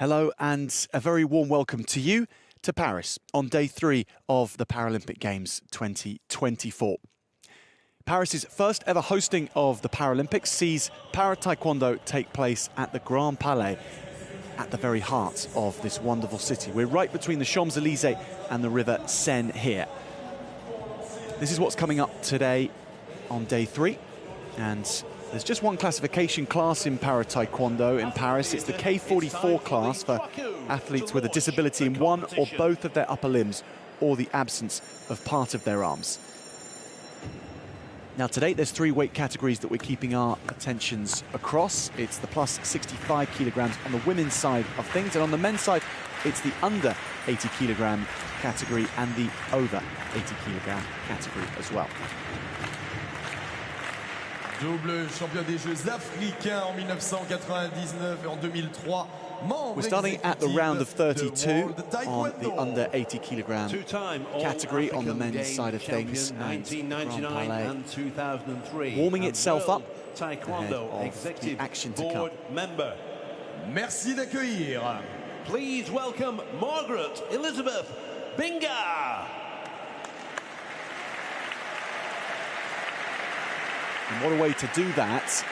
Hello and a very warm welcome to you to Paris on day 3 of the Paralympic Games 2024. Paris's first ever hosting of the Paralympics sees Para-Taekwondo take place at the Grand Palais, at the very heart of this wonderful city. We're right between the Champs-Élysées and the River Seine here. This is what's coming up today on day 3, and there's just one classification class in Para-Taekwondo in Paris. It's the K44 class for athletes with a disability in one or both of their upper limbs or the absence of part of their arms. Now, today, there's 3 weight categories that we're keeping our attentions across. It's the plus 65 kilograms on the women's side of things, and on the men's side, it's the under 80 kilogram category and the over 80 kilogram category as well. Double champion des Jeux africains en 1999 et en 2003. We're starting at the round of 32 on the under 80 kilogram category on the men's side of things. And Grand Palais warming itself up ahead of the action to come. Merci d'accueillir. Please welcome Margaret Elizabeth Binga. And what a way to do that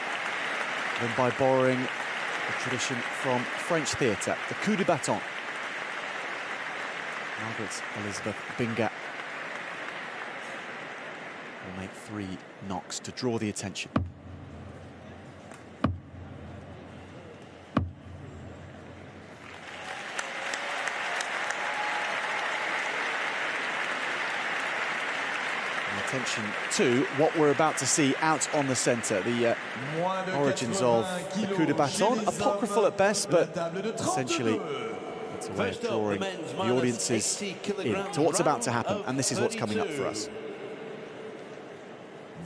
than by borrowing a tradition from French theatre, the coup de bâton. Margaret Elizabeth Binga will make 3 knocks to draw the attention. Attention to what we're about to see out on the centre, the origins of the coup de bâton, apocryphal at best, but essentially it's a way of drawing the audiences in to what's about to happen, and this is what's coming up for us.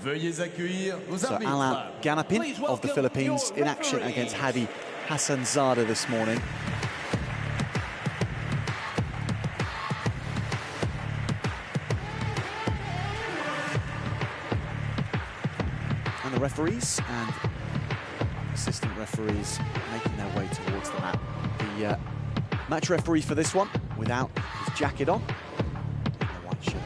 So Alain Ganapin of the Philippines in action against Hadi Hassanzadeh this morning. The referees and assistant referees making their way towards the mat. The match referee for this one, without his jacket on, and a white shirt.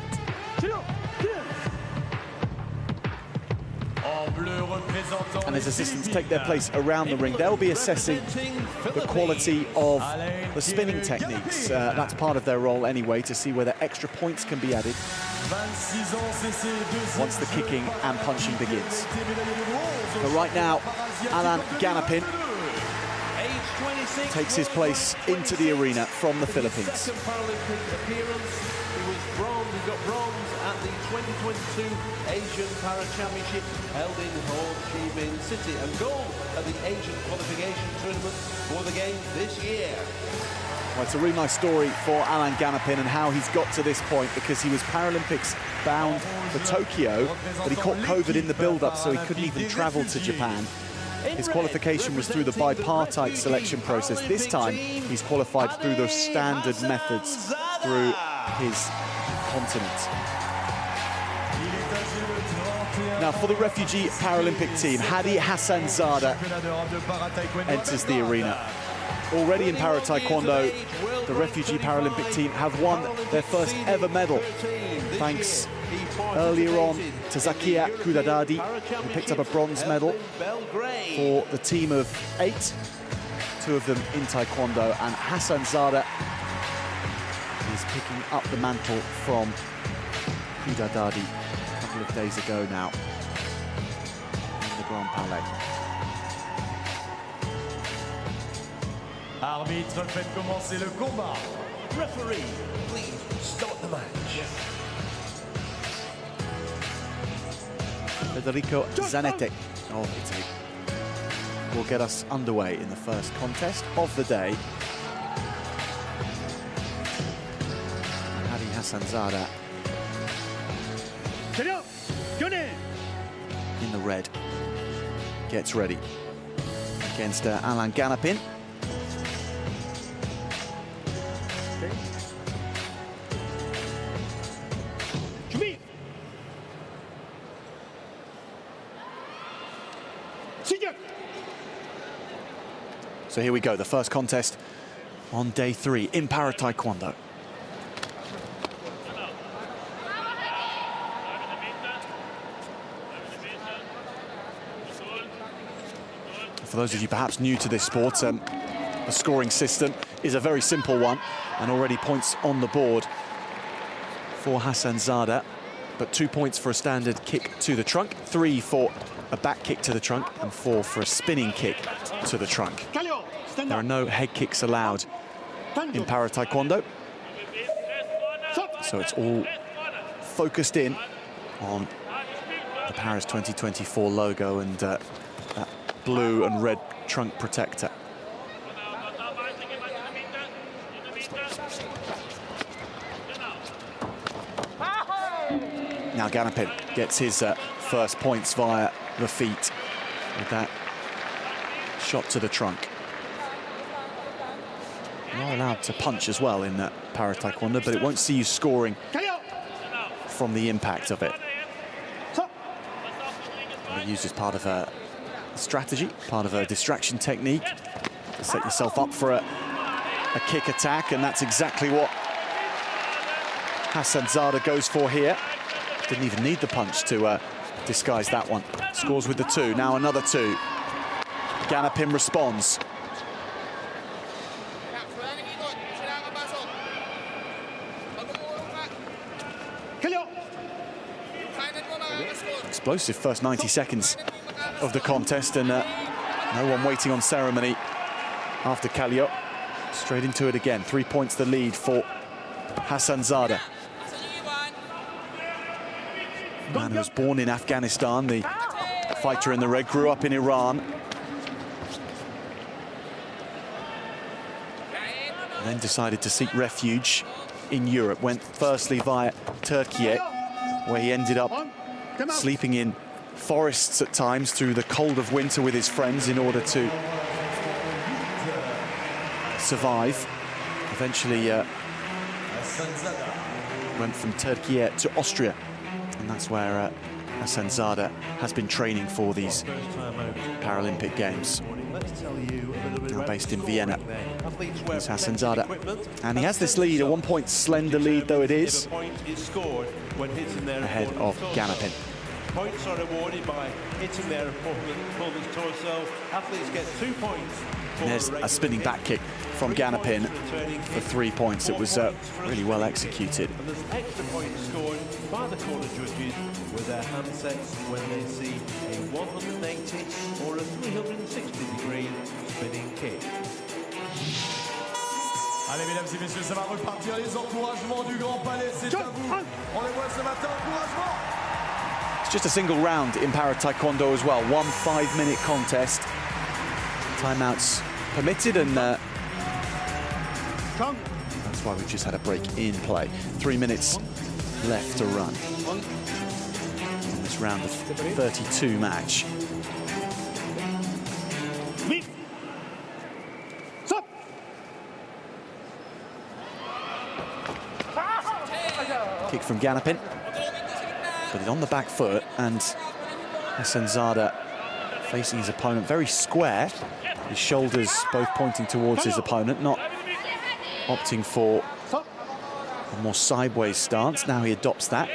And his assistants take their place around the ring. They'll be assessing the quality of the spinning techniques. That's part of their role anyway, to see whether extra points can be added once the kicking and punching begins. But right now, Alain Ganapin takes his place into the arena from the Philippines. He got bronze at the 2022 Asian Para Championship held in Ho Chi Minh City, and gold at the Asian qualification tournament for the games this year. Well, it's a really nice story for Alain Ganapin and how he's got to this point, because he was Paralympics bound for Tokyo, but he caught COVID in the build-up, so he couldn't even travel to Japan. His qualification was through the bipartite selection process. This time, he's qualified through the standard methods through his continent. Now, for the refugee Paralympic team, Hadi Hassanzadeh enters the arena. Already in Para-Taekwondo, the refugee Paralympic team have won their first ever medal, thanks earlier on to Zakia Kudadadi, who picked up a bronze medal for the team of 8, 2 of them in Taekwondo, and Hassanzadeh is picking up the mantle from Kudadadi a couple of days ago now in the Grand Palais. Arbitre, faites commencer le combat. Referee, please start the match. Federico Zanetti of Italy will get us underway in the first contest of the day. Hadi Hassanzadeh in the red gets ready against Alain Ganapin. So here we go, the first contest on day 3 in Para Taekwondo. For those of you perhaps new to this sport, the scoring system is a very simple one, and already points on the board for Hassanzadeh, but 2 points for a standard kick to the trunk, 3 for a back kick to the trunk, and 4 for a spinning kick to the trunk. There are no head kicks allowed in Para Taekwondo, so it's all focused in on the Paris 2024 logo and that blue and red trunk protector. Now Ganapin gets his first points via the feet with that shot to the trunk. You are allowed to punch as well in Para Taekwondo, but it won't see you scoring from the impact of it. Used as part of a strategy, part of a distraction technique to set yourself up for a kick attack, and that's exactly what Hassanzadeh goes for here. Didn't even need the punch to disguise that one. Scores with the 2, now another 2. Ganapin responds. Explosive first 90 seconds of the contest, and no one waiting on ceremony after Kallio. Straight into it again. 3 points the lead for Hassanzadeh. Man who was born in Afghanistan, the fighter in the red, grew up in Iran. And then decided to seek refuge in Europe. Went firstly via Turkey, where he ended up sleeping in forests at times through the cold of winter with his friends in order to survive. Eventually went from Turkey to Austria, and that's where Hassanzadeh has been training for these Paralympic Games. Now based in Vienna, is Hassanzadeh, and he has this lead, a 1 point slender lead though it is, ahead of Ganapin. Points are awarded by hitting their opponent's torso. Athletes get 2 points. And there's a spinning back kick from Ganapin for 3 points. It was really well executed. And there's extra points scored by the corner judges with their handsets when they see a 180 or a 360-degree spinning kick. Allez, mesdames et messieurs, ça va repartir. Les encouragements du Grand Palais, c'est à vous. On les voit ce matin, encouragement. It's just a single round in Para Taekwondo as well. 1 5-minute contest. Timeouts permitted, and that's why we've just had a break in play. 3 minutes left to run in this round of 32 match. Kick from Ganapin, but it's on the back foot, and Hassanzadeh facing his opponent very square, his shoulders both pointing towards his opponent, not opting for a more sideways stance. Now he adopts that.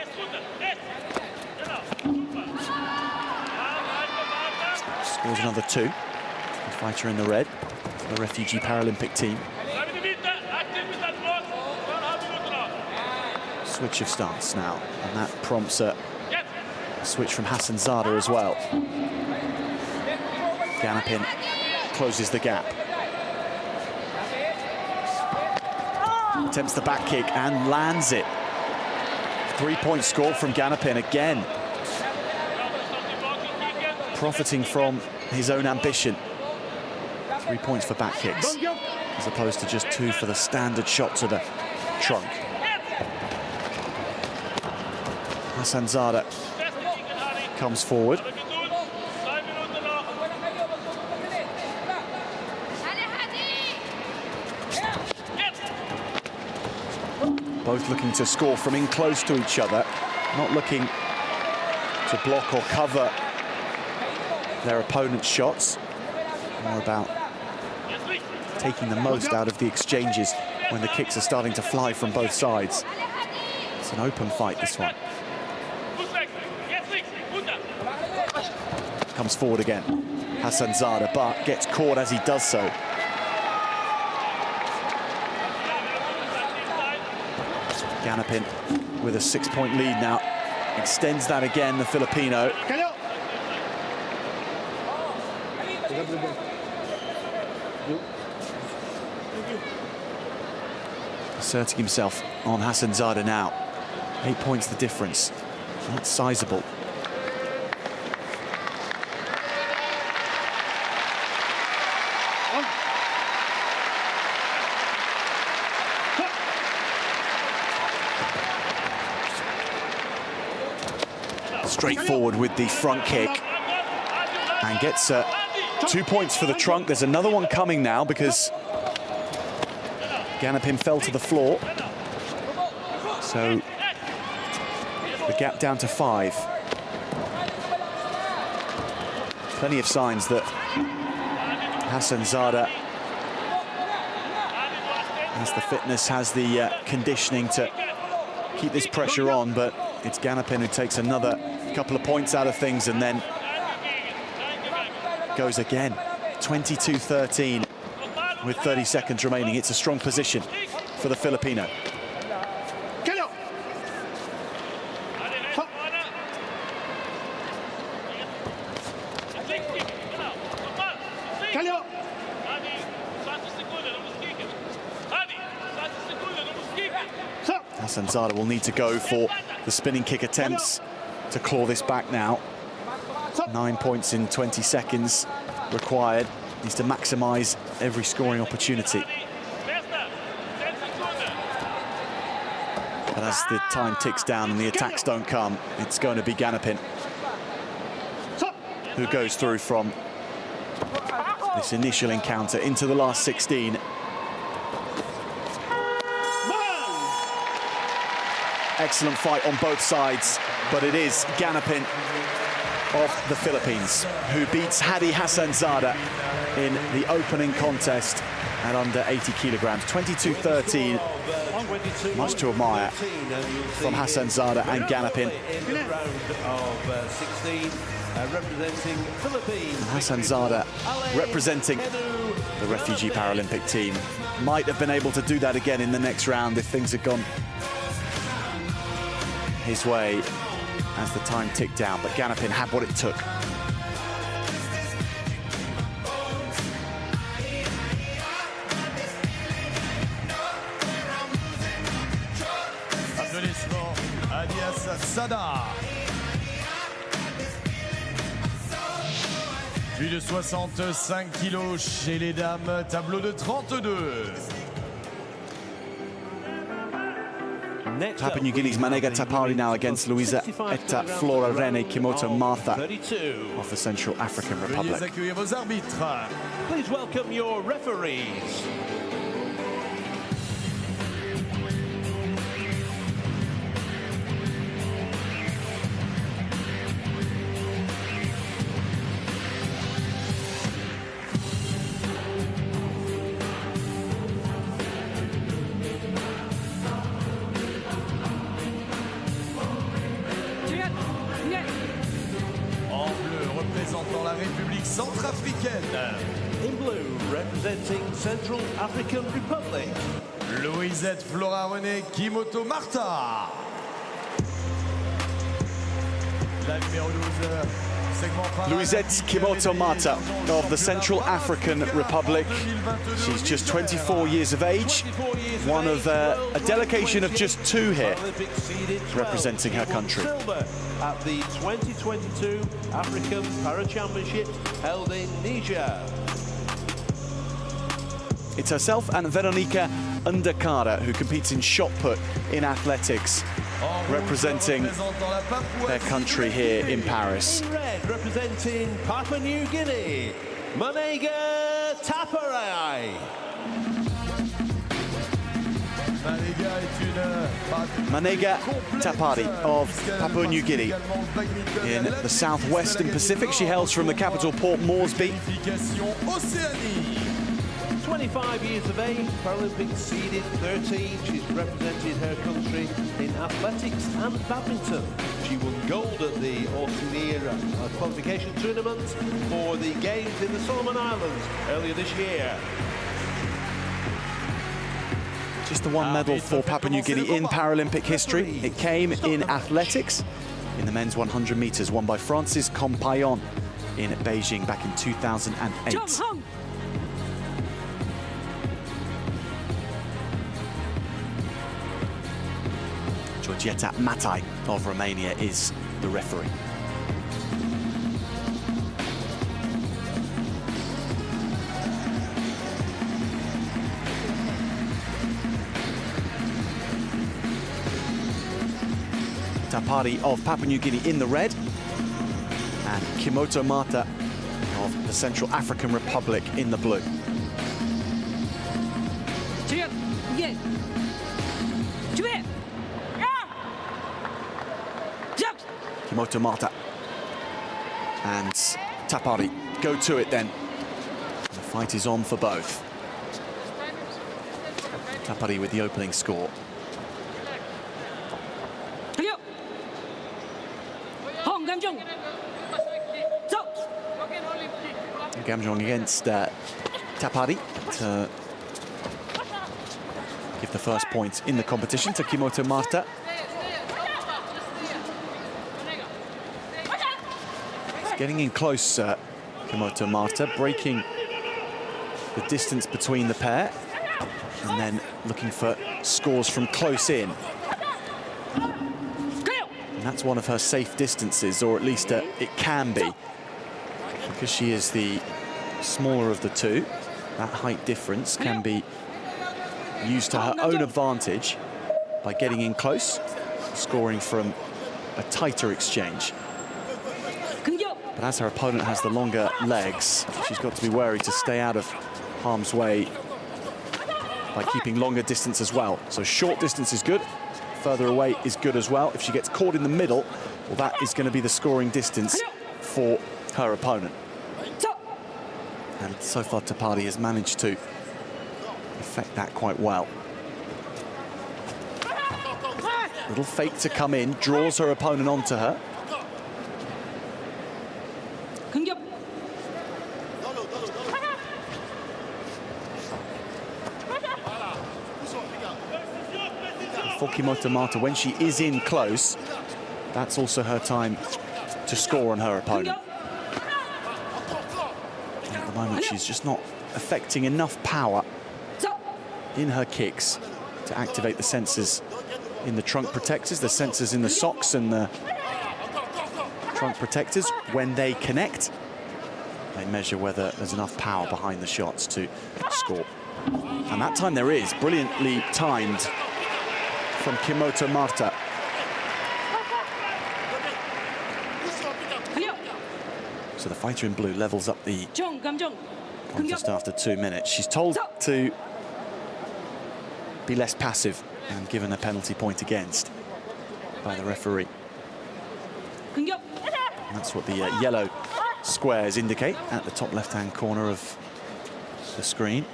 Scores another 2. The fighter in the red, the refugee Paralympic team. Switch of stance now, and that prompts a switch from Hassanzadeh as well. Ganapin closes the gap. Attempts the back kick and lands it. 3 point score from Ganapin again. Profiting from his own ambition. 3 points for back kicks, as opposed to just 2 for the standard shot to the trunk. Hassanzadeh comes forward. Both looking to score from in close to each other, not looking to block or cover their opponent's shots. More about taking the most out of the exchanges when the kicks are starting to fly from both sides. It's an open fight, this one. Comes forward again, Hassanzadeh, but gets caught as he does so. Ganapin with a 6-point lead now. Extends that again, the Filipino. Asserting himself on Hassanzadeh now. 8 points the difference. That's sizable. Straightforward with the front kick. And gets 2 points for the trunk. There's another one coming now because Ganapin fell to the floor. So the gap down to 5. Plenty of signs that Hassanzadeh has the fitness, has the conditioning to keep this pressure on, but it's Ganapin who takes another couple of points out of things and then goes again. 22-13 with 30 seconds remaining. It's a strong position for the Filipino. Hassanzadeh will need to go for the spinning kick attempts to claw this back now. 9 points in 20 seconds required. Needs to maximise every scoring opportunity. But as the time ticks down and the attacks don't come, it's going to be Ganapin who goes through from this initial encounter into the last 16. Excellent fight on both sides, but it is Ganapin of the Philippines who beats Hadi Hassanzadeh in the opening contest at under 80 kilograms. 22-13, much to admire from Hassanzadeh and Ganapin. And Hassanzadeh representing the refugee Paralympic team. Might have been able to do that again in the next round if things had gone his way as the time ticked down, but Ganapin had what it took. Applaudissements à Hadi Hassanzadeh. Plus de 65 kilos chez les dames, tableau de 32. Papua New Guinea's Manega Tapari now against Louisa Etta Flora Rene Kimoto Martha of the Central African Republic. Please welcome your referees. Représentant la République centrafricaine. In blue, representing Central African Republic. Louisette Flora René Kimoto Martha. La numéro 12, segment Louisette Kimoto Martha of the Central African Republic. She's just 24 years of age, one of a delegation of just 2 here representing her country. At the 2022 African Para-Championships held in Niger. It's herself and Veronica Underkara who competes in shot put in athletics, representing their country here in Paris. In red, representing Papua New Guinea, Manega Tapari. Manega Tapari of Papua New Guinea in the southwestern Pacific. She hails from the capital Port Moresby. 25 years of age, Paralympic seeded 13. She's represented her country in athletics and badminton. She won gold at the Auctioneer qualification tournament for the Games in the Solomon Islands earlier this year. Just the one medal for Papua New Guinea in Paralympic history. It came in athletics in the men's 100 meters, won by Francis Compayon in Beijing back in 2008. Georgieta Matai of Romania is the referee. Tapari of Papua New Guinea in the red, and Kimoto Marta of the Central African Republic in the blue. Kimoto Marta and Tapari go to it then. The fight is on for both. Tapari with the opening score. Gamjong against Tapari to give the first point in the competition to Kimoto Marta. It's getting in close, Kimoto Marta, breaking the distance between the pair and then looking for scores from close in. And that's one of her safe distances, or at least it can be, because she is the smaller of the two. That height difference can be used to her own advantage by getting in close, scoring from a tighter exchange. But as her opponent has the longer legs, she's got to be wary to stay out of harm's way by keeping longer distance as well. So short distance is good, further away is good as well. If she gets caught in the middle, well, that is going to be the scoring distance for her opponent. And so far, Tapari has managed to affect that quite well. Little fake to come in, draws her opponent onto her. For Kimoto Marta, when she is in close, that's also her time to score on her opponent. At the moment, she's just not affecting enough power in her kicks to activate the sensors in the trunk protectors, the sensors in the socks and the trunk protectors. When they connect, they measure whether there's enough power behind the shots to score. And that time there is, brilliantly timed from Kimoto Marta. So the fighter in blue levels up the contest after 2 minutes. She's told to be less passive and given a penalty point against by the referee. And that's what the yellow squares indicate at the top left-hand corner of the screen.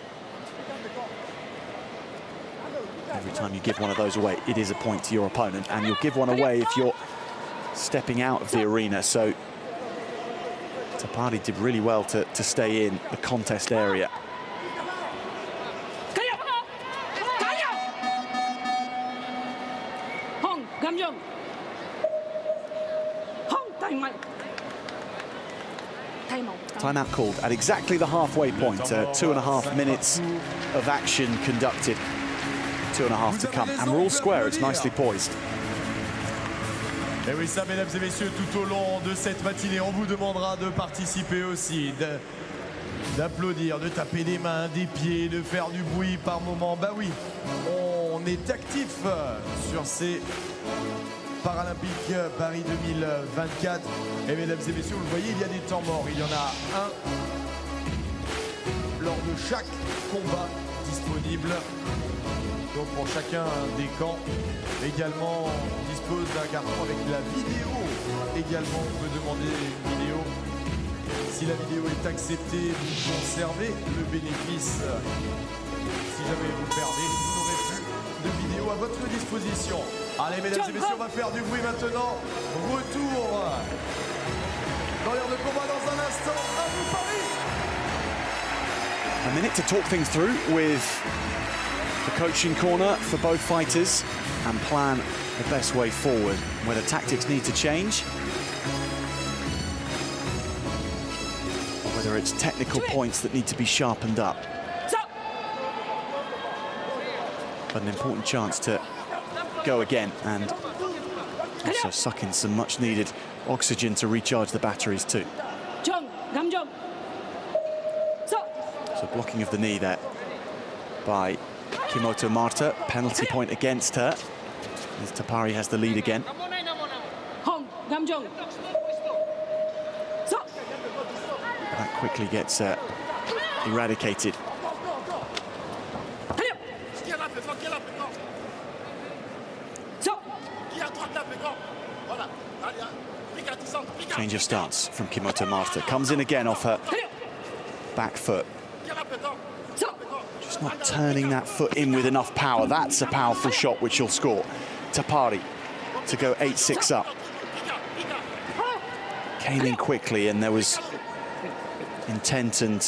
Every time you give one of those away, it is a point to your opponent, and you'll give one away if you're stepping out of the arena. So Tapari did really well to stay in the contest area. Timeout called at exactly the halfway point. 2.5 minutes of action conducted. 2.5 to come, and we're all square. It's nicely poised. Et oui, ça, mesdames et messieurs, tout au long de cette matinée, on vous demandera de participer aussi, d'applaudir, de taper des mains, des pieds, de faire du bruit par moment. Bah oui, on est actif sur ces Paralympiques Paris 2024. Et mesdames et messieurs, vous le voyez, il y a des temps morts. Il y en a un lors de chaque combat disponible. Donc pour chacun des camps, également on dispose d'un carton avec la vidéo. Également on peut demander une vidéo si la vidéo est acceptée, vous conservez le bénéfice. Si jamais vous perdez, vous n'aurez plus de vidéo à votre disposition. Allez, mesdames et messieurs, on va faire du bruit maintenant. Retour dans l'air de combat dans un instant. À vous, Paris! A minute to talk things through with the coaching corner for both fighters and plan the best way forward, whether tactics need to change or whether it's technical points that need to be sharpened up. But an important chance to go again and also suck in some much needed oxygen to recharge the batteries too. So blocking of the knee there by Kimoto Marta, penalty point against her, as Tapari has the lead again. That quickly gets eradicated. Change of stance from Kimoto Marta. Comes in again off her back foot. Just not turning that foot in with enough power. That's a powerful shot which will score. Tapari to go 8-6 up. Came in quickly and there was intent and,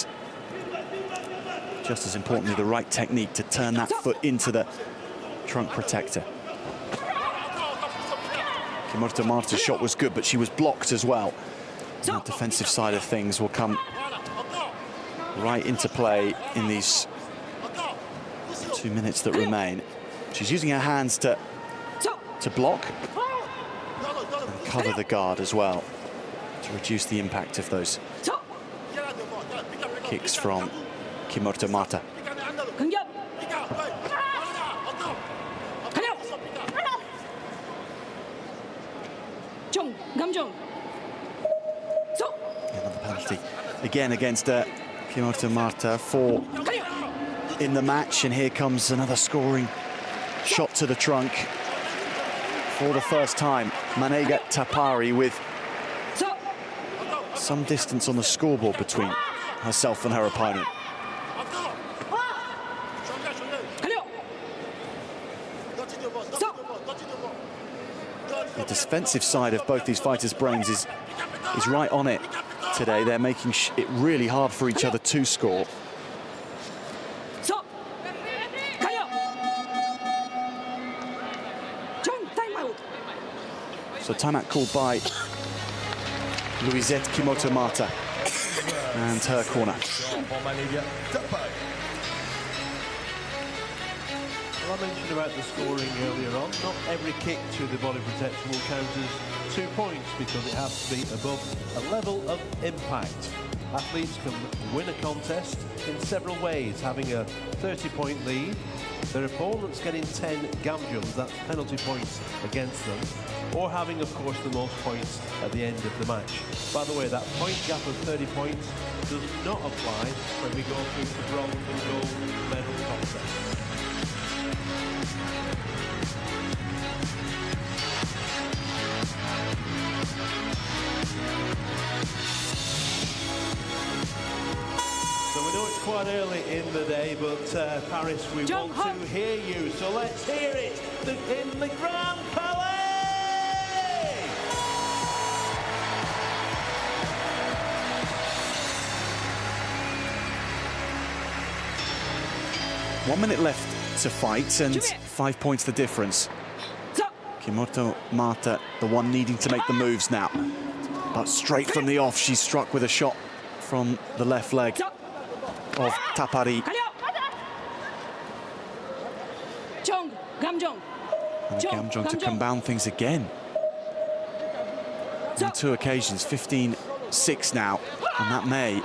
just as importantly, the right technique to turn that foot into the trunk protector. Kimoto Marta's shot was good, but she was blocked as well. And the defensive side of things will come right into play in these 2 minutes that remain. She's using her hands to block and cover the guard as well to reduce the impact of those kicks from Kimoto Marta. Another penalty again against Kimoto Marta, 4 in the match, and here comes another scoring shot to the trunk for the first time. Manega Tapari with some distance on the scoreboard between herself and her opponent. The defensive side of both these fighters' brains is right on it today. They're making it really hard for each other to score. So timeout called by Louisette Kimoto Marta and her corner. Well, I mentioned about the scoring earlier on. Not every kick to the body protection will count as 2 points because it has to be above a level of impact. Athletes can win a contest in several ways, having a 30-point lead, their opponents getting 10 gamjums, that's penalty points against them, or having, of course, the most points at the end of the match. By the way, that point gap of 30 points does not apply when we go through the bronze and gold medal contests. So we know it's quite early in the day, but Paris, we want to hear you. So let's hear it in the Grand Palais! 1 minute left to fight and 5 points the difference. Kimoto Marta, the one needing to make the moves now. But straight from the off, she's struck with a shot from the left leg of Tapari. And Gamjong to compound things again. On 2 occasions, 15-6 now. And that may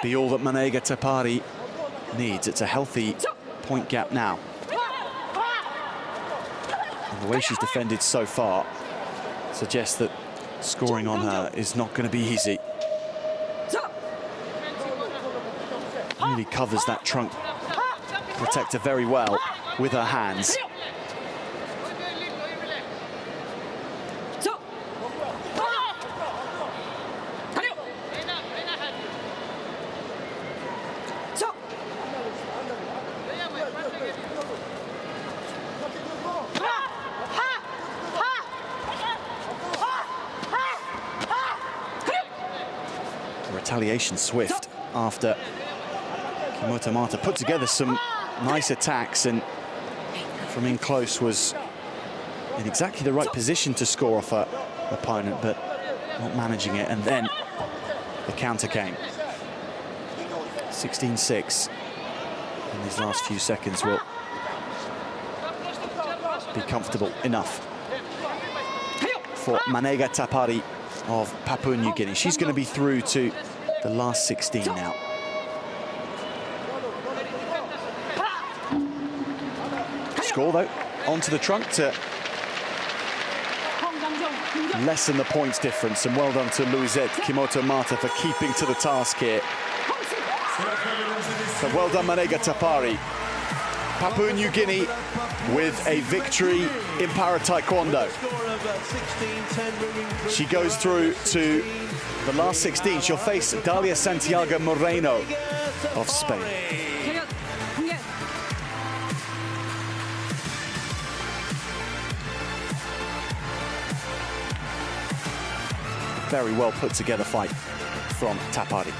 be all that Manega Tapari needs. It's a healthy point gap now. And the way she's defended so far suggests that scoring on her is not going to be easy. Really covers that trunk protector very well with her hands. Retaliation swift after Kimoto Mata put together some nice attacks, and from in close was in exactly the right position to score off her opponent, but not managing it, and then the counter came. 16-6 in these last few seconds will be comfortable enough for Manega Tapari of Papua New Guinea. She's going to be through to the last 16 now. Score though, onto the trunk to lessen the points difference, and well done to Louisette Kimoto Mata for keeping to the task here. So well done Manega Tapari. Papua New Guinea with a victory in Para Taekwondo. She goes through to the last 16. She'll face Dalia Santiago Moreno of Spain. Very well put together fight from Tapari.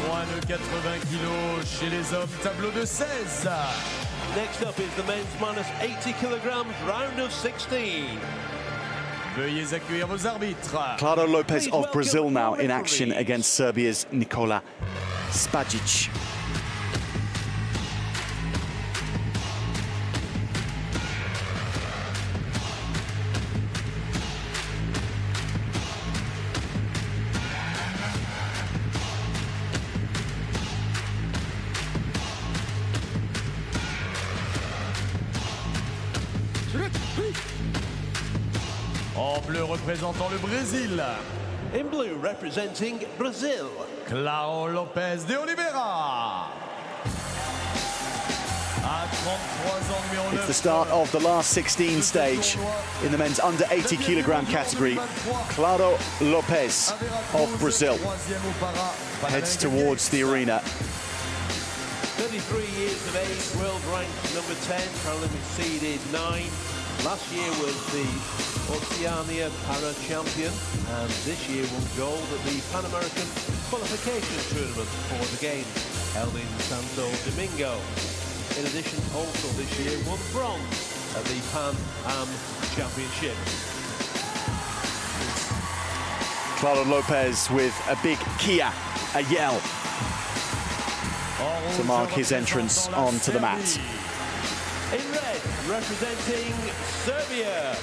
Moins de 80 kilos chez les hommes, tableau de 16. Next up is the men's minus 80 kilograms, round of 16. Veuillez accueillir vos arbitres. Claudio Lopez of Brazil now in action against Serbia's Nikola Spajic. En bleu représentant le Brésil. In blue representing Brazil, Claudio Lopez de Oliveira. À 33 ans, numéro 9. It's the start of the last 16 stage in the men's under 80 kilogram category. Claudio Lopez of Brazil heads towards the arena. 33 years of age, world ranked number 10, Paralympic seeded 9. Last year was the Oceania Para Champion, and this year won gold at the Pan American Qualification Tournament for the Games, held in Santo Domingo. In addition, also this year won bronze at the Pan Am Championship. Claudio Lopez with a big Kia, a yell, to mark his entrance onto the mat. In red, representing Serbia,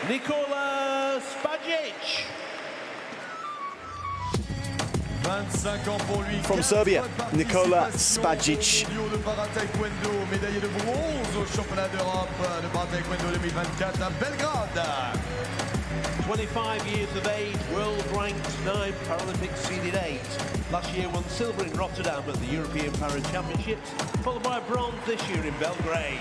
Nikola Spajic. From Serbia, Nikola Spajic. De Taekwondo, médaillé de bronze au championnat d'Europe de Taekwondo 2024 à Belgrade. 25 years of age, world ranked 9, Paralympic seeded 8. Last year won silver in Rotterdam at the European Para Championships, followed by bronze this year in Belgrade.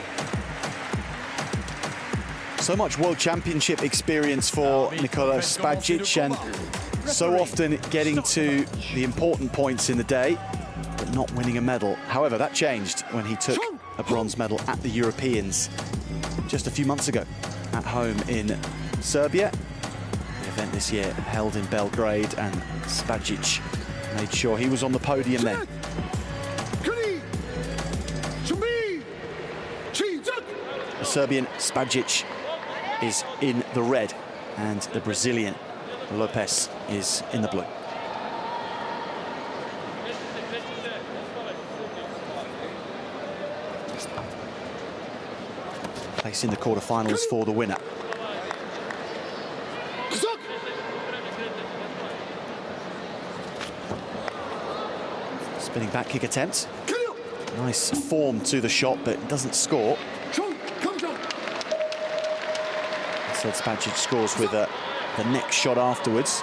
So much World Championship experience for Nikola Spajic, and so often getting to the important points in the day, but not winning a medal. However, that changed when he took a bronze medal at the Europeans just a few months ago at home in Serbia. The event this year held in Belgrade, and Spajic made sure he was on the podium then. The Serbian Spajic is in the red, and the Brazilian Lopez is in the blue. Placing the quarterfinals for the winner. Spinning back kick attempt. Nice form to the shot, but it doesn't score. So Spajic scores with the next shot afterwards.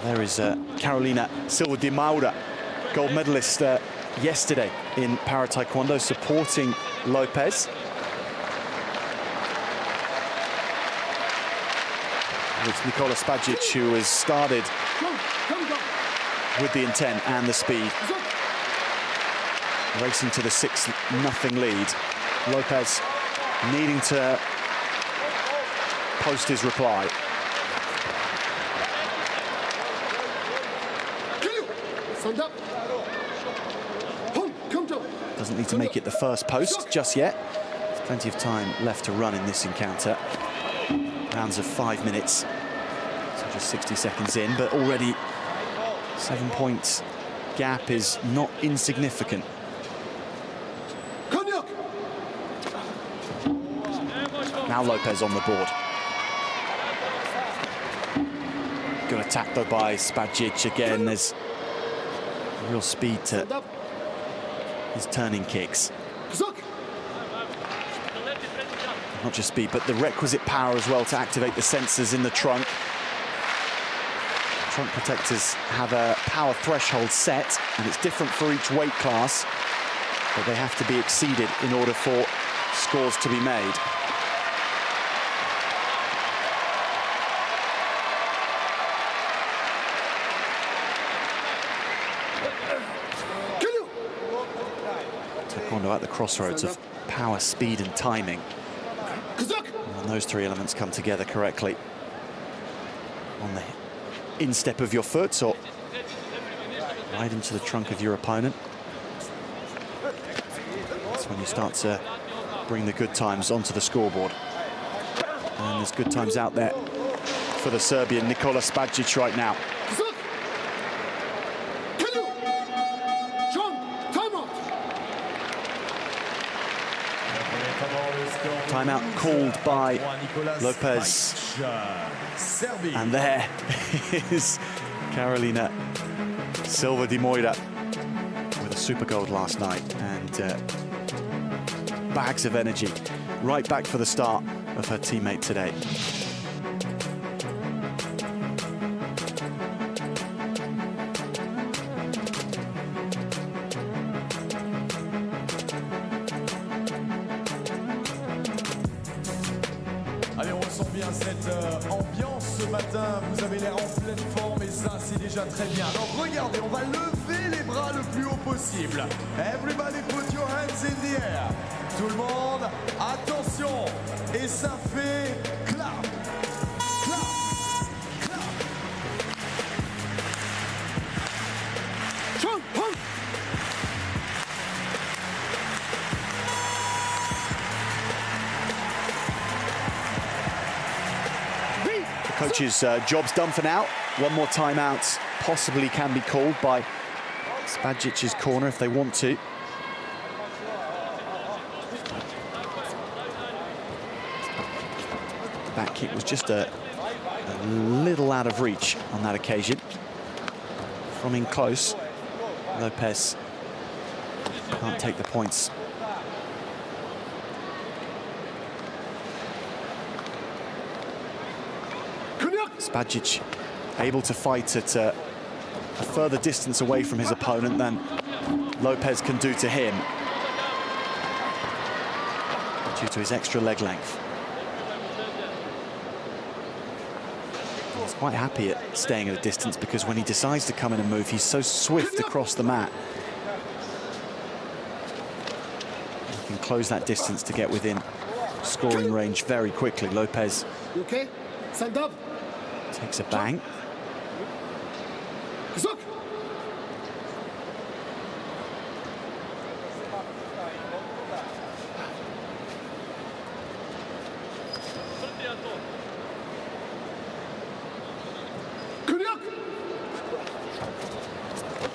There is Carolina Silva de Maura, gold medalist yesterday in Para Taekwondo, supporting Lopez. It's Nikola Spajic who has started with the intent and the speed. Racing to the 6-0 lead. Lopez needing to post his reply. Doesn't need to make it the first post just yet. There's plenty of time left to run in this encounter. Rounds of 5 minutes, so just 60 seconds in, but already 7 points gap is not insignificant. Now Lopez on the board. Good attack though by Spajic again. There's real speed to his turning kicks. Not just speed, but the requisite power as well to activate the sensors in the trunk. Trunk protectors have a power threshold set, and it's different for each weight class, but they have to be exceeded in order for scores to be made. Taekwondo at the crossroads of power, speed, and timing. And those three elements come together correctly on the instep of your foot or right into the trunk of your opponent. That's when you start to bring the good times onto the scoreboard. And there's good times out there for the Serbian Nikola Spajic right now. Timeout called by Lopez. And there is Carolina Silva de Moira with a super gold last night and bags of energy right back for the start of her teammate today. Allez, on ressent bien cette ambiance ce matin. Vous avez l'air en pleine forme et ça, c'est déjà très bien. Alors regardez, on va lever les bras le plus haut possible. Everybody put your hands in the air. Tout le monde, attention. Et ça fait clap, clap, clap. Jump, jump. Coach's job's done for now. One more timeout possibly can be called by Spajic's corner if they want to. Back kick was just a little out of reach on that occasion. From in close, Lopez can't take the points. Spajic able to fight at a further distance away from his opponent than Lopez can do to him due to his extra leg length. He's quite happy at staying at a distance because when he decides to come in and move, he's so swift across the mat. He can close that distance to get within scoring range very quickly. Lopez okay? Stand up. Takes a bang.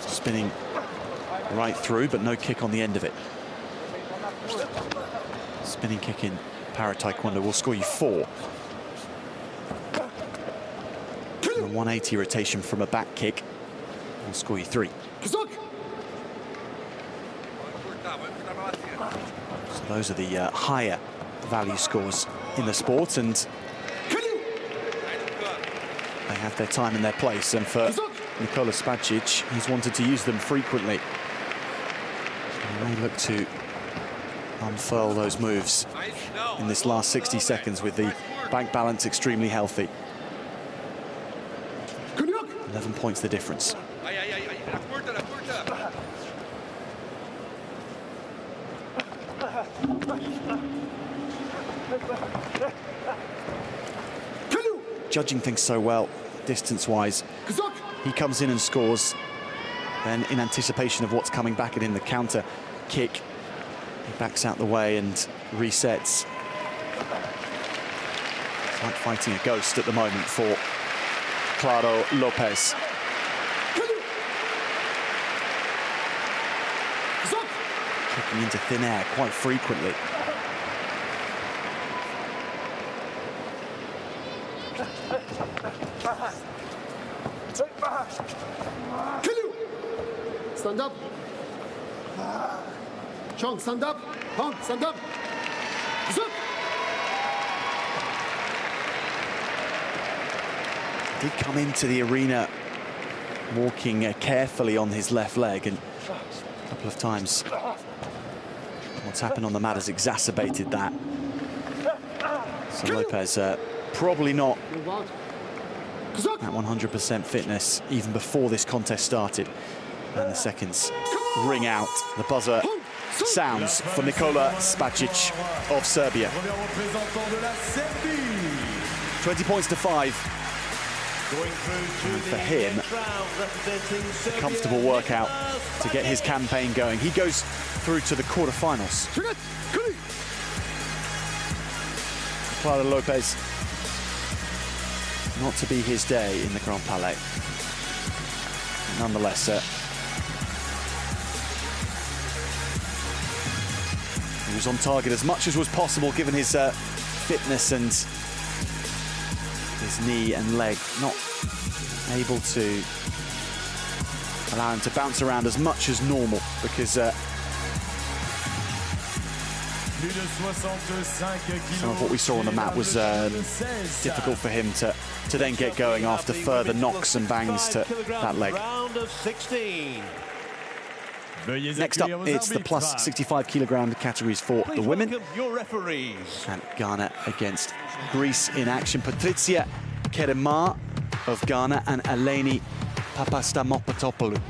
Spinning right through, but no kick on the end of it. Spinning kick in para taekwondo will score you 4. A 180 rotation from a back kick will score you 3. So those are the higher value scores in the sport, and they have their time and their place. And for Nikola Spajic, he's wanted to use them frequently. And they look to unfurl those moves in this last 60 seconds with the bank balance extremely healthy. 11 points the difference. Judging things so well, distance-wise. He comes in and scores. Then, in anticipation of what's coming back at him, the counter kick, he backs out the way and resets. It's like fighting a ghost at the moment for Claro Lopez. Kicking into thin air quite frequently. Stand up. Chong, stand up. Hong, stand up. Zup. Did come into the arena walking carefully on his left leg, and a couple of times what's happened on the mat has exacerbated that. So Lopez probably not at 100% fitness even before this contest started. And the seconds ring out. The buzzer sounds for Nikola Spajic of Serbia. 20 points to 5. And for him, a comfortable workout to get his campaign going. He goes through to the quarterfinals. Claro Lopez, not to be his day in the Grand Palais. Nonetheless, he was on target as much as was possible given his fitness and his knee and leg, not able to allow him to bounce around as much as normal because some of what we saw on the mat was difficult for him to then get going after further knocks and bangs to that leg. Next up, it's the plus 65 kilogram categories for the women. And Ghana against Greece in action. Patricia Kerema of Ghana and Eleni Papastamopoulos.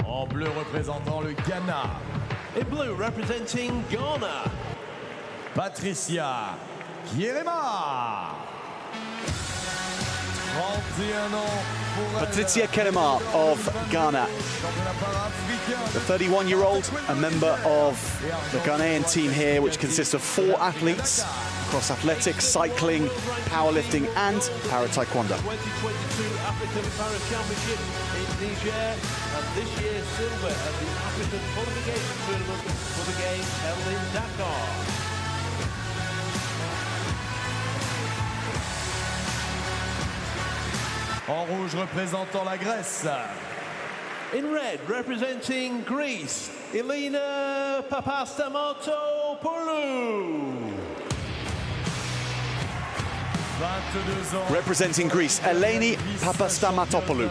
En bleu représentant le Ghana. In blue representing Ghana, Patricia Kerema. 31 ans pour Patricia Kerema of Ghana. The 31-year-old, a member of the Ghanaian team here, which consists of 4 athletes across athletics, cycling, powerlifting, and para-taekwondo. 2022 African Para Championship in Niger, and this year's silver at the African Qualification Tournament for the games held in Dakar. En rouge représentant la Grèce. In red, representing Greece, Elena Papastamopoulos. 22 ans. Representing Greece, Eleni Papastamopoulos,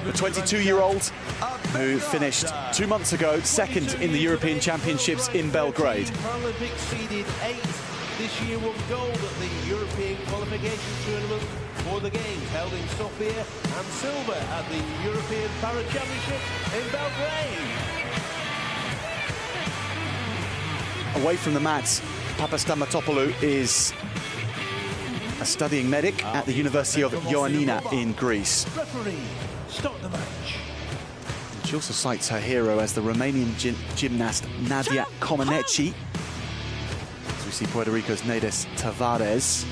the 22-year-old who finished 2 months ago second in the European Championships in Belgrade. Paralympics seeded 8th. This year won gold at the European Qualification Tournament for the Games held in Sofia, and silver at the European Para Championship in Belgrade. Away from the mats, Papastamopoulos is a studying medic at the University of Ioannina in Greece. Referee, stop the match. She also cites her hero as the Romanian gymnast Nadia Comaneci. As we see Puerto Rico's Nedes Tavares.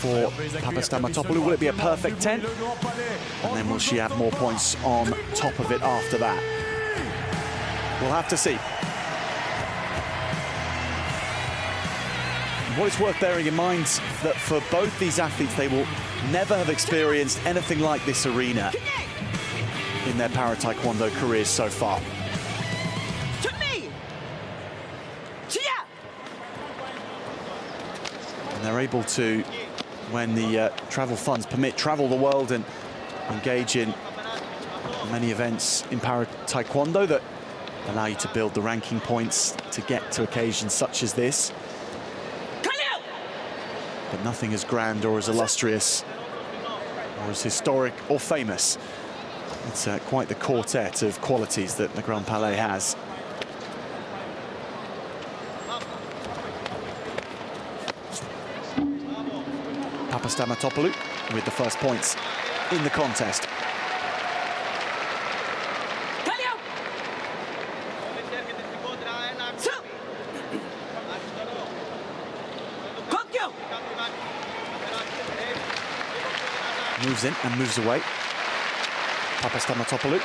For Papastamopoulos, will it be a perfect 10? And then will she have more points on top of it after that? We'll have to see. What it's worth bearing in mind that for both these athletes, they will never have experienced anything like this arena in their para-taekwondo careers so far. And they're able to when the travel funds permit, travel the world and engage in many events in para taekwondo that allow you to build the ranking points to get to occasions such as this. But nothing as grand or as illustrious or as historic or famous. It's quite the quartet of qualities that the Grand Palais has. Papastamatopoulos with the first points in the contest. Moves in and moves away. Papastamatopoulos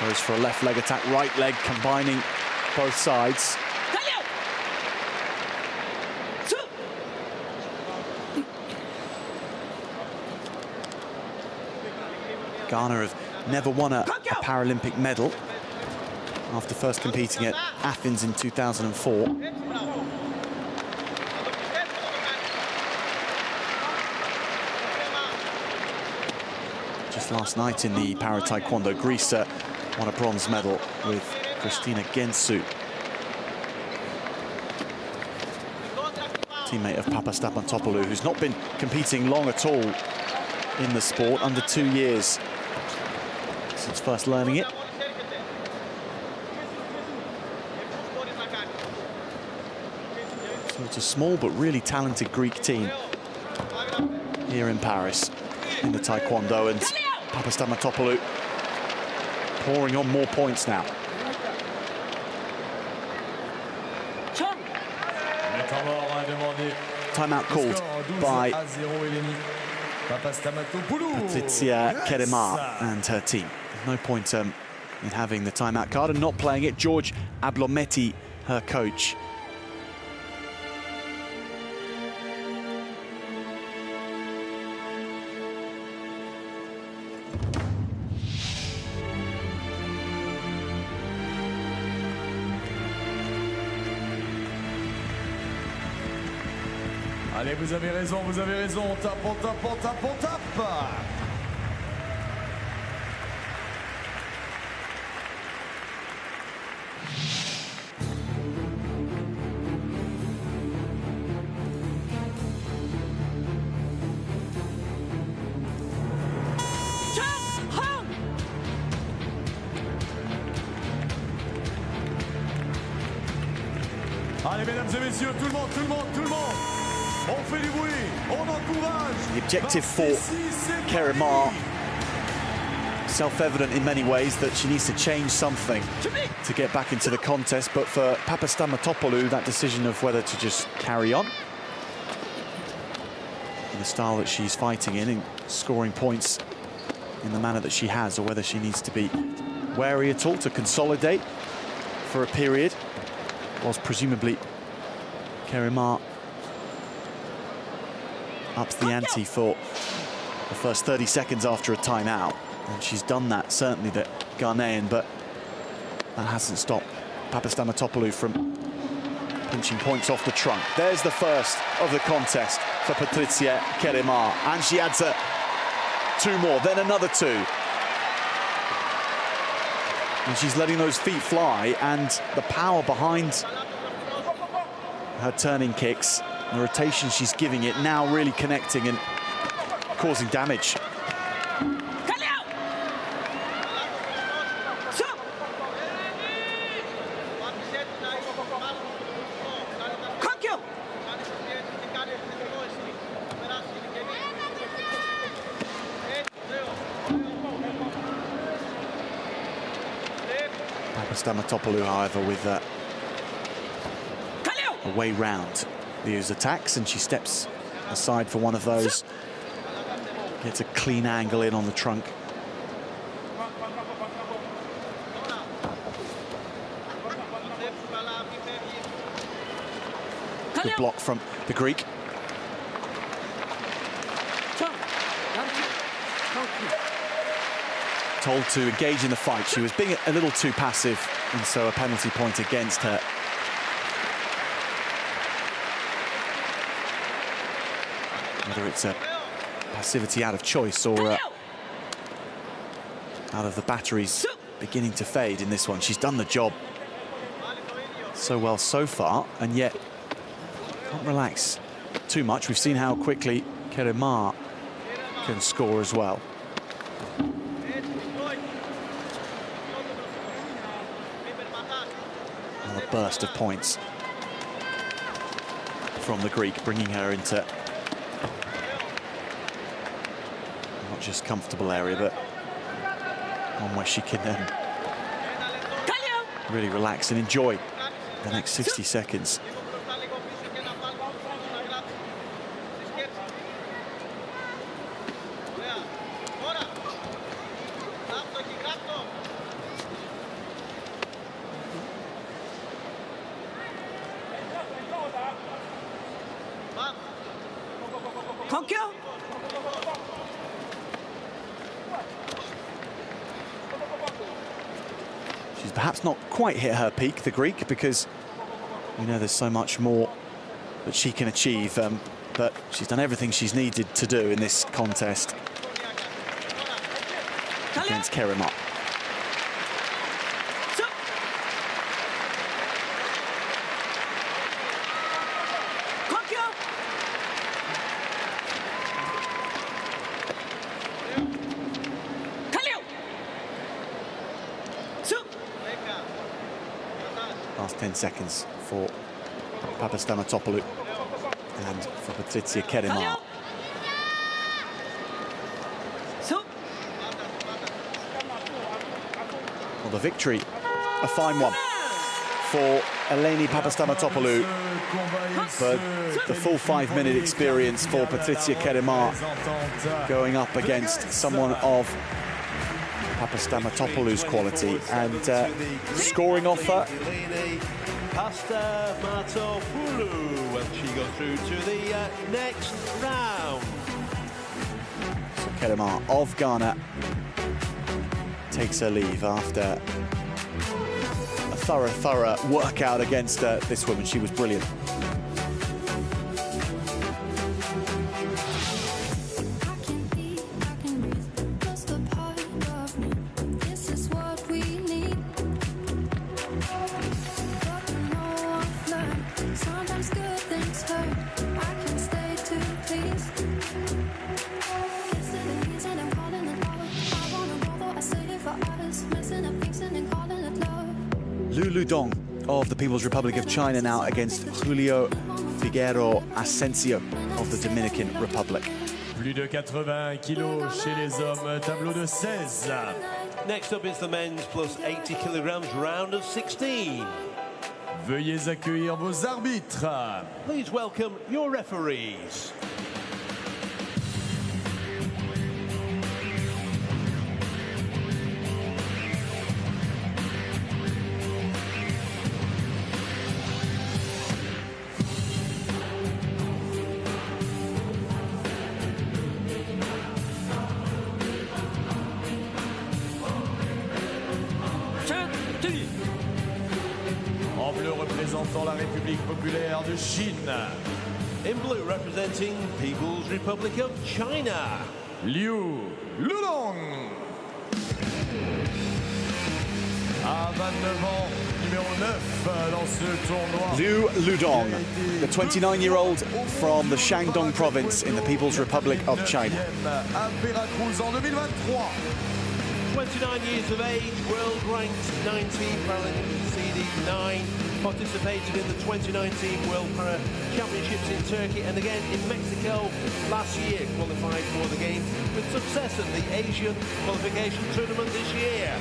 goes for a left leg attack, right leg, combining both sides. Ghana have never won a Paralympic medal after first competing at Athens in 2004. Just last night in the para taekwondo, Greece won a bronze medal with Christina Gensu, teammate of Papastamatopoulos, who's not been competing long at all in the sport, under 2 years since first learning it. So it's a small but really talented Greek team here in Paris in the taekwondo, and Papastamatopoulos pouring on more points now. Timeout called by Patricia Keremar and her team. No point in having the timeout card and not playing it. George Ablometi, her coach. Allez, vous avez raison, vous avez raison. On tape, on tape, on tape, on tape. Allez, mesdames et messieurs, tout le monde, tout le monde, tout le monde. On fait du bruit, on encourage. The objective for Keremar, self-evident in many ways, that she needs to change something to get back into the contest. But for Papastamatopoulos, that decision of whether to just carry on in the style that she's fighting in and scoring points in the manner that she has, or whether she needs to be wary at all to consolidate for a period, whilst presumably Keremar ups the ante for the first 30 seconds after a timeout. And she's done that, certainly, the Ghanaian, but that hasn't stopped Papastamatopoulos from pinching points off the trunk. There's the first of the contest for Patricia Keremar, and she adds two more, then another two. And she's letting those feet fly, and the power behind her turning kicks, the rotation she's giving it, now really connecting and causing damage. Papastamatopoulos, however, with a way round these attacks, and she steps aside for one of those. Gets a clean angle in on the trunk. Good block from the Greek. Told to engage in the fight. She was being a little too passive, and so a penalty point against her. whether it's a passivity out of choice or out of the batteries beginning to fade in this one. She's done the job so well so far, and yet can't relax too much. We've seen how quickly Keremar can score as well. Another burst of points from the Greek, bringing her into not just comfortable area, but one where she can really relax and enjoy the next 60 seconds. She's perhaps not quite hit her peak, the Greek, because we know there's so much more that she can achieve, but she's done everything she's needed to do in this contest against Keremar. Last 10 seconds for Papastamatopoulos and for Patricia Keremar. Well, the victory, a fine one for Eleni Papastamatopoulos, but the full 5-minute experience for Patricia Keremar, going up against someone of Papastamatopoulos' quality and scoring off her. Papastamatopoulos, and she got through to the next round. So Keremar of Ghana takes her leave after a thorough workout against this woman. She was brilliant. Lu Dong of the People's Republic of China now against Julio Figueroa Asensio of the Dominican Republic. Plus de 80 kilos chez les hommes, tableau de 16. Next up is the men's plus 80 kilograms round of 16. Veuillez accueillir vos arbitres. Please welcome your referees. En bleu représentant la République populaire de Chine. In blue representing People's Republic of China. Liu Ludong. À 29 ans, numéro 9 dans ce tournoi. Liu Ludong, the 29-year-old from the Shandong province in the People's Republic of China. À Veracruz en 2023. 29 years of age, world ranked 19, Paralympic seeded 9, participated in the 2019 World Para Championships in Turkey and again in Mexico last year, qualified for the Games with success at the Asian qualification tournament this year.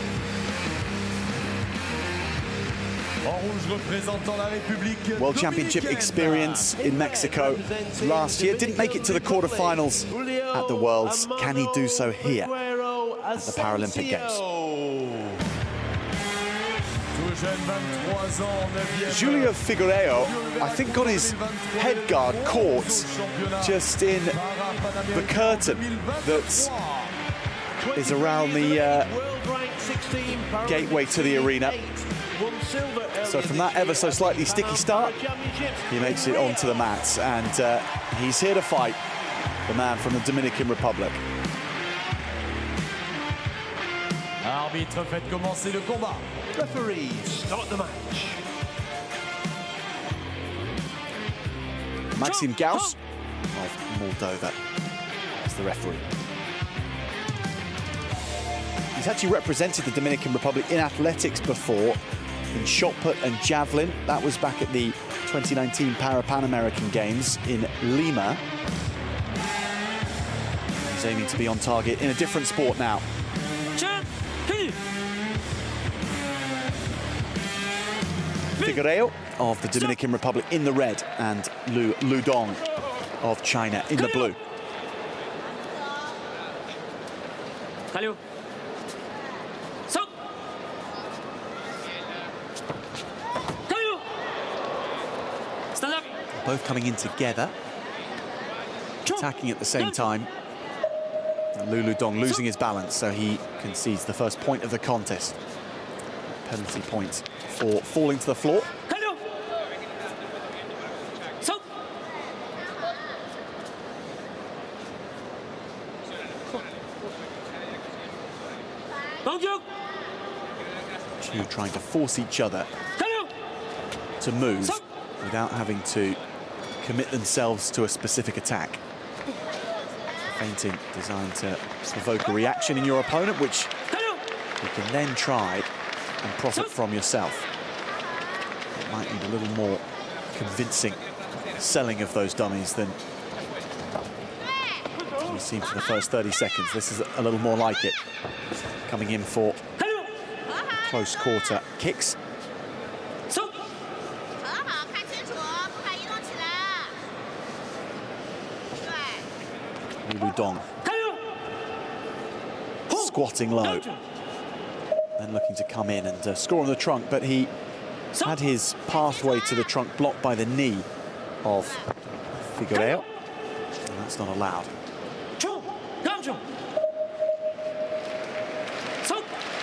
World Championship experience in Mexico last year. Didn't make it to the quarterfinals at the Worlds. Can he do so here at the Paralympic Games? Julio Figueroa, I think, got his head guard caught just in the curtain that is around the gateway to the arena. So from that ever so slightly sticky start, he makes it onto the mats, and he's here to fight. the man from the Dominican Republic. Arbitre, faites commencer le combat. Referees, start the match. Maxime Gauss of Moldova as the referee. He's actually represented the Dominican Republic in athletics before, in shot put and javelin. That was back at the 2019 Pan American Games in Lima. He's aiming to be on target in a different sport now. Figueiredo of the Dominican Republic in the red, and Lu Dong of China in the blue. Both coming in together, attacking at the same time. And Lu Dong losing his balance, so he concedes the first point of the contest. Penalty point for falling to the floor. Two trying to force each other to move without having to commit themselves to a specific attack. Feinting designed to provoke a reaction in your opponent, which you can then try and profit from yourself. It might need a little more convincing selling of those dummies than we've seen for the first 30 seconds. This is a little more like it. Coming in for close quarter kicks. Lu Dong squatting low, then looking to come in and score on the trunk, but he had his pathway to the trunk blocked by the knee of Figueiredo, and that's not allowed.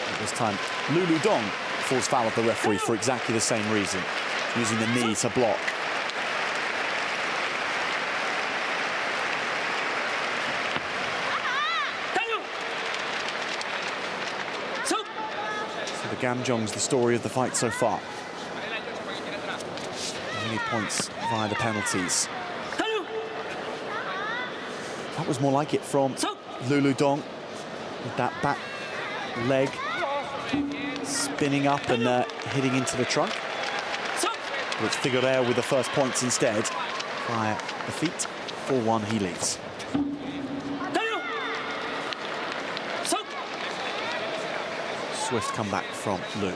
At this time, Lu Dong falls foul of the referee for exactly the same reason, using the knee to block. So the Gamjong's the story of the fight so far. Many points via the penalties. That was more like it from Lu Dong, with that back leg spinning up and hitting into the trunk. But it's Figueiredo with the first points instead. Via the feet, 4-1 he leads. Swift comeback from Lu.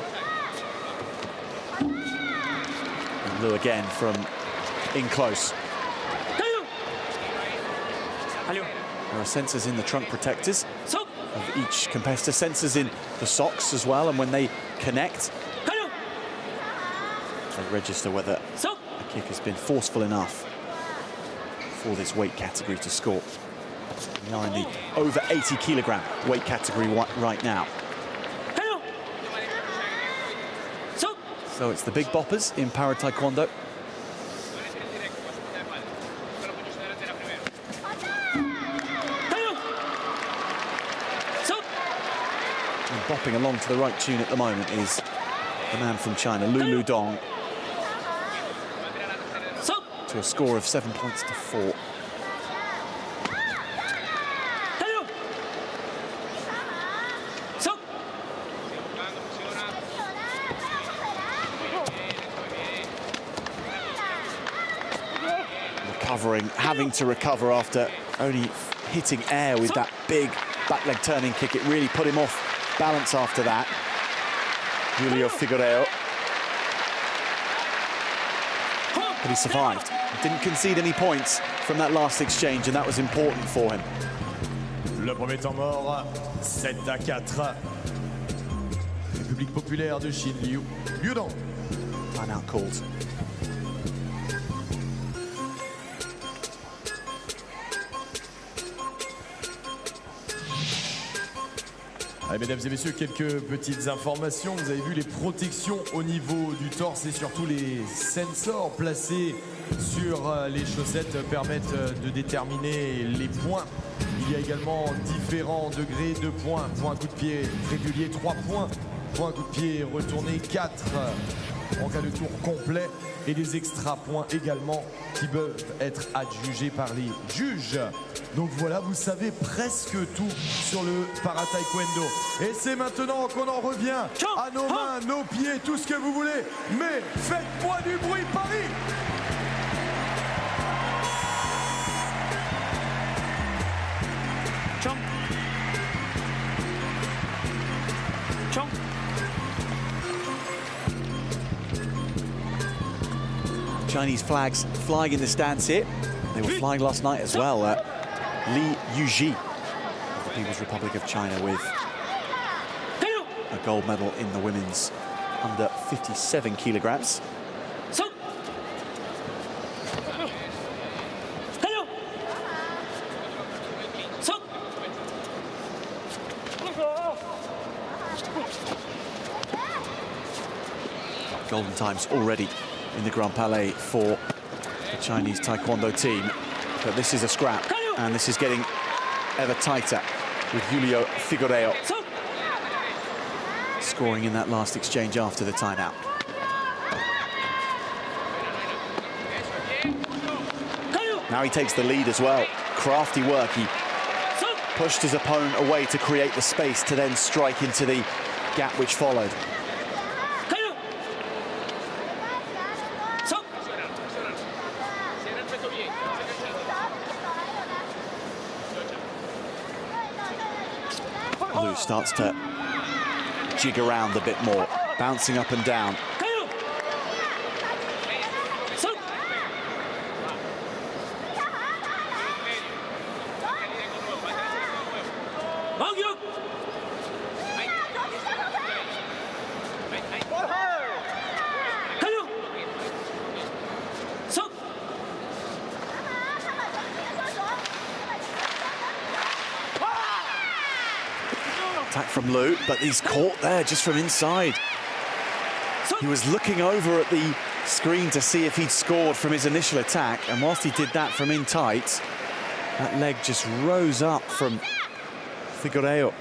And Lu again from in close. There are sensors in the trunk protectors of each competitor, sensors in the socks as well, and when they connect, they register whether a kick has been forceful enough for this weight category to score. We are in the over 80 kilogram weight category right now. So it's the big boppers in Para Taekwondo. And bopping along to the right tune at the moment is the man from China, Lu Dong, to a score of 7 points to 4. Having to recover after only hitting air with that big back leg turning kick. It really put him off balance after that. Julio Figueiredo. But he survived. Didn't concede any points from that last exchange, and that was important for him. Le premier temps mort, 7-4. République populaire de Chine, Lu Dong. Timeout called. Allez, mesdames et messieurs, quelques petites informations. Vous avez vu les protections au niveau du torse et surtout les sensors placés sur les chaussettes permettent de déterminer les points. Il y a également différents degrés de points. Point coup de pied régulier, 3 points. Point coup de pied retourné, 4 en cas de tour complet. Et des extra points également qui peuvent être adjugés par les juges. Donc voilà, vous savez presque tout sur le para-taekwondo. Et c'est maintenant qu'on en revient à nos mains, nos pieds, tout ce que vous voulez. Mais faites-moi du bruit, Paris! Chong. Chong. Chinese flags flying in the stands here. They were flying last night as well. Li Yuji of the People's Republic of China with a gold medal in the women's under 57 kilograms. Golden times already in the Grand Palais for the Chinese Taekwondo team. But this is a scrap, and this is getting ever tighter with Julio Figueiredo scoring in that last exchange after the timeout. Now he takes the lead as well. Crafty work. He pushed his opponent away to create the space to then strike into the gap which followed. Lu starts to jig around a bit more, bouncing up and down. Attack from Lu, but he's caught there just from inside. He was looking over at the screen to see if he'd scored from his initial attack, and whilst he did that from in tight, that leg just rose up from Figueiredo.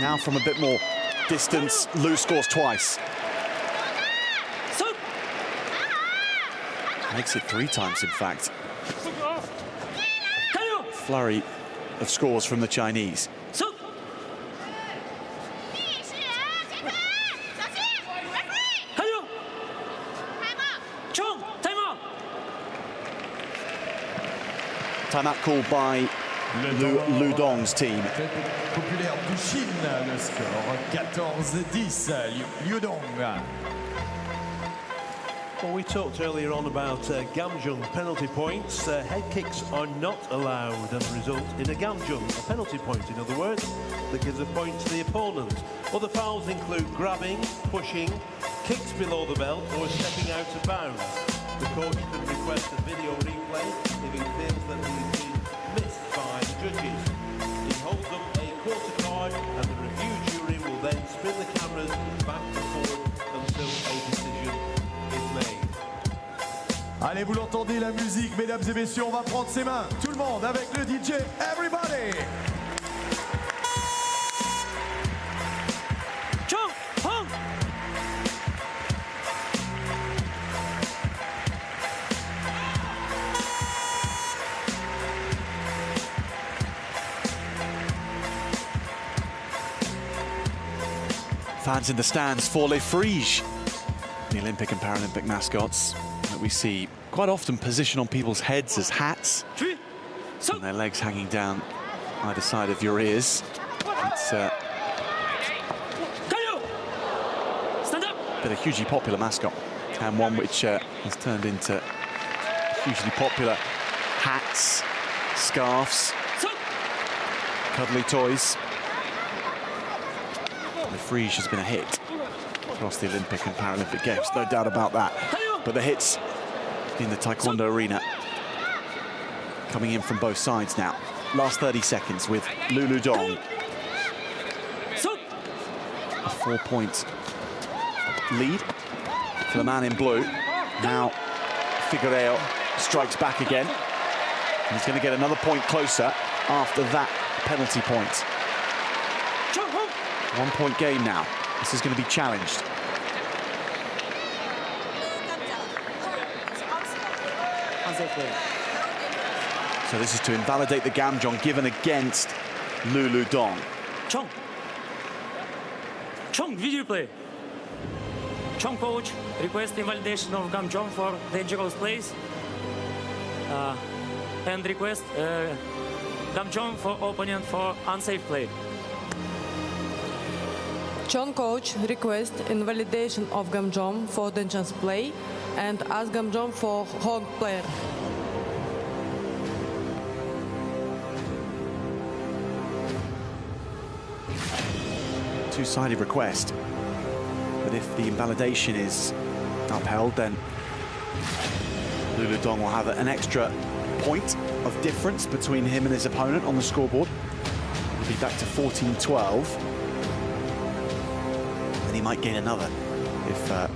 Now from a bit more distance, Lu scores twice. Makes it 3 times, in fact. Flurry of scores from the Chinese. Timeout called by Lu Dong's team. Populaire de Chine, le score 14-10, Liu Dong. Well, we talked earlier on about gamjung penalty points. Head kicks are not allowed as a result in a gamjung, a penalty point, in other words, that gives a point to the opponent. Other fouls include grabbing, pushing, kicks below the belt, or stepping out of bounds. The coach can request a video replay if he feels that he's been missed by the judges. He holds up a quarter card, and the review jury will then spin the cameras back and forth until a decision is made. Allez, vous l'entendez, la musique, mesdames et messieurs, on va prendre ses mains. Tout le monde avec le DJ, everybody! Fans in the stands for Les Friges, the Olympic and Paralympic mascots that we see quite often positioned on people's heads as hats, and their legs hanging down either side of your ears. It's been a hugely popular mascot, and one which has turned into hugely popular hats, scarves, cuddly toys. The Friege has been a hit across the Olympic and Paralympic Games, no doubt about that. But the hits in the Taekwondo arena coming in from both sides now. last 30 seconds with Lulu Dong. A 4-point lead for the man in blue. Now Figueiredo strikes back again. He's going to get another point closer after that penalty point. 1-point game now. This is going to be challenged. So this is to invalidate the gamjong given against Lulu Dong. Chong, video play. Chong coach request invalidation of gamjong for dangerous plays. And request gamjong for opponent for unsafe play. Chong coach request invalidation of gamjong for dangerous play and ask gamjong for hog player. Two-sided request, but if the invalidation is upheld, then Lulu Dong will have an extra point of difference between him and his opponent on the scoreboard. He'll be back to 14-12. Then he might gain another if the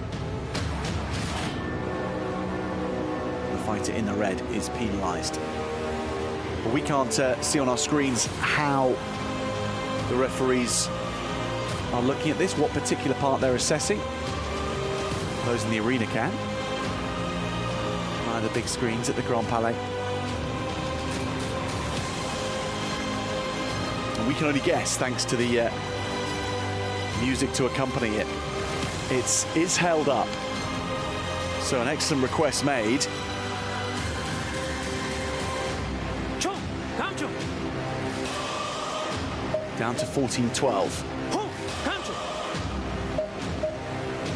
fighter in the red is penalised. But we can't see on our screens how the referees are looking at this, what particular part they're assessing. Those in the arena can. The big screens at the Grand Palais. And we can only guess, thanks to the music to accompany it. It's held up. So an excellent request made. Down to 14-12.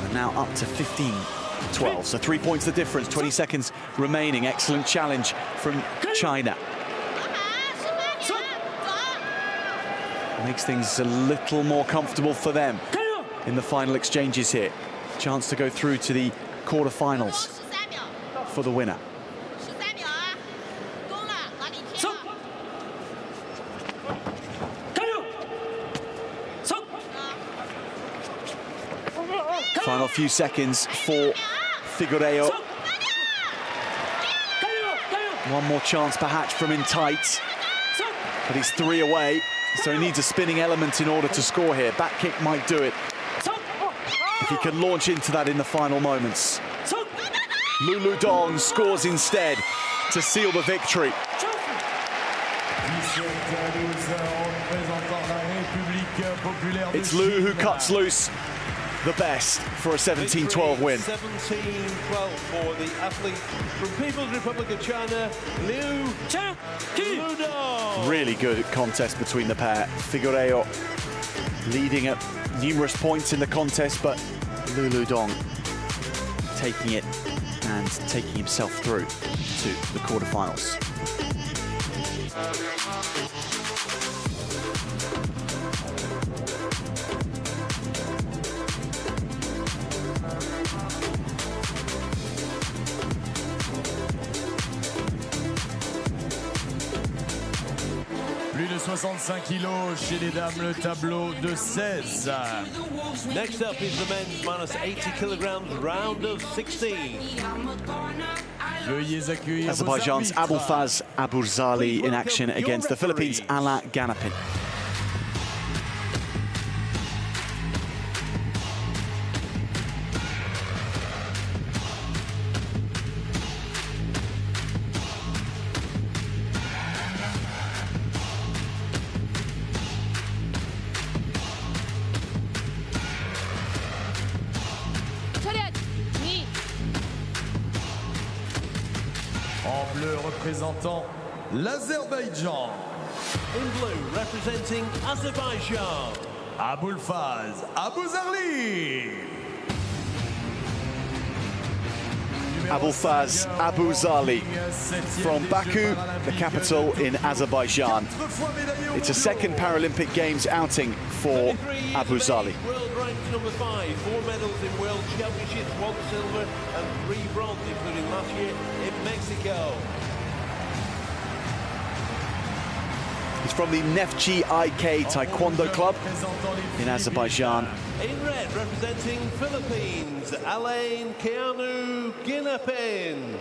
And now up to 15-12. So 3 points the difference, 20 seconds remaining. Excellent challenge from China. Makes things a little more comfortable for them in the final exchanges here. Chance to go through to the quarterfinals for the winner. Final few seconds for Figueiredo. One more chance perhaps from in tight, but he's 3 away, so he needs a spinning element in order to score here. Back kick might do it, if he can launch into that in the final moments. Lulu Dong scores instead to seal the victory. It's Lu who cuts loose the best for a 17-12 win. 17-12 for the athlete from People's Republic of China, Liu Dong. Really good contest between the pair. Figueiredo leading at numerous points in the contest, but Lulu Dong taking it and taking himself through to the quarterfinals. Plus de 65 kilos chez les dames, le tableau de 16. Next up is the men's minus 80 kilograms round of 16. Veuillez accueillir Azerbaijan's Abulfaz Aburzali in action against the Philippines' Ala Ganapin. En bleu représentant l'Azerbaïdjan. In blue representing Azerbaijan, Abulfaz Aburzali. Abulfaz Aburzali from Baku, the capital in Azerbaijan. It's a second Paralympic Games outing for Aburzali. world ranked number 5, 4 medals in World Championships, 1 silver and 3 bronze, including last year in Mexico. He's from the Neftchi IK Taekwondo Club in Azerbaijan. In red, representing Philippines, Alain Keanu Ginapin.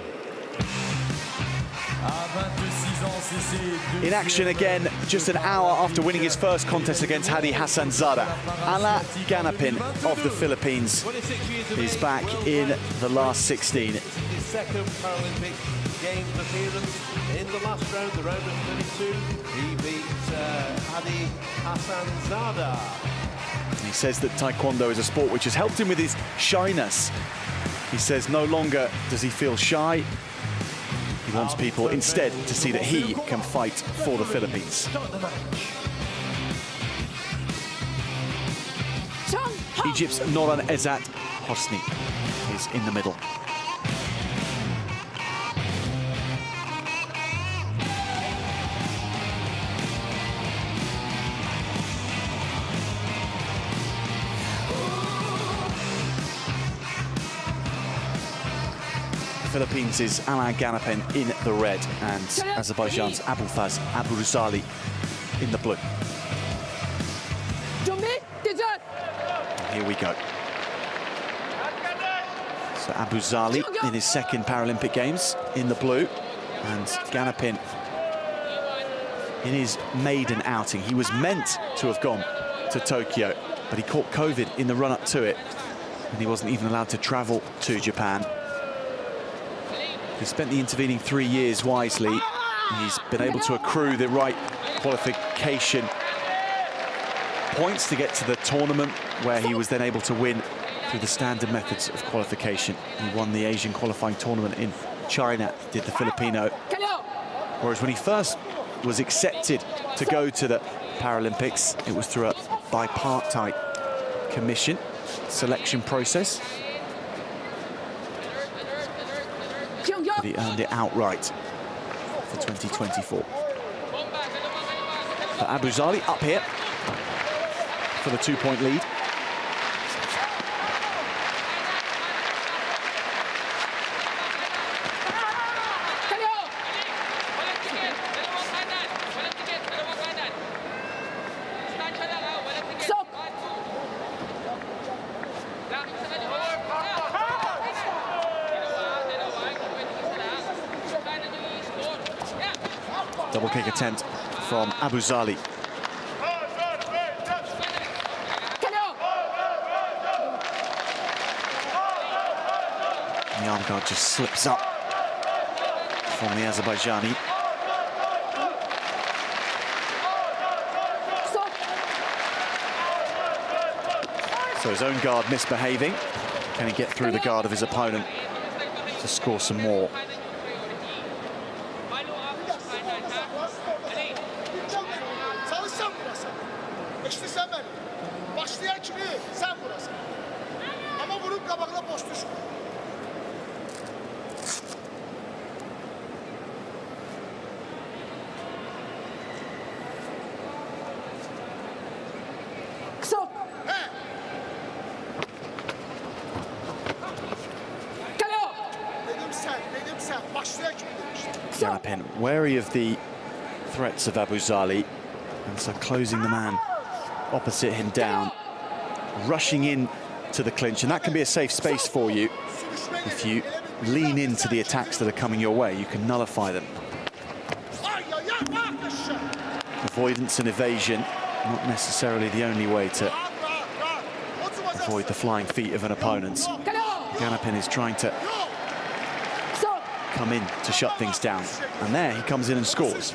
In action again, just an hour after winning his first contest against Hadi Hassanzada, Alain Ganapin of the Philippines is back in the last 16. His second Paralympic Games appearance. In the last round, the round of 32, he beat Hadi Hassanzada. He says that Taekwondo is a sport which has helped him with his shyness. He says no longer does he feel shy. He wants people instead to see that he can fight for the Philippines. Egypt's Noran Ezat Hosni is in the middle. Philippines is Alain Ganapin in the red and Azerbaijan's Abulfaz Aburzali in the blue. Here we go. So Aburzali in his second Paralympic Games in the blue, and Ganapin in his maiden outing. He was meant to have gone to Tokyo, but he caught COVID in the run-up to it, and he wasn't even allowed to travel to Japan. He spent the intervening 3 years wisely. He's been able to accrue the right qualification points to get to the tournament, where he was then able to win through the standard methods of qualification. He won the Asian qualifying tournament in China, did the Filipino. Whereas when he first was accepted to go to the Paralympics, it was through a bipartite commission selection process. But he earned it outright for 2024. But Aburzali up here for the 2-point lead. Double kick attempt from Aburzali. The arm guard just slips up from the Azerbaijani. So his own guard misbehaving. Can he get through the guard of his opponent to score some more? Ganapin wary of the threats of Aburzali, and so closing the man opposite him down, rushing in to the clinch, and that can be a safe space for you. If you lean into the attacks that are coming your way, you can nullify them. Avoidance and evasion, not necessarily the only way to avoid the flying feet of an opponent. Ganapin is trying to come in to shut things down, and there he comes in and scores.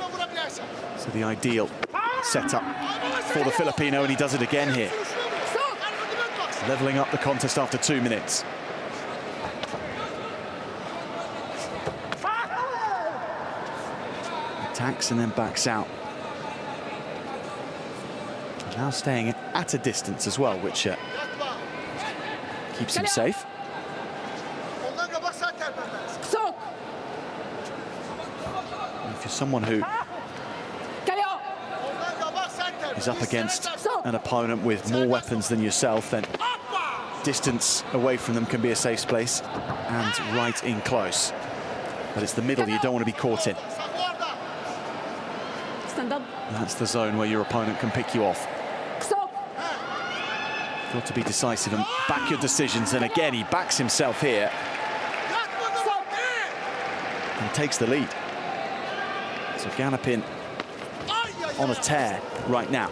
So the ideal setup for the Filipino, and he does it again here, leveling up the contest after 2 minutes. Attacks and then backs out. Now staying at a distance as well, which keeps him safe. If you're someone who is up against an opponent with more weapons than yourself, then distance away from them can be a safe place, and right in close. But it's the middle you don't want to be caught in. That's the zone where your opponent can pick you off. Got to be decisive and back your decisions, and again he backs himself here and takes the lead. So Ganapin on a tear right now.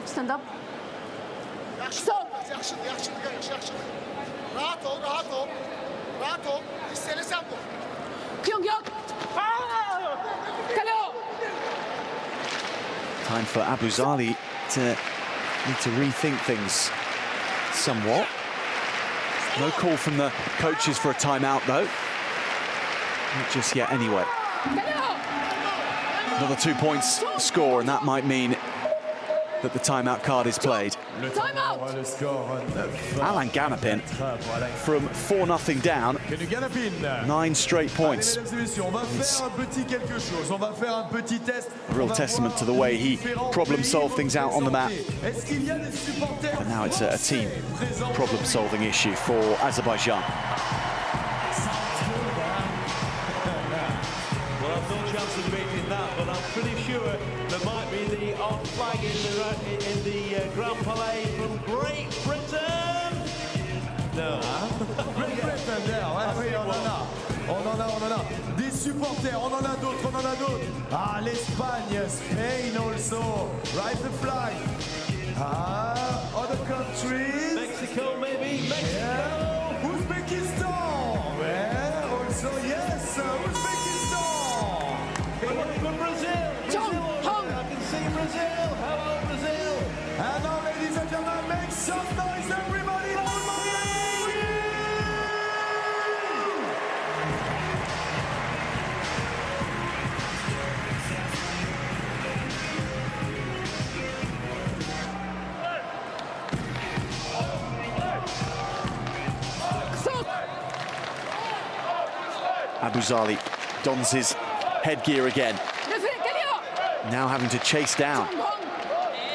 Stand up. Stop. Rahat ol, rahat ol. Rahat ol. Hissele sen bu. Time for Abuzali to need to rethink things somewhat. No call from the coaches for a timeout though. Not just yet anyway. Another 2 points score, and that might mean that the timeout card is played. Alain Ganapin from 4-0 down, 9 straight points. It's a real testament to the way he problem-solved things out on the mat. But now it's a team problem-solving issue for Azerbaijan. Well, I've no chance of making that, but I'm pretty sure there might be the odd flag in the Grand Palais from Great Britain. No. Great Britain, oui, on en a. Des supporters, on en a d'autres, Ah, l'Espagne, Spain also. Right, the flag. Ah, other countries. Mexico, maybe. Mexico. Yeah. Uzbekistan. Yeah, also, yes, Uzbekistan. From Brazil. I can see Brazil. Hello, Brazil. And now, ladies and gentlemen, make some noise, everybody. Abuzali dons his headgear again. Now having to chase down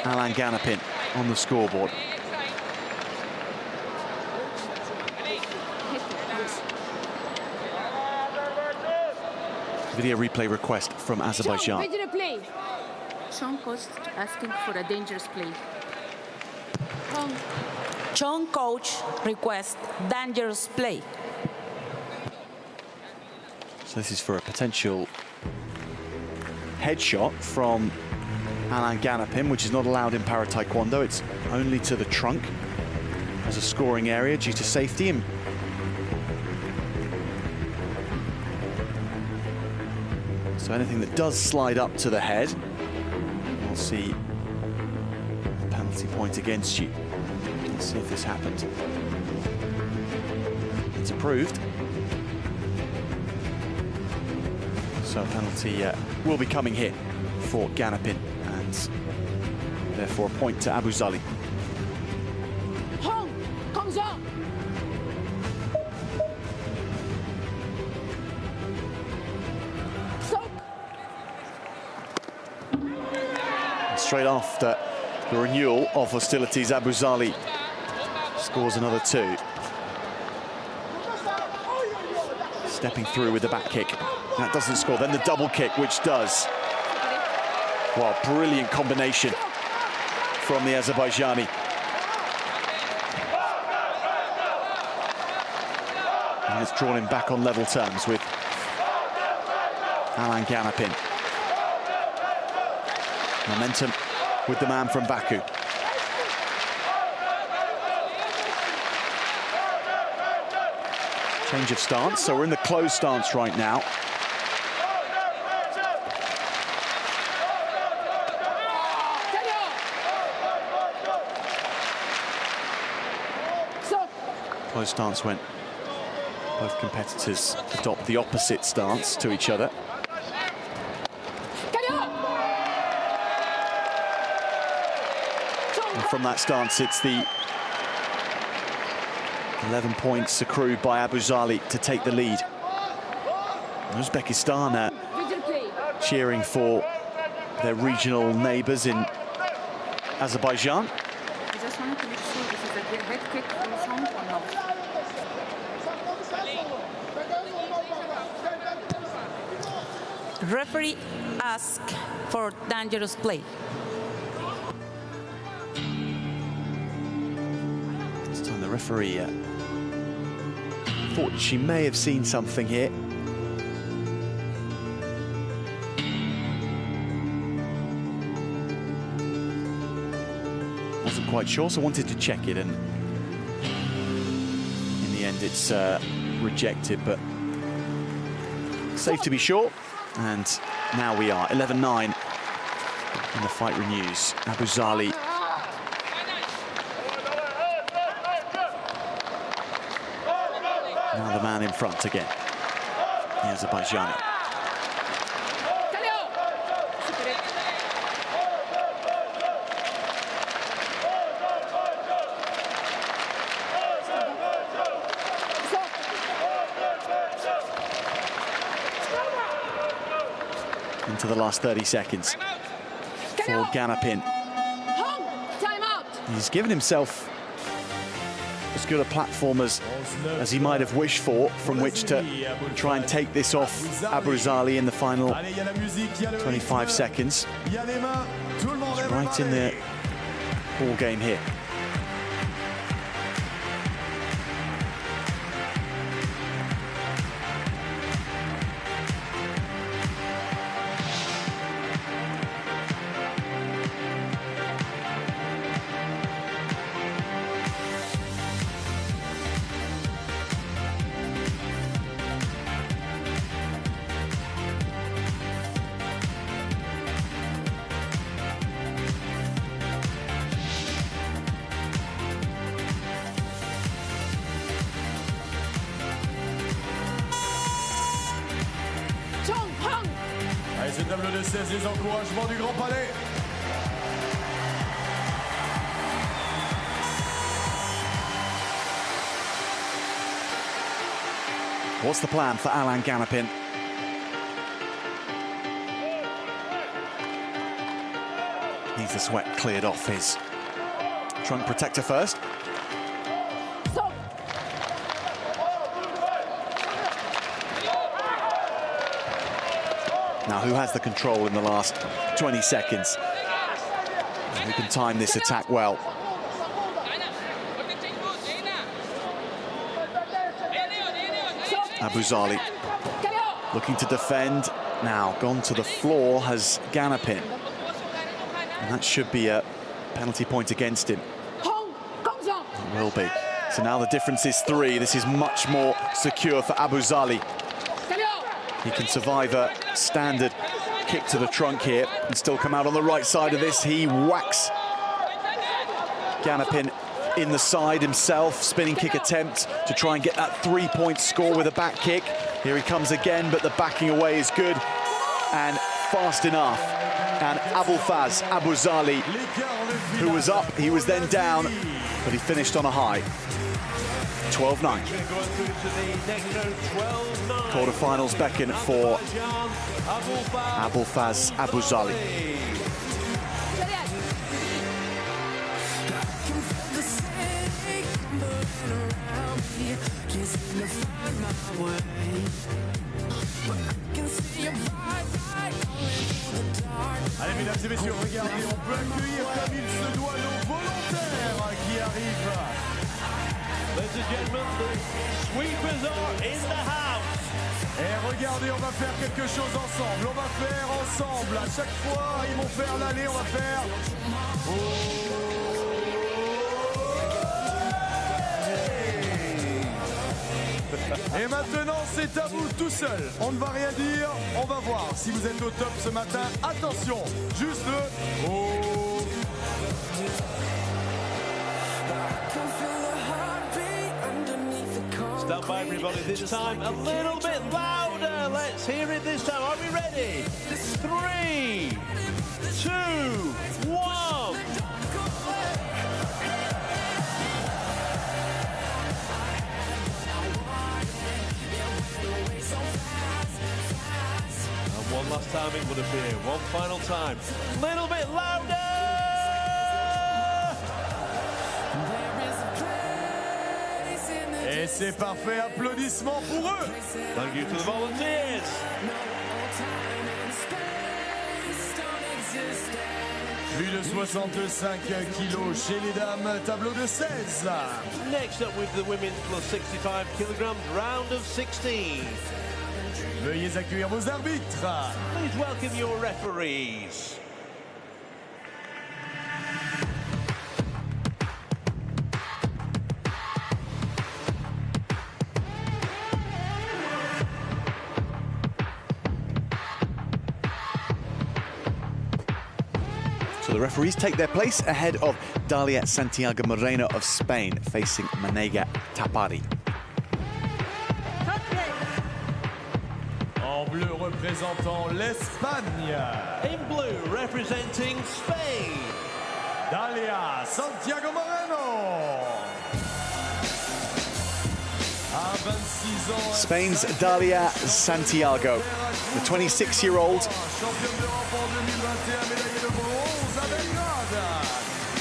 Alain Ganapin on the scoreboard. Video replay request from Azerbaijan. Sean coach asking for a dangerous play. Chong coach request dangerous play. So this is for a potential headshot from Alain Ganapin, which is not allowed in para Taekwondo. It's only to the trunk as a scoring area due to safety. And so anything that does slide up to the head, we'll see the penalty point against you. Let's see if this happens. It's approved. So a penalty will be coming here for Ganapin, and therefore a point to Abuzali. Hong, comes up. Straight after the renewal of hostilities, Abuzali scores another 2. Stepping through with the back kick. That doesn't score. Then the double kick, which does. Wow, brilliant combination from the Azerbaijani. And it's drawn him back on level terms with Alain Ganapin. Momentum with the man from Baku. Change of stance, so we're in the closed stance right now. Closed stance when both competitors adopt the opposite stance to each other. And from that stance, it's the 11 points accrued by Abuzali to take the lead. Uzbekistan cheering for their regional neighbours in Azerbaijan. I just wanted to make sure this is a head kick from Chong or not. Referee asks for dangerous play. This time the referee thought she may have seen something here. Wasn't quite sure, so wanted to check it, and in the end it's rejected, but safe to be sure. And now we are 11-9, and the fight renews. Abuzali now the man in front again, the Azerbaijani. Into the last 30 seconds for Ganapin. He's given himself as good a platform as he might have wished for, from which to try and take this off Abuzali in the final 25 seconds. He's right in the ball game here. Allez, c'est tableau de 16, les encouragements du Grand Palais. What's the plan for Alan Ganapin? Needs the sweat cleared off his trunk protector first. Now, who has the control in the last 20 seconds? Who can time this attack well? Abuzali looking to defend. Now gone to the floor has Ganapin. And that should be a penalty point against him. It will be. So now the difference is 3. This is much more secure for Abuzali. He can survive a standard kick to the trunk here and still come out on the right side of this. He whacks Ganapin in the side himself. Spinning kick attempt to try and get that 3-point score with a back kick. Here he comes again, but the backing away is good and fast enough. And Abuzali, who was up, he was then down, but he finished on a high. 12-9. Quarterfinals beckon for Abuzali. Allez, mesdames et messieurs, regardez, on peut accueillir comme il se doit nos volontaires qui arrivent. Ladies and gentlemen, the sweepers are in the house. Et regardez, on va faire quelque chose ensemble. On va faire ensemble. À chaque fois, ils vont faire l'aller, on va faire... Et maintenant, c'est à vous tout seul. On ne va rien dire, on va voir si vous êtes au top ce matin. Attention, juste le... Stand by, everybody, this time a little bit louder. Let's hear it this time. Are we ready? 3, 2, 1. And one last time it would appear. One final time. Little bit louder! Et c'est parfait, applaudissements pour eux. Thank you to the volunteers. Plus de 65 kilos chez les dames, tableau de 16. Next up with the women's plus 65 kilograms, round of 16. Veuillez accueillir vos arbitres. Please welcome your referees. So the referees take their place ahead of Dalia Santiago Moreno of Spain, facing Manega Tapari. En bleu représentant l'Espagne. In blue representing Spain. Dalia Santiago Moreno. À 26 ans. Spain's Dalia Santiago, the 26-year-old. Championne d'Europe en 2021, médaillée de bronze à Belgrade.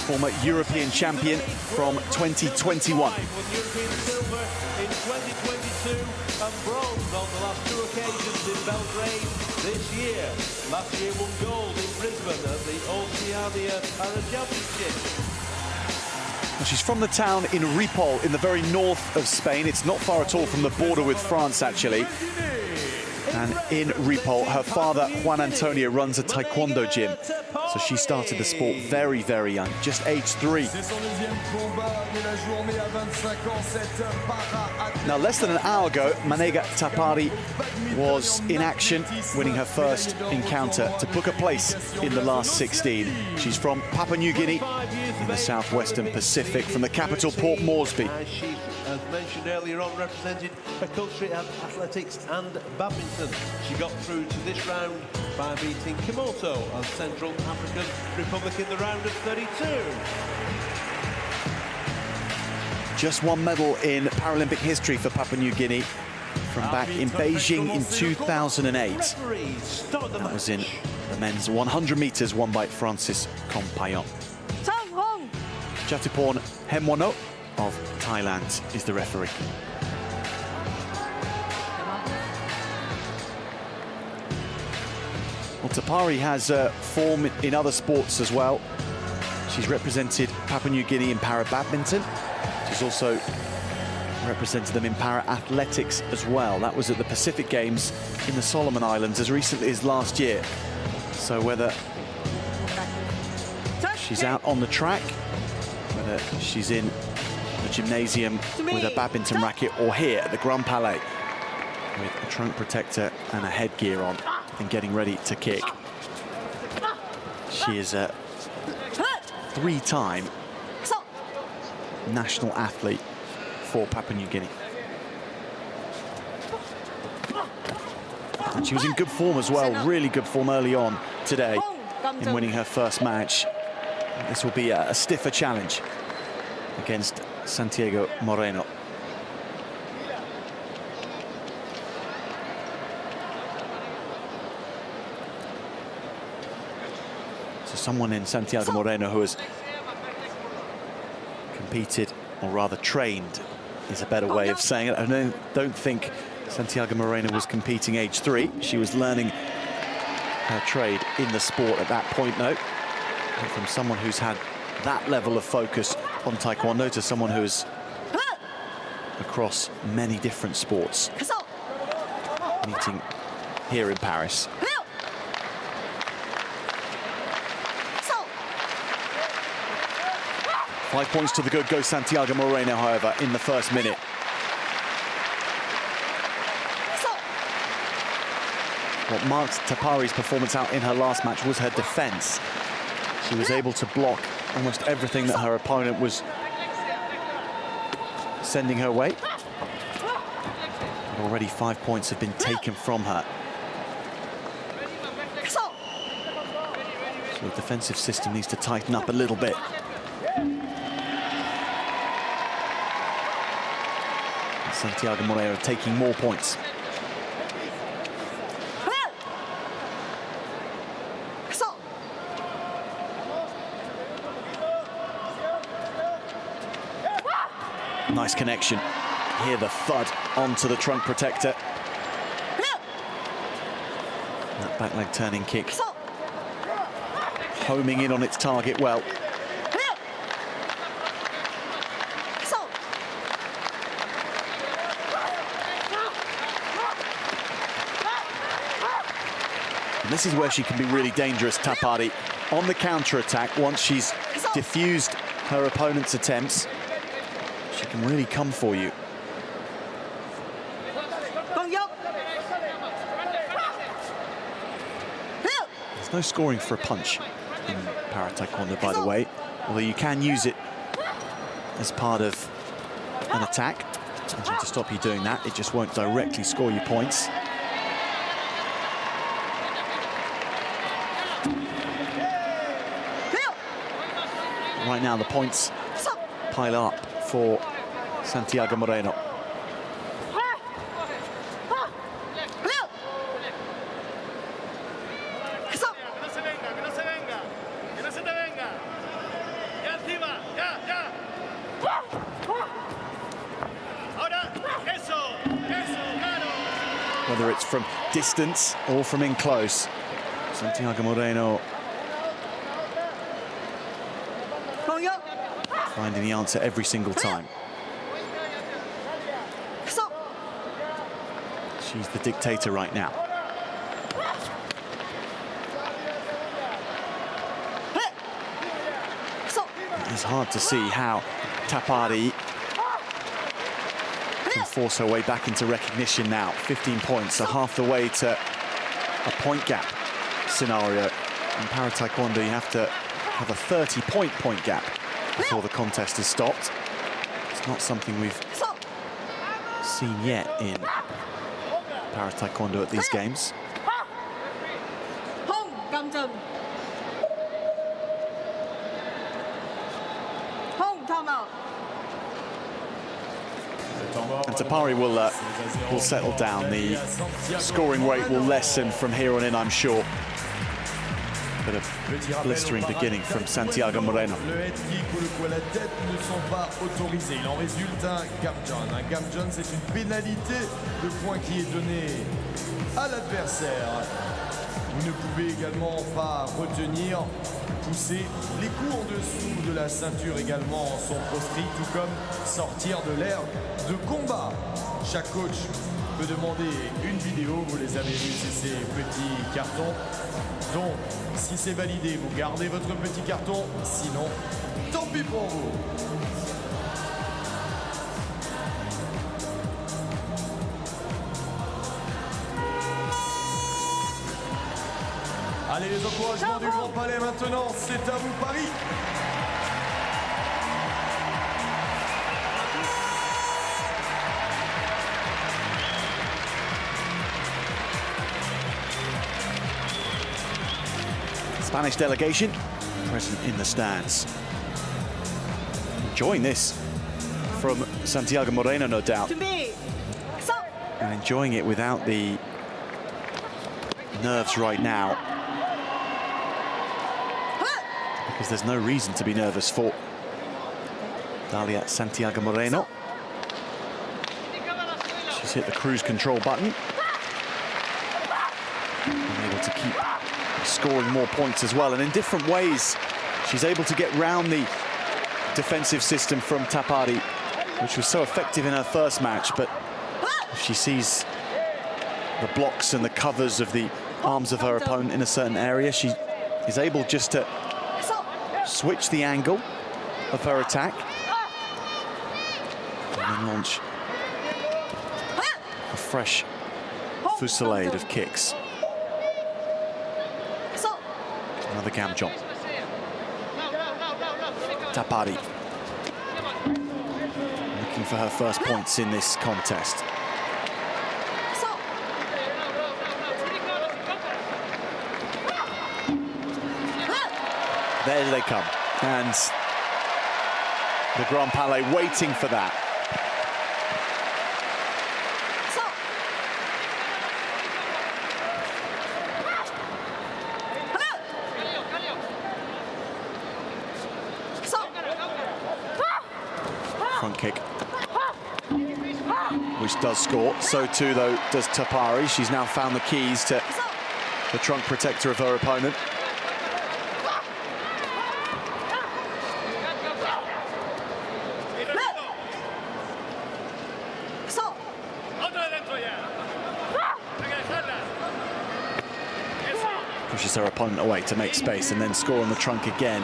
Former European champion from 2021. European silver in 2022 and bronze on the last two occasions in Belgrade this year. Last year won gold in Brisbane at the Oceania Para Championship. She's from the town in Ripoll in the very north of Spain. It's not far at all from the border with France, actually. And in Ripoll, her father, Juan Antonio, runs a Taekwondo gym. So she started the sport very, very young, just age 3. Now, less than an hour ago, Manega Tapari was in action, winning her first encounter to book a place in the last 16. She's from Papua New Guinea in the southwestern Pacific, from the capital, Port Moresby. As mentioned earlier on, represented her country at athletics and badminton. She got through to this round by beating Komodo of Central African Republic in the round of 32. Just one medal in Paralympic history for Papua New Guinea from back in Beijing in 2008. That was in the men's 100 meters, won by Francis Kompayon. Jatipon Hemwono of Thailand is the referee. Well, Tapari has form in other sports as well. She's represented Papua New Guinea in para-badminton. She's also represented them in para-athletics as well. That was at the Pacific Games in the Solomon Islands as recently as last year. So whether she's out on the track, whether she's in the gymnasium with a badminton racket, or here at the Grand Palais with a trunk protector and a headgear on and getting ready to kick. She is a 3-time national athlete for Papua New Guinea. And she was in good form as well, really good form early on today in winning her first match. This will be a stiffer challenge against Santiago Moreno. So someone in Santiago Moreno who has competed, or rather trained, is a better way of saying it. I don't think Santiago Moreno was competing age 3. She was learning her trade in the sport at that point, though. And from someone who's had that level of focus on Taekwondo to someone who's across many different sports, meeting here in Paris. Five points to the good goes Santiago Moreno, however, in the first minute. What marked Tapari's performance out in her last match was her defense. She was able to block almost everything that her opponent was sending her way. Already 5 points have been taken from her. So the defensive system needs to tighten up a little bit. And Santiago Moreno taking more points. Nice connection. Hear the thud onto the trunk protector. That back leg turning kick. Homing in on its target well. And this is where she can be really dangerous, Tapari, on the counter-attack. Once she's diffused her opponent's attempts, she can really come for you. There's no scoring for a punch in para-taekwondo, by the way, although you can use it as part of an attack. Trying to stop you doing that, it just won't directly score you points. Right now, the points pile up for Santiago Moreno. Whether it's from distance or from in close, Santiago Moreno finding the answer every single time. She's the dictator right now. It's hard to see how Tapari can force her way back into recognition now. 15 points, so half the way to a point gap scenario. In para-taekwondo, you have to have a 30-point gap before the contest is stopped. It's not something we've seen yet in para-taekwondo at these games. And Tapari will settle down. The scoring rate will lessen from here on in, I'm sure. But a blistering beginning from Santiago Moreno. Le head kick ou le coup à la tête ne sont pas autorisés. Il en résulte un gamjon. Un gamjon, c'est une pénalité de points qui est donnée à l'adversaire. Vous ne pouvez également pas retenir, pousser. Les coups en dessous de la ceinture également sont proscrits, tout comme sortir de l'air de combat. Chaque coach peut demander une vidéo, vous les avez vus, c'est ces petits cartons. Donc, si c'est validé, vous gardez votre petit carton, sinon, tant pis pour vous. Allez, les encouragements du Grand Palais maintenant, c'est à vous Paris. Spanish delegation present in the stands. Enjoying this from Santiago Moreno, no doubt. And enjoying it without the nerves right now. Because there's no reason to be nervous for Dalia Santiago Moreno. She's hit the cruise control button. And able to keep scoring more points as well, and in different ways she's able to get round the defensive system from Tapari, which was so effective in her first match. But if she sees the blocks and the covers of the arms of her opponent in a certain area, she is able just to switch the angle of her attack and then launch a fresh fusillade of kicks. Another gamjon. Tapari looking for her first points in this contest. There they come, and the Grand Palais waiting for that. Front kick which does score. So too, though, does Tapari. She's now found the keys to the trunk protector of her opponent. Pushes her opponent away to make space and then score on the trunk again.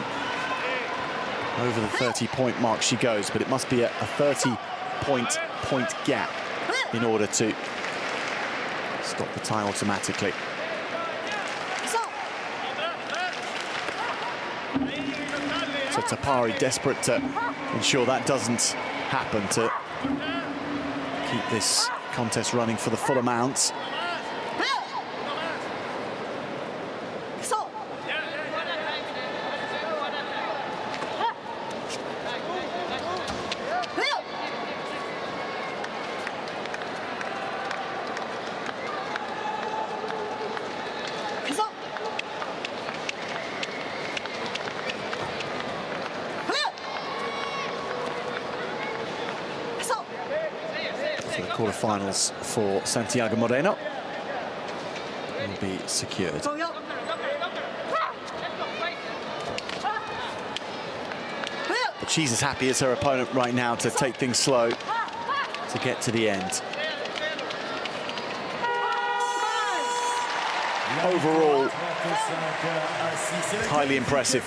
Over the 30-point mark she goes, but it must be a 30-point gap in order to stop the tie automatically. So Tapari desperate to ensure that doesn't happen, to keep this contest running for the full amount. Quarterfinals for Santiago Moreno will be secured. But she's as happy as her opponent right now to take things slow to get to the end. Overall, highly impressive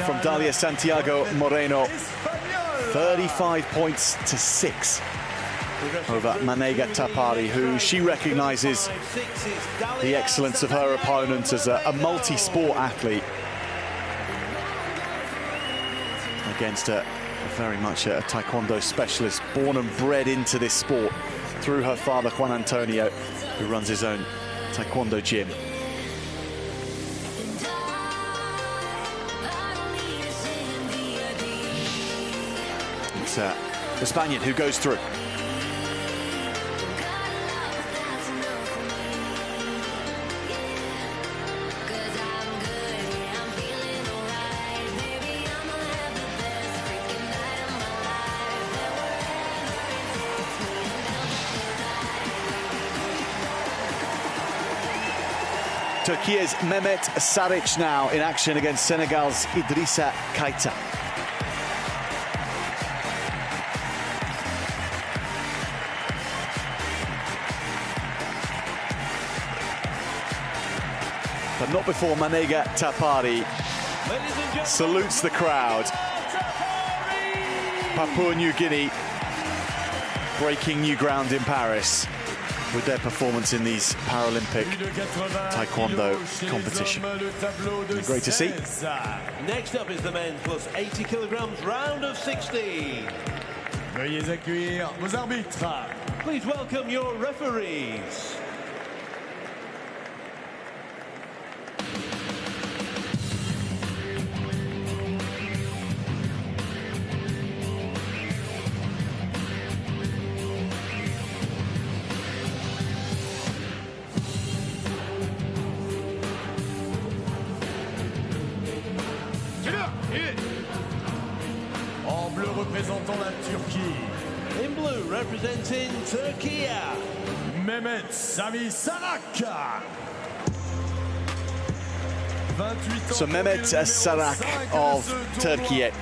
from Dalia Santiago Moreno. 35 points to 6 over Manega Tapari, who she recognises the excellence of her opponent as a multi-sport athlete against very much a Taekwondo specialist, born and bred into this sport through her father Juan Antonio, who runs his own Taekwondo gym. It's the Spaniard who goes through. Turkey's Mehmet Saric now in action against Senegal's Idrissa Keita. But not before Manega Tapari salutes the crowd. Papua New Guinea breaking new ground in Paris with their performance in these Paralympic Taekwondo competition. Great to see. Next up is the men's plus 80 kilograms round of 16. Veuillez accueillir vos arbitres. Please welcome your referees. En bleu représentant la Turquie. In blue representing Turkey, Mehmet Sami Sarak. So Mehmet Sarak of Turkey, a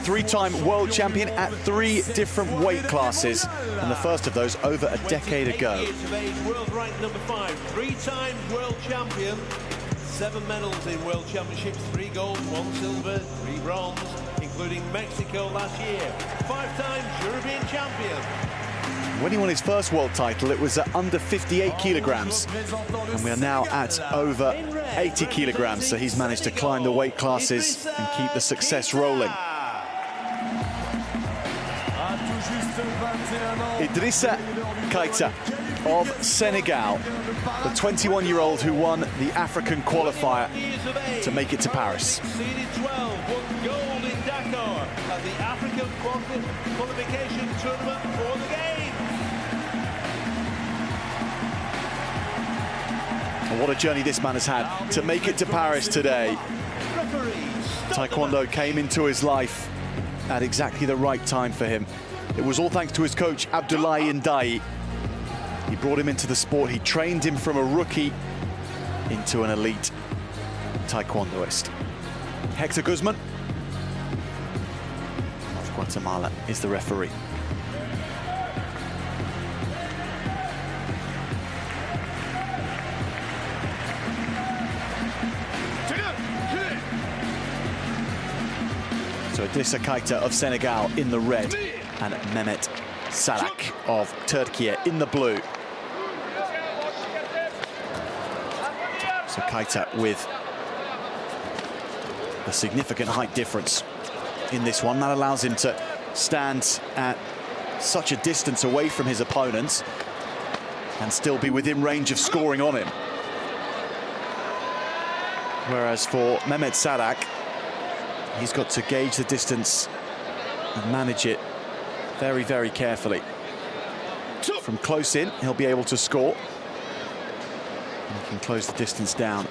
three-time world champion at 3 different weight classes, and the first of those over a decade ago. World rank number 5, 3-time world champion, 7 medals in world championships, 3 gold, 1 silver, 3 bronze, including Mexico last year, 5 times European champion. When he won his first world title, it was at under 58 kilograms, and we are now at over 80 kilograms, so he's managed to climb the weight classes and keep the success rolling. Idrissa Keita of Senegal, the 21-year-old who won the African qualifier to make it to Paris. Seeded 12, won gold in Dakar at the African qualification tournament for the Games. And what a journey this man has had to make it to Paris today. Taekwondo came into his life at exactly the right time for him. It was all thanks to his coach, Abdoulaye Ndiaye. He brought him into the sport. He trained him from a rookie into an elite Taekwondoist. Hector Guzman of Guatemala is the referee. So Idrissa Keita of Senegal in the red and Mehmet Salak of Turkey in the blue. So Keita with a significant height difference in this one. That allows him to stand at such a distance away from his opponents and still be within range of scoring on him. Whereas for Mehmet Salak, he's got to gauge the distance and manage it very, very carefully. From close in, he'll be able to score. And he can close the distance down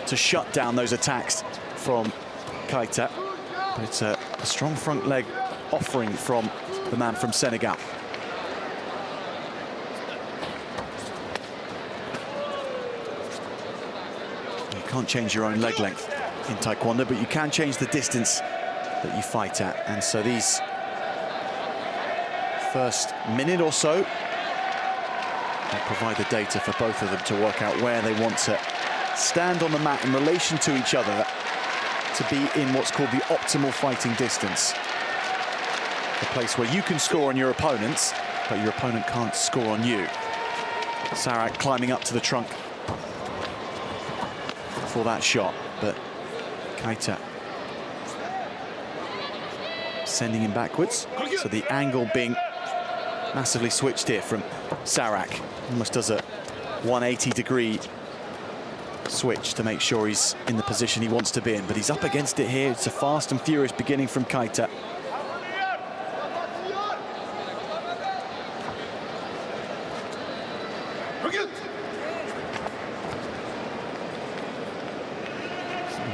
to shut down those attacks from Keita. But it's a strong front leg offering from the man from Senegal. You can't change your own leg length in Taekwondo, but you can change the distance that you fight at. And so these first minute or so will provide the data for both of them to work out where they want to stand on the mat in relation to each other to be in what's called the optimal fighting distance. The place where you can score on your opponents, but your opponent can't score on you. Salak climbing up to the trunk for that shot, but Keita sending him backwards. So the angle being massively switched here from Salak. Almost does a 180-degree switch to make sure he's in the position he wants to be in. But he's up against it here. It's a fast and furious beginning from Keita.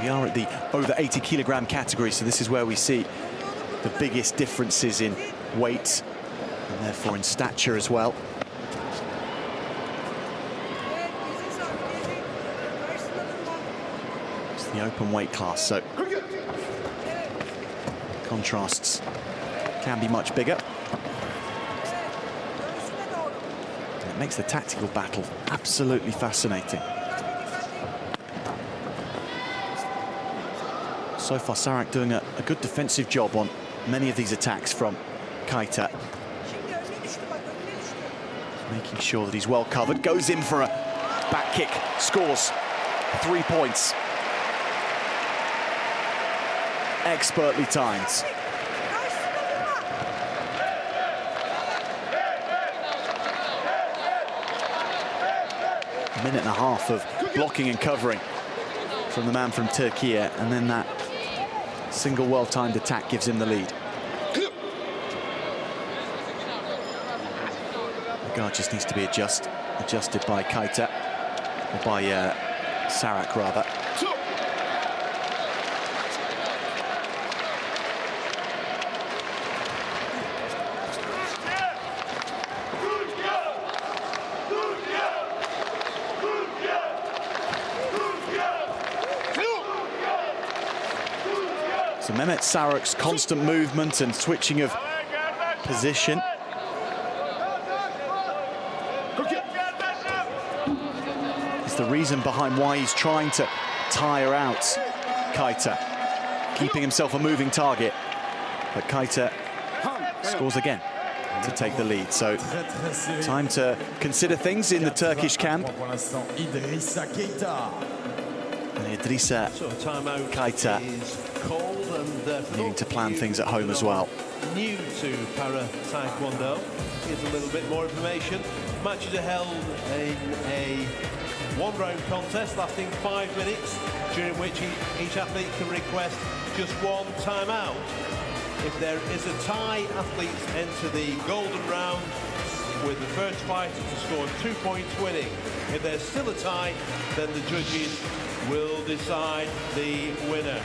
We are at the over 80-kilogram category, so this is where we see the biggest differences in weight and therefore in stature as well. It's the open weight class, so contrasts can be much bigger. And it makes the tactical battle absolutely fascinating. So far, Salak doing a good defensive job on many of these attacks from Keita. Making sure that he's well covered. Goes in for a back kick. Scores 3 points. Expertly timed. A minute and a half of blocking and covering from the man from Turkey, and then that single well-timed attack gives him the lead. The guard just needs to be adjusted by Keita, or by Salak rather. So Mehmet Salak's constant movement and switching of position is the reason behind why he's trying to tire out Keita, keeping himself a moving target. But Keita scores again to take the lead. So time to consider things in the Turkish camp. And Idrissa Keita needing to plan things at home as well. New to Para Taekwondo. Here's a little bit more information. Matches are held in a one-round contest lasting 5 minutes, during which each athlete can request just one timeout. If there is a tie, athletes enter the golden round with the first fighter to score 2 points winning. If there's still a tie, then the judges will decide the winner.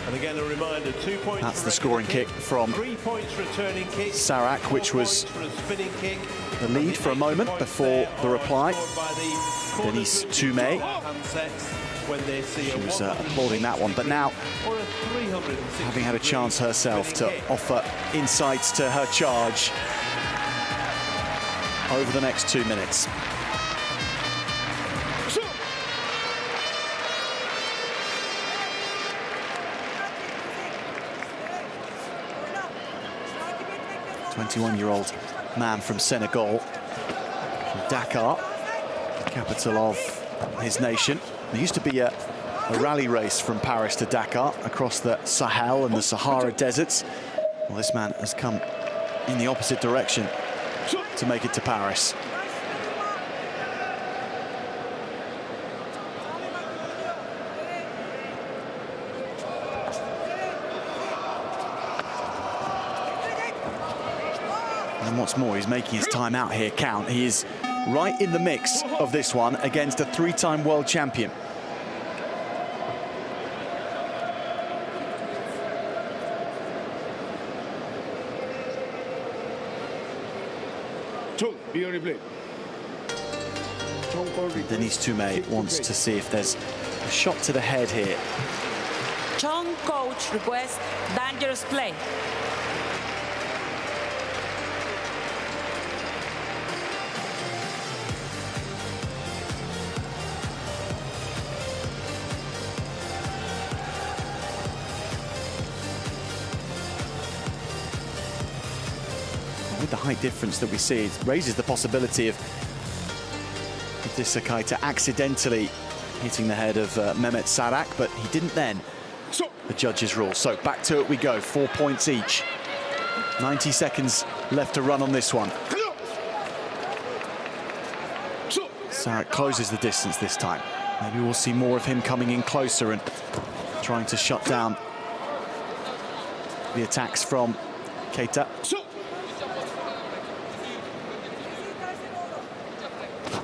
And again, a reminder, 2 points. That's the scoring kick from 3 points returning kick. Sarak, which was for a spinning kick. the lead for a moment before the reply. Denise Tumé. She was applauding that one, but now, having had a chance herself to offer insights to her charge over the next 2 minutes. A 21-year-old man from Senegal, from Dakar, capital of his nation. There used to be a rally race from Paris to Dakar across the Sahel and the Sahara deserts. Well, this man has come in the opposite direction to make it to Paris. And what's more, he's making his time out here count. He is right in the mix of this one against a 3-time world champion. Denise Tumé wants to see if there's a shot to the head here. Chong coach requests dangerous play. With the height difference that we see, it raises the possibility of Idrissa Keita accidentally hitting the head of Mehmet Sarak, but he didn't then. The judges rule. So back to it we go, 4 points each. 90 seconds left to run on this one. Sarak closes the distance this time. Maybe we'll see more of him coming in closer and trying to shut down the attacks from Keita.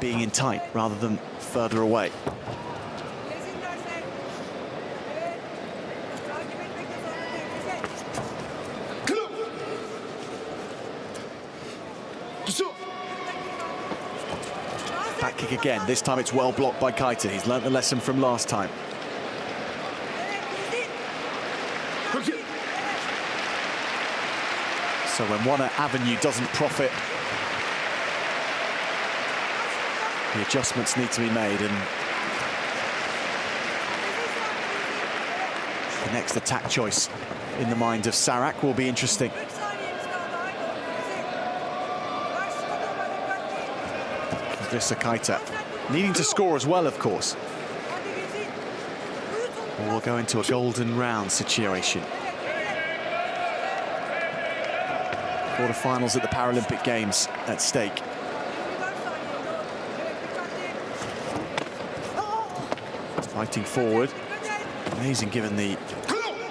Being in tight rather than further away. Back kick again. This time it's well blocked by Keita. He's learnt the lesson from last time. So when one avenue doesn't profit, the adjustments need to be made, and the next attack choice in the mind of Sarak will be interesting. Idrissa Keita needing to score as well, of course. Or we'll go into a golden round situation. Quarterfinals at the Paralympic Games at stake. Fighting forward. Amazing given the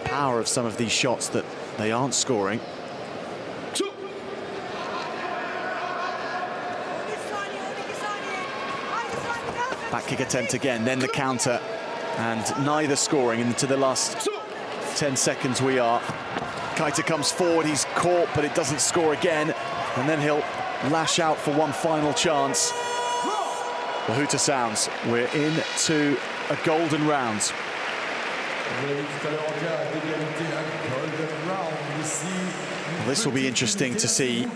power of some of these shots that they aren't scoring. Back kick attempt again, then the counter, and neither scoring into the last 10 seconds we are. Keita comes forward, he's caught, but it doesn't score again, and then he'll lash out for one final chance. The hooter sounds. We're into a golden round. Well, this will be interesting to see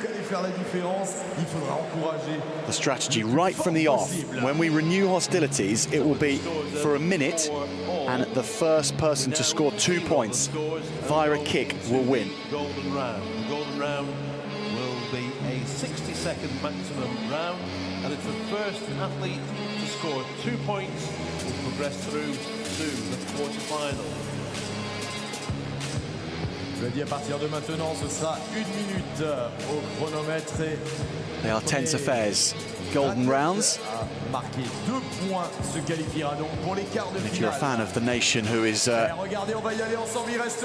the strategy right from the off. When we renew hostilities, it will be for a minute, and the first person to score 2 points via a kick will win. Golden round. The golden round will be a 60-second maximum round, and it's the first athlete to score 2 points will progress through to the quarterfinal. Je dis à partir de maintenant, ce sera 1 minute au chronomètre. They are tense affairs. Golden rounds. Marqué 2 points se qualifiera donc pour les quarts de finale. If you're a fan of the nation who is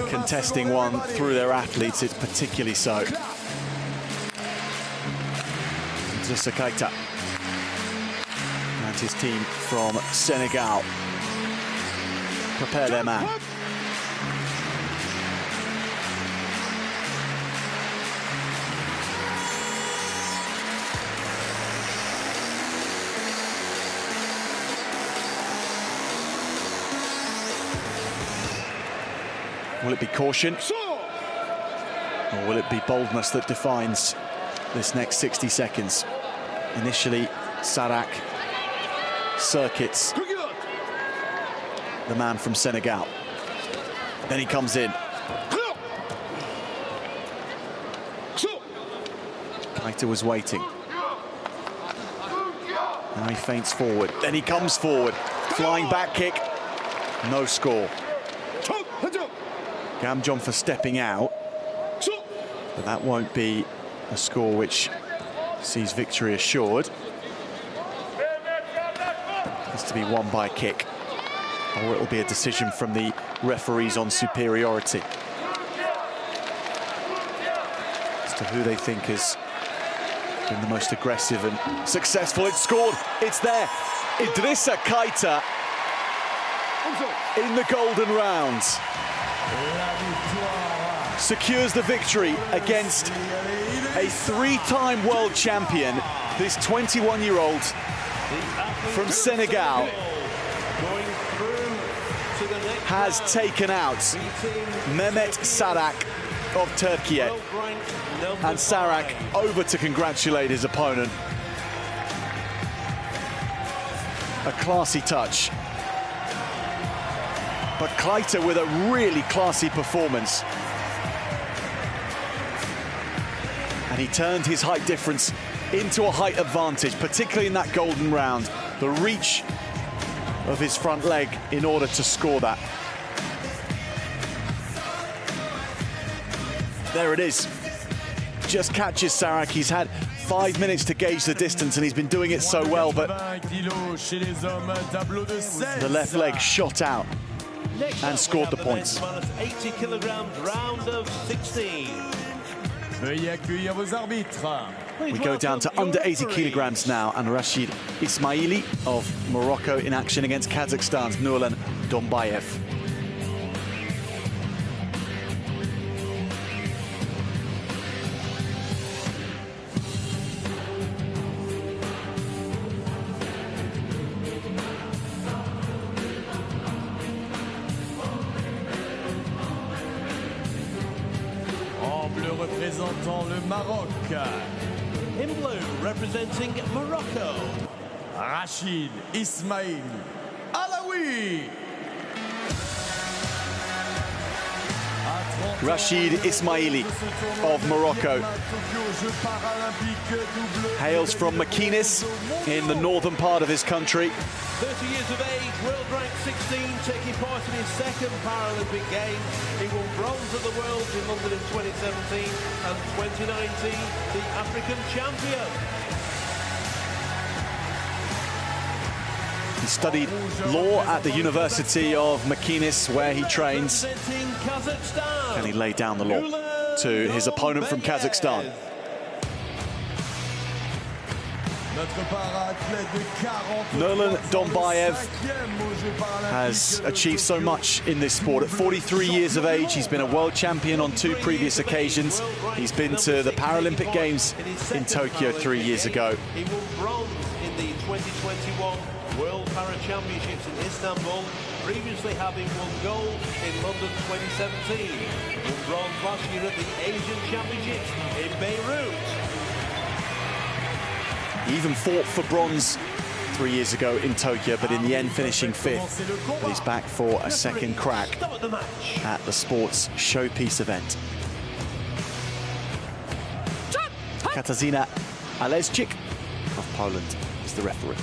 contesting one through their athletes, it's particularly so. Idrissa Keita and his team from Senegal prepare their man. Will it be caution? Or will it be boldness that defines this next 60 seconds? Initially, Sarak circuits the man from Senegal. Then he comes in. Keita was waiting. Now he feints forward. Then he comes forward. Flying back kick. No score. Gamjom for stepping out. But that won't be a score which sees victory assured. Has to be won by a kick, or it'll be a decision from the referees on superiority as to who they think has been the most aggressive and successful. It's scored. It's there. Idrissa Keita in the golden round secures the victory against a three-time world champion. This 21-year-old from Senegal has taken out Mehmet Sarak of Turkey. And Sarak over to congratulate his opponent. A classy touch. But Keita with a really classy performance. And he turned his height difference into a height advantage, particularly in that golden round. The reach of his front leg in order to score that. There it is. Just catches Sarak. He's had 5 minutes to gauge the distance and he's been doing it so well, but the left leg shot out and scored the points. 80 kilograms, round of 16. We go down to under 80 kilograms now, and Rashid Ismaili of Morocco in action against Kazakhstan's Nurlan Dombayev. Représentant le Maroc. In blue, representing Morocco, Rachid Ismail Alaoui. Rashid Ismaili of Morocco hails from Mekinis in the northern part of his country. 30 years of age, world rank 16, taking part in his second Paralympic Games. He won bronze at the Worlds in London in 2017 and 2019, the African champion. He studied law at the University of Mekinis, where he trains. Can he lay down the law to his opponent from Kazakhstan? Nurlan Dombayev has achieved so much in this sport. At 43 years of age, he's been a world champion on 2 previous occasions. He's been to the Paralympic Games in Tokyo 3 years ago. He won bronze in the 2021 World Para Championships in Istanbul, previously having won gold in London 2017. He won bronze last year at the Asian Championships in Beirut. He even fought for bronze 3 years ago in Tokyo, but in the end finishing 5th. But he's back for a second crack at the sports showpiece event. Katarzyna Aleszczyk of Poland is the referee.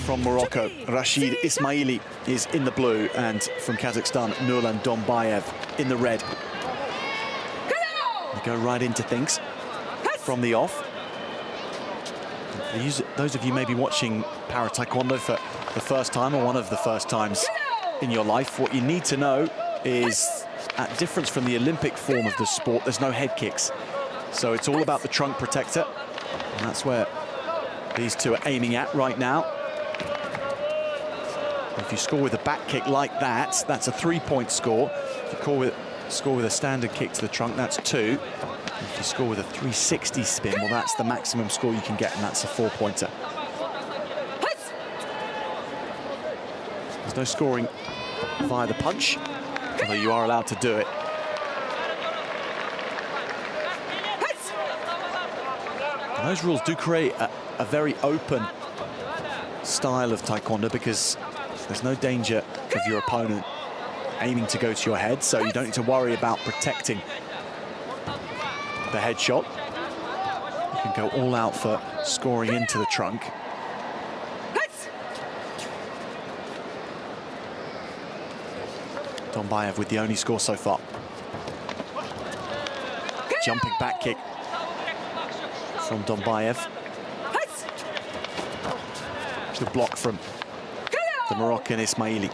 From Morocco, Rashid Ismaili is in the blue, and from Kazakhstan, Nurlan Dombayev in the red. They go right into things from the off. Those of you maybe watching Para Taekwondo for the first time or one of the first times in your life, what you need to know is difference from the Olympic form of the sport, there's no head kicks. So it's all about the trunk protector. And that's where these two are aiming at right now. If you score with a back kick like that, that's a 3-point score. If you score with a standard kick to the trunk, that's 2. If you score with a 360 spin, well, that's the maximum score you can get, and that's a 4-pointer. There's no scoring via the punch, although you are allowed to do it. And those rules do create a very open style of Taekwondo, because there's no danger of your opponent aiming to go to your head, so you don't need to worry about protecting the head shot. You can go all out for scoring into the trunk. Dombayev with the only score so far. Jumping back kick from Dombayev. The block from the Moroccan Ismaili.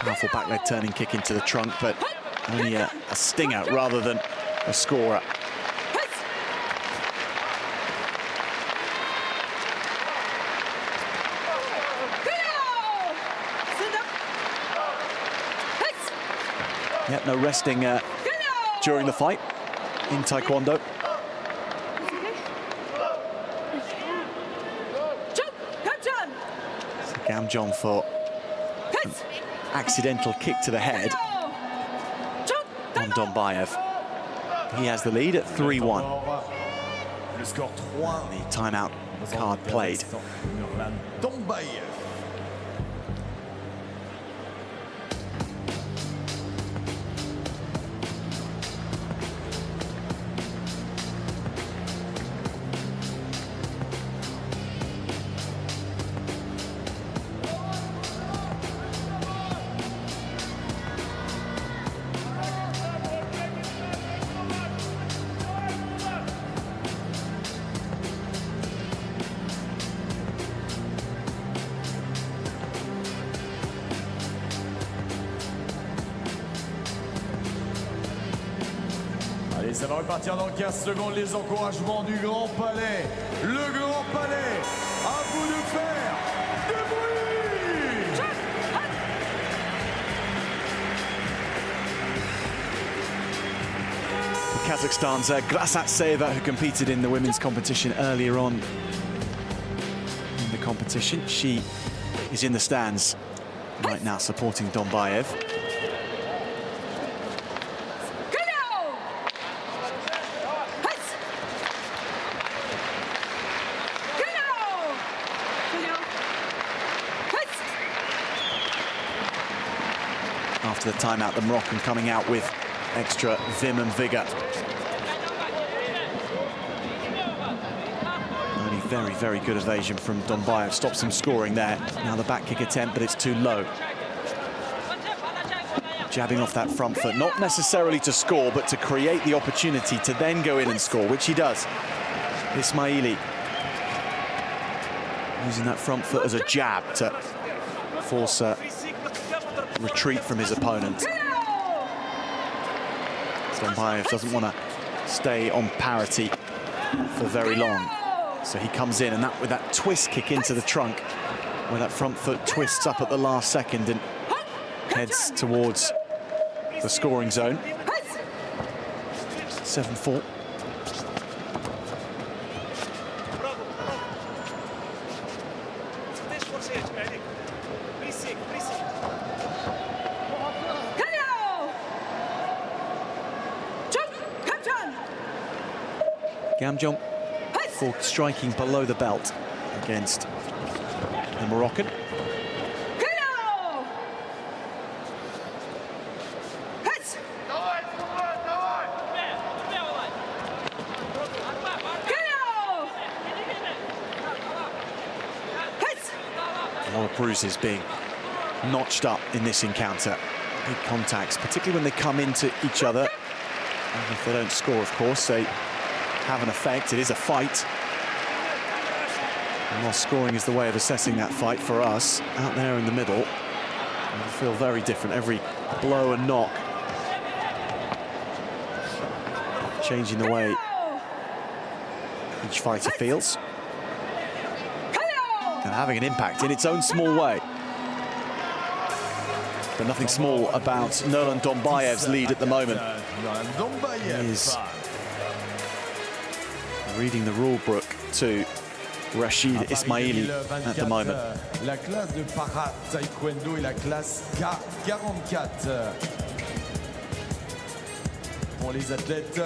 Powerful back leg turning kick into the trunk, but only a stinger rather than a scorer. Yep, no resting during the fight in Taekwondo. Gamjong for an accidental kick to the head on Dombayev. He has the lead at 3-1. The timeout card played. Dombayev. Allez, ça va repartir dans 15 secondes, les encouragements du Grand Palais. Le Grand Palais, à vous de faire du bruit! Kazakhstan's Grasatseva, who competed in the women's competition earlier on in the competition. She is in the stands right now supporting Dombayev. After the timeout, the Moroccan coming out with extra vim and vigour. Only very, very good evasion from Dombayev stops him scoring there. Now the back kick attempt, but it's too low. Jabbing off that front foot, not necessarily to score, but to create the opportunity to then go in and score, which he does. Ismaili using that front foot as a jab to force a retreat from his opponent. Dombayev doesn't want to stay on parity for very long, so he comes in, and that with that twist kick into the trunk, where that front foot twists up at the last second and heads towards the scoring zone. 7-4. Gamjong for striking below the belt against the Moroccan. A lot of bruises being notched up in this encounter. Big contacts, particularly when they come into each other. And if they don't score, of course, they have an effect. It is a fight. While scoring is the way of assessing that fight for us, out there in the middle, it'll feel very different. Every blow and knock changing the way each fighter feels and having an impact in its own small way. But nothing small about Nolan Dombayev's lead at the moment. He is reading the rule book to Rachid Ismaili at the moment. La classe de para Taekwondo et la classe K44 pour les athlètes.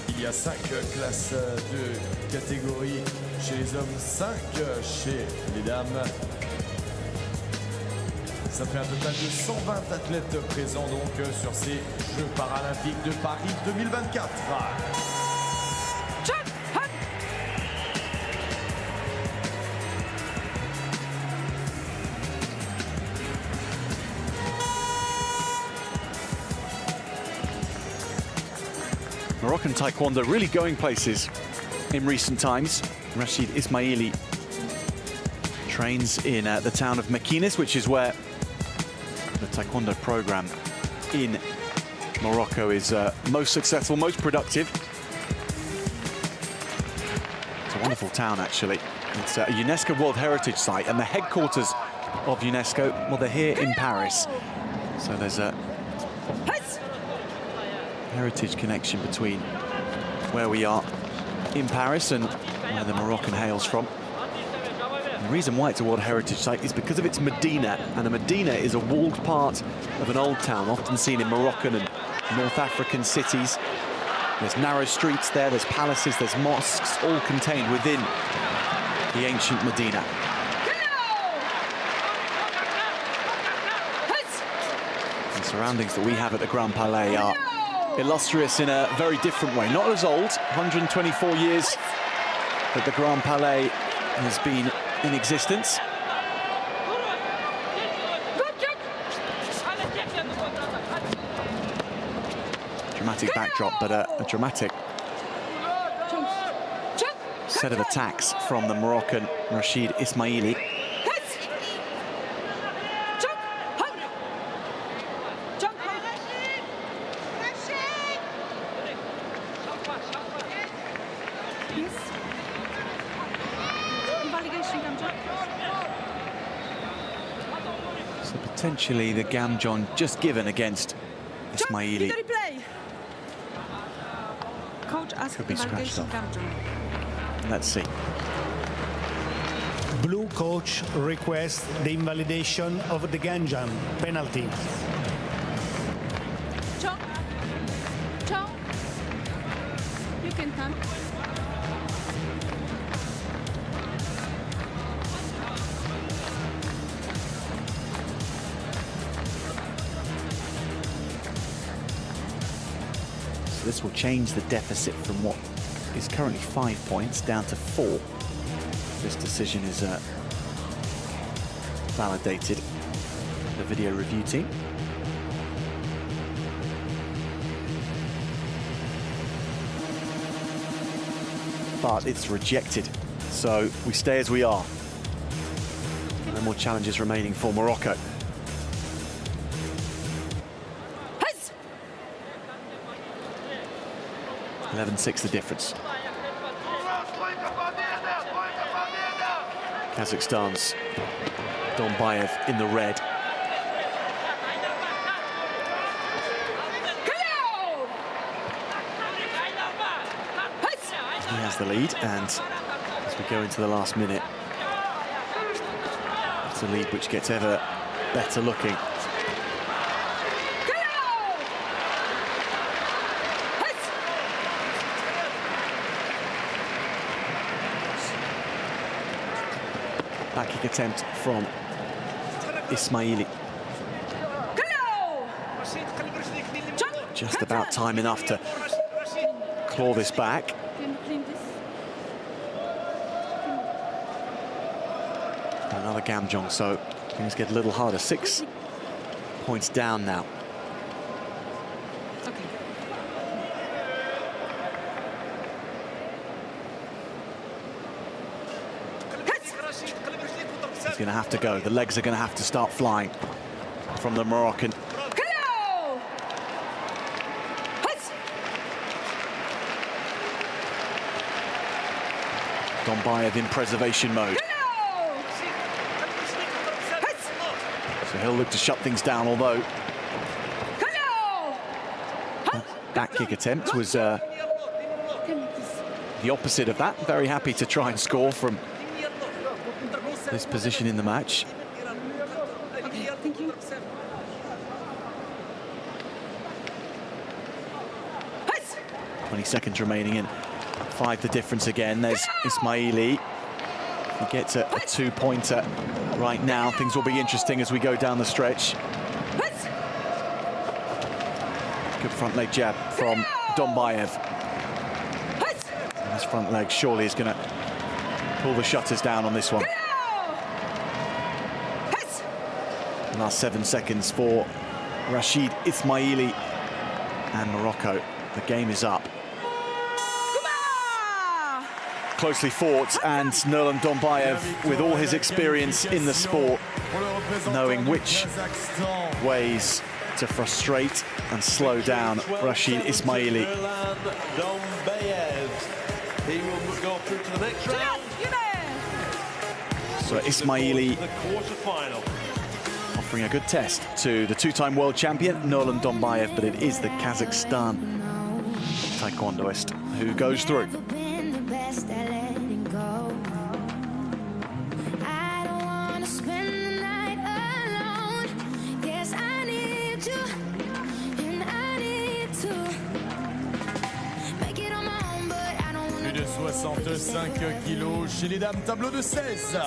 Il y a 5 classes de catégorie chez les hommes, 5 chez les dames. Ça fait un total de 120 athlètes présents donc sur ces Jeux paralympiques de Paris 2024. Moroccan Taekwondo really going places in recent times. Rachid Ismaili trains in the town of Mekines, which is where the Taekwondo program in Morocco is most successful, most productive. It's a wonderful town, actually. It's a UNESCO World Heritage Site, and the headquarters of UNESCO, well, they're here in Paris. So there's a heritage connection between where we are in Paris and where the Moroccan hails from. And the reason why it's a World Heritage Site is because of its Medina, and a Medina is a walled part of an old town, often seen in Moroccan and North African cities. There's narrow streets there, there's palaces, there's mosques, all contained within the ancient Medina. The surroundings that we have at the Grand Palais are illustrious in a very different way. Not as old, 124 years that the Grand Palais has been in existence. Dramatic backdrop, but a dramatic set of attacks from the Moroccan Rachid Ismaili. So potentially the Gamjon just given against Ismaili. Could be scratched off. Let's see. Blue coach requests the invalidation of the Gamjon penalty. You can come. So this will change the deficit from what is currently 5 points down to 4. This decision is validated by the video review team. But it's rejected, so we stay as we are. No more challenges remaining for Morocco. 11-6 the difference. Kazakhstan's Dombayev in the red. He has the lead, and as we go into the last minute, it's a lead which gets ever better looking. Back kick attempt from Ismaili. Just about time enough to claw this back. Another Gamjong, so things get a little harder. 6 points down now. Okay. He's going to have to go. The legs are going to have to start flying from the Moroccan. Dombayev in preservation mode. So he'll look to shut things down, although that kick attempt was the opposite of that. Very happy to try and score from this position in the match. Okay, thank you. 20 seconds remaining in. 5 the difference again. There's Ismaili. He gets a 2-pointer right now. Things will be interesting as we go down the stretch. Good front leg jab from Dombayev. And his front leg surely is going to pull the shutters down on this one. Last 7 seconds for Rashid Ismaili and Morocco. The game is up. Closely fought, and Nurlan Dombayev, with all his experience in the sport, knowing which ways to frustrate and slow down Rashid Ismaili. He will go through to the next round. So Ismaili offering a good test to the 2-time world champion Nurlan Dombayev, but it is the Kazakhstan taekwondoist who goes through. Plus de 65 kilos chez les dames, tableau de 16.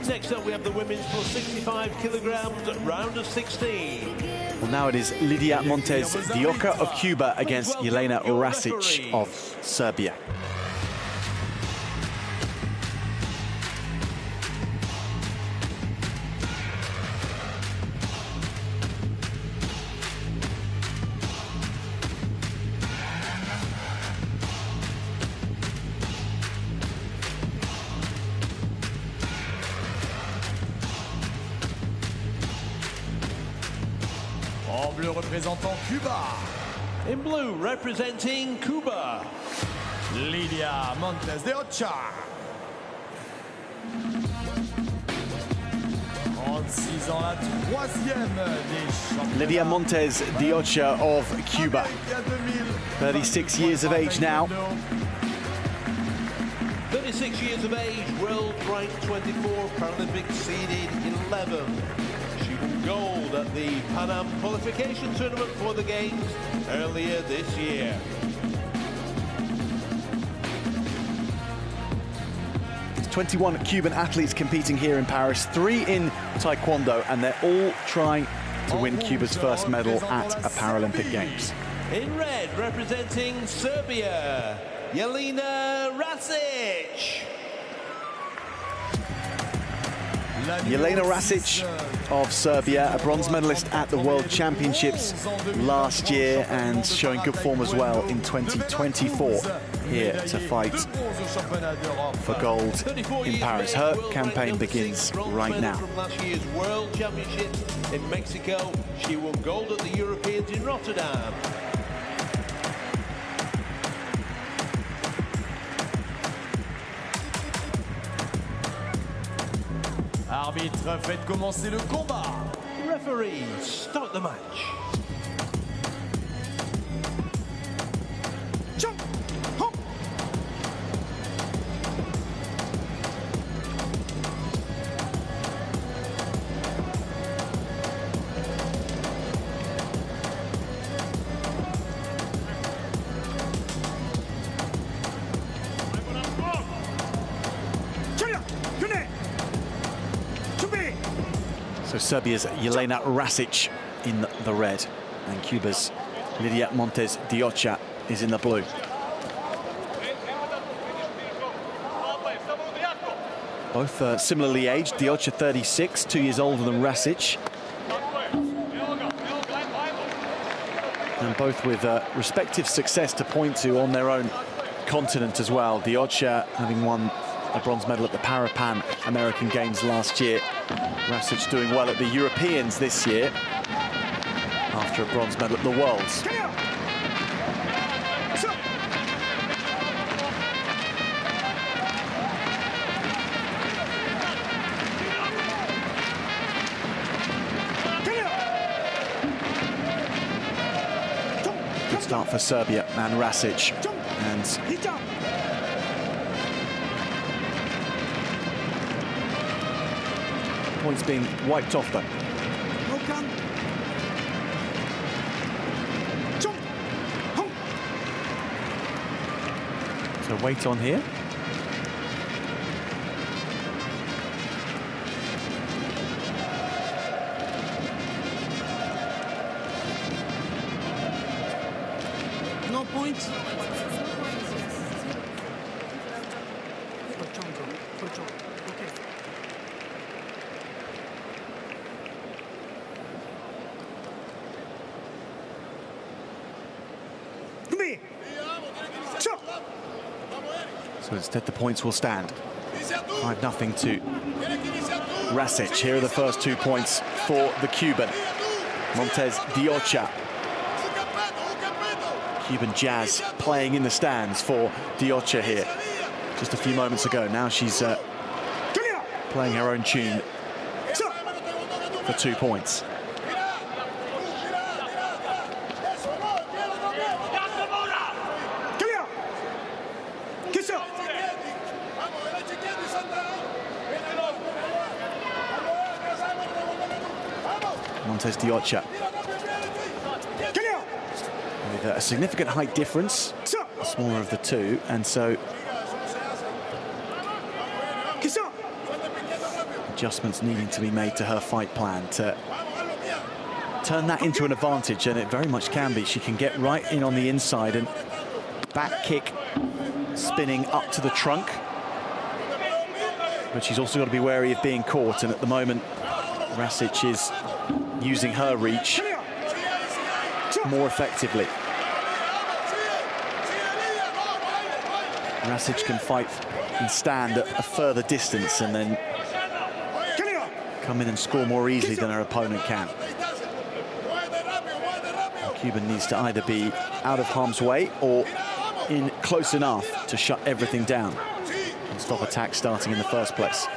Next up we have the women's for 65 kilograms, round of 16. Well, now it is Lidia Montes de Oca of Cuba against Jelena Rasic of Serbia. En bleu représentant Cuba. In blue representing Cuba, Lidia Montes de Oca. 36 ans, la troisième des championnats. Lidia Montes de Oca of Cuba. 36 years of age now. 36 years of age, world ranked 24, Paralympic seeded 11. She won gold at the Pan Am qualification tournament for the Games earlier this year. There's 21 Cuban athletes competing here in Paris, 3 in Taekwondo, and they're all trying to win Cuba's first medal at a Paralympic Games. In red, representing Serbia, Jelena Rasic. Jelena Rasic of Serbia, a bronze medalist at the World Championships last year and showing good form as well in 2024, here to fight for gold in Paris. Her campaign begins right now. From last year's World Championships in Mexico, she won gold at the Europeans in Rotterdam. Arbitre, faites commencer le combat. Referee, start the match. So Serbia's Jelena Rasic in the red, and Cuba's Lidia Montes de Oca is in the blue. Both similarly aged. Dioccia 36, 2 years older than Rasic. And both with respective success to point to on their own continent as well. Dioccia having won a bronze medal at the Pan American Games last year. Rasic doing well at the Europeans this year after a bronze medal at the Worlds. Good start for Serbia and Rasic. And points being wiped off though. So wait on here. No points. So instead the points will stand. 5-0 to Rasic. Here are the first 2 points for the Cuban. Montes Dioccia. Cuban jazz playing in the stands for Dioccia here. Just a few moments ago. Now she's playing her own tune for 2 points. Montes Dioccia with a significant height difference, the smaller of the two, and so adjustments needing to be made to her fight plan to turn that into an advantage, and it very much can be. She can get right in on the inside and back kick spinning up to the trunk, but she's also got to be wary of being caught, and at the moment Rasic is using her reach more effectively. Rasic can fight and stand at a further distance and then come in and score more easily than her opponent can. The Cuban needs to either be out of harm's way or in close enough to shut everything down and stop attacks starting in the first place.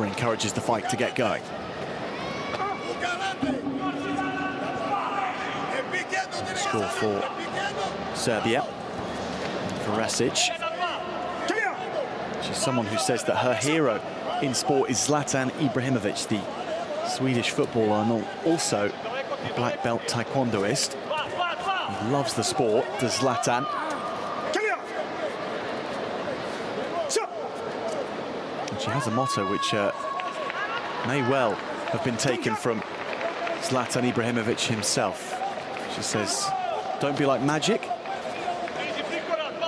Encourages the fight to get going. Score for Serbia. For Rasic. She's someone who says that her hero in sport is Zlatan Ibrahimovic, the Swedish footballer, and also a black belt taekwondoist. He loves the sport, does Zlatan. And she has a motto which may well have been taken from Zlatan Ibrahimovic himself. She says, don't be like magic,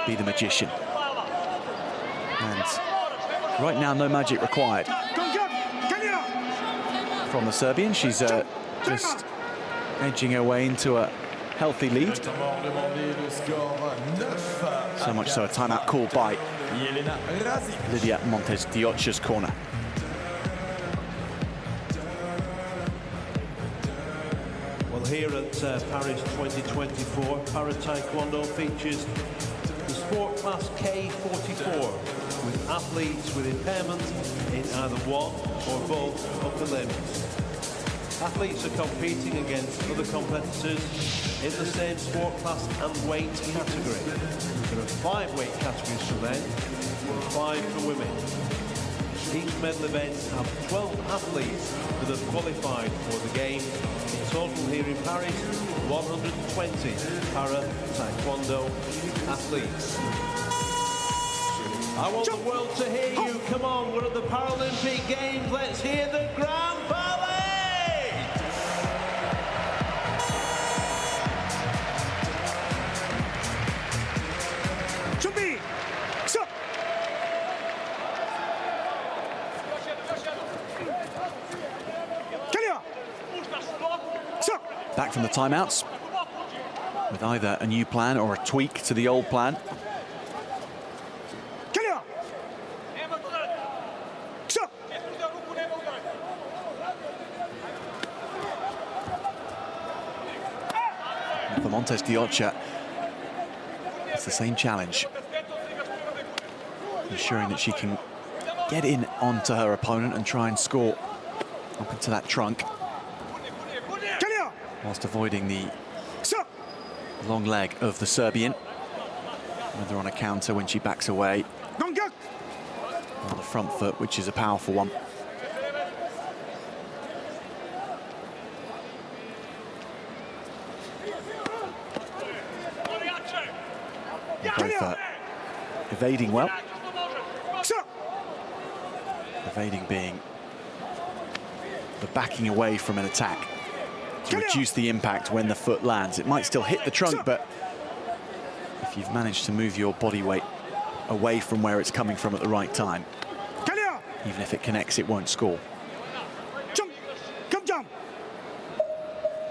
be the magician. And right now, no magic required from the Serbian. She's just edging her way into a healthy lead. So much so a timeout called by Lydia Montes Dioccia's corner. Here at Paris 2024, Para-Taekwondo features the sport class K44 with athletes with impairment in either one or both upper limbs. Athletes are competing against other competitors in the same sport class and weight category. There are 5 weight categories for men and 5 for women. Each medal event have 12 athletes that have qualified for the Games. In total here in Paris, 120 para-taekwondo athletes. I want the world to hear you. Come on, we're at the Paralympic Games. Let's hear the Grand Palais. 준비. 시작. Back from the timeouts with either a new plan or a tweak to the old plan. For Montes de Oca, it's the same challenge, ensuring that she can get in onto her opponent and try and score up into that trunk, whilst avoiding the long leg of the Serbian, whether on a counter when she backs away, on the front foot, which is a powerful one. Both evading well. Evading being the backing away from an attack to reduce the impact when the foot lands. It might still hit the trunk, but if you've managed to move your body weight away from where it's coming from at the right time, even if it connects, it won't score.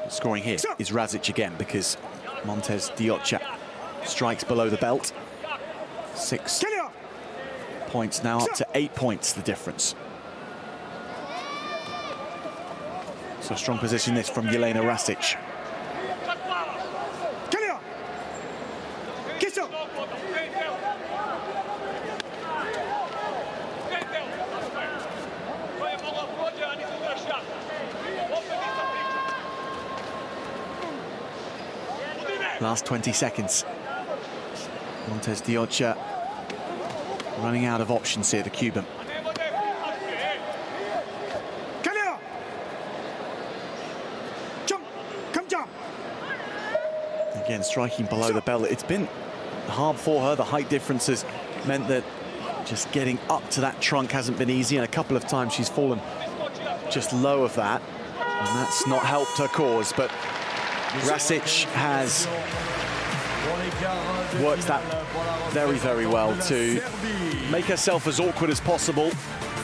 Scoring here is Razic again, because Montes de Oca strikes below the belt. 6 points now, up to 8 points the difference. So strong position this from Jelena Razic. Last 20 seconds. Montes de Oca running out of options here, the Cuban. Again, striking below the belt. It's been hard for her. The height difference has meant that just getting up to that trunk hasn't been easy, and a couple of times she's fallen just low of that, and that's not helped her cause. But Razic has worked that very, very well to make herself as awkward as possible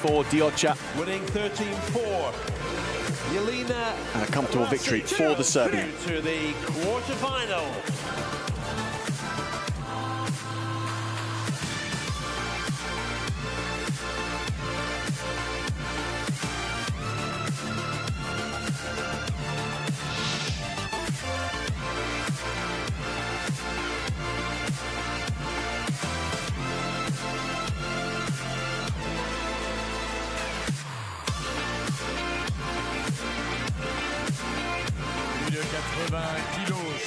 for de Oca. Winning 13-4. Jelena, and a comfortable victory for the Serbian. To the quarterfinal.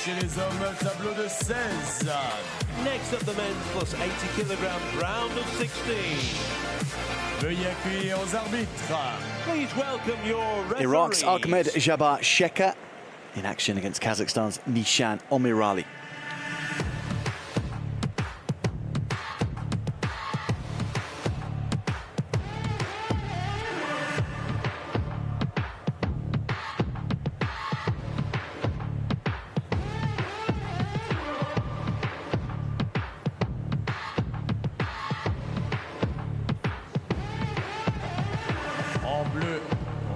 Chez les hommes, tableau de 16. Next up, the men's plus 80 kilograms, round of 16. Veuillez accueillir aux arbitres. Please welcome your referees. Iraq's Ahmed Jabbar Sheka in action against Kazakhstan's Nishan Omirali.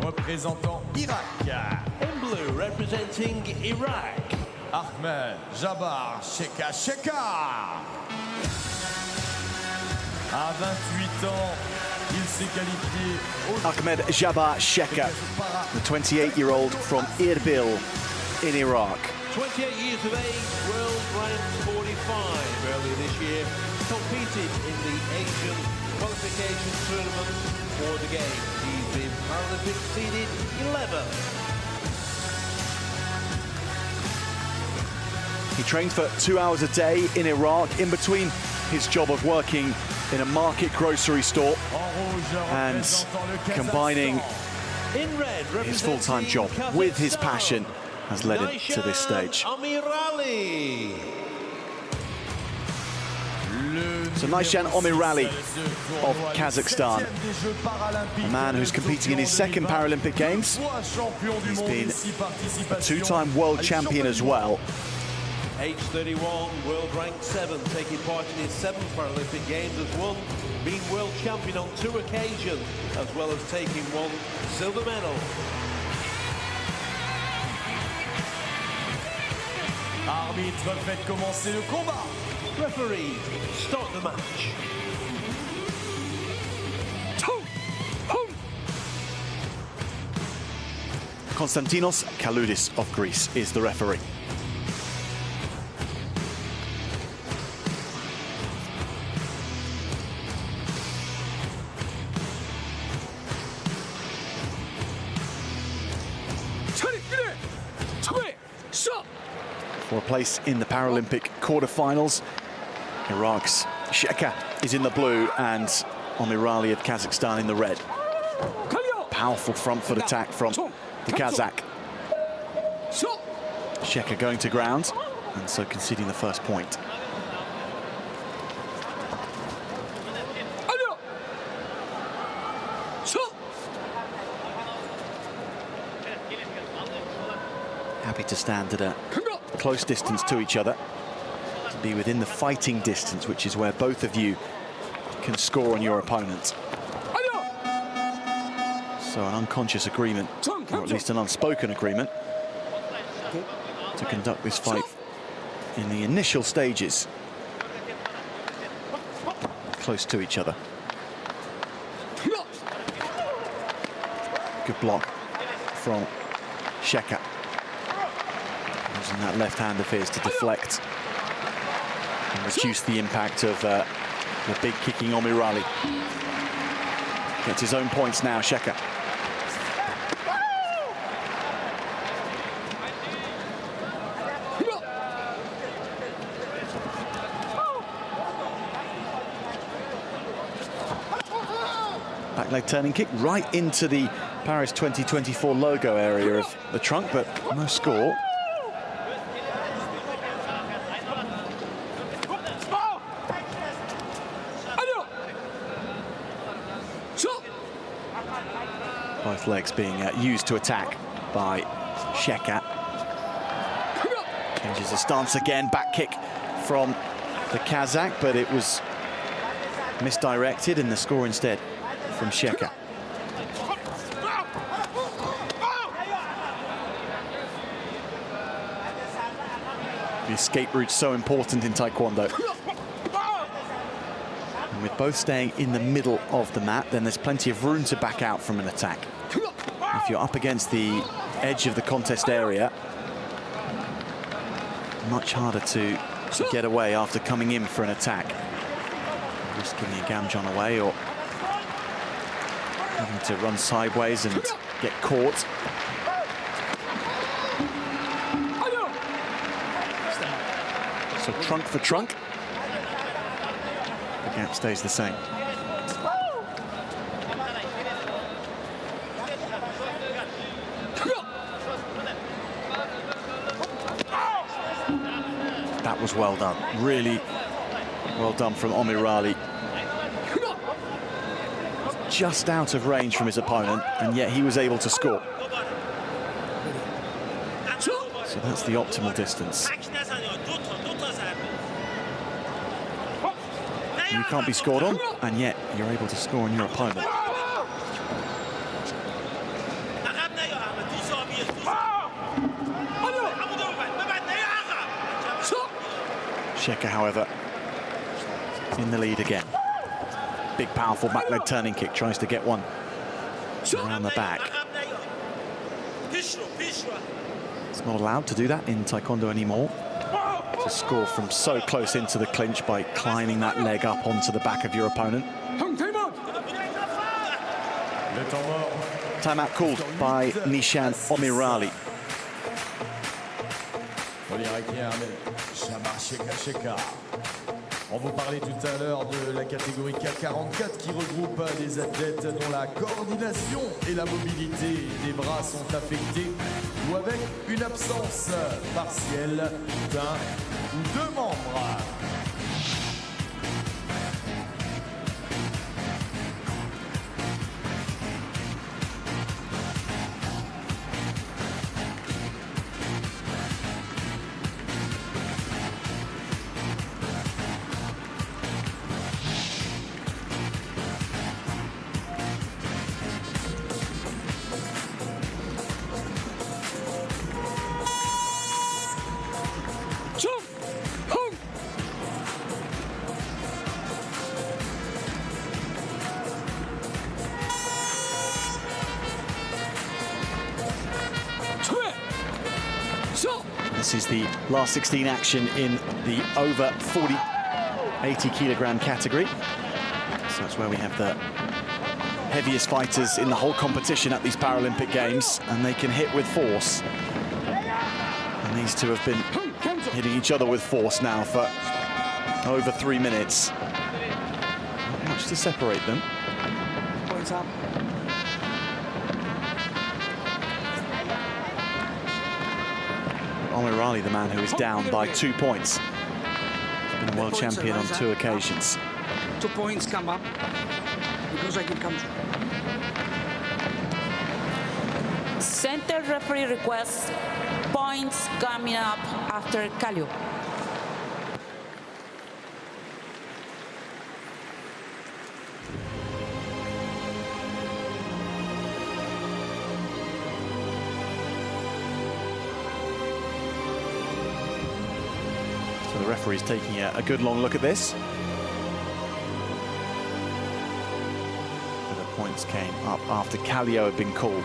Représentant Irak. In blue, representing Iraq, Ahmed Jabbar Sheka. À 28 ans, il s'est qualifié au... Ahmed Jabbar Sheka, the 28-year-old from Erbil in Iraq. 28 years of age, world ranked 45 earlier this year, competed in the Asian qualification tournament for the games. He's been Paralympic seeded 11th. He trains for 2 hours a day in Iraq, in between his job of working in a market grocery store and combining his full-time job with his passion has led him to this stage. Omirali. So Nishan Omirali of Kazakhstan, a man who's competing in his second Paralympic Games. He's been a two-time world champion as well. Age 31, world rank 7, taking part in his 7th Paralympic Games, has won, being world champion on 2 occasions, as well as taking 1 silver medal. Arbitre, faites commencer le combat. Referee, start the match. Konstantinos Kaloudis of Greece is the referee. For a place in the Paralympic quarterfinals, Iraq's Sheka is in the blue and Omirali of Kazakhstan in the red. Powerful front foot attack from the Kazakh. Sheka going to ground and so conceding the first point. Happy to stand at a close distance to each other, to be within the fighting distance, which is where both of you can score on your opponent. So an unconscious agreement, or at least an unspoken agreement, to conduct this fight in the initial stages, close to each other. Good block from Sheka. Using that left hand of his to deflect and reduce the impact of the big kicking Omirali. Gets his own points now, Sheka. Back leg turning kick right into the Paris 2024 logo area of the trunk, but no score. Both legs being used to attack by Sheka. Changes his stance again, back kick from the Kazakh, but it was misdirected and the score instead from Sheka. The escape route's so important in Taekwondo. And with both staying in the middle of the mat, then there's plenty of room to back out from an attack. If you're up against the edge of the contest area, much harder to get away after coming in for an attack. Risking the gamjon away or having to run sideways and get caught. So trunk for trunk. The gap stays the same. That was well done. Really well done from Omirali. Just out of range from his opponent, and yet he was able to score. So that's the optimal distance. You can't be scored on, and yet you're able to score on your opponent. Sheka, however, in the lead again. Big, powerful back leg turning kick, tries to get one around the back. It's not allowed to do that in Taekwondo anymore. To score from so close into the clinch by climbing that leg up onto the back of your opponent. Timeout called by Nishan Omirali. On vous parlait tout à l'heure de la catégorie K44 qui regroupe des athlètes dont la coordination et la mobilité des bras sont affectés ou avec une absence partielle d'un ou deux membres. This is the last 16 action in the over 80 kilogram category. So that's where we have the heaviest fighters in the whole competition at these Paralympic Games, and they can hit with force. And these two have been hitting each other with force now for over 3 minutes. Not much to separate them. Points up. Omirali, the man who is down by 2 points. He's been a world champion on 2 occasions. 2 points come up because I can come through. Center referee requests points coming up after Calio. So the referee's taking a good long look at this. The points came up after Calio had been called.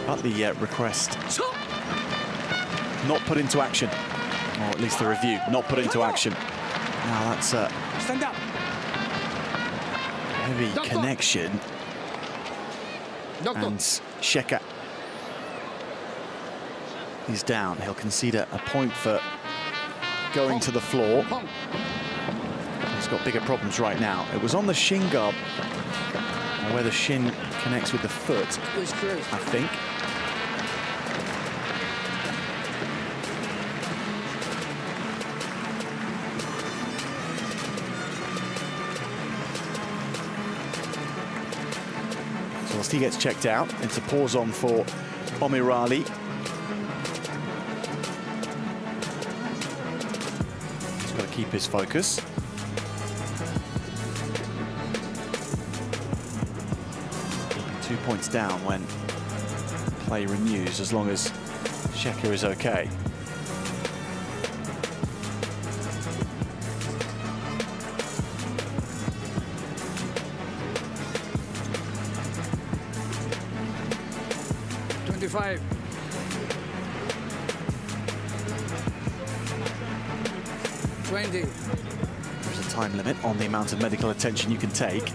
But the request not put into action, or at least the review not put into action. Now that's a heavy connection. And Sheka is down. He'll concede a point for going to the floor. He's got bigger problems right now. It was on the shin guard, where the shin connects with the foot, I think. So whilst he gets checked out, it's a pause on for Omirali. He's got to keep his focus. He'll be 2 points down when play renews, as long as Sheka is okay. Five. There's a time limit on the amount of medical attention you can take.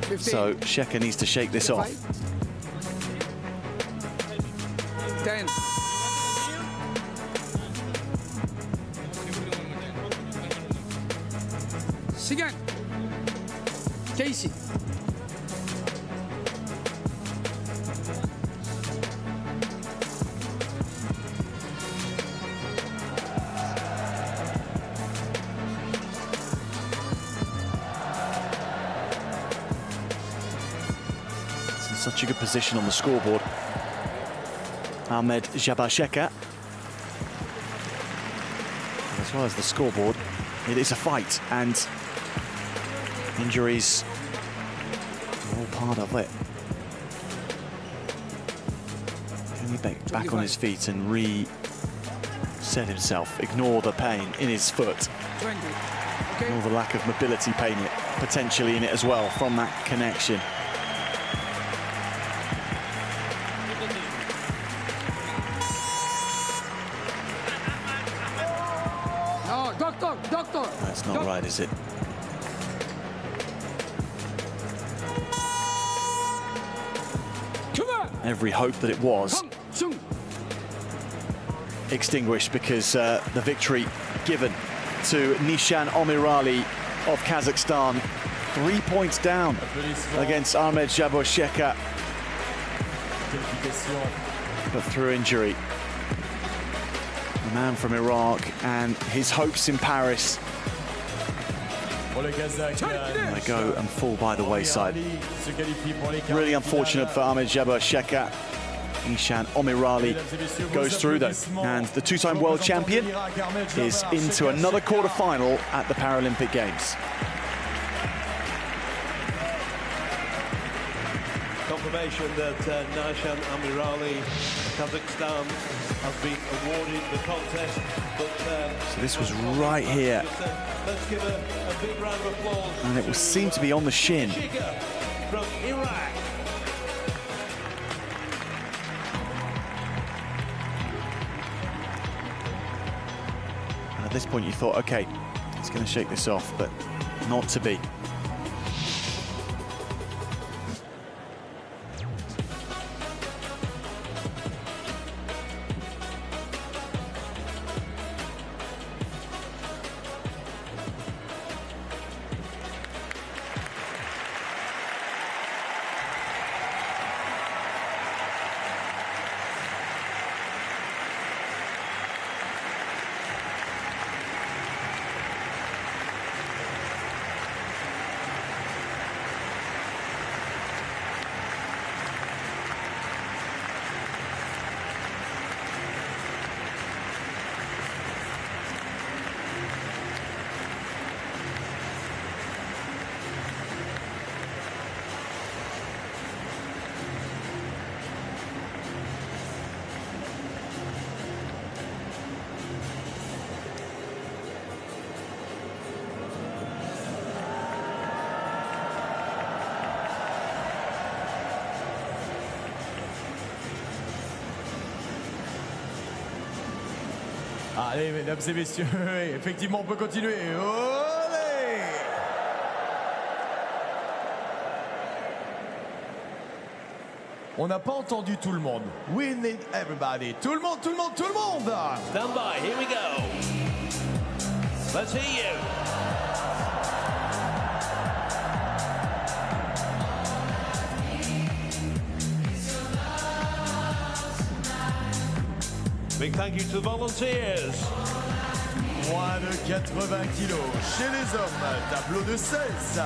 15. So Sheka needs to shake this off. 10. Second. Casey. Such a good position on the scoreboard. Ahmed Jabasheka. As well as the scoreboard, it is a fight, and injuries are all part of it. Can he be back on his feet and reset himself? Ignore the pain in his foot. 20. Okay. Ignore the lack of mobility pain potentially in it as well from that connection. Doctor. That's not right, is it? Come on. Every hope that it was extinguished, because the victory given to Nishan Omirali of Kazakhstan. 3 points down against Ahmed Jabasheka, but through injury. The man from Iraq and his hopes in Paris, they go and fall by the wayside. Really unfortunate for Ahmed Jabasheka. Nishan Omirali goes through though, and the two-time world champion is into another quarter-final at the Paralympic Games. confirmation that Nishan Amirali, Kazakhstan, has been awarded the contest. But so this was right here. Let's give a big round of applause. And it will seem to be on the shin. From Iraq. And at this point you thought, okay, it's going to shake this off, but not to be. Allez, mesdames et messieurs, effectivement, on peut continuer. Olé! On n'a pas entendu tout le monde. We need everybody. Tout le monde, tout le monde, tout le monde! Stand by, here we go. Let's hear you. Big thank you to the volunteers. Moins de 80 kilos chez les hommes, tableau de 16.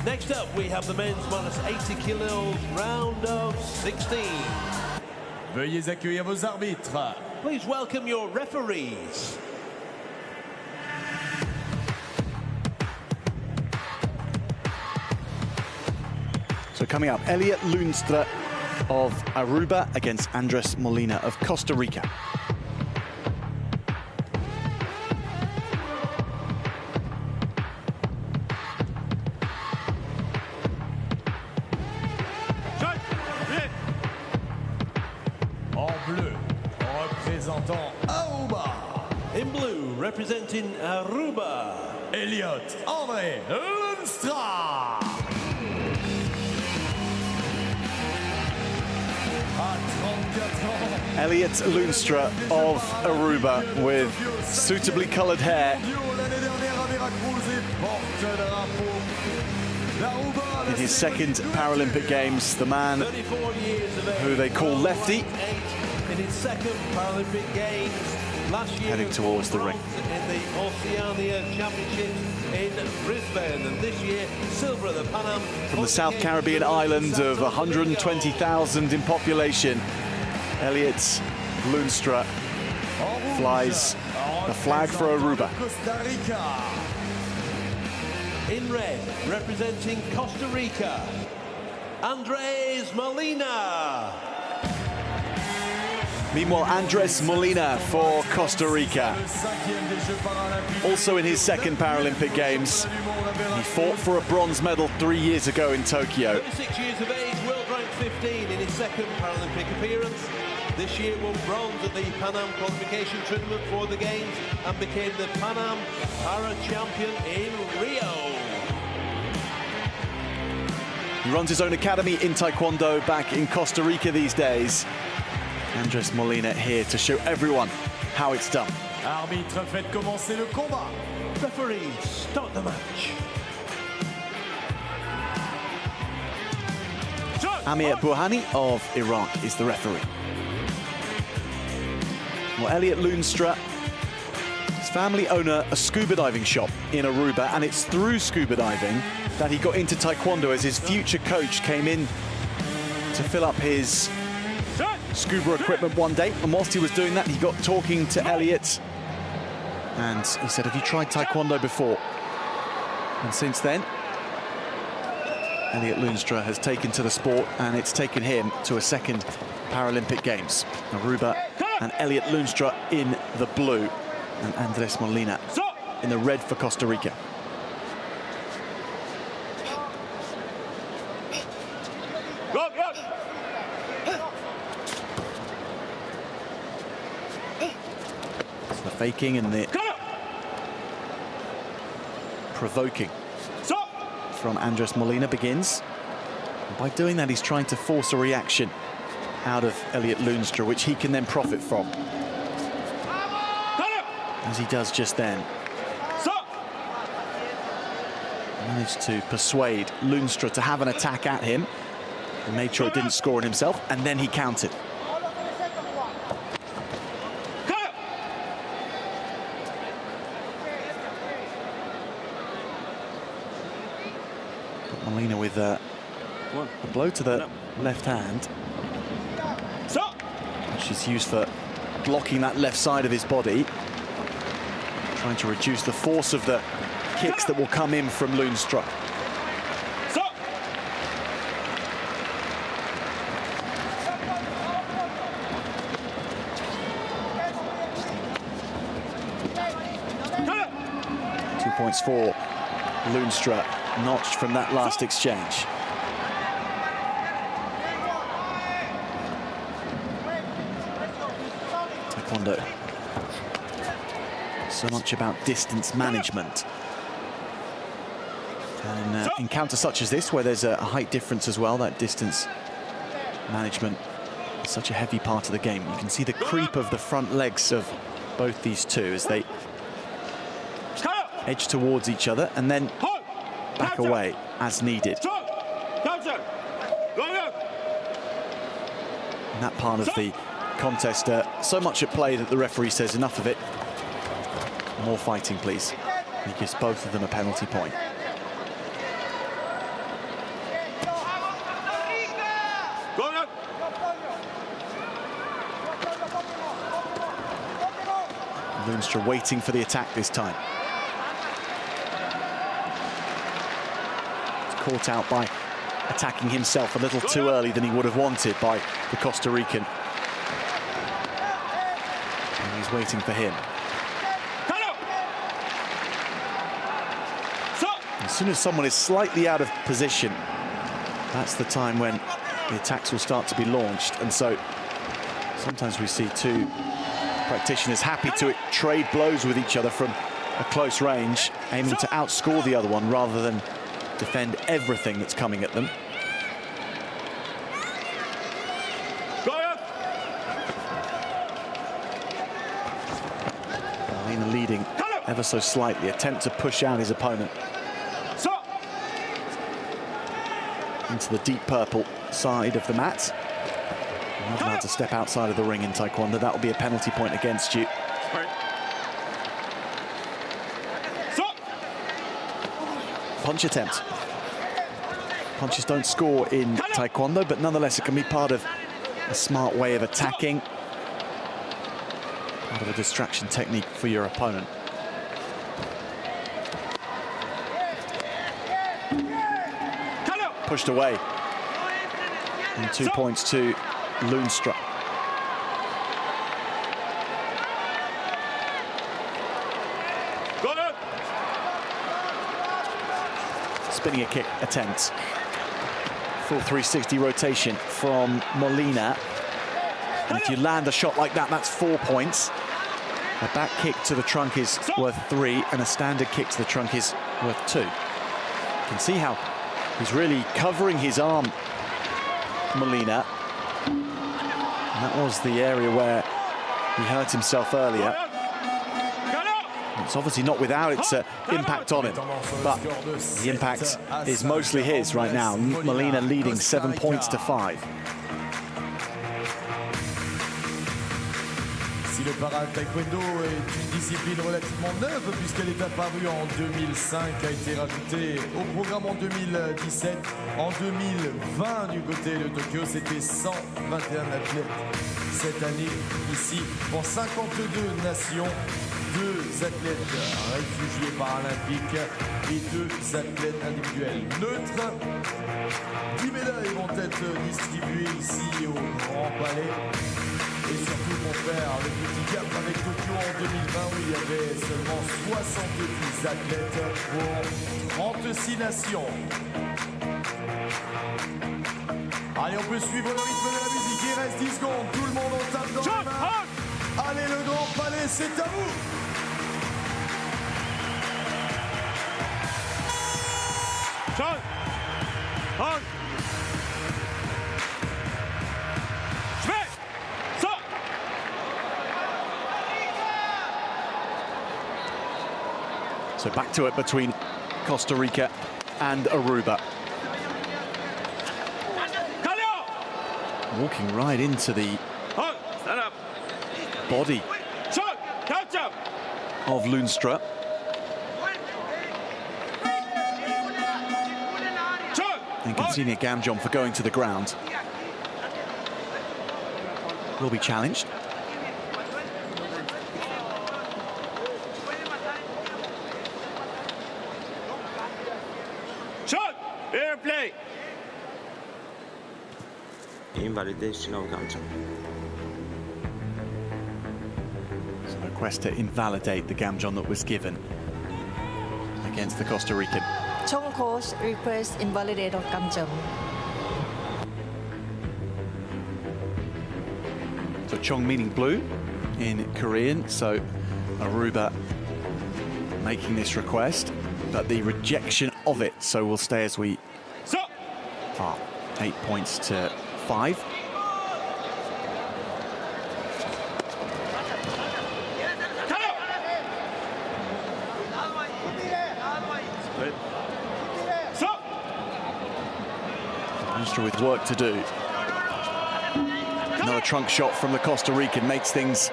Next up, we have the men's minus 80 kilos round of 16. Veuillez accueillir vos arbitres. Please welcome your referees. So coming up, Elliot Loonstra of Aruba against Andres Molina of Costa Rica. En bleu, représentant Aruba. In blue, representing Aruba, Elliot André Loonstra. Elliot Loonstra of Aruba with suitably coloured hair. In his second Paralympic Games, the man who they call Lefty, in his second Paralympic Games, last year heading towards the ring. In the Oceania Championships in Brisbane, and this year silver at the Pan Am. From the South Caribbean island of 120,000 in population, Elliot Loonstra flies the flag for Aruba. In red, representing Costa Rica, Andres Molina. Meanwhile, Andres Molina for Costa Rica, also in his second Paralympic Games. He fought for a bronze medal 3 years ago in Tokyo. 36 years of age, world ranked 15 in his second Paralympic appearance. This year won bronze at the Pan Am qualification tournament for the Games and became the Pan Am Para champion in Rio. He runs his own academy in Taekwondo back in Costa Rica these days. Andres Molina here to show everyone how it's done. Arbitre, faites commencer le combat. Referees, start the match. Amir Burhani of Iraq is the referee. Well, Elliot Loonstra, his family own a scuba diving shop in Aruba, and it's through scuba diving that he got into Taekwondo as his future coach came in to fill up his scuba equipment one day, and whilst he was doing that, he got talking to Elliot, and he said, have you tried Taekwondo before? And since then, Elliot Loenstra has taken to the sport, and it's taken him to a second Paralympic Games. Aruba and Elliot Loenstra in the blue, and Andres Molina in the red for Costa Rica. It's the faking and the provoking from Andres Molina begins. And by doing that, he's trying to force a reaction out of Elliot Loenstra, which he can then profit from, as he does just then. Managed to persuade Loenstra to have an attack at him. He made sure it didn't score on himself, and then he countered. Molina with a blow to the left hand, which is used for blocking that left side of his body, trying to reduce the force of the kicks that will come in from Loenstra. Points for Loenstra, notched from that last exchange. Taekwondo, so much about distance management. And encounters such as this, where there's a height difference as well, that distance management is such a heavy part of the game. You can see the creep of the front legs of both these two as they edge towards each other and then back away as needed. In that part of the contest, so much at play that the referee says enough of it. More fighting, please. He gives both of them a penalty point. Loenstra waiting for the attack this time. Caught out by attacking himself a little too early than he would have wanted by the Costa Rican. And he's waiting for him. As soon as someone is slightly out of position, that's the time when the attacks will start to be launched. And so sometimes we see two practitioners happy to trade blows with each other from a close range, aiming to outscore the other one rather than defend everything that's coming at them. Molina leading ever so slightly, attempt to push out his opponent into the deep purple side of the mat. You're not allowed to step outside of the ring in Taekwondo. That will be a penalty point against you. Punch attempt. Punches don't score in Taekwondo, but nonetheless it can be part of a smart way of attacking, part of a distraction technique for your opponent. Pushed away. And 2 points to Loenstra. Spinning a kick attempt. Full 360 rotation from Molina. And if you land a shot like that, that's 4 points. A back kick to the trunk is worth 3, and a standard kick to the trunk is worth 2. You can see how he's really covering his arm, Molina. And that was the area where he hurt himself earlier. It's obviously not without its impact on him, but the impact is mostly his right now. Molina leading 7 points to 5. Si le Taekwondo est une discipline relativement neuve puisqu'elle est apparue en 2005, a été rajoutée au programme en 2017. En 2020 du côté de Tokyo, c'était 121 athlètes. Cette année, ici, pour 52 nations, 2 athlètes réfugiés paralympiques et 2 athlètes individuels neutres. 10 médailles vont être distribuées ici au Grand Palais. Et surtout pour faire le petit gap avec Tokyo en 2020 où il y avait seulement 70 athlètes pour 36 nations. Allez, on peut suivre le rythme de la musique, il reste 10 secondes, tout le monde en tape dans les mains. Allez, le Grand Palais, c'est à vous. So back to it between Costa Rica and Aruba. Walking right into the body of Lundström. And Katsinia Gamjon for going to the ground. Will be challenged. Play. Invalidation of Gamjon. So a request to invalidate the Gamjon that was given against the Costa Rican. Chong coach request invalidate of Gamjon. So Chong meaning blue in Korean, so Aruba making this request, but the rejection of it, so we'll stay as we are. 8 points to 5. Lundström with work to do. Another trunk shot from the Costa Rican makes things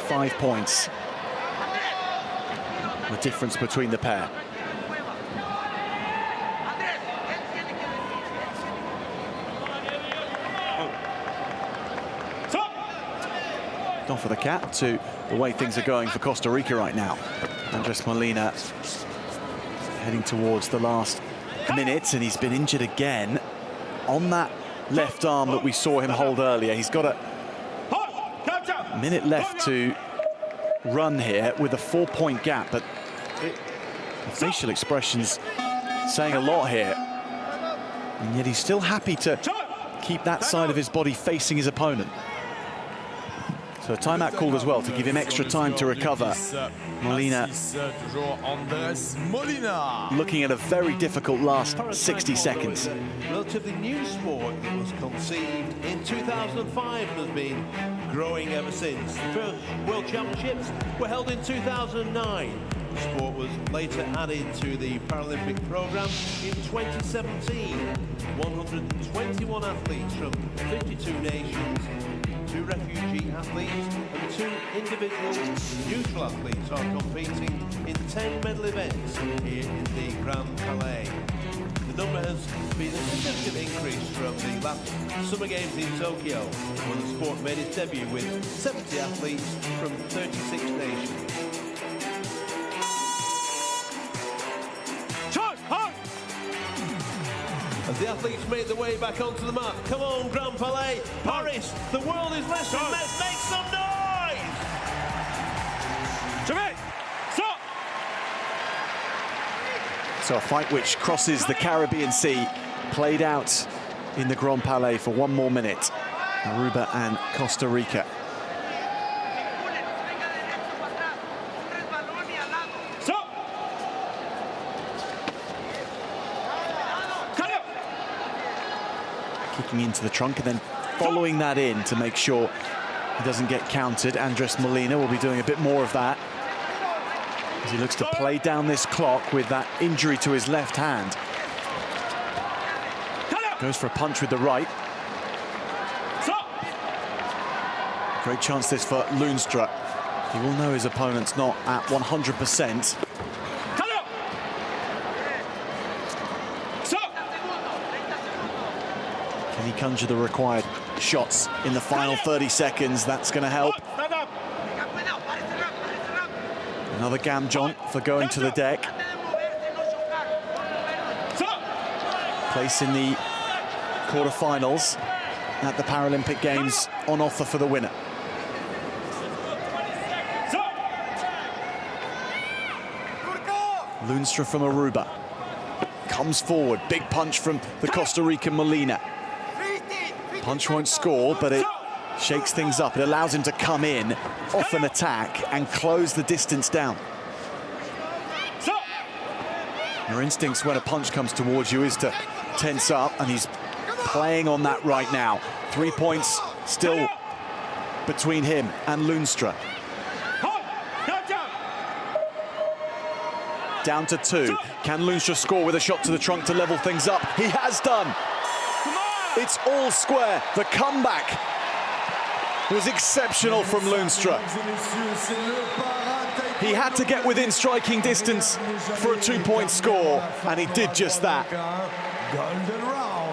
5 points. The difference between the pair. Gone for the cap to the way things are going for Costa Rica right now. Andres Molina heading towards the last minute, and he's been injured again on that left arm that we saw him hold earlier. He's got a minute left to run here with a 4-point gap, but the facial expressions saying a lot here. And yet he's still happy to keep that side of his body facing his opponent. So a timeout called as well to give him extra time to recover. Molina looking at a very difficult last 60 seconds. A relatively new sport that was conceived in 2005 and has been growing ever since. The first World Championships were held in 2009. The sport was later added to the Paralympic program in 2017. 121 athletes from 52 nations, 2 refugee athletes and 2 individual neutral athletes are competing in 10 medal events here in the Grand Palais. The number has been a significant increase from the last Summer Games in Tokyo, when the sport made its debut with 70 athletes from 36 nations. As the athletes make their way back onto the mat, come on, Grand Palais, Paris, the world is listening, let's make some noise! So a fight which crosses the Caribbean Sea, played out in the Grand Palais for 1 more minute. Aruba and Costa Rica. Kicking into the trunk and then following that in to make sure he doesn't get countered. Andres Molina will be doing a bit more of that as he looks to play down this clock with that injury to his left hand. Goes for a punch with the right. Great chance this for Lundstrøm. He will know his opponent's not at 100%. Can he conjure the required shots in the final 30 seconds? That's going to help. Another Gamjon for going to the deck. Place in the quarterfinals at the Paralympic Games on offer for the winner. Lundstrøm from Aruba comes forward. Big punch from the Costa Rican Molina. Punch won't score, but it shakes things up. It allows him to come in, off an attack, and close the distance down. Your instincts when a punch comes towards you is to tense up, and he's playing on that right now. 3 points still between him and Lundstrøm. Down to 2. Can Lundstrøm score with a shot to the trunk to level things up? He has done. It's all square. The comeback was exceptional from Lundstrøm. He had to get within striking distance for a 2-point score, and he did just that. Golden round.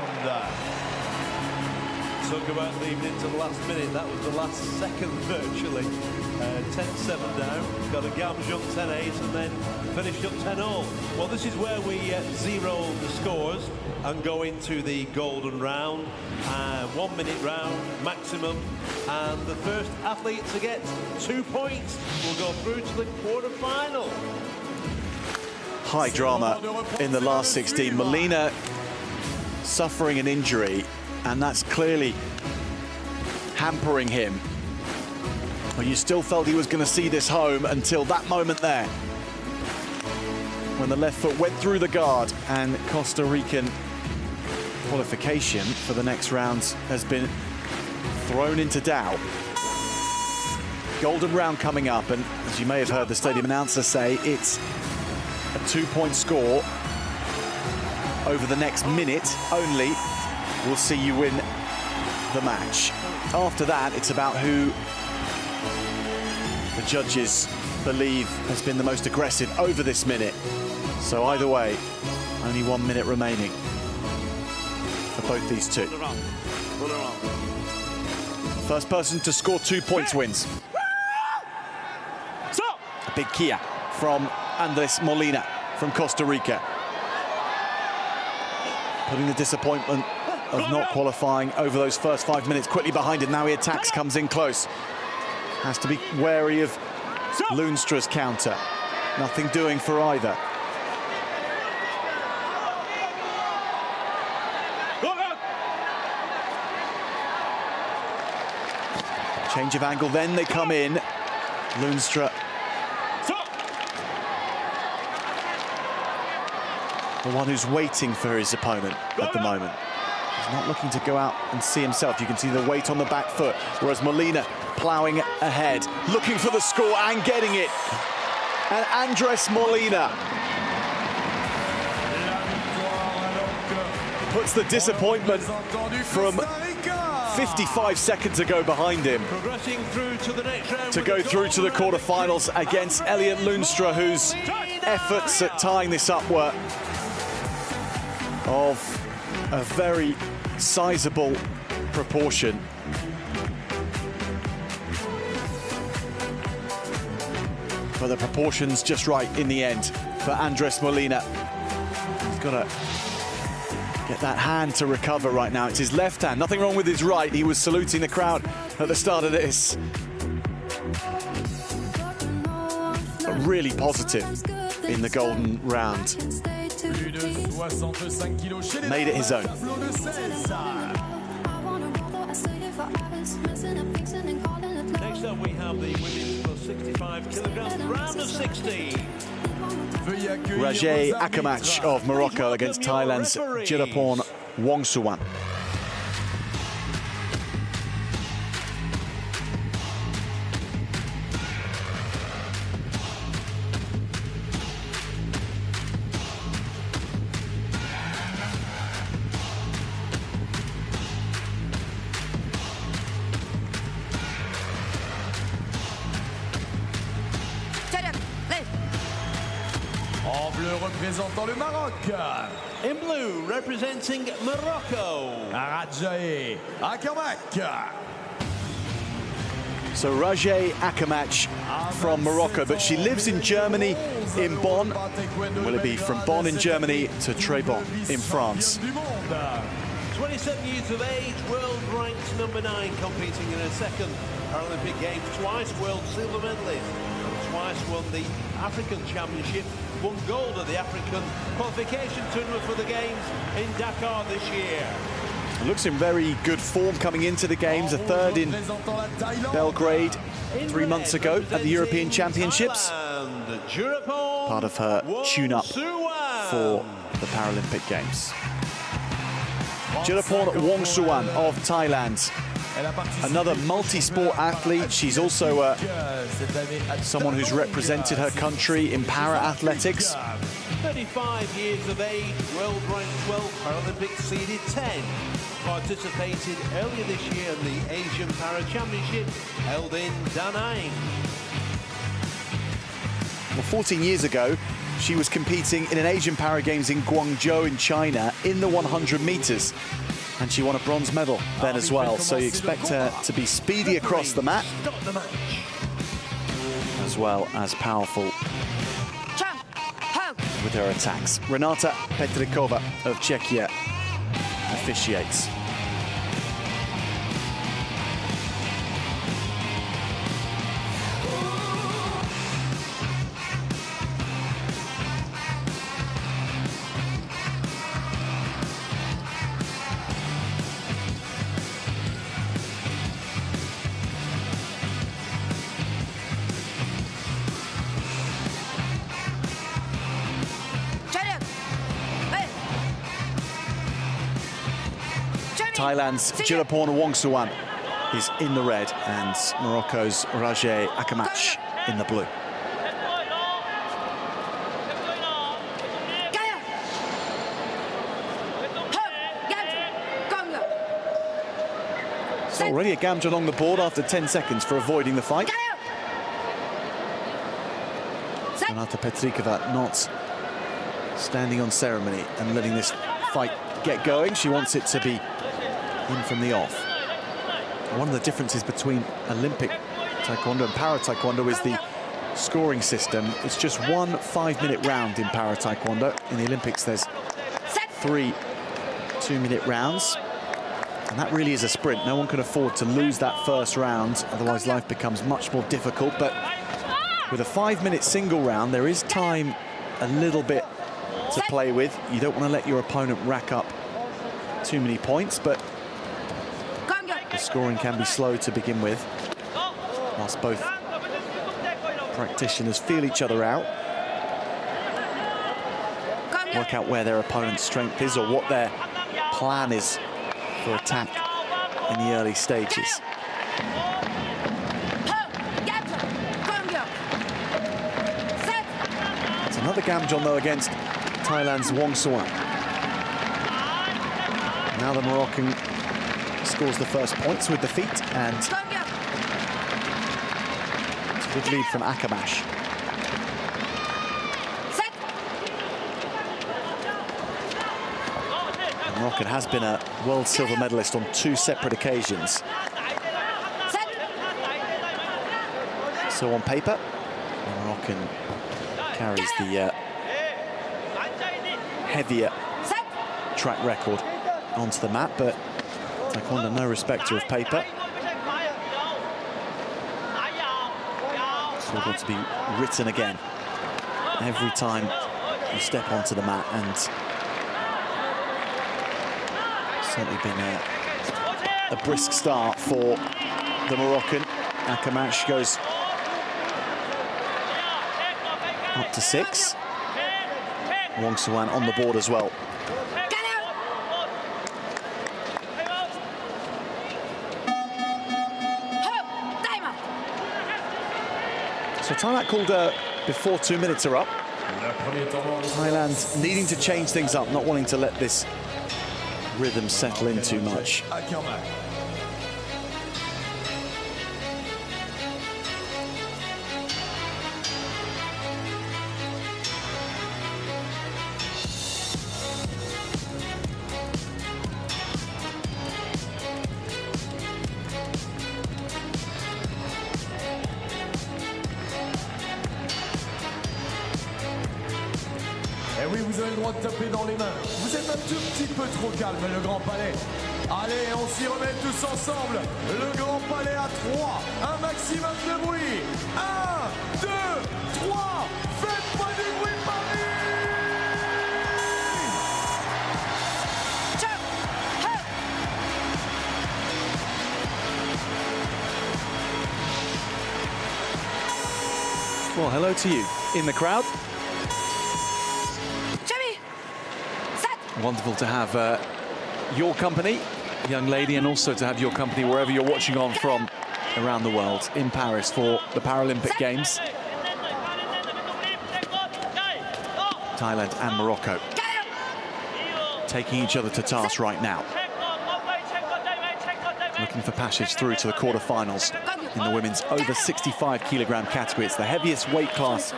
Talk about leaving it to the last minute. That was the last second virtually. 10-7 down. Got a Gamjon 10-8 and then finished up 10-all. Well, this is where we zero the scores and go into the golden round. 1 minute round maximum. And the first athlete to get 2 points will go through to the quarterfinal. High drama in the last 16. Molina suffering an injury, and that's clearly hampering him. But you still felt he was going to see this home until that moment there, when the left foot went through the guard, and Costa Rican qualification for the next rounds has been thrown into doubt. Golden round coming up, and as you may have heard the stadium announcer say, it's a 2-point score over the next minute only will see you win the match. After that, it's about who the judges believe has been the most aggressive over this minute. So either way, only 1 minute remaining for both these two. First person to score 2 points wins. A big Kia from Andrés Molina from Costa Rica. Putting the disappointment of not qualifying over those first 5 minutes quickly behind him. Now he attacks, comes in close. Has to be wary of Lundstrøm's counter. Nothing doing for either. Change of angle, then they come in. Lundstrøm. The one who's waiting for his opponent at the moment. He's not looking to go out and see himself. You can see the weight on the back foot, whereas Molina ploughing ahead, looking for the score and getting it. And Andrés Molina puts the disappointment from 55 seconds ago behind him to go through to the quarterfinals against Elliot Lundstrøm, whose efforts at tying this up were of a very sizable proportion. But the proportions just right in the end for Andrés Molina. He's got to get that hand to recover right now. It's his left hand, nothing wrong with his right. He was saluting the crowd at the start of this. But really positive in the golden round. Made it his own. Next up we have the women's plus 65 kilograms round of 16. Rajay Akamach of Morocco against Thailand's Jirapon Wongsuwan. représentant le Maroc. In blue, representing Morocco, Rajai Akamak. So Rajai Akamak from Morocco, but she lives in Germany, in Bonn. Will it be from Bonn in Germany to Trébon in France? 27 years of age, world ranked #9, competing in her second Paralympic Games, twice world silver medalist, and twice won the African Championship, won gold at the African qualification tournament for the Games in Dakar this year. Looks in very good form coming into the Games, a third in Belgrade 3 months ago at the European Championships. Part of her tune-up for the Paralympic Games. Jirapon Wongsuwan of Thailand, another multi-sport athlete. She's also someone who's represented her country in para-athletics. 35 years of age, world ranked 12, Paralympic seeded 10. Participated earlier this year in the Asian Para Championship held in Da Nang. Well, 14 years ago, she was competing in an Asian Para Games in Guangzhou in China in the 100 meters. And she won a bronze medal then as well. So you expect her to be speedy across the mat, as well as powerful with her attacks. Renata Petrikova of Czechia officiates. Thailand's Jirapon Wongsuwan is in the red and Morocco's Rajai Akamak in the blue. So already a Gamja along the board after 10 seconds for avoiding the fight. Renata Petrikova not standing on ceremony and letting this fight get going. She wants it to be in from the off. One of the differences between Olympic Taekwondo and Para Taekwondo is the scoring system. It's just one 5-minute round in Para Taekwondo. In the Olympics, there's 3 2-minute rounds. And that really is a sprint. No one can afford to lose that first round, otherwise life becomes much more difficult. But with a 5-minute single round, there is time a little bit to play with. You don't want to let your opponent rack up too many points, but the scoring can be slow to begin with, whilst both practitioners feel each other out, work out where their opponent's strength is or what their plan is for attack in the early stages. It's another Gamjon though against Thailand's Wongsuwan. Now the Moroccan scores the first points with the feet, and it's a good lead from Akamak. The Moroccan has been a world silver medalist on 2 separate occasions. So on paper, the Moroccan carries the heavier track record onto the mat, but Taekwondo no respecter of paper. It's all got to be written again every time you step onto the mat, and certainly been a brisk start for the Moroccan. Akamak goes up to 6. Wongsuwan on the board as well. So timeout called before 2 minutes are up. Thailand needing to change things up, not wanting to let this rhythm settle in too much. droit de taper dans les mains. Vous êtes un tout petit peu trop calme, le Grand Palais. Allez, on s'y remet tous ensemble. Le Grand Palais à 3. Un maximum de bruit. 1, 2, 3. Faites pas du bruit, Paris! Well, hello to you in the crowd. Wonderful to have your company, young lady, and also to have your company wherever you're watching on from around the world in Paris for the Paralympic Games. Thailand and Morocco taking each other to task right now. Looking for passage through to the quarterfinals in the women's over 65 kilogram category. It's the heaviest weight class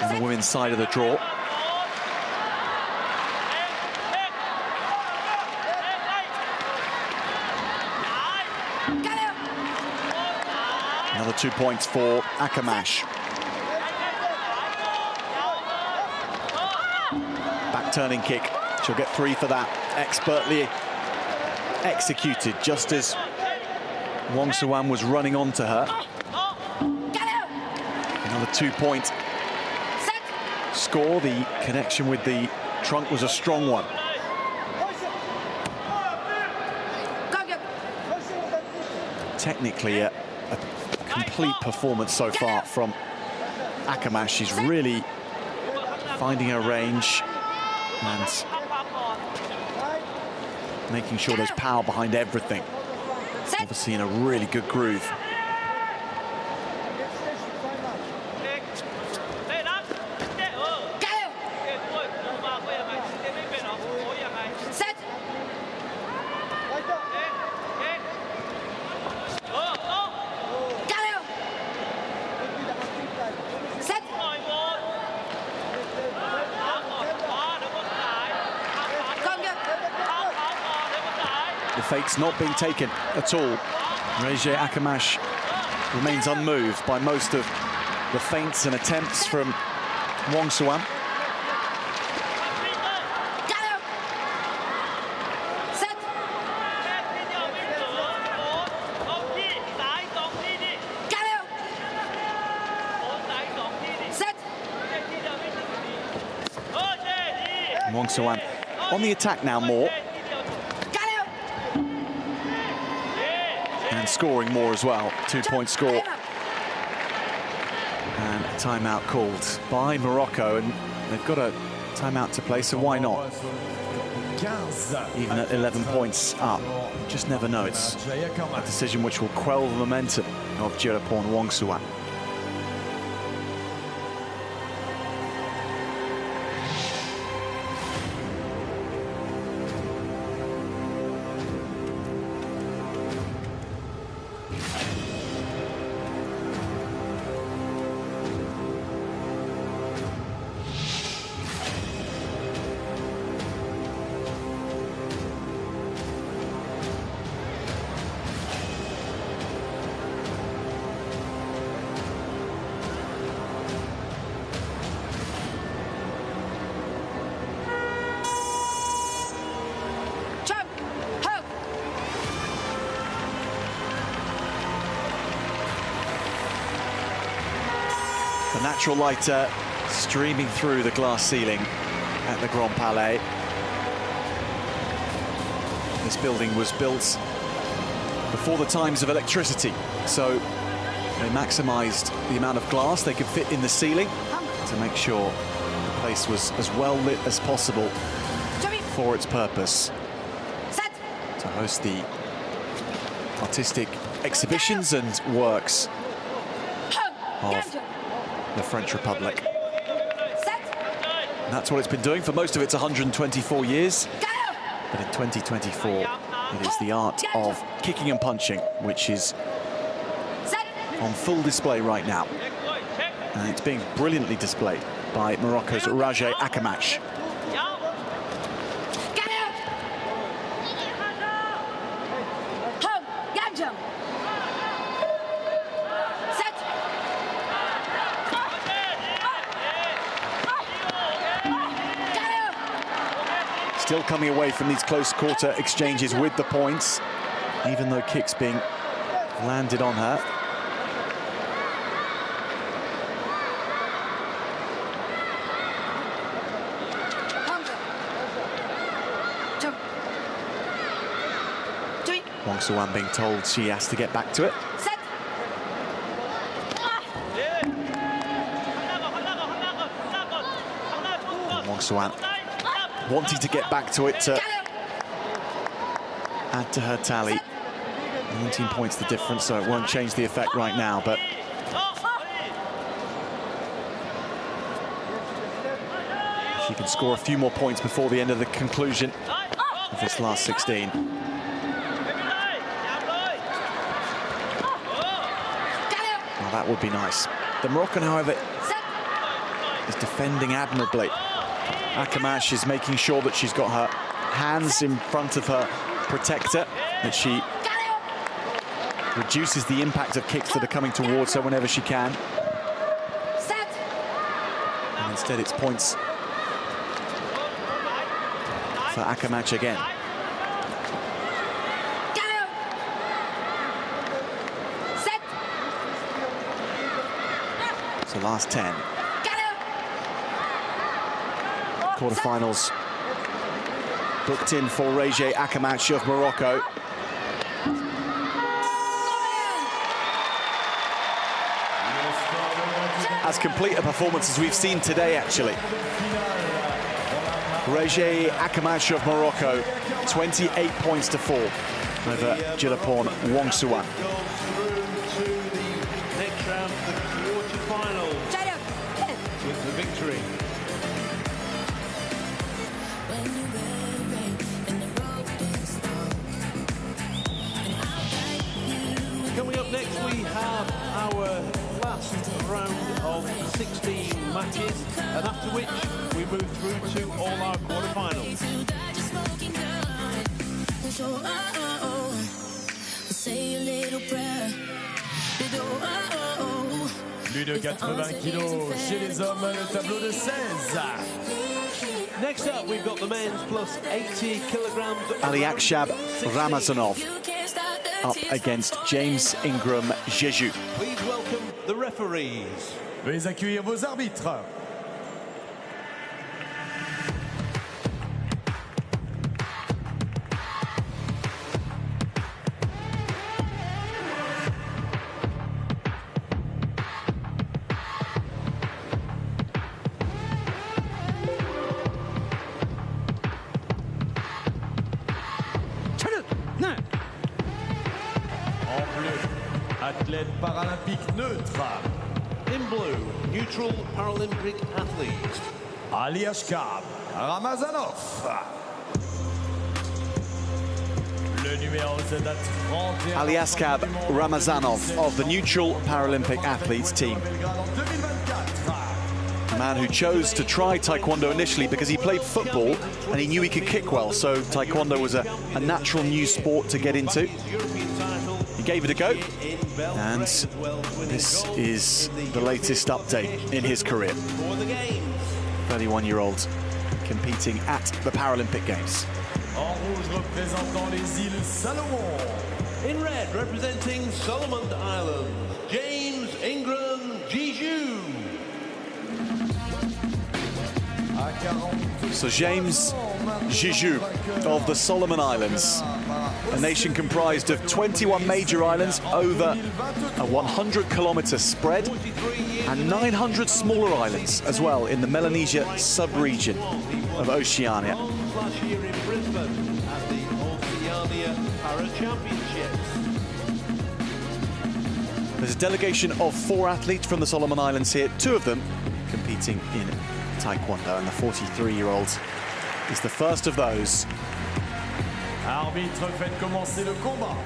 on the women's side of the draw. Another 2 points for Akamash. Back turning kick. She'll get 3 for that. Expertly executed just as Wong Suwan was running onto her. Another 2-point score. The connection with the trunk was a strong one. Technically, a complete performance so far from Akamash. She's really finding her range and making sure there's power behind everything. Obviously in a really good groove. The fake's not being taken at all. Roger Akamash remains unmoved by most of the feints and attempts from Wong Suwan. Wong Suwan on the attack now more. And scoring more as well. 2-point score. And a timeout called by Morocco, and they've got a timeout to play, so why not? Even at 11 points up, you just never know. It's a decision which will quell the momentum of Jirapon Wong Suwan. The natural light streaming through the glass ceiling at the Grand Palais. This building was built before the times of electricity, so they maximised the amount of glass they could fit in the ceiling to make sure the place was as well lit as possible for its purpose, to host the artistic exhibitions and works of the French Republic. And that's what it's been doing for most of its 124 years. But in 2024, it is the art of kicking and punching, which is on full display right now. And it's being brilliantly displayed by Morocco's Roger Akamash. Still coming away from these close quarter exchanges with the points, even though kicks being landed on her. Wong Soo-wan being told she has to get back to it. Wong Soo-wan wanting to get back to it to add to her tally. 19 points the difference, so it won't change the effect right now, but she can score a few more points before the end of the conclusion of this last 16. Well, that would be nice. The Moroccan, however, is defending admirably. Akamash is making sure that she's got her hands in front of her protector, that she reduces the impact of kicks that are coming towards her whenever she can. And instead it's points for Akamash again. So last 10. Quarterfinals booked in for Régé Akamash of Morocco. As complete a performance as we've seen today, actually. Régé Akamash of Morocco, 28 points to 4 over Jilapon Wong Soo-wan. Next round, the quarterfinals with the victory. Coming up next, we have our last round of 16 matches, and after which we move through to all our quarterfinals. Plus de 80 kilos chez les hommes, le tableau de 16. Next up, we've got the men's plus 80 kilograms. Aliakshab Ramazanov up against James Ingram Jeju. Please welcome the referees. Veuillez accueillir vos arbitres. Athlète paralympique neutre. In blue, neutral Paralympic athlete. Aliakshab Ramazanov. Le numéro 7 à 31. Aliakshab Ramazanov of the neutral Paralympic athletes team. A man who chose to try Taekwondo initially because he played football and he knew he could kick well, so Taekwondo was a natural new sport to get into. He gave it a go, and this is the latest update in his career. 31-year-old competing at the Paralympic Games. En rouge représentant les îles Salomon. In red, representing Solomon Islands, James Ingram Jeju. So James Jeju of the Solomon Islands, a nation comprised of 21 major islands over a 100-kilometer spread and 900 smaller islands as well in the Melanesia sub-region of Oceania. Last year in Brisbane at the Oceania Para-Championships. There's a delegation of 4 athletes from the Solomon Islands here, 2 of them competing in Taekwondo, and the 43-year-old is the first of those. Arbitre, faites commencer le combat.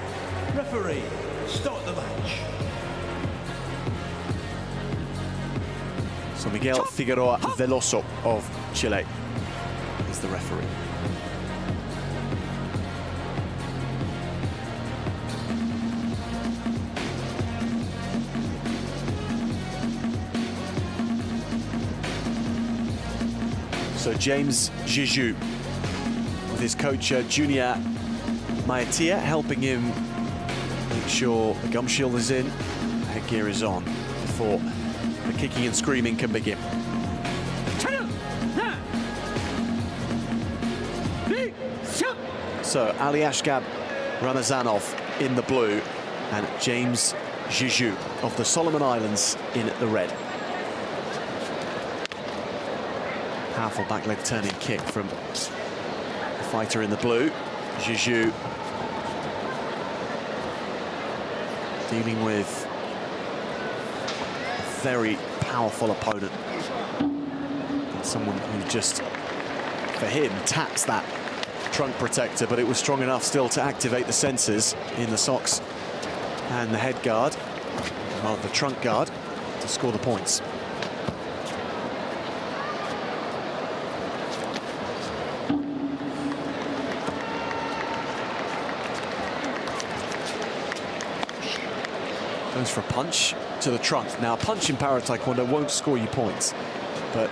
Referee, start the match. So Miguel Figueroa Veloso of Chile is the referee. So James Jeju with his coach Junior Maitia helping him make sure the gum shield is in, the headgear is on before the kicking and screaming can begin. So Aliashgab Ramazanov in the blue and James Jiju of the Solomon Islands in the red. Powerful back leg turning kick from the fighter in the blue. Jiju dealing with a very powerful opponent. And someone who just, for him, taps that trunk protector, but it was strong enough still to activate the sensors in the socks and the head guard, rather the trunk guard, to score the points. Goes for a punch to the trunk. Now, a punch in para taekwondo won't score you points, but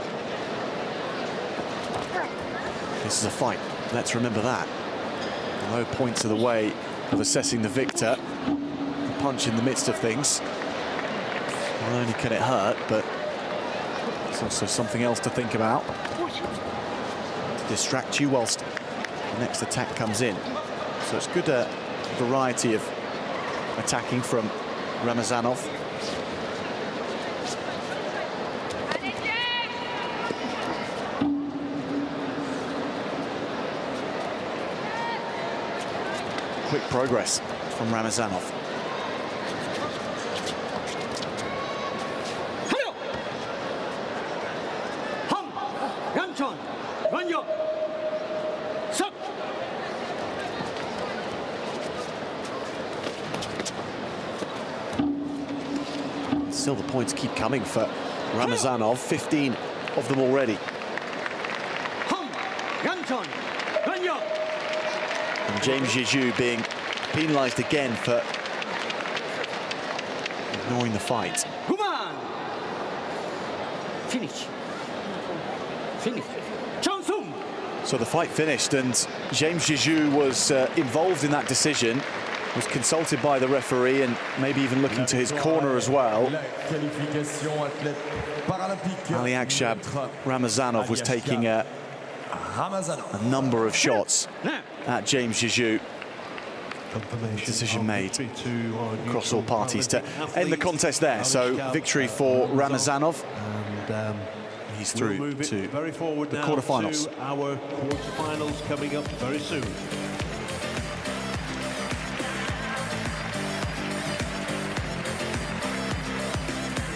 this is a fight. Let's remember that. Although points are the way of assessing the victor, the punch in the midst of things, not only can it hurt, but it's also something else to think about, to distract you whilst the next attack comes in. So it's good variety of attacking from Ramazanov. Quick progress from Ramazanov. Still the points keep coming for Ramazanov, 15 of them already. And James Jiju being penalised again for ignoring the fight. Finish. So the fight finished, and James Jiju was involved in that decision, was consulted by the referee and maybe even looking to his corner as well. Aliashgab Ramazanov was taking a number of shots at James Jiju. Decision made across all parties to end the contest there. So victory for Ramazanov. He's through to the quarterfinals. Our quarterfinals coming up very soon.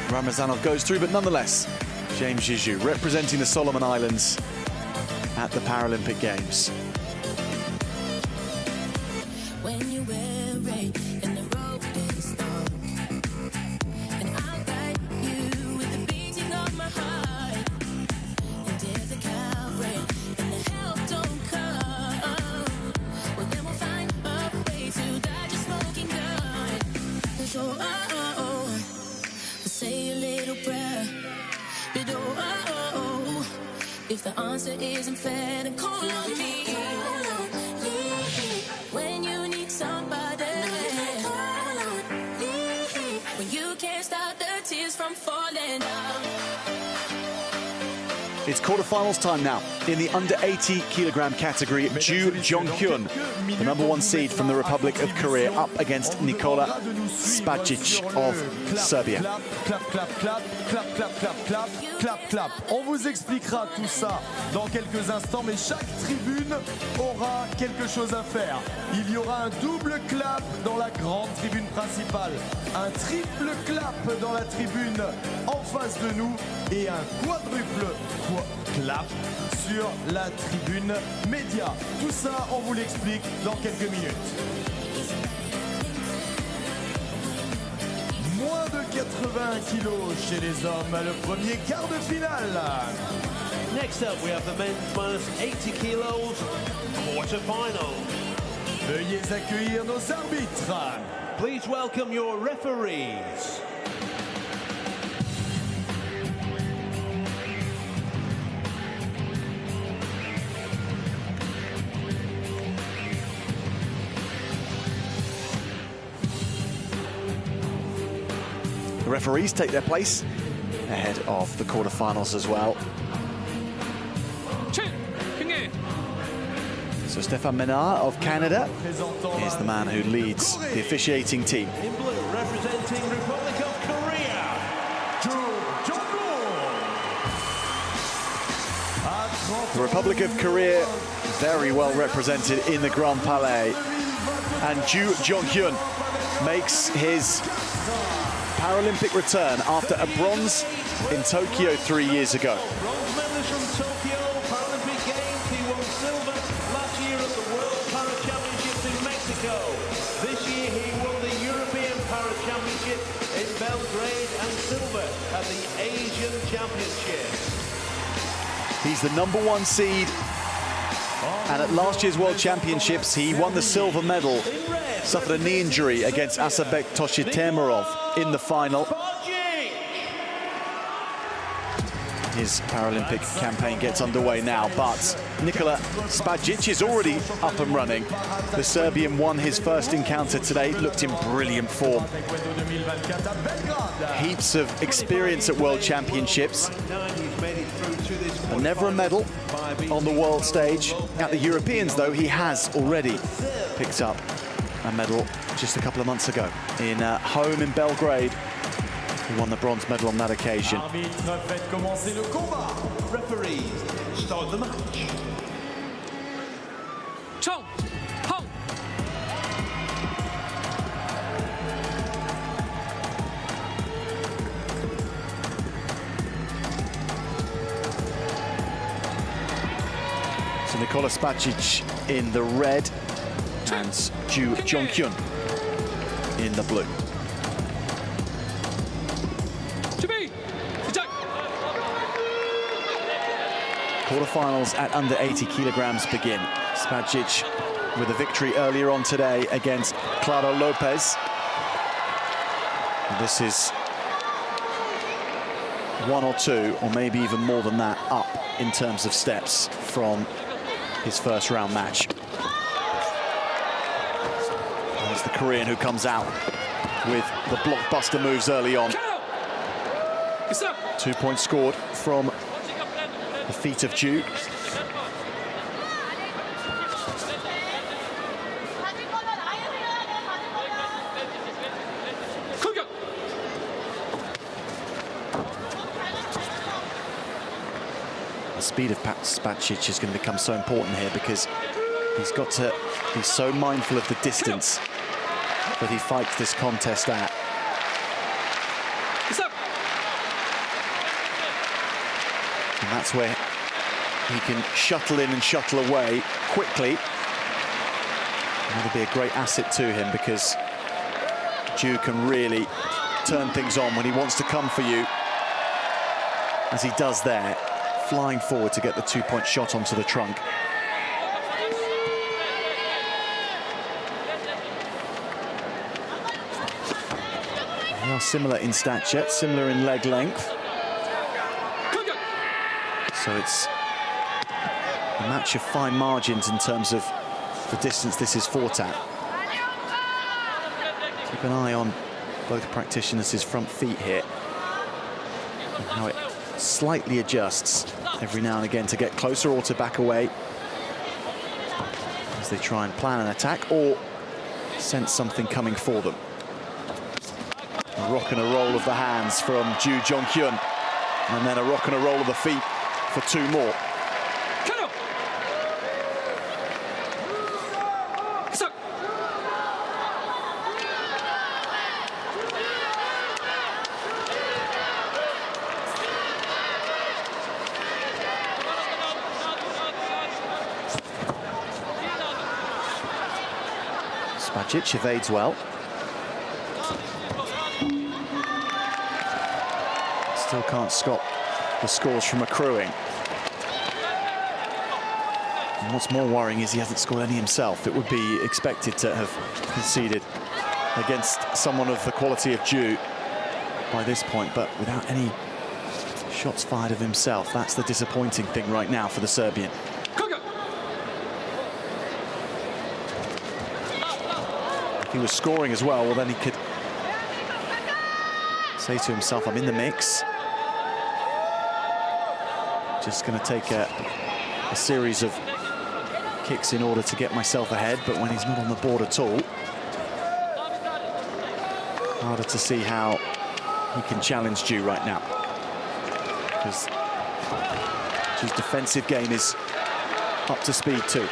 Ramazanov goes through, but nonetheless, James Jiju representing the Solomon Islands at the Paralympic Games. If the answer isn't fair, then call on me. When you need somebody, when you can't stop the tears from falling down. It's quarterfinals time now. In the under 80 kilogram category, Ju Jong-hyun, the #1 seed from the Republic of Korea, up against Nikola Spajic of Serbia. Clap, clap, clap, clap, clap, clap, clap, clap, clap. On vous expliquera tout ça dans quelques instants, mais chaque tribune aura quelque chose à faire. Il y aura un double clap dans la grande tribune principale, un triple clap dans la tribune en face de nous et un quadruple clap sur la tribune média. Tout ça, on vous l'explique dans quelques minutes. Moins de 80 kilos chez les hommes, le premier quart de finale. Next up, we have the men's minus 80 kilos quarterfinal. Veuillez accueillir nos arbitres. Please welcome your referees. The referees take their place ahead of the quarterfinals as well. So Stefan Menard of Canada is the man who leads the officiating team. In blue, representing Republic of Korea, The Republic of Korea very well represented in the Grand Palais. And Ju Jong-hyun makes his Paralympic return after a bronze in Tokyo 3 years ago. Bronze medalist from Tokyo Paralympic Games. He won silver last year at the World Para Championships in Mexico. This year he won the European Para Championship in Belgrade and silver at the Asian Championships. He's the #1 seed, and at last year's World Championships he won the silver medal, suffered a knee injury against Asabek Toshitemirov in the final. His Paralympic campaign gets underway now, but Nikola Spajic is already up and running. The Serbian won his first encounter today, looked in brilliant form. Heaps of experience at World Championships, but never a medal on the world stage. At the Europeans, though, he has already picked up a medal just a couple of months ago in home in Belgrade. He won the bronze medal on that occasion. Referees start the match. Chong, Hong. So Nikola Spajic in the red and Ju Jong-hyun in the blue. Quarterfinals at under 80 kilograms begin. Spajic with a victory earlier on today against Claro Lopez. And this is one or two, or maybe even more than that, up in terms of steps from his first round match. And it's the Korean who comes out with the blockbuster moves early on. 2 points scored from the feet of Ju. The speed of Spajic is going to become so important here, because he's got to be so mindful of the distance that he fights this contest at. And that's where he can shuttle in and shuttle away quickly. And that'll be a great asset to him, because Ju can really turn things on when he wants to come for you, as he does there, flying forward to get the 2-point shot onto the trunk. They are similar in stature, similar in leg length. So it's a match of fine margins in terms of the distance this is fought at. Keep an eye on both practitioners' front feet here, and how it slightly adjusts every now and again to get closer or to back away as they try and plan an attack or sense something coming for them. A rock and a roll of the hands from Ju Jong-hyun, and then a rock and a roll of the feet for two more. Spajic evades well. Still can't stop the scores from accruing. And what's more worrying is he hasn't scored any himself. It would be expected to have conceded against someone of the quality of Ju by this point, but without any shots fired of himself. That's the disappointing thing right now for the Serbian. If he was scoring as well, then he could say to himself, I'm in the mix. Just going to take a series of kicks in order to get myself ahead, but when he's not on the board at all, harder to see how he can challenge Ju right now, because Ju's defensive game is up to speed too.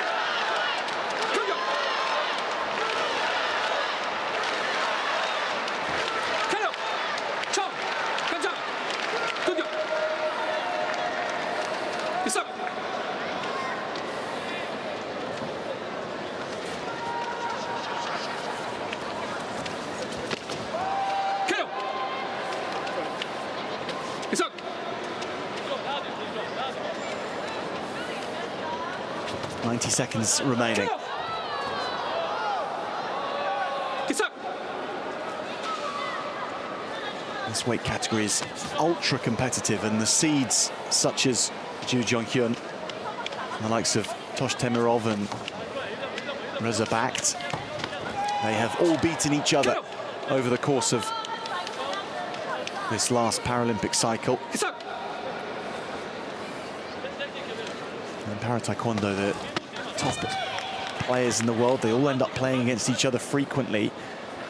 Seconds remaining. This weight category is ultra competitive, and the seeds such as Ju Jonghyun, the likes of Tosh Temirov and Reza Bakht, they have all beaten each other over the course of this last Paralympic cycle. And Para-Taekwondo, the top players in the world, they all end up playing against each other frequently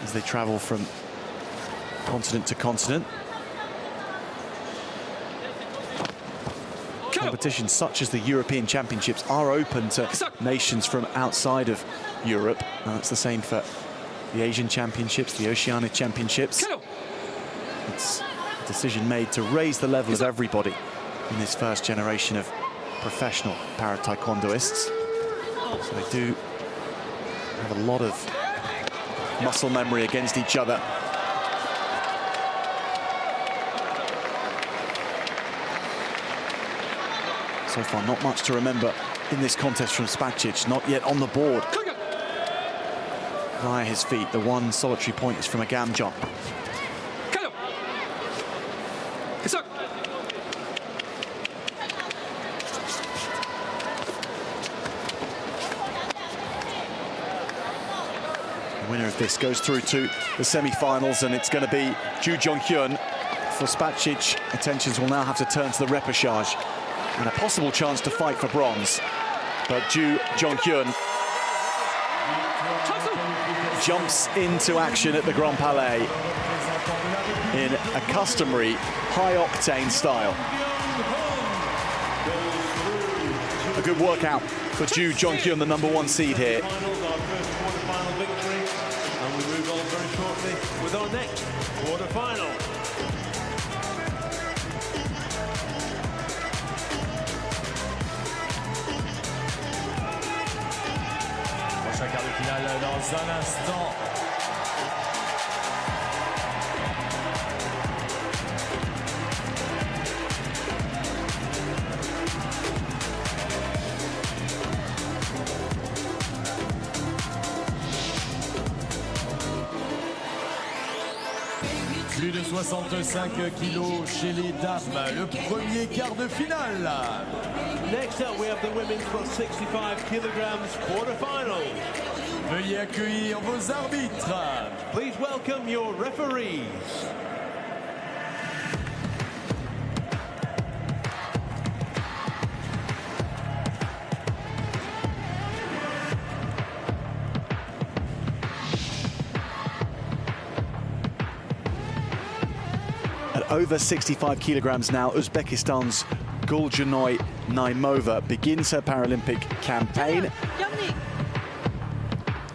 as they travel from continent to continent. Competitions such as the European Championships are open to nations from outside of Europe. It's the same for the Asian Championships, the Oceania Championships. It's a decision made to raise the level of everybody in this first generation of professional para-taekwondoists. So they do have a lot of muscle memory against each other. So far, not much to remember in this contest from Spacic, not yet on the board. Via his feet, the one solitary point is from a gam jump. The winner of this goes through to the semi-finals, and it's going to be Ju Jonghyun. For Spacic, attentions will now have to turn to the repechage and a possible chance to fight for bronze. But Ju Jonghyun jumps into action at the Grand Palais in a customary high-octane style. A good workout for Ju Jonghyun, the #1 seed here. And we move on very shortly with our next quarter-final. Prochain quart de finale dans un instant. Plus de 65 kilos chez les dames, le premier quart de finale. Next up, we have the women's for 65 kilograms quarterfinal. Veuillez accueillir vos arbitres. Please welcome your referees. At over 65 kilograms now, Uzbekistan's Guljannoy Naimova begins her Paralympic campaign.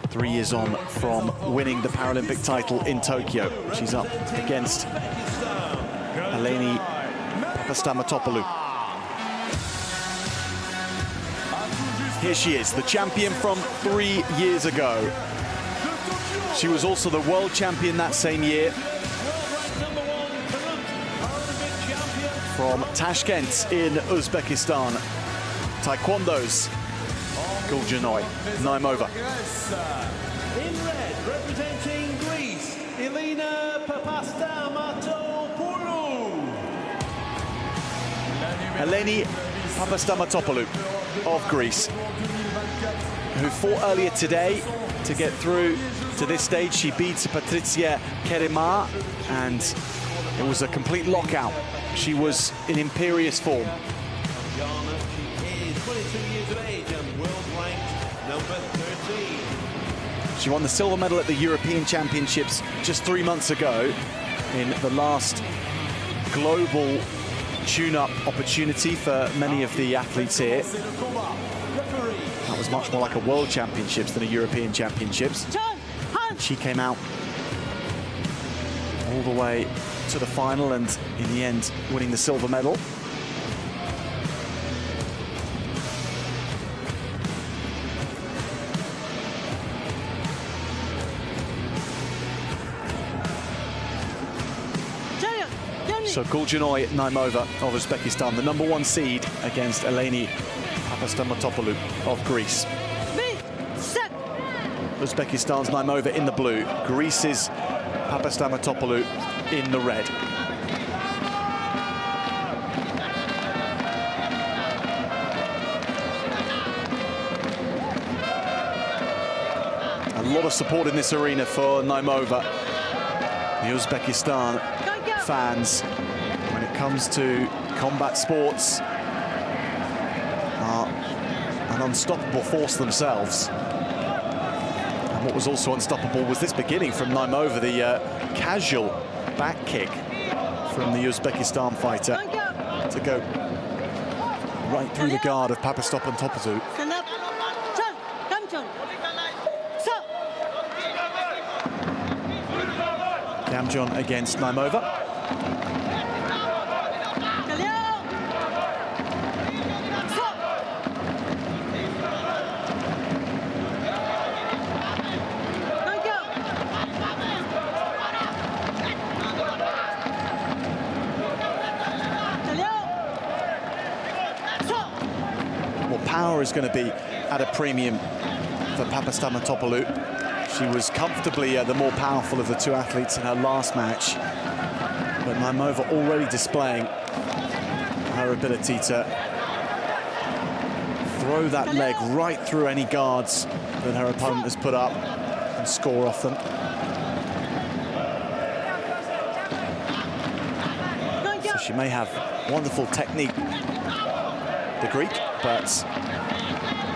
3 years on from winning the Paralympic title in Tokyo. She's up against Eleni Papastamatopoulos. Here she is, the champion from 3 years ago. She was also the world champion that same year. From Tashkent in Uzbekistan, Taekwondo's Guljannoy Naimova. In red, representing Greece, Elena Papastamatopoulos. Eleni Papastamatopoulos of Greece, who fought earlier today to get through to this stage. She beats Patricia Kerema and It was a complete lockout. She was in imperious form. She is 22 years of age and world ranked number 13. She won the silver medal at the European Championships just 3 months ago in the last global tune-up opportunity for many of the athletes here. That was much more like a World Championships than a European Championships. She came out all the way to the final and in the end winning the silver medal. So Guljanay Naimova of Uzbekistan, the #1 seed against Eleni Papastamatopoulos of Greece. Uzbekistan's Naimova in the blue, Greece's Papastamatopoulos in the red. A lot of support in this arena for Naimova. The Uzbekistan fans, when it comes to combat sports, are an unstoppable force themselves. And what was also unstoppable was this beginning from Naimova, the casual back kick from the Uzbekistan fighter to go right through the guard of Papastamatopoulos. Gamjon against Naimova. Power is going to be at a premium for Papastamatopoulos. She was comfortably the more powerful of the two athletes in her last match, but Naimova already displaying her ability to throw that leg right through any guards that her opponent has put up and score off them. So she may have wonderful technique, the Greek, but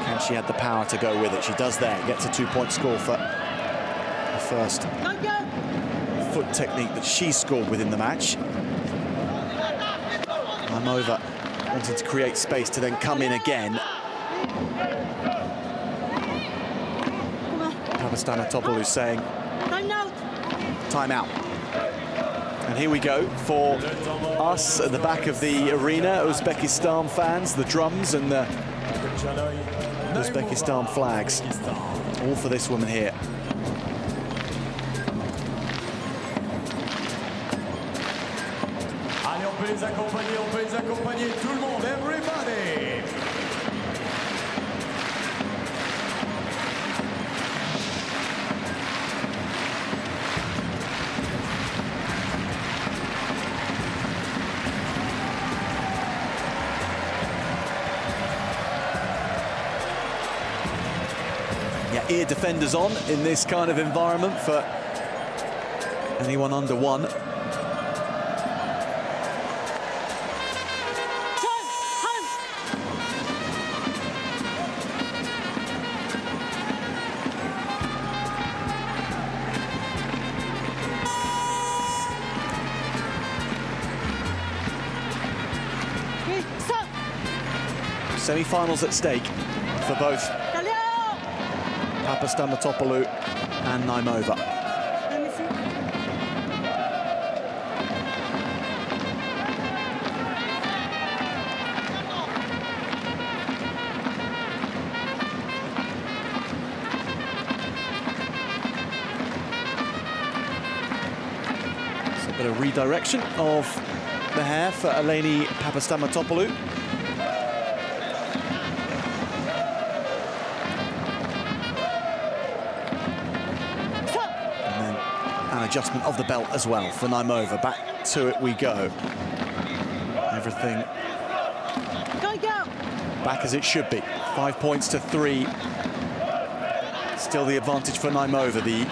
can she have the power to go with it? She does there, gets a 2-point score for the first foot technique that she scored within the match. Naimova wanted to create space to then come in again. Papastamatopoulos saying, time out. And here we go for us at the back of the arena, Uzbekistan fans, the drums and the Uzbekistan flags, all for this woman here. Allez, on peut les accompagner, tout le monde, everybody! Ear defenders on in this kind of environment for anyone under one. Semi-finals at stake for both Papastamatopoulos and Naimova. So a bit of redirection of the hair for Eleni Papastamatopoulos. Adjustment of the belt as well for Naimova. Back to it we go. Everything back as it should be. 5 points to 3. Still the advantage for Naimova, the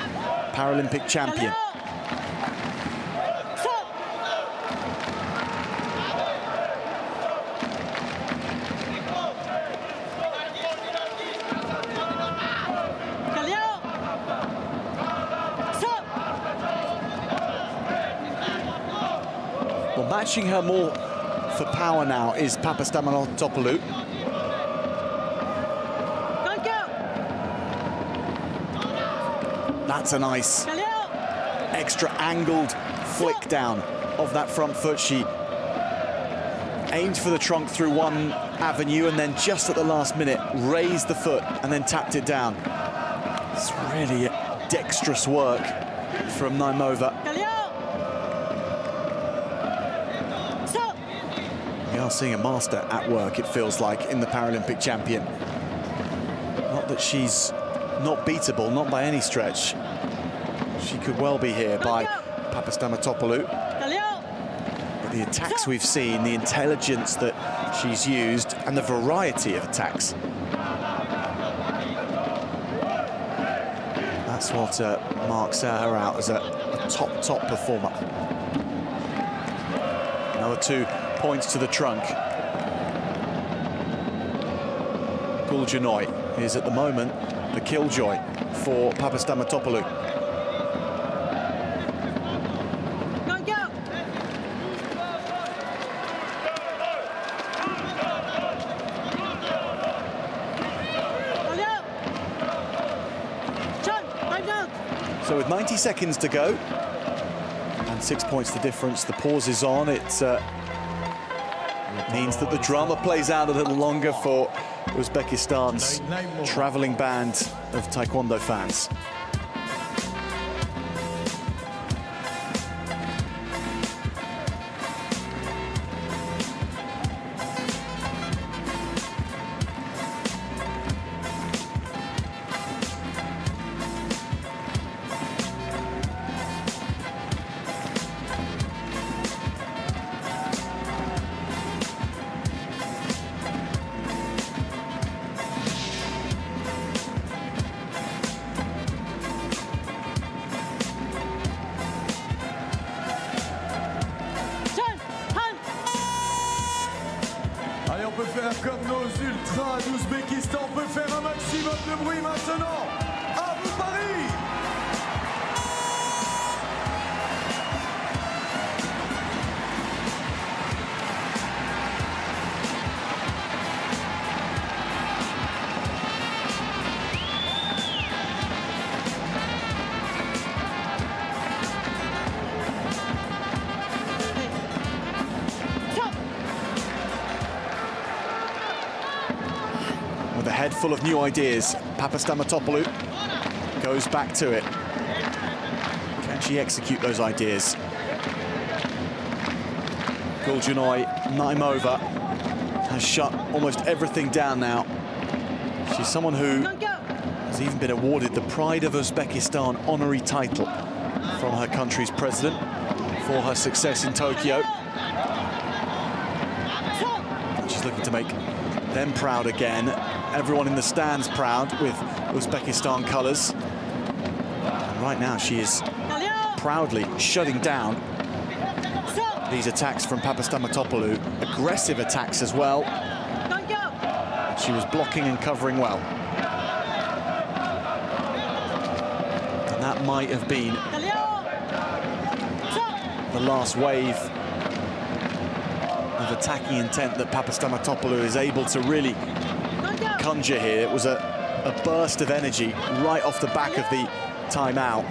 Paralympic champion. Matching her more for power now is Papastamantopoulou. That's a nice extra angled flick down of that front foot. She aimed for the trunk through one avenue and then just at the last minute raised the foot and then tapped it down. It's really dexterous work from Naimova. We are seeing a master at work, it feels like, in the Paralympic champion. Not that she's not beatable, not by any stretch. She could well be here by Papastamantopoulou. But the attacks we've seen, the intelligence that she's used, and the variety of attacks. That's what marks her out as a top performer. Another 2 points to the trunk. Guljanoi is at the moment the killjoy for Papastamantopoulou. So with 90 seconds to go and 6 points the difference, the pause is on. It means that the drama plays out a little longer for Uzbekistan's travelling band of Taekwondo fans. On peut faire comme nos ultras d'Ouzbékistan, on peut faire un maximum de bruit maintenant. À vous Paris! With a head full of new ideas, Papastamantopoulou goes back to it. Can she execute those ideas? Guljanoi Naimova has shut almost everything down now. She's someone who has even been awarded the Pride of Uzbekistan honorary title from her country's president for her success in Tokyo. She's looking to make them proud again. Everyone in the stands proud with Uzbekistan colours. And right now she is proudly shutting down these attacks from Papastamantopoulou. Aggressive attacks as well. She was blocking and covering well. And that might have been the last wave of attacking intent that Papastamantopoulou is able to really conjure here. It was a burst of energy right off the back of the timeout.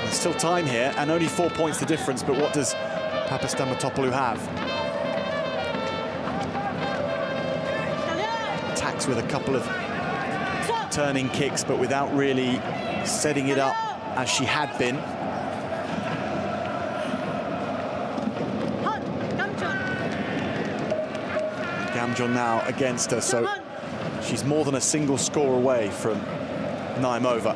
There's still time here and only 4 points the difference, but what does Papastamantopoulou have? Attacks with a couple of turning kicks, but without really setting it up as she had been. Gamjon now against her, so she's more than a single score away from Naimova.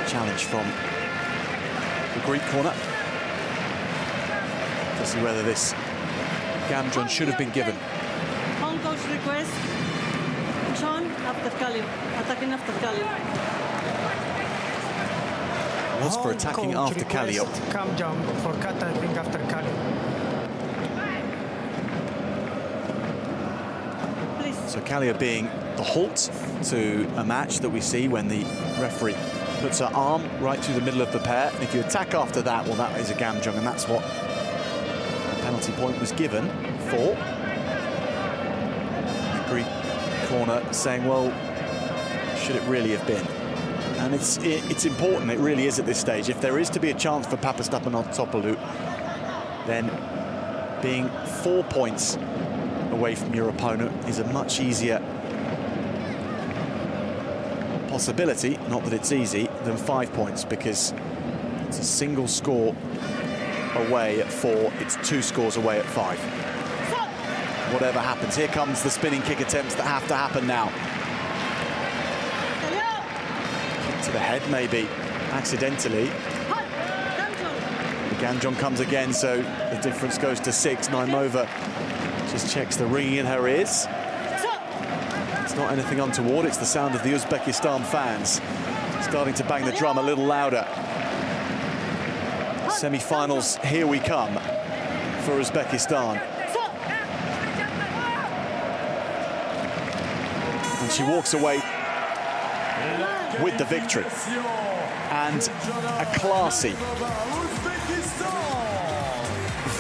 Challenge from the Greek corner to see whether this Gamjon should have been given. On coach request, John after Khalil, attacking after Khalil. Was for attacking after Khalil. Come jump for attacking after Khalil. So Khalil being the halt to a match that we see when the referee puts her arm right through the middle of the pair. And if you attack after that, well, that is a gamjung, and that's what the penalty point was given for. The Greek corner saying, well, should it really have been? And it's important, it really is at this stage. If there is to be a chance for Papastapanotopoulos, then being 4 points away from your opponent is a much easier possibility, not that it's easy, than 5 points, because it's a single score away at 4, it's 2 scores away at 5. Whatever happens, here comes the spinning kick attempts that have to happen now. Kick to the head, maybe, accidentally. The gamjung comes again, so the difference goes to 6. Naimova just checks the ringing in her ears. It's not anything untoward, it's the sound of the Uzbekistan fans starting to bang the drum a little louder. Semi-finals, here we come for Uzbekistan. And she walks away with the victory. And a classy,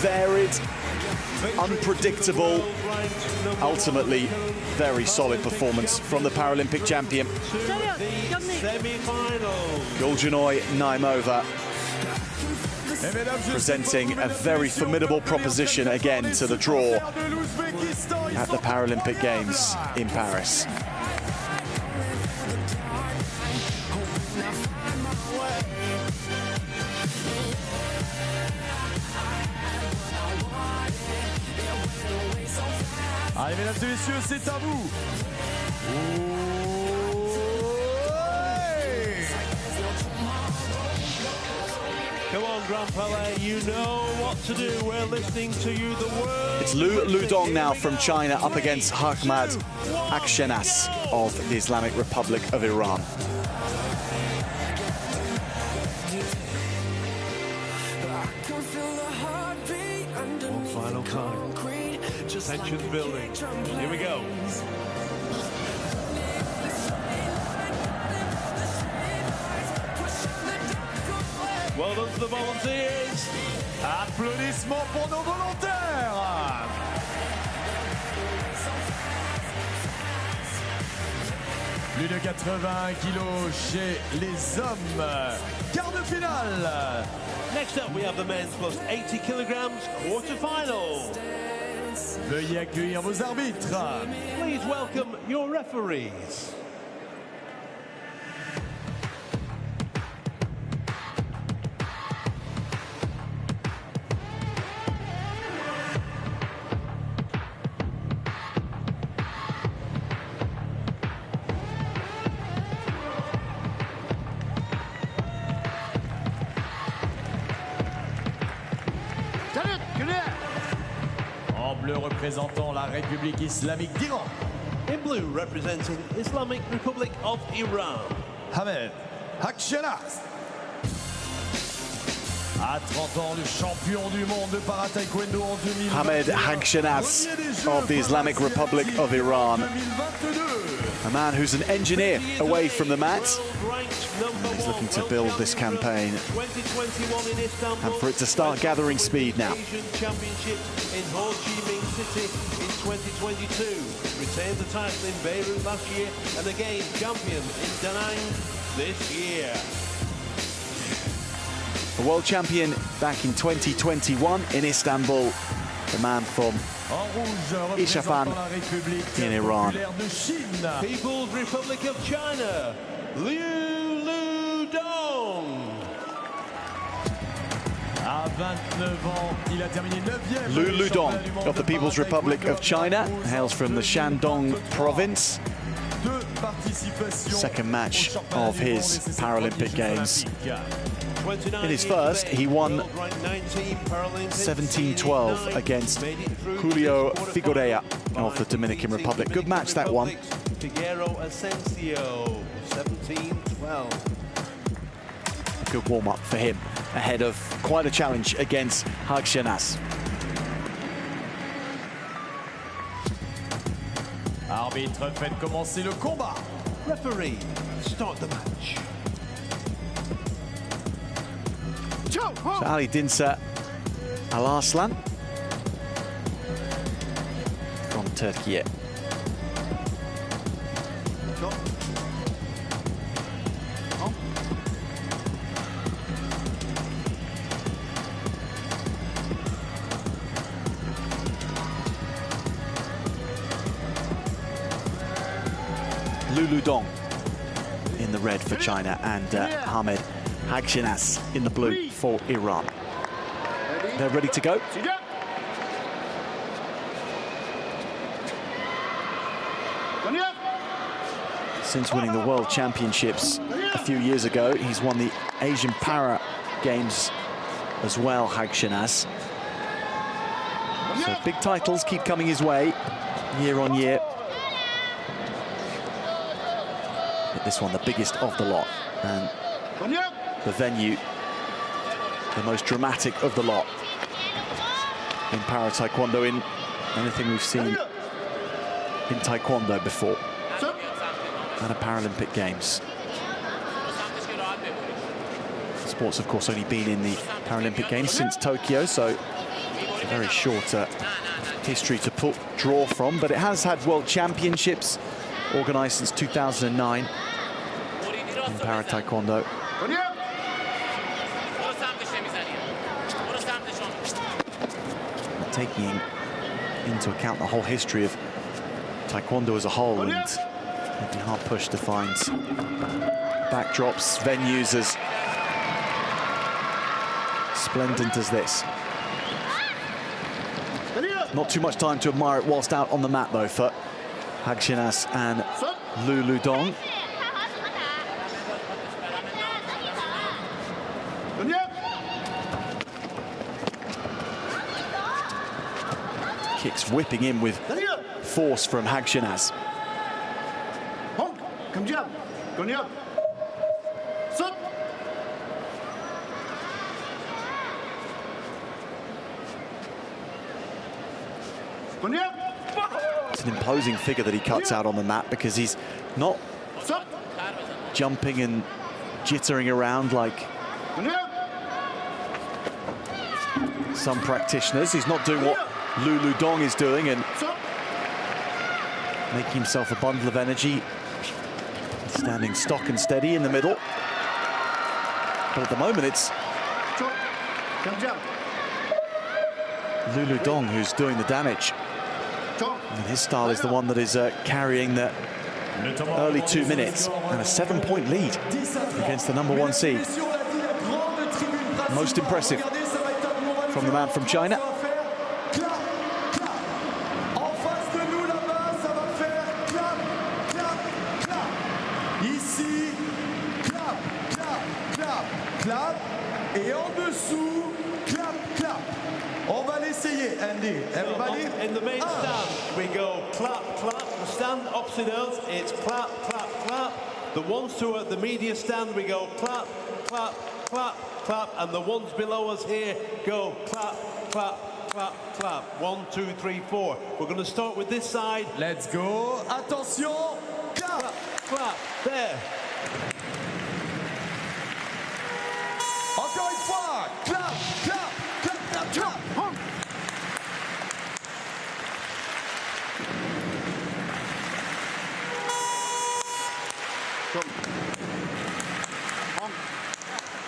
varied, unpredictable, ultimately very solid performance from the Paralympic champion. Guljanoi Naimova presenting a very formidable proposition again to the draw at the Paralympic Games in Paris. Allez, mesdames et messieurs, c'est à vous. Come on, Grand Palais, you know what to do. We're listening to you, the world. It's Lu Ludong now from China up against Ahmad Akshenas of the Islamic Republic of Iran. Final time. Tensions building. Here we go. Well done to the volunteers. Applaudissements pour nos volontaires. Plus de 80 kilos chez les hommes. Quart de finale. Next up, we have the men's plus 80 kilograms quarterfinal. Veuillez accueillir vos arbitres. Please welcome your referees. En bleu représentant la République islamique d'Iran. In blue representing Islamic Republic of Iran. Ahmed Akshenas. À 30 ans, le champion du monde de para-taekwondo en 2022. Ahmed Akshenas of the Islamic Republic of Iran. A man who's an engineer away from the mat. He's looking to build this campaign and for it to start gathering speed now. Championships in Ho Chi Minh City in 2022. Retained the title in Beirut last year and again champion in Da Nang this year. A world champion back in 2021 in Istanbul. The man from Isfahan in Iran. People's Republic of China, Lu Ludong. À 29 ans, il a terminé 9e. Lu Ludong of the People's Republic of China hails from the Shandong province. Second match of his Paralympic Games. In his first, he won 17-12 against Julio Figueroa of the Dominican Republic. Good match, that one. Figueroa Asensio, 17-12. Good warm-up for him ahead of quite a challenge against Akshenas. Arbitre, faites commencer le combat. Referee, start the match. So Ali Dincer Al-Arslan from Turkey. Lulu Dong in the red for China, and Ahmed Hagshinas in the blue for Iran. They're ready to go. Since winning the World Championships a few years ago, he's won the Asian Para Games as well, Hagshinas. So big titles keep coming his way year on year. But this one, the biggest of the lot. And the venue, the most dramatic of the lot in para taekwondo, in anything we've seen in taekwondo before at a Paralympic Games. Sport's, of course, only been in the Paralympic Games since Tokyo, so it's a very short history to draw from, but it has had World Championships organised since 2009 in para taekwondo. Taking into account the whole history of taekwondo as a whole, and it'd be hard pushed to find backdrops, venues as splendid as this. Not too much time to admire it whilst out on the mat, though, for Hagshinas and Lulu Dong. Kicks whipping in with force from Hagshinas. It's an imposing figure that he cuts out on the mat, because he's not jumping and jittering around like some practitioners. He's not doing what Lulu Dong is doing and making himself a bundle of energy, standing stock and steady in the middle. But at the moment, it's Lulu Dong who's doing the damage. And his style is the one that is carrying the early 2 minutes, and a 7-point lead against the #1 seed. Most impressive from the man from China. Ici, clap, clap, clap, clap. Et en dessous, clap, clap. On va l'essayer, Andy. Everybody? In the main stand, we go clap, clap. The stand opposite us, it's clap, clap, clap. The ones who are at the media stand, we go clap, clap, clap, clap. And the ones below us here go clap, clap, clap, clap. 1, 2, 3, 4. We're going to start with this side. Let's go. Attention. Clap, clap, clap. There. Encore une fois. Clap, clap, clap, clap, clap.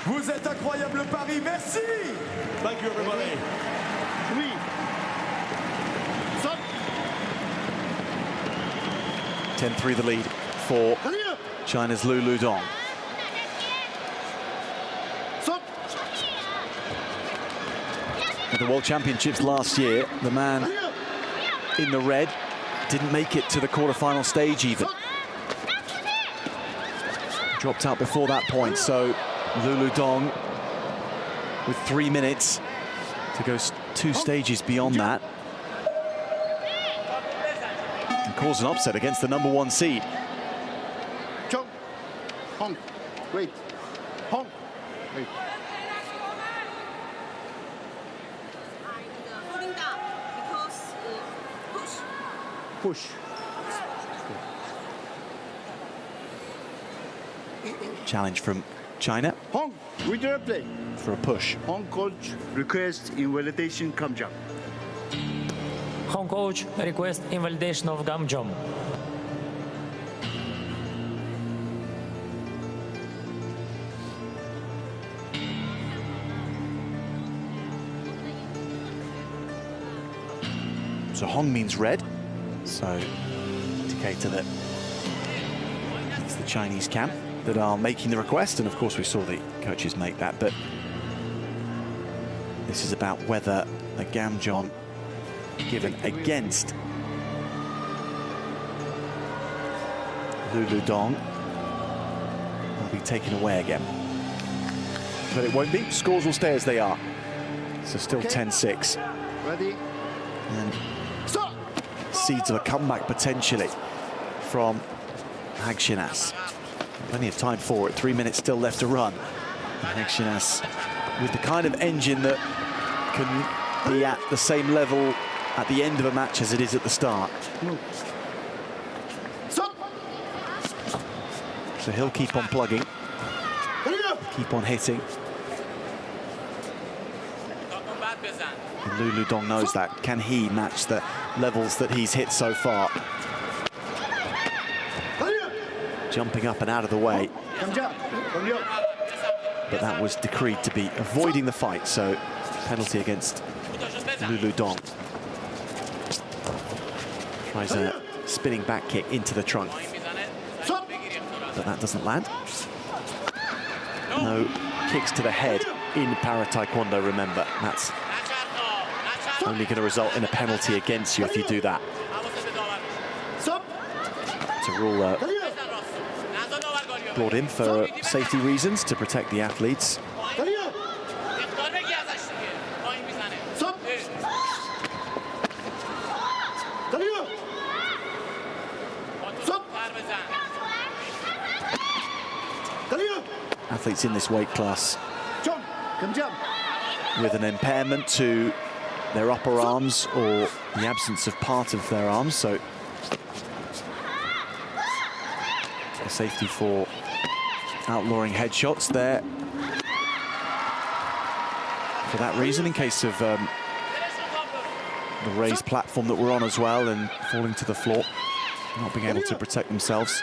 Vous êtes incroyable, Paris, merci. Thank you, everybody. Oui. 10-3 the lead for China's Lulu Dong. At the World Championships last year, the man in the red didn't make it to the quarterfinal stage even. Dropped out before that point, so Lulu Dong with 3 minutes to go 2 stages beyond that and cause an upset against the #1 seed. Hong, wait. Hong, wait. Push. Challenge from China. Hong, with the play. For a push. Hong coach request invalidation gum jump. Hong coach request invalidation of gum jump. So Hong means red, so indicator that it's the Chinese camp that are making the request, and of course we saw the coaches make that, but this is about whether a gam jump given against Lulu Dong will be taken away again. But it won't be. Scores will stay as they are. So still 10-6. Ready? And seeds of a comeback potentially from Hagshinas. Plenty of time for it. 3 minutes still left to run. Hagshinas with the kind of engine that can be at the same level at the end of a match as it is at the start. So he'll keep on plugging, keep on hitting. And Lulu Dong knows that. Can he match the levels that he's hit so far? Jumping up and out of the way. But that was decreed to be avoiding the fight, so penalty against Lulu Dong. Tries a spinning back kick into the trunk. But that doesn't land. No kicks to the head in para taekwondo, remember. That's only going to result in a penalty against you if you do that. It's a rule brought in for safety reasons to protect the athletes. Athletes in this weight class with an impairment to their upper arms or the absence of part of their arms, so a safety for outlawing headshots there for that reason, in case of the raised platform that we're on as well and falling to the floor, not being able to protect themselves.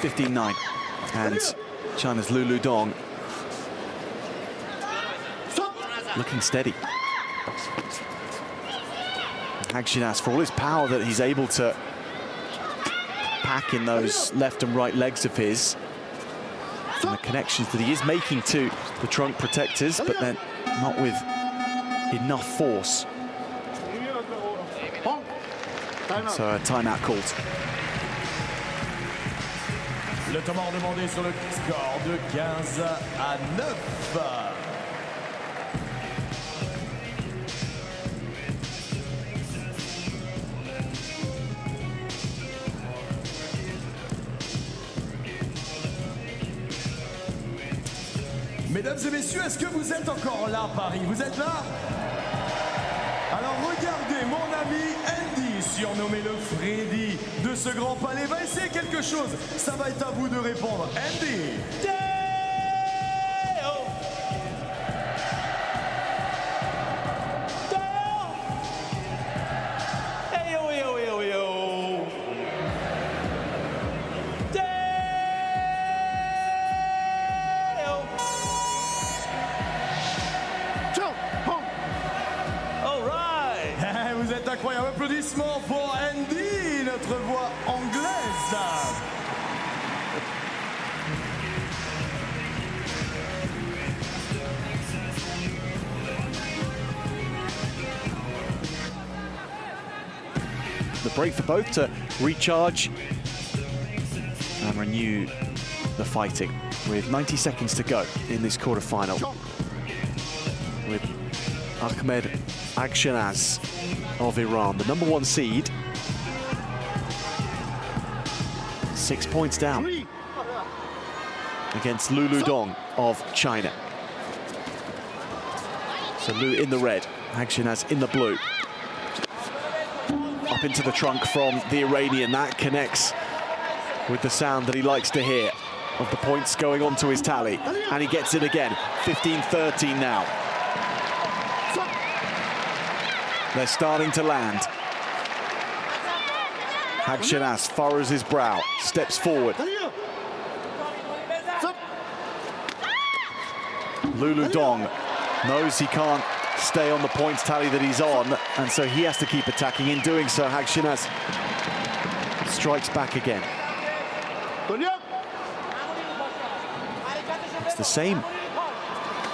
15-9, and China's Lulu Dong looking steady. Hagshinas, for all his power that he's able to pack in those left and right legs of his, and the connections that he is making to the trunk protectors, but then not with enough force. So a timeout called. Le temps mort demandé sur le score de 15-9. Mesdames et messieurs, est-ce que vous êtes encore là, Paris? Vous êtes là? Alors regardez, mon ami Andy, surnommé le Freddy de ce grand palais, va essayer quelque chose. Ça va être à vous de répondre. Andy. Incroyable, applaudissements pour Andy, notre voix anglaise. The break for both to recharge and renew the fighting with 90 seconds to go in this quarterfinal. With Ahmed Hagshinas of Iran, the #1 seed, 6 points down against Lulu Dong of China. So Lu in the red, Hagshinas in the blue. up into the trunk from the Iranian. That connects with the sound that he likes to hear of the points going onto his tally. And he gets it again. 15-13 now. They're starting to land. Hagshenas furrows his brow, steps forward. Lulu Dong knows he can't stay on the points tally that he's on, and so he has to keep attacking. In doing so, Hagshenas strikes back again. It's the same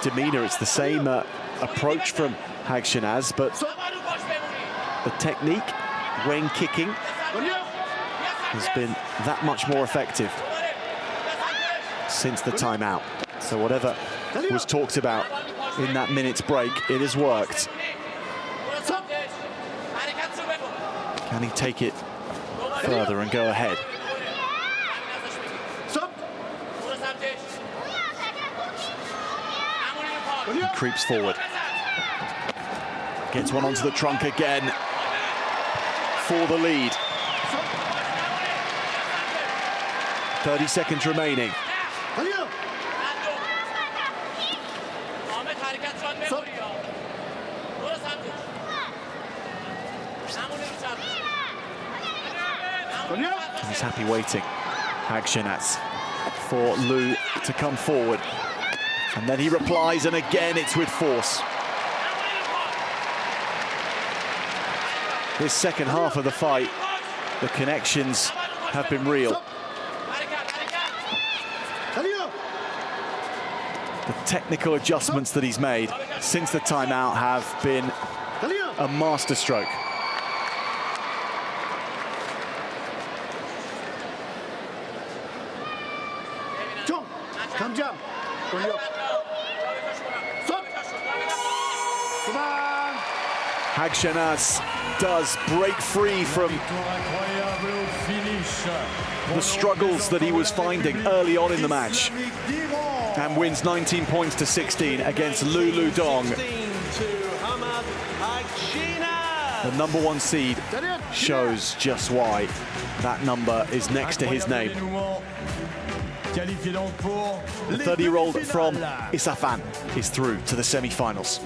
demeanor, it's the same approach from Hagshenas, but the technique when kicking has been that much more effective since the timeout. So whatever was talked about in that minute's break, it has worked. Can he take it further and go ahead? He creeps forward. Gets one onto the trunk again for the lead. 30 seconds remaining. He's happy waiting, Hagshenas, for Lu to come forward. And then he replies, and again it's with force. This second half of the fight, the connections have been real. The technical adjustments that he's made since the timeout have been a masterstroke. Hagshenas does break free from the struggles that he was finding early on in the match and wins 19 points to 16 against Lulu Dong. The #1 seed shows just why that number is next to his name. The 30-year-old from Isfahan is through to the semi-finals.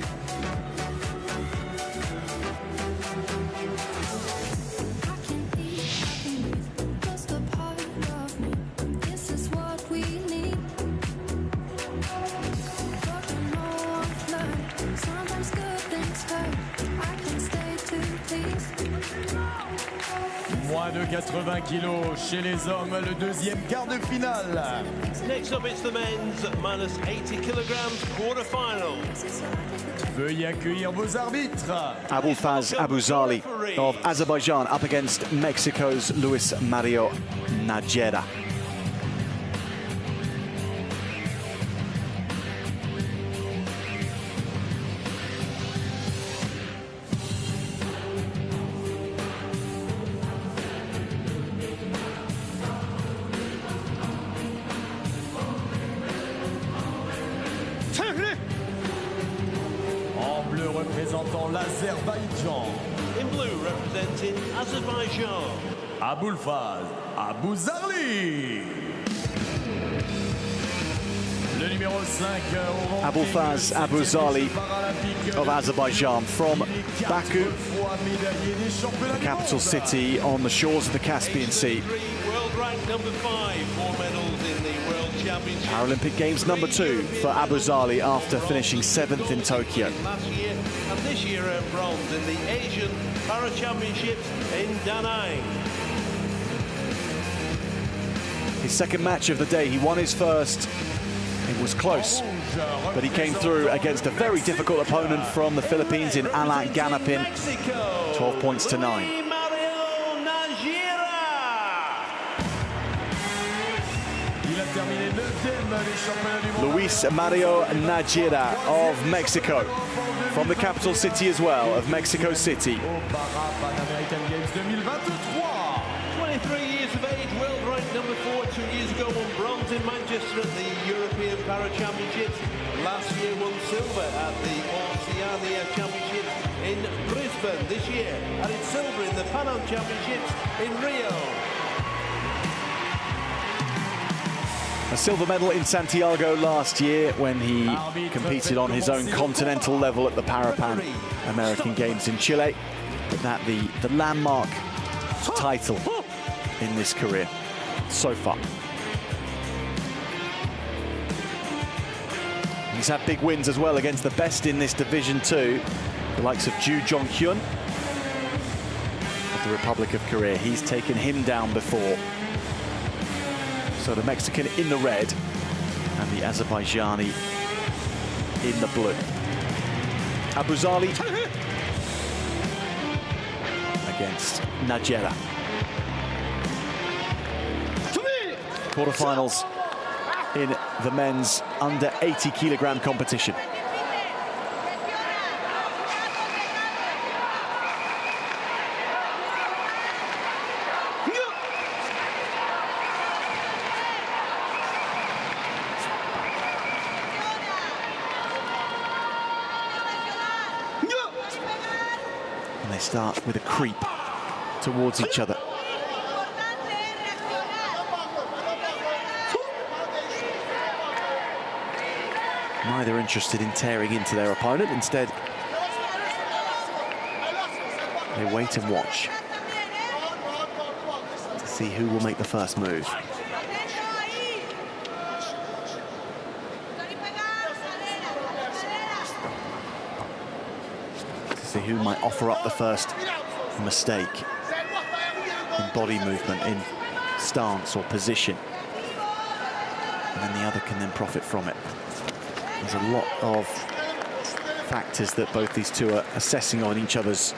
Moins de 80 kilos chez les hommes, le deuxième quart de finale. Next up, it's the men's minus 80 kilograms quarterfinal. Veuillez accueillir vos arbitres. Abulfaz Abuzali of Azerbaijan up against Mexico's Luis Mario Najera. Représentant l'Azerbaïdjan. In blue, representing Azerbaijan, Abulfaz Abuzali. Le numéro 5. Abulfaz Abuzali of Azerbaijan from Baku, the capital city on the shores of the Caspian Sea. World rank #5, 4 medals in the World Championship. Paralympic Games #2 for Abuzali after finishing 7th in Tokyo. Last year and this year earned bronze in the Asian Para Championships in Da Nang. His second match of the day, he won his first. It was close, but he came through against a very difficult opponent from the Philippines in Alan Ganapin, 12 points to 9. Luis Mario Najera of Mexico, from the capital city as well, of Mexico City. 23 years of age, world ranked #4 2 years ago, won bronze in Manchester at the European Para Championships. Last year won silver at the Oceania Championships in Brisbane. This year added silver in the Pan Am Championships in Rio. A silver medal in Santiago last year when he competed on his own continental level at the Pan American Games in Chile. But that the landmark title in this career so far. He's had big wins as well against the best in this Division 2, the likes of Ju Jong-hyun of the Republic of Korea. He's taken him down before. So the Mexican in the red and the Azerbaijani in the blue. Abuzali against Najera. Quarterfinals in the men's under 80 kilogram competition. And they start with a creep towards each other. Neither interested in tearing into their opponent. Instead, they wait and watch to see who will make the first move. To see who might offer up the first mistake in body movement, in stance or position. And then the other can then profit from it. There's a lot of factors that both these two are assessing on each other's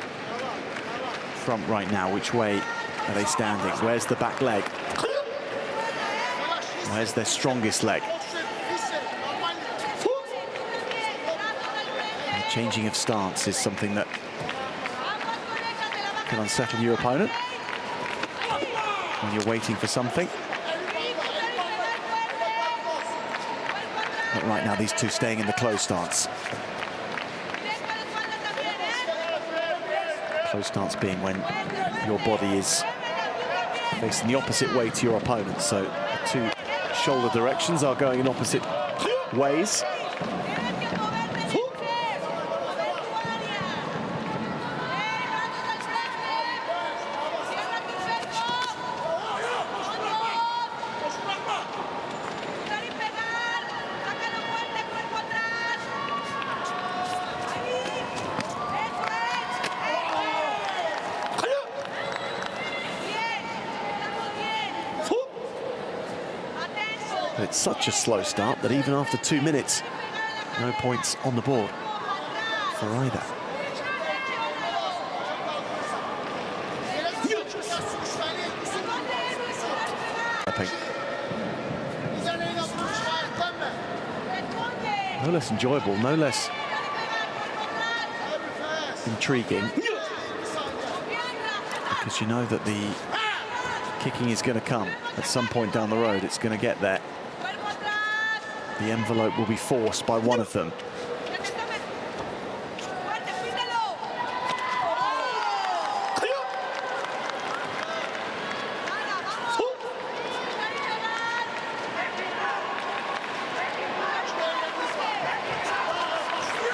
front right now. Which way are they standing? Where's the back leg? Where's their strongest leg? And the changing of stance is something that can unsettle your opponent when you're waiting for something. But right now, these two staying in the closed stance. Closed stance being when your body is facing the opposite way to your opponent. So the two shoulder directions are going in opposite ways. It's such a slow start that even after 2 minutes, no points on the board for either. No less enjoyable, no less intriguing, because you know that the kicking is going to come at some point down the road. It's going to get there. The envelope will be forced by one of them.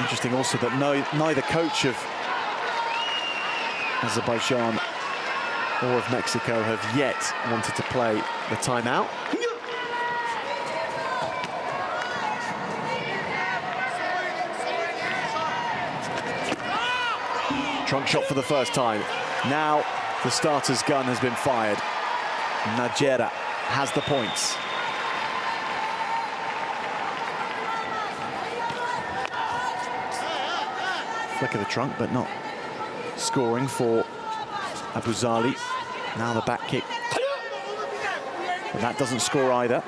Interesting also that neither coach of Azerbaijan or of Mexico have yet wanted to play the timeout. Trunk shot for the first time. Now the starter's gun has been fired. Najera has the points. Flick of the trunk, but not scoring for Abuzali. Now the back kick. But that doesn't score either.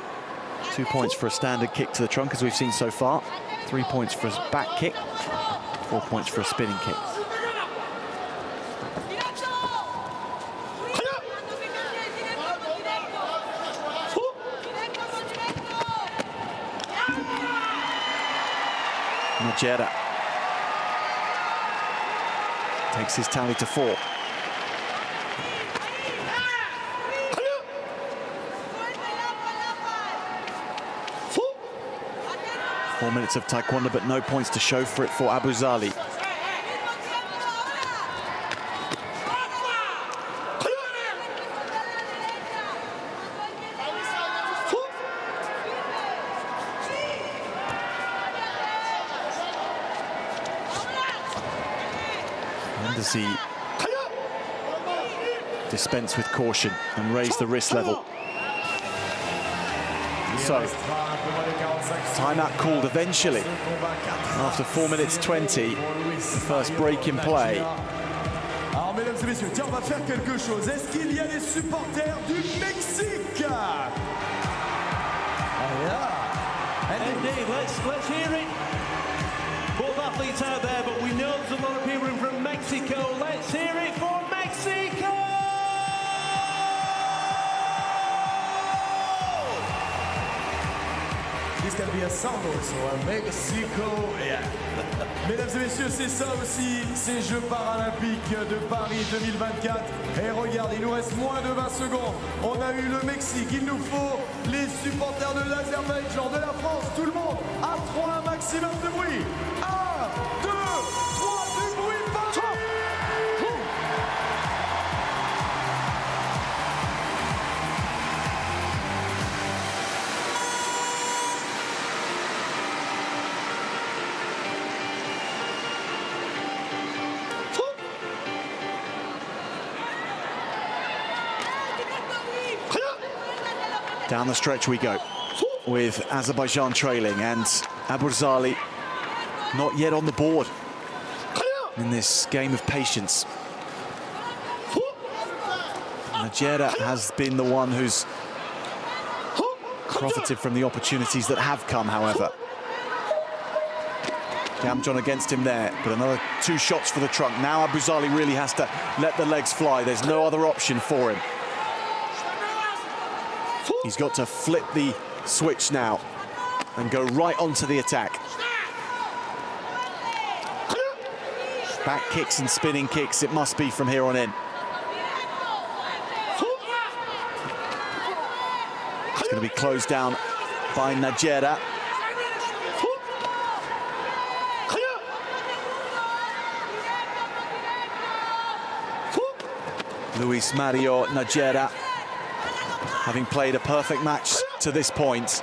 2 points for a standard kick to the trunk, as we've seen so far. 3 points for a back kick. 4 points for a spinning kick. Najera takes his tally to 4. Four minutes of Taekwondo, but no points to show for it for Abuzali. And does he dispense with caution and raise the wrist level? So, timeout called eventually after 4 minutes 20, the first break in play. Alors, mesdames et messieurs, tiens, on va faire quelque chose. Est-ce qu'il y a des supporters du Mexique? Yeah. Indeed, let's hear it. Both athletes out there, but we know there's a lot of people from Mexico. Let's hear it for Mexico! This can be a sound also, Mexico. Yeah. Mesdames et messieurs, c'est ça aussi, ces Jeux Paralympiques de Paris 2024. Et regardez, il nous reste moins de 20 secondes. On a eu le Mexique, il nous faut les supporters de l'Azerbaïdjan, de la France, tout le monde, à 3, un maximum de bruit. 1, 2, 3, du bruit, partout. Down the stretch we go, with Azerbaijan trailing and Abuzali not yet on the board in this game of patience. Najera has been the one who's profited from the opportunities that have come, however. Gamjon against him there, but another 2 shots for the trunk. Now Abuzali really has to let the legs fly. There's no other option for him. He's got to flip the switch now and go right onto the attack. Back kicks and spinning kicks, it must be from here on in. It's going to be closed down by Najera. Luis Mario Najera, having played a perfect match to this point.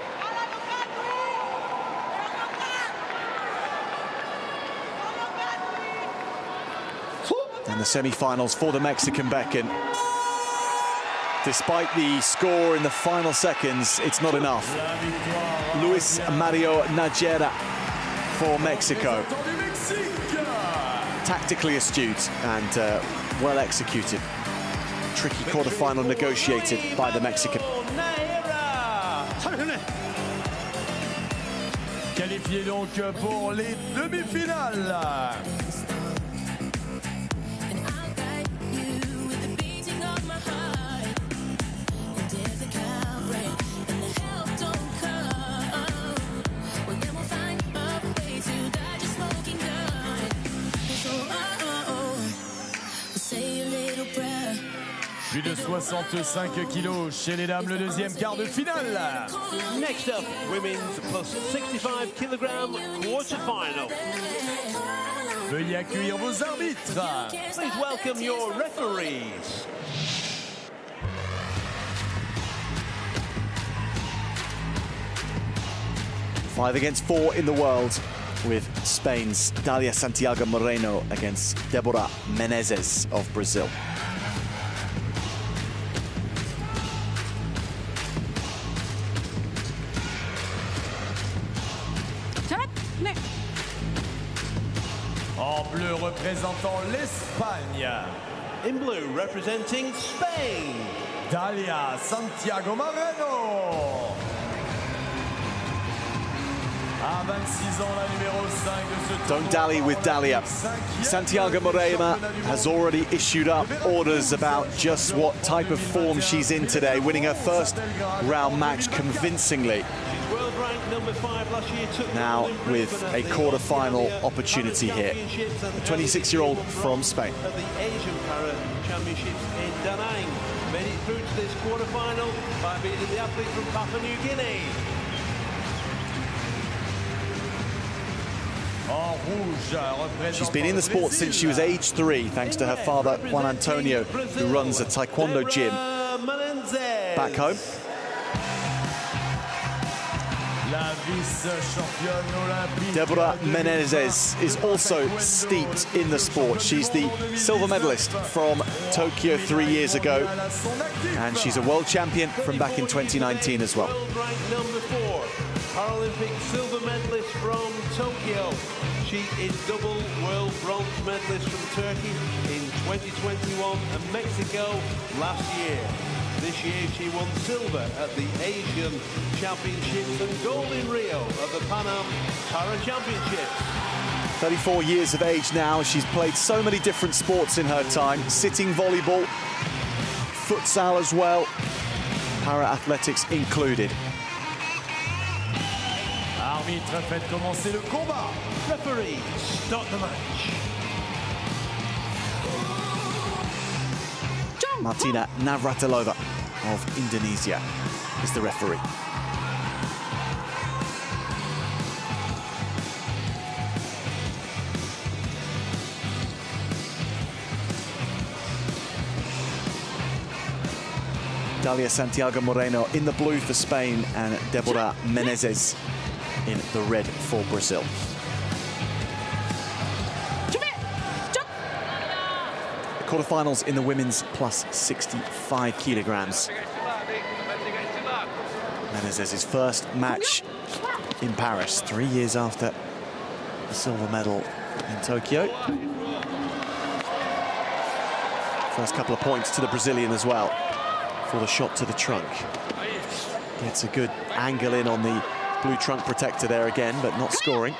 And the semi-finals for the Mexican beckon. Despite the score in the final seconds, it's not enough. Luis Mario Najera for Mexico. Tactically astute and well executed. Tricky quarterfinal negotiated by the Mexican. Qualifié donc pour les demi-finales. Plus de 65 kilos chez les dames, le deuxième quart de finale. Next up, women's plus 65 kilogram quarterfinal. Veuillez accueillir vos arbitres. Please welcome your referees. Five against 4 in the world, with Spain's Dalia Santiago Moreno against Deborah Menezes of Brazil. En bleu représentant l'Espagne. In blue representing Spain. Dalia Santiago Moreno. À 26 ans, la numéro 5 de ce Don't dally with Dalia. Santiago Moreno has already issued up orders about just what type of form she's in today, winning her first round match convincingly. ranked number 5 last year, took now with a quarter-final opportunity here. The 26-year-old from Spain. At the Asian Para Championships in Da Nang. Made it through to this quarter-final by beating the athlete from Papua New Guinea. She's been in the sport since she was age 3, thanks to her father, Juan Antonio, who runs a Taekwondo gym back home. Deborah Menezes is also steeped in the sport. She's the silver medalist from Tokyo 3 years ago, and she's a world champion from back in 2019 as well. World ranked number 4, Paralympic silver medalist from Tokyo. She is double world bronze medalist from Turkey in 2021 and Mexico last year. This year she won silver at the Asian Championships and gold in Rio at the Pan Am Para Championships. 34 years of age now. She's played so many different sports in her time. Sitting volleyball, futsal as well, para-athletics included. Arbitre, faites commencer le combat. Referee, stop the match. Martina Navratilova of Indonesia is the referee. Dalia Santiago Moreno in the blue for Spain and Deborah Menezes in the red for Brazil. Quarterfinals in the women's plus 65 kilograms. Menezes' first match in Paris, 3 years after the silver medal in Tokyo. First couple of points to the Brazilian as well for the shot to the trunk. Gets a good angle in on the blue trunk protector there again, but not scoring.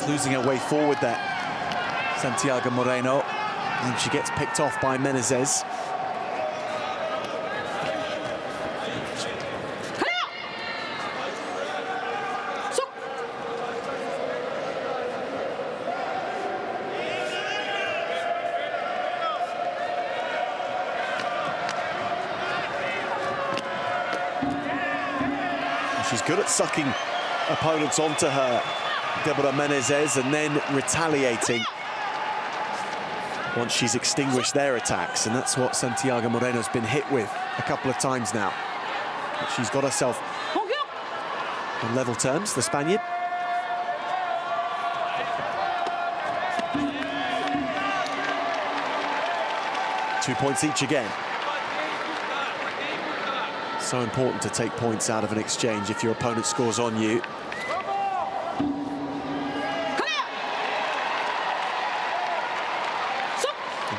Losing her way forward there, Santiago Moreno, and she gets picked off by Menezes. She's good at sucking opponents onto her, Deborah Menezes, and then retaliating once she's extinguished their attacks, and that's what Santiago Moreno's been hit with a couple of times now. But she's got herself on level terms, the Spaniard. Two points each again. So important to take points out of an exchange if your opponent scores on you.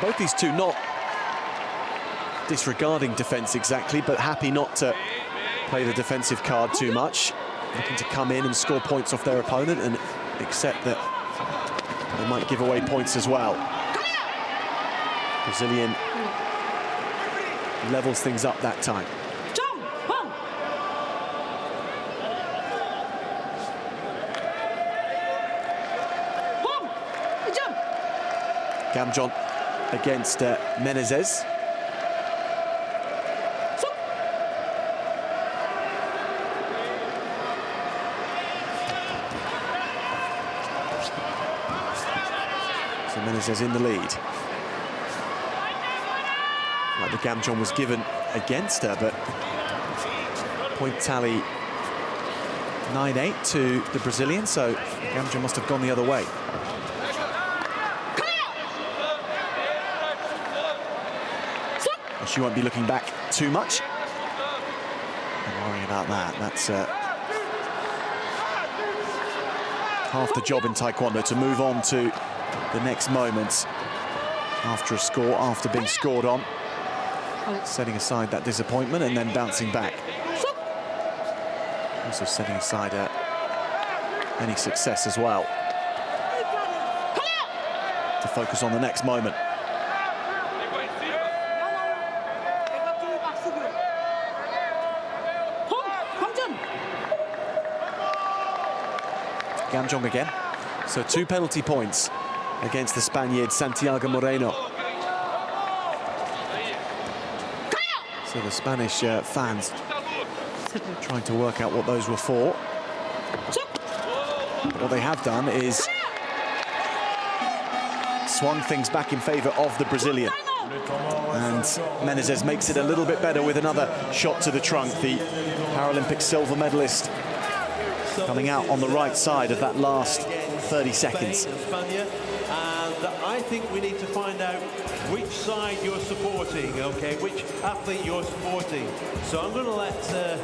Both these two not disregarding defence exactly, but happy not to play the defensive card too much. Looking to come in and score points off their opponent and accept that they might give away points as well. Brazilian levels things up that time. Gamjon against Menezes. So Menezes in the lead. Like the Gamjon was given against her, but point tally 9-8 to the Brazilian, so Gamjon must have gone the other way. She won't be looking back too much. Don't worry about that. That's half the job in Taekwondo, to move on to the next moments after a score, after being scored on, setting aside that disappointment and then bouncing back. Also setting aside any success as well, to focus on the next moment. Gamjong again. So 2 penalty points against the Spaniard Santiago Moreno. So the Spanish fans trying to work out what those were for. What they have done is swung things back in favour of the Brazilian. And Menezes makes it a little bit better with another shot to the trunk. The Paralympic silver medalist coming out on the right side of that last 30 seconds. And I think we need to find out which side you're supporting, okay, which athlete you're supporting. So I'm going to let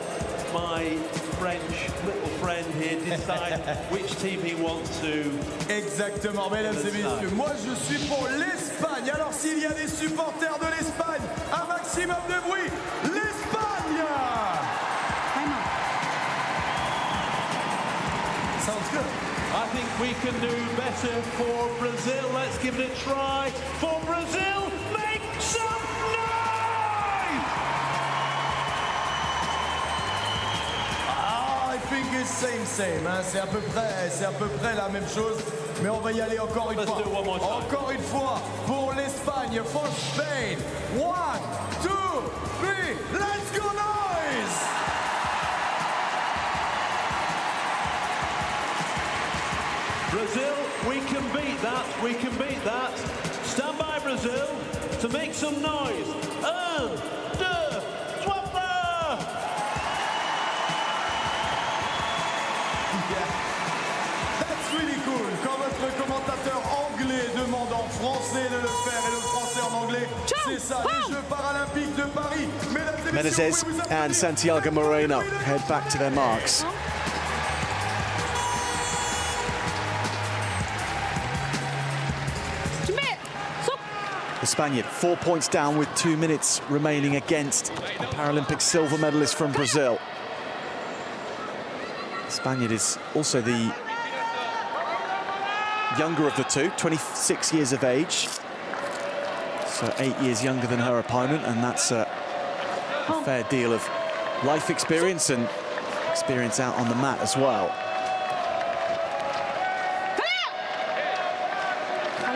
my French little friend here decide which team he wants to. Exactement, mesdames et messieurs. Moi, je suis pour l'Espagne. Alors, s'il y a des supporters de l'Espagne, un maximum de bruit. L'Espagne! Sounds good. I think we can do better for Brazil. Let's give it a try. For Brazil, make some noise! I think it's same. Hein. C'est à peu près la même chose. Mais on va y aller encore une fois. Encore une fois pour l'Espagne, for Spain. 1, 2, 3, let's go noise! Brazil, we can beat that, Stand by, Brazil, to make some noise. 1, 2, 3! That's really cool. Quand votre commentateur anglais demande en français de le faire et le français en anglais, c'est ça, les Jeux Paralympiques de Paris. Menezes and Santiago Moreno head back to their marks. The Spaniard 4 points down with 2 minutes remaining against the Paralympic silver medalist from Brazil. The Spaniard is also the younger of the two, 26 years of age. So 8 years younger than her opponent, and that's a fair deal of life experience and experience out on the mat as well.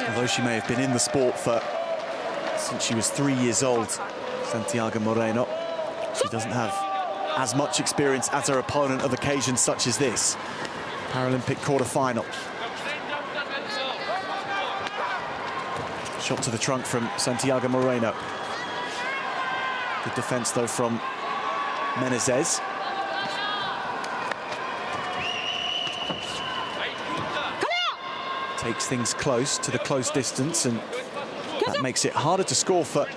Although she may have been in the sport since she was 3 years old, Santiago Moreno, she doesn't have as much experience as her opponent of occasions such as this. Paralympic quarter-final. Shot to the trunk from Santiago Moreno. Good defense, though, from Menezes. Takes things close to the close distance, and that makes it harder to score for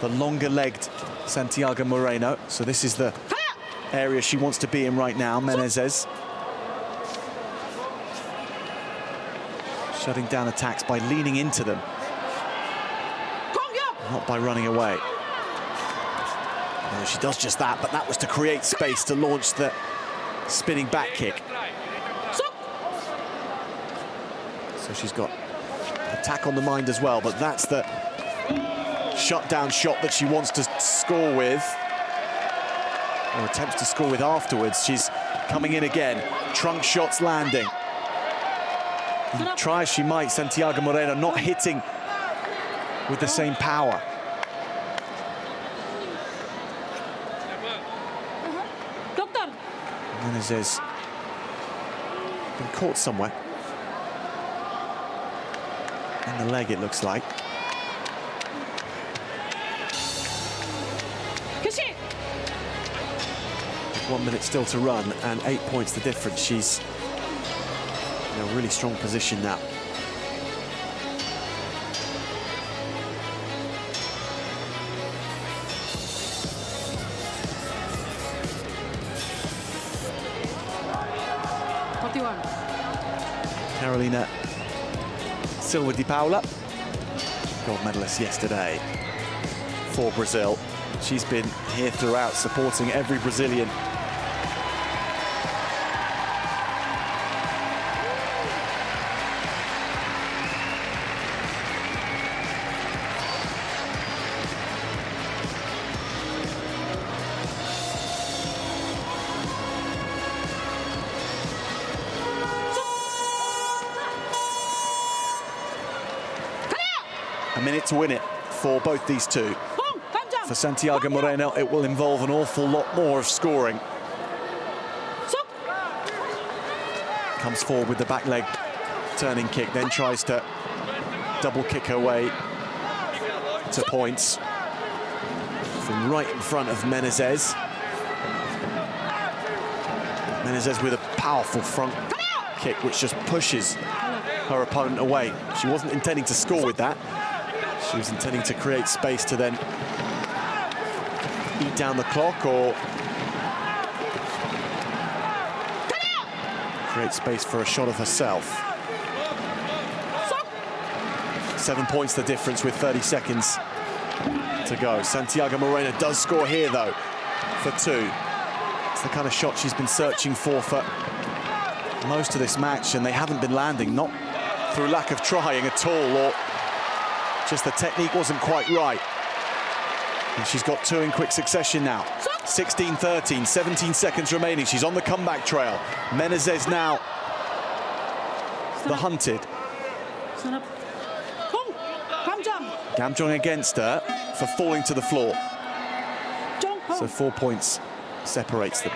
the longer-legged Santiago Moreno. So this is the area she wants to be in right now, Menezes. Shutting down attacks by leaning into them, not by running away. Well, she does just that, but that was to create space to launch the spinning back kick. So she's got attack on the mind as well, but that's the shut-down shot that she wants to score with, or attempts to score with afterwards. She's coming in again, trunk shots landing. And try as she might, Santiago Moreno not hitting with the same power. Menezes been caught somewhere. In the leg, it looks like. 1 minute still to run, and 8 points the difference. She's in a really strong position now. Carolina Silva de Paula, gold medalist yesterday for Brazil. She's been here throughout, supporting every Brazilian. A minute to win it for both these two. For Santiago Moreno, it will involve an awful lot more of scoring. Comes forward with the back leg turning kick, then tries to double kick her way to points from right in front of Menezes. Menezes with a powerful front kick, which just pushes her opponent away. She wasn't intending to score with that. She was intending to create space to then eat down the clock or create space for a shot of herself. 7 points the difference with 30 seconds to go. Santiago Moreno does score here, though, for 2. It's the kind of shot she's been searching for most of this match, and they haven't been landing, not through lack of trying at all, or just the technique wasn't quite right. And she's got 2 in quick succession now. 16-13, 17 seconds remaining. She's on the comeback trail. Menezes now the hunted. Gamjong against her for falling to the floor. So 4 points separates them.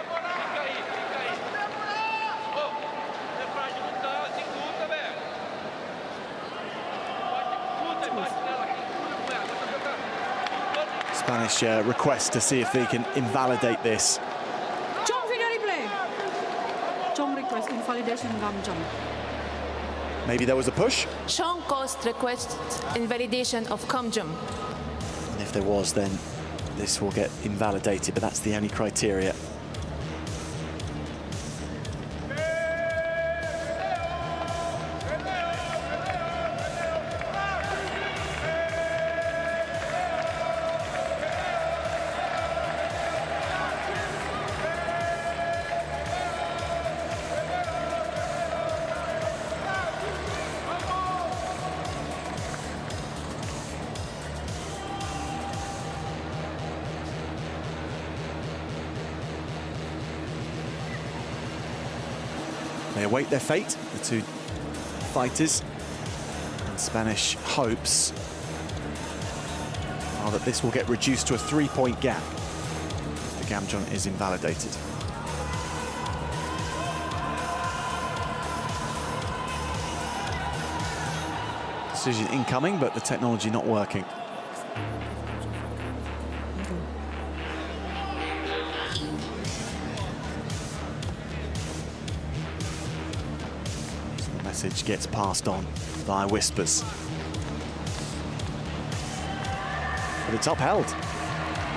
Spanish request to see if they can invalidate this. Request invalidation Gamjong. Maybe there was a push. Sean Cost requests invalidation of Gamjong. And if there was, then this will get invalidated, but that's the only criteria. They await their fate, the two fighters, and Spanish hopes are that this will get reduced to a 3-point gap if the Gamjong is invalidated. Decision incoming, but the technology not working. Message gets passed on via whispers. But it's upheld.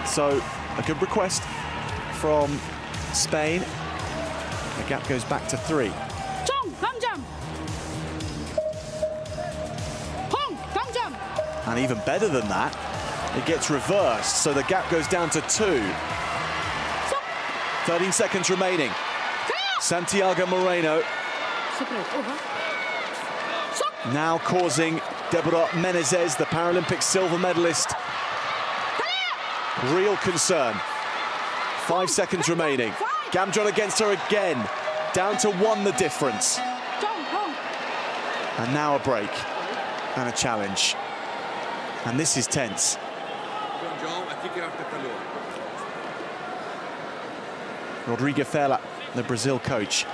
So a good request from Spain. The gap goes back to 3. And even better than that, it gets reversed, so the gap goes down to 2. 13 seconds remaining. Santiago Moreno now causing Deborah Menezes, the Paralympic silver medalist, real concern. 5 seconds remaining. Gamjong against her again. Down to 1 the difference. And now a break and a challenge. And this is tense. Rodrigo Fela, the Brazil coach,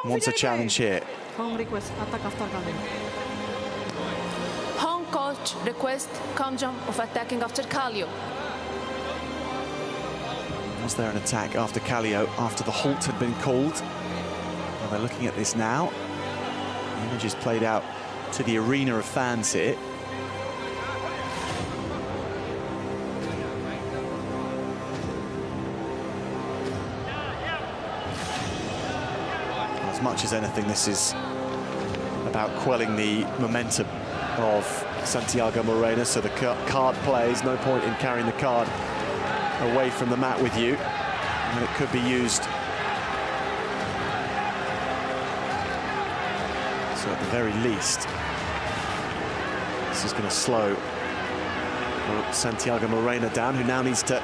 wants a challenge here. Home request attack after Calio. Home coach request Gamjong of attacking after Calio. Was there an attack after Calio, after the halt had been called? Well, they're looking at this now. The image is played out to the arena of fans here. much as anything, this is about quelling the momentum of Santiago Moreno. So the card plays, no point in carrying the card away from the mat with you, and it could be used. So at the very least, this is going to slow Santiago Moreno down, who now needs to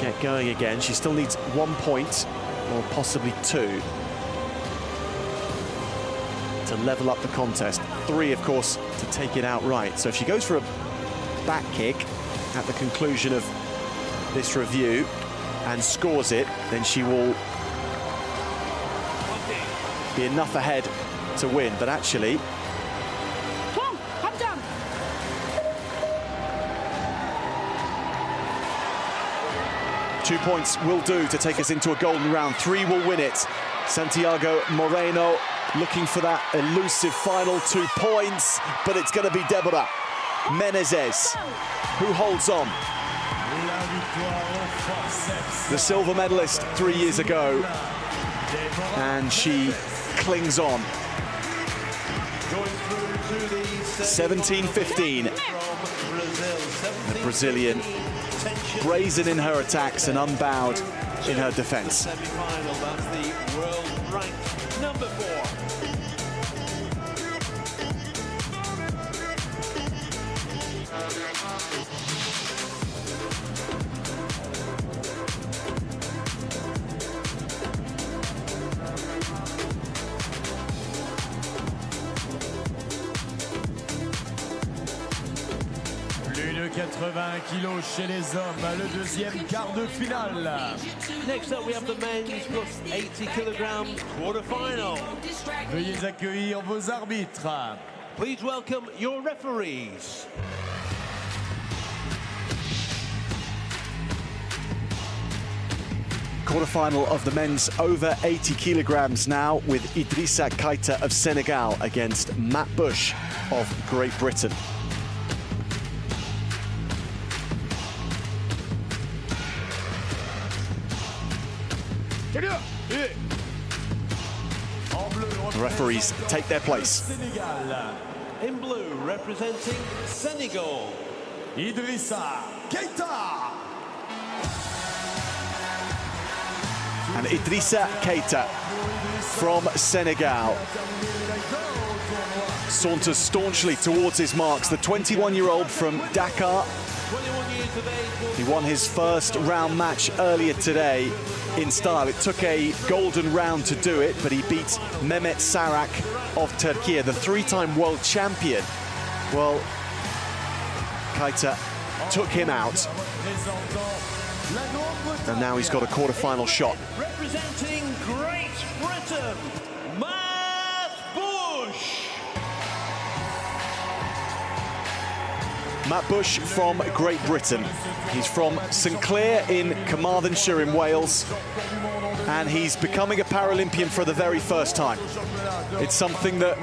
get going again. She still needs 1 point, or possibly 2, to level up the contest. 3, of course, to take it outright. So if she goes for a back kick at the conclusion of this review and scores it, then she will be enough ahead to win. But actually, 2 points will do to take us into a golden round. 3 will win it. Santiago Moreno looking for that elusive final 2 points, but it's going to be Deborah Menezes who holds on. The silver medalist 3 years ago, and she clings on. 17-15. The Brazilian, brazen in her attacks and unbowed in her defense. Semi-final, that's the world ranked number 4. Plus de 80 kilos chez les hommes, le deuxième quart de finale. Next up we have the men's plus 80 kilograms quarterfinal. Veuillez accueillir vos arbitres. Please welcome your referees. Quarterfinal of the men's over 80 kilograms now, with Idrissa Keita of Senegal against Matt Bush of Great Britain. The referees take their place. In blue, representing Senegal, Idrissa Keita. And Idrissa Keita from Senegal saunters staunchly towards his marks. The 21-year-old from Dakar. He won his first round match earlier today in style. It took a golden round to do it, but he beat Mehmet Sarak of Turkey, the 3-time world champion. Well, Keita took him out, and now he's got a quarter-final shot. representing Great Britain, Matt Bush. Matt Bush from Great Britain. He's from St Clair in Carmarthenshire in Wales, and he's becoming a Paralympian for the very first time. It's something that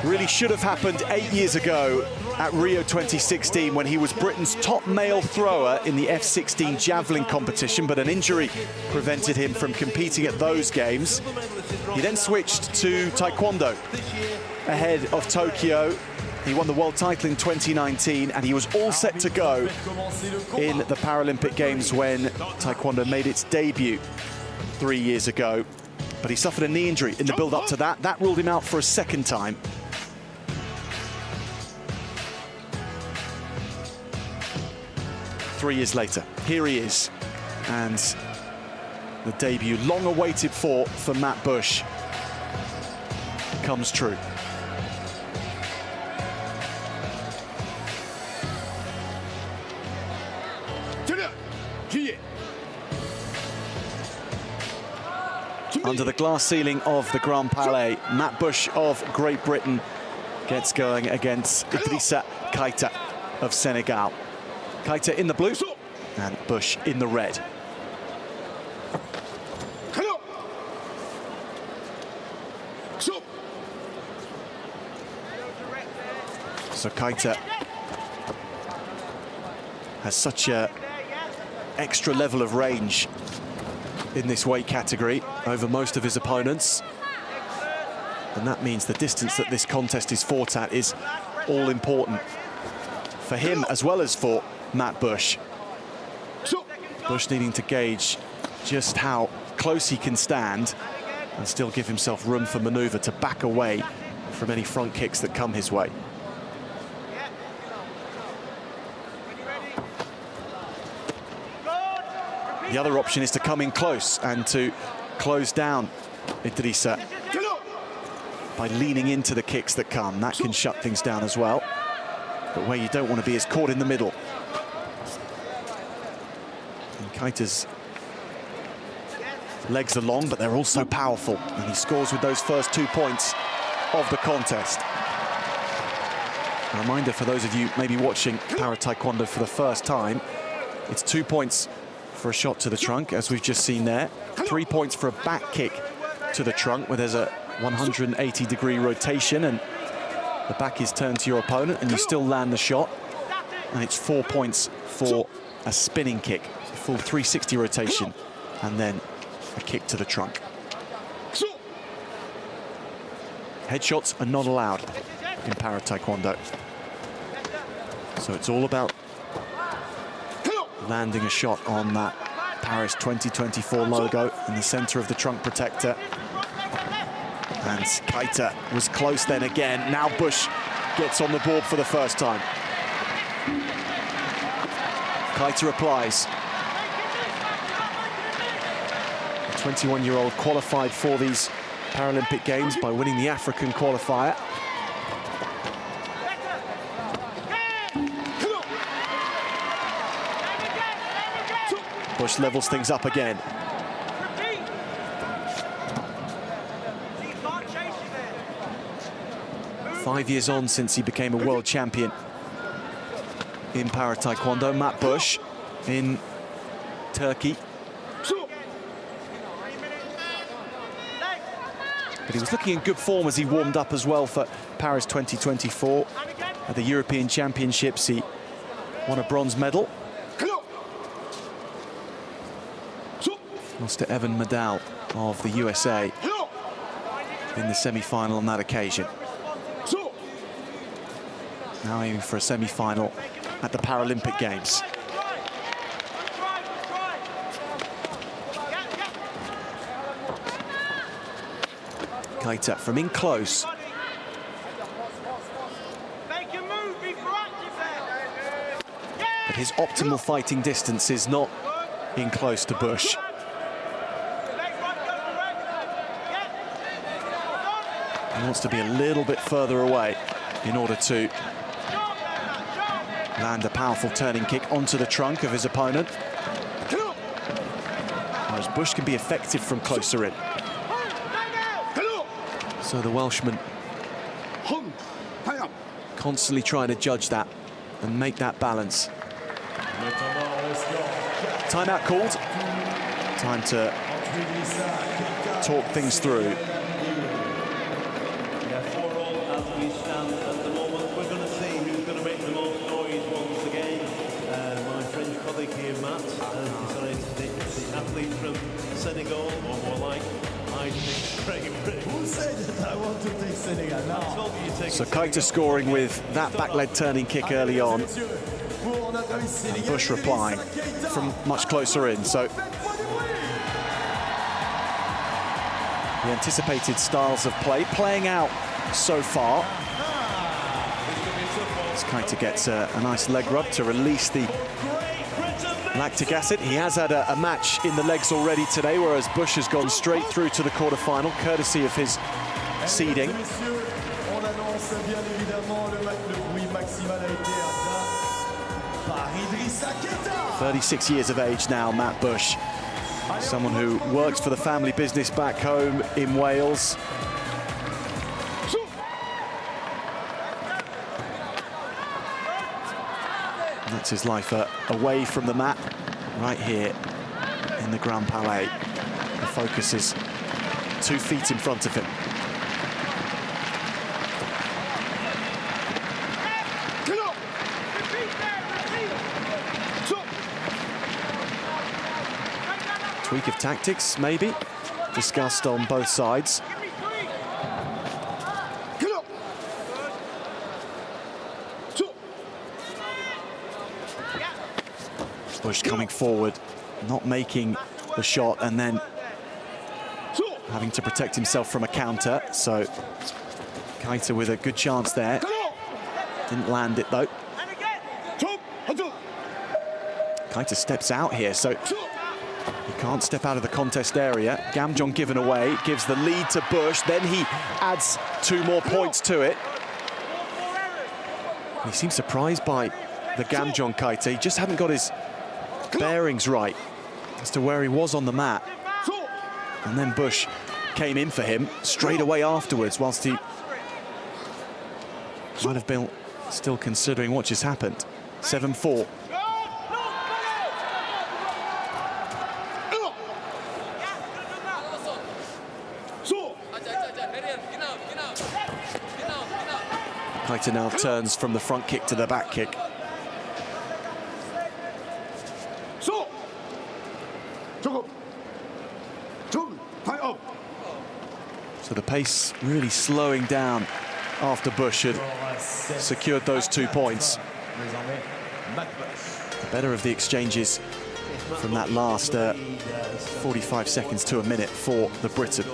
really should have happened 8 years ago at Rio 2016, when he was Britain's top male thrower in the F16 javelin competition, but an injury prevented him from competing at those games. He then switched to Taekwondo ahead of Tokyo. He won the world title in 2019, and he was all set to go in the Paralympic Games when Taekwondo made its debut 3 years ago. But he suffered a knee injury in the build-up to that. That ruled him out for a second time. Three years later, here he is, and the debut long awaited for Matt Bush comes true. Under the glass ceiling of the Grand Palais, Matt Bush of Great Britain gets going against Idrissa Keita of Senegal. Keita in the blue and Bush in the red. So Keita has such a extra level of range in this weight category over most of his opponents. And that means the distance that this contest is fought at is all important for him as well as for Matt Bush. Bush needing to gauge just how close he can stand and still give himself room for maneuver to back away from any front kicks that come his way. The other option is to come in close and to close down Idrissa by leaning into the kicks that come. That can shut things down as well. But where you don't want to be is caught in the middle. And Keita's legs are long, but they're also powerful. And he scores with those first 2 points of the contest. A reminder for those of you maybe watching Para Taekwondo for the first time, it's 2 points for a shot to the trunk, as we've just seen there. 3 points for a back kick to the trunk, where there's a 180-degree rotation and the back is turned to your opponent and you still land the shot. And it's 4 points for a spinning kick, a full 360 rotation, and then a kick to the trunk. Headshots are not allowed in Para Taekwondo. So it's all about landing a shot on that Paris 2024 logo in the center of the trunk protector. And Keita was close then again. Now Bush gets on the board for the first time. Keita applies. The 21-year-old qualified for these Paralympic Games by winning the African qualifier. Bush levels things up again. Five years on since he became a world champion in Para Taekwondo. Matt Bush in Turkey. But he was looking in good form as he warmed up as well for Paris 2024. At the European Championships, he won a bronze medal. Lost to Evan Medal of the USA in the semi-final on that occasion. Now aiming for a semi-final at the Paralympic Games. Keita from in close. But his optimal fighting distance is not in close to Bush. He wants to be a little bit further away in order to land a powerful turning kick onto the trunk of his opponent. Whereas Bush can be effective from closer in. So the Welshman constantly trying to judge that and make that balance. Timeout called. Time to talk things through. From Senegal, or more like, I think who said that I want to take Senegal now? So Keita scoring with that back leg turning kick early on. And Bush replying from much closer in. So the anticipated styles of play playing out so far. As Keita gets a nice leg rub to release the lactic acid. He has had a match in the legs already today, whereas Bush has gone straight through to the quarterfinal, courtesy of his seeding. 36 years of age now, Matt Bush. Someone who works for the family business back home in Wales. That's his life away from the mat, right here in the Grand Palais. The focus is 2 feet in front of him. Tweak of tactics, maybe, discussed on both sides. Bush coming forward, not making the shot, and then having to protect himself from a counter. So Kaita with a good chance there. Didn't land it though. Kaita steps out here, so he can't step out of the contest area. Gamjong given away, gives the lead to Bush, then he adds 2 more points to it. He seems surprised by the Gamjong Kaita. He just hadn't got his bearings right as to where he was on the mat. And then Bush came in for him straight away afterwards, whilst he might have been still considering what just happened. 7-4. Kaita now turns from the front kick to the back kick. So the pace really slowing down after Bush had secured those 2 points. The better of the exchanges from that last 45 seconds to a minute for the Briton.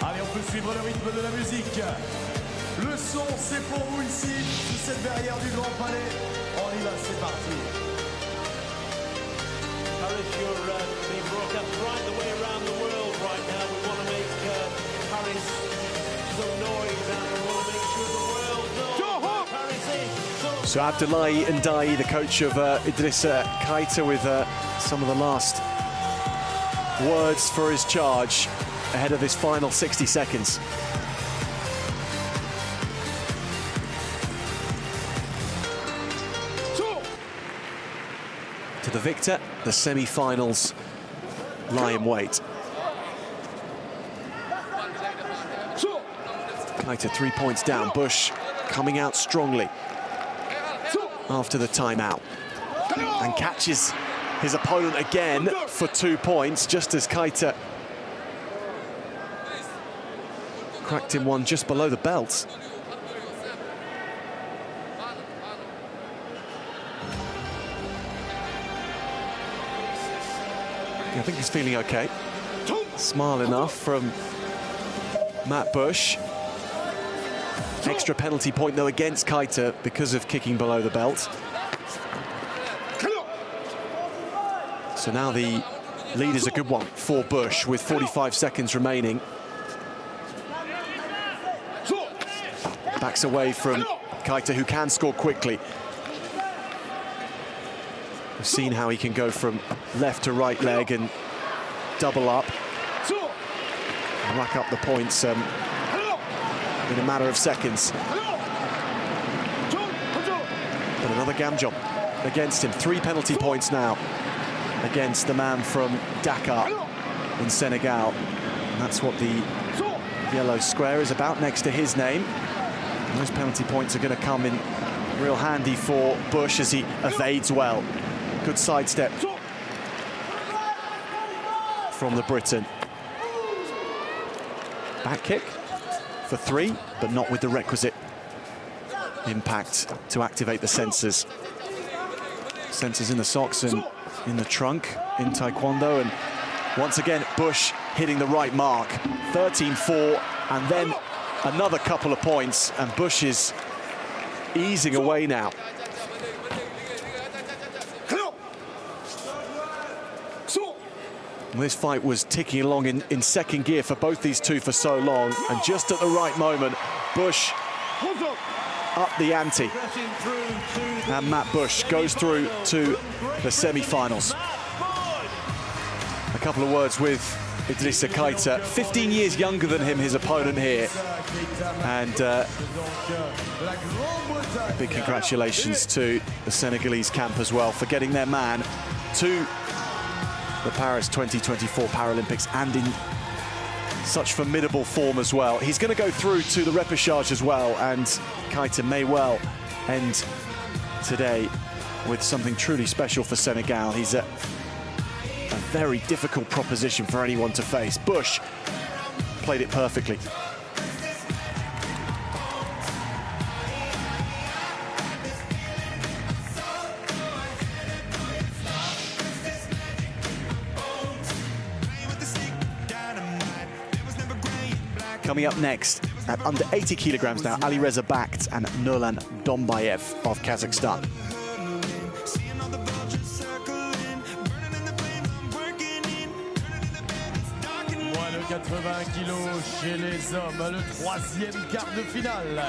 Allez, on peut suivre le rythme de la musique. Le son, c'est pour vous ici, sous cette verrière du Grand Palais. On y va, c'est parti. Paris, you're being broadcast right the way around the world right now. We want to make Paris some noise, and we want to make sure the world knows where Paris is. So Abdullahi Ndai, the coach of Idrissa Kaita, with some of the last words for his charge ahead of this final 60 seconds. To the victor, the semi-finals lie in wait. Kaita 3 points down. Bush coming out strongly after the timeout and catches his opponent again for 2 points, just as Kaita cracked him one just below the belt. I think he's feeling okay. Smile enough from Matt Bush. Extra penalty point though against Kaita because of kicking below the belt. So now the lead is a good one for Bush with 45 seconds remaining. Backs away from Kaita, who can score quickly. We've seen how he can go from left to right leg and double up and rack up the points in a matter of seconds. But another Gamjong against him. 3 penalty points now against the man from Dakar in Senegal. And that's what the yellow square is about next to his name. And those penalty points are going to come in real handy for Bush as he evades well. Good sidestep from the Briton. Back kick for 3, but not with the requisite impact to activate the sensors. Sensors in the socks and in the trunk in Taekwondo. And once again, Bush hitting the right mark. 13-4, and then another couple of points, and Bush is easing away now. This fight was ticking along in second gear for both these two for so long, and just at the right moment, Bush up the ante. And Matt Bush goes through to the semi-finals. A couple of words with Idrissa Kaita, 15 years younger than him, his opponent here. And big congratulations to the Senegalese camp as well for getting their man to the Paris 2024 Paralympics, and in such formidable form as well. He's going to go through to the repechage as well, and Keita may well end today with something truly special for Senegal. He's a very difficult proposition for anyone to face. Bush played it perfectly. Coming up next, at under 80 kilograms now, Alireza Bakht and Nurlan Dombayev of Kazakhstan. 80 kilos chez les hommes, le troisième quart de finale.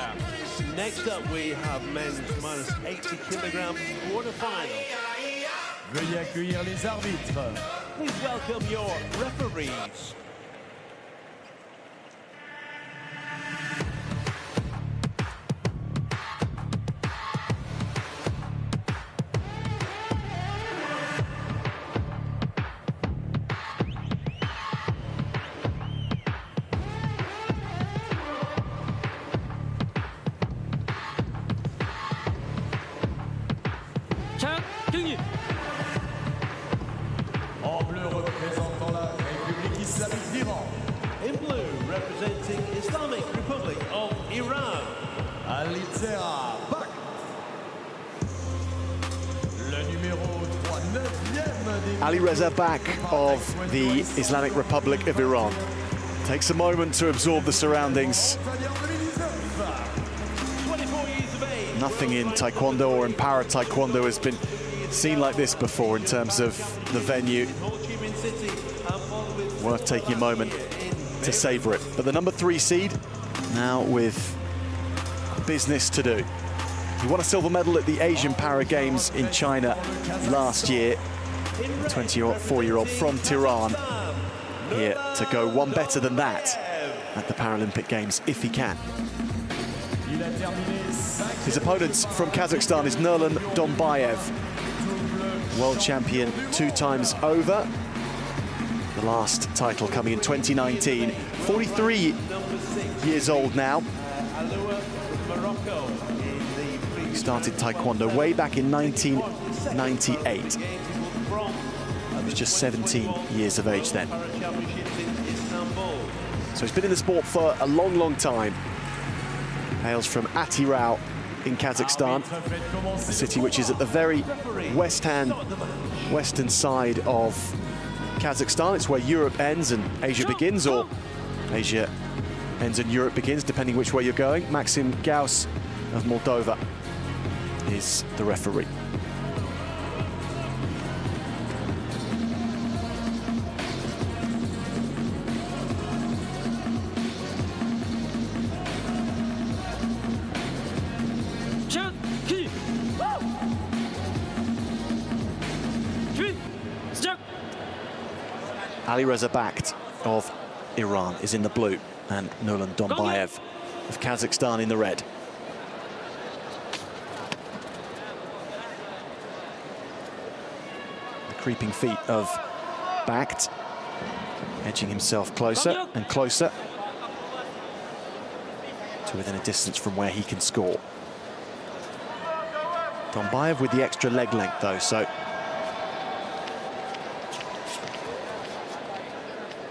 Next up we have men's minus 80 kilograms quarterfinal. Veuillez accueillir les arbitres. Please welcome your referees. En bleu représentant la République islamique d'Iran. In blue representing Islamic Republic of Iran. Alireza Bakht. Le numéro 3, 9e. Alireza Bakht of the Islamic Republic of Iran. Takes a moment to absorb the surroundings. Nothing in Taekwondo or in Para-Taekwondo has been seen like this before in terms of the venue. Worth taking a moment to savor it. But the number 3 seed now with business to do. He won a silver medal at the Asian Para Games in China last year. 24-year-old from Tehran, here to go one better than that at the Paralympic Games if he can. His opponent from Kazakhstan is Nurlan Dombayev, world champion 2 times over. The last title coming in 2019. 43 years old now. He started Taekwondo way back in 1998. He was just 17 years of age then. So he's been in the sport for a long, long time. Hails from Atirau in Kazakhstan, a city which is at the very western side of Kazakhstan. It's where Europe ends and Asia begins, or Asia ends and Europe begins, depending which way you're going. Maxim Gauss of Moldova is the referee. Alireza Bakht of Iran is in the blue, and Nurlan Dombayev of Kazakhstan in the red. The creeping feet of Bakht, edging himself closer and closer to within a distance from where he can score. Dombayev with the extra leg length though, so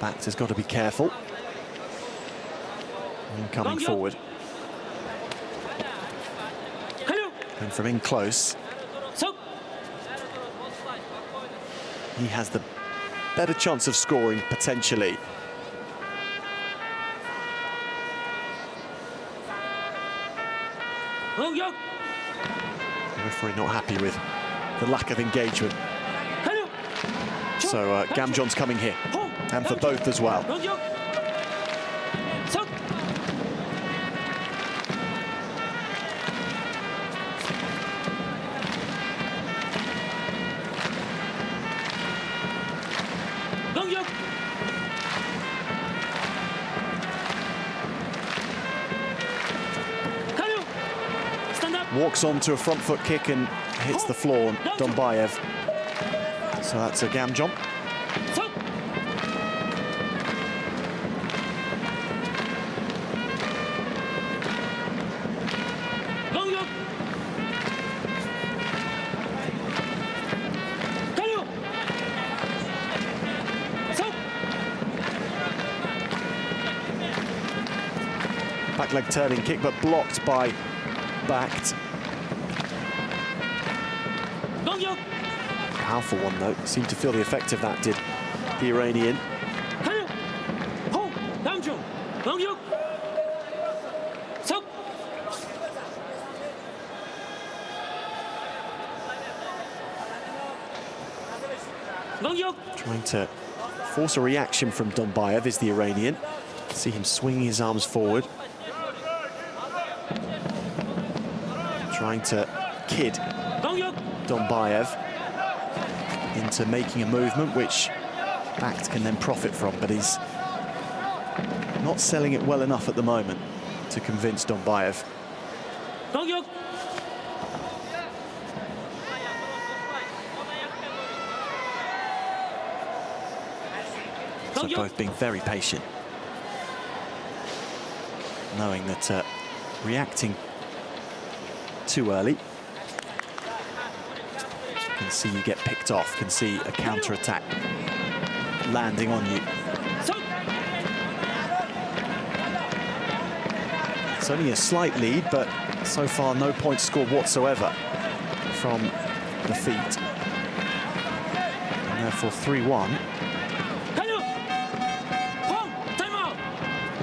Bakht has got to be careful in coming forward. And from in close, he has the better chance of scoring, potentially. The referee not happy with the lack of engagement. So Gamjon's coming here, and for both as well. Walks on to a front foot kick and hits the floor. Dombayev So that's a gam jump. Back leg turning kick, but blocked by Backed. Powerful one, though. Seemed to feel the effect of that, did the Iranian. Trying to force a reaction from Dombayev is the Iranian. See him swinging his arms forward. Trying to kid Dombayev into making a movement which Backed can then profit from, but he's not selling it well enough at the moment to convince Dombayev. So both being very patient, knowing that reacting too early can see you get picked off, can see a counter-attack landing on you. It's only a slight lead, but so far no points scored whatsoever from the feet. And therefore 3-1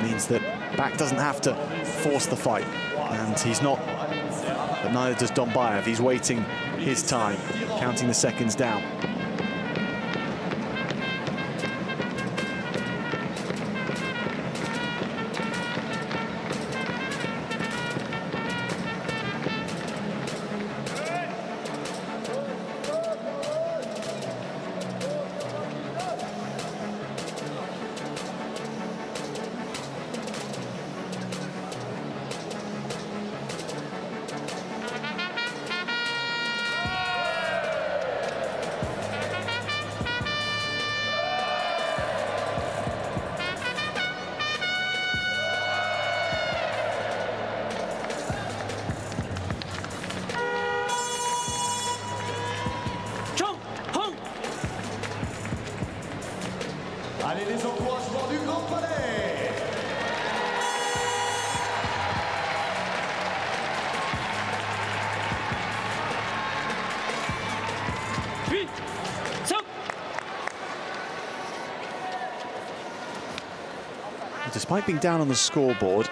means that Back doesn't have to force the fight, and he's not, but neither does Dombayev. He's waiting his time, counting the seconds down. Allez, les encouragements du Grand Palais. Despite being down on the scoreboard,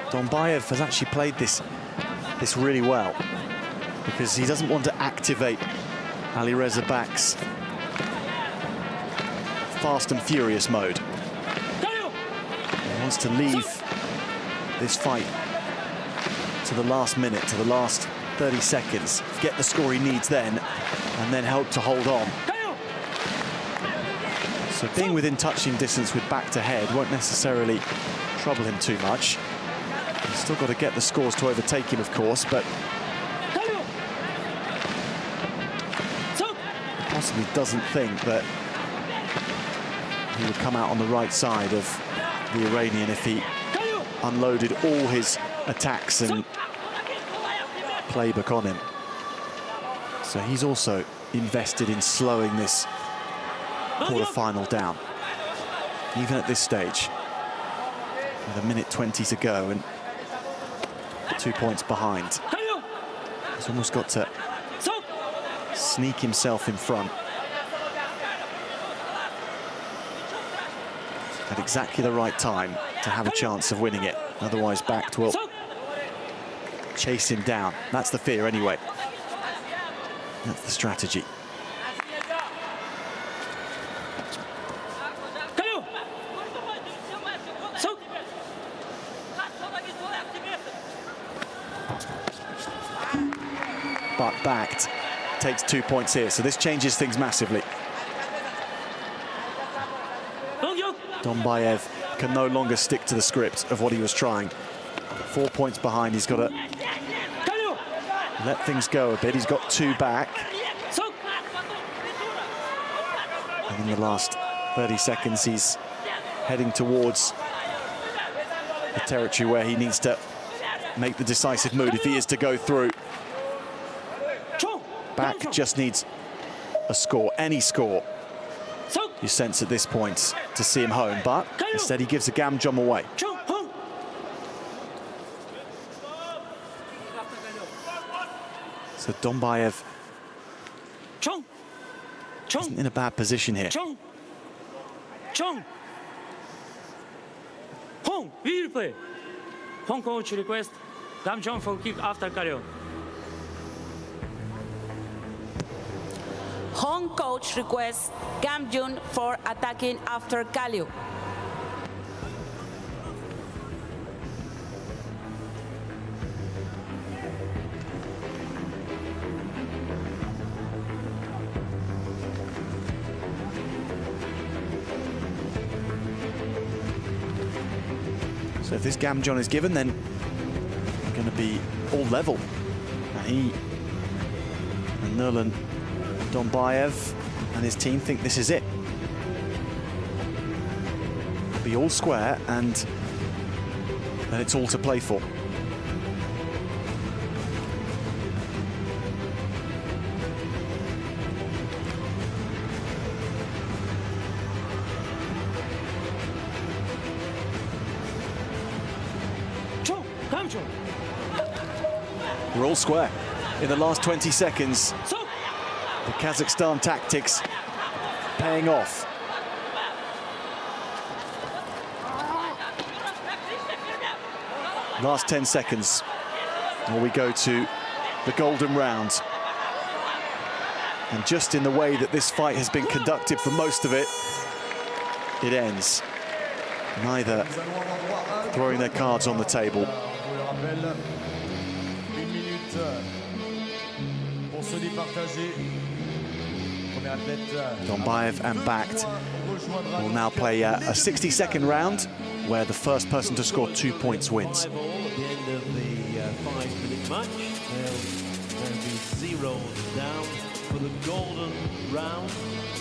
Dombayev has actually played this really well, because he doesn't want to activate Alireza Back's fast and furious mode. He wants to leave this fight to the last minute, to the last 30 seconds, get the score he needs then, and then help to hold on. So being within touching distance with Back to head won't necessarily trouble him too much. He's still got to get the scores to overtake him, of course, but possibly doesn't think that he would come out on the right side of the Iranian if he unloaded all his attacks and playbook on him. So he's also invested in slowing this quarter-final down, even at this stage, with 1:20 to go and 2 points behind. He's almost got to sneak himself in front at exactly the right time to have a chance of winning it. Otherwise, Backed will chase him down. That's the fear anyway. That's the strategy. But Backed takes 2 points here, so this changes things massively. Dombayev can no longer stick to the script of what he was trying. 4 points behind, he's got to let things go a bit. He's got 2 back. And in the last 30 seconds, he's heading towards the territory where he needs to make the decisive move if he is to go through. Back just needs a score, any score, you sense at this point, to see him home, but instead he gives a gam jump away. So Dombayev isn't in a bad position here. Home, video play. Home coach request gam jump for kick after carry. Home coach requests gam jump for attacking after Kalyu. So if this Gamjon is given, then it's going to be all level. He and Nurlan Dombayev and his team think this is it. It'll be all square, and then it's all to play for. We're all square in the last 20 seconds. The Kazakhstan tactics paying off. Last 10 seconds, and we go to the golden round. And just in the way that this fight has been conducted for most of it, it ends. Neither throwing their cards on the table. Dombayev and Bakht will now play a 60-second round where the first person to score 2 points wins. At the end of the 5-minute match, they'll be 0 down for the golden round,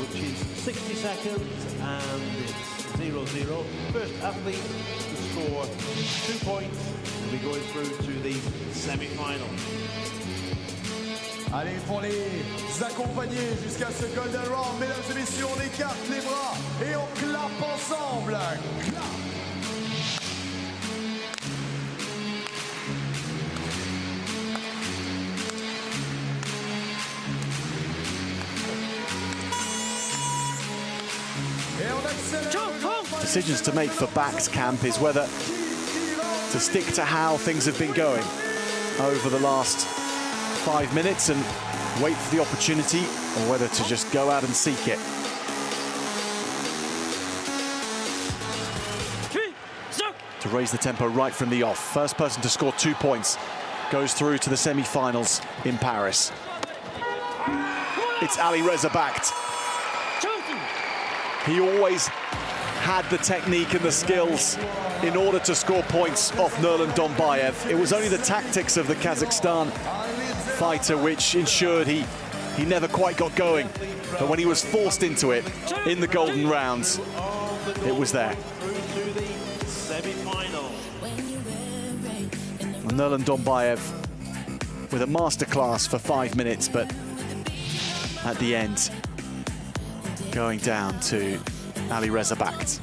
which is 60 seconds, and it's 0-0. First athlete to score 2 points will be going through to the semi-final. Allez, pour les accompagner jusqu'à ce golden round, mesdames et messieurs, on écarte les bras et on clappe ensemble. Clap. Decisions to make for Bakht's camp is whether to stick to how things have been going over the last 5 minutes and wait for the opportunity, or whether to just go out and seek it. To raise the tempo right from the off. First person to score 2 points goes through to the semi-finals in Paris. It's Alireza Bakht. He always had the technique and the skills in order to score points off Nurlan Dombayev. It was only the tactics of the Kazakhstan fighter which ensured he never quite got going. But when he was forced into it in the golden rounds, it was there. Nurlan Dombayev with a masterclass for 5 minutes, but at the end, going down to Alireza Bakht.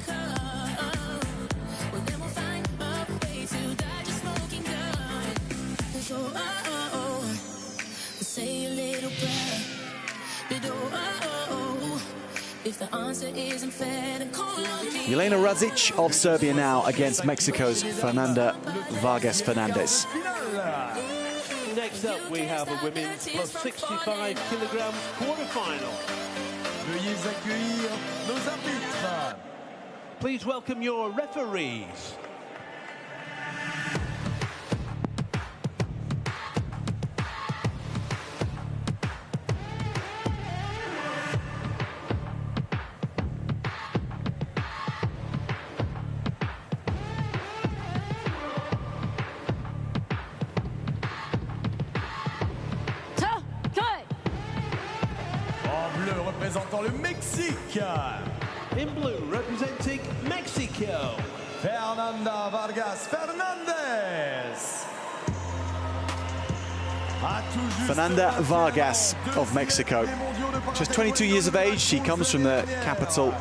Jelena Razic of Serbia now against Mexico's Fernanda Vargas Fernandez. Next up, we have a women's plus 65 kilograms quarterfinal. Veuillez accueillir nos arbitres. Please welcome your referees. Représentant le Mexique, mexicain. In blue, representing Mexico, Fernanda Vargas Fernandez. Fernanda Vargas of Mexico. Just 22 years of age, she comes from the capital,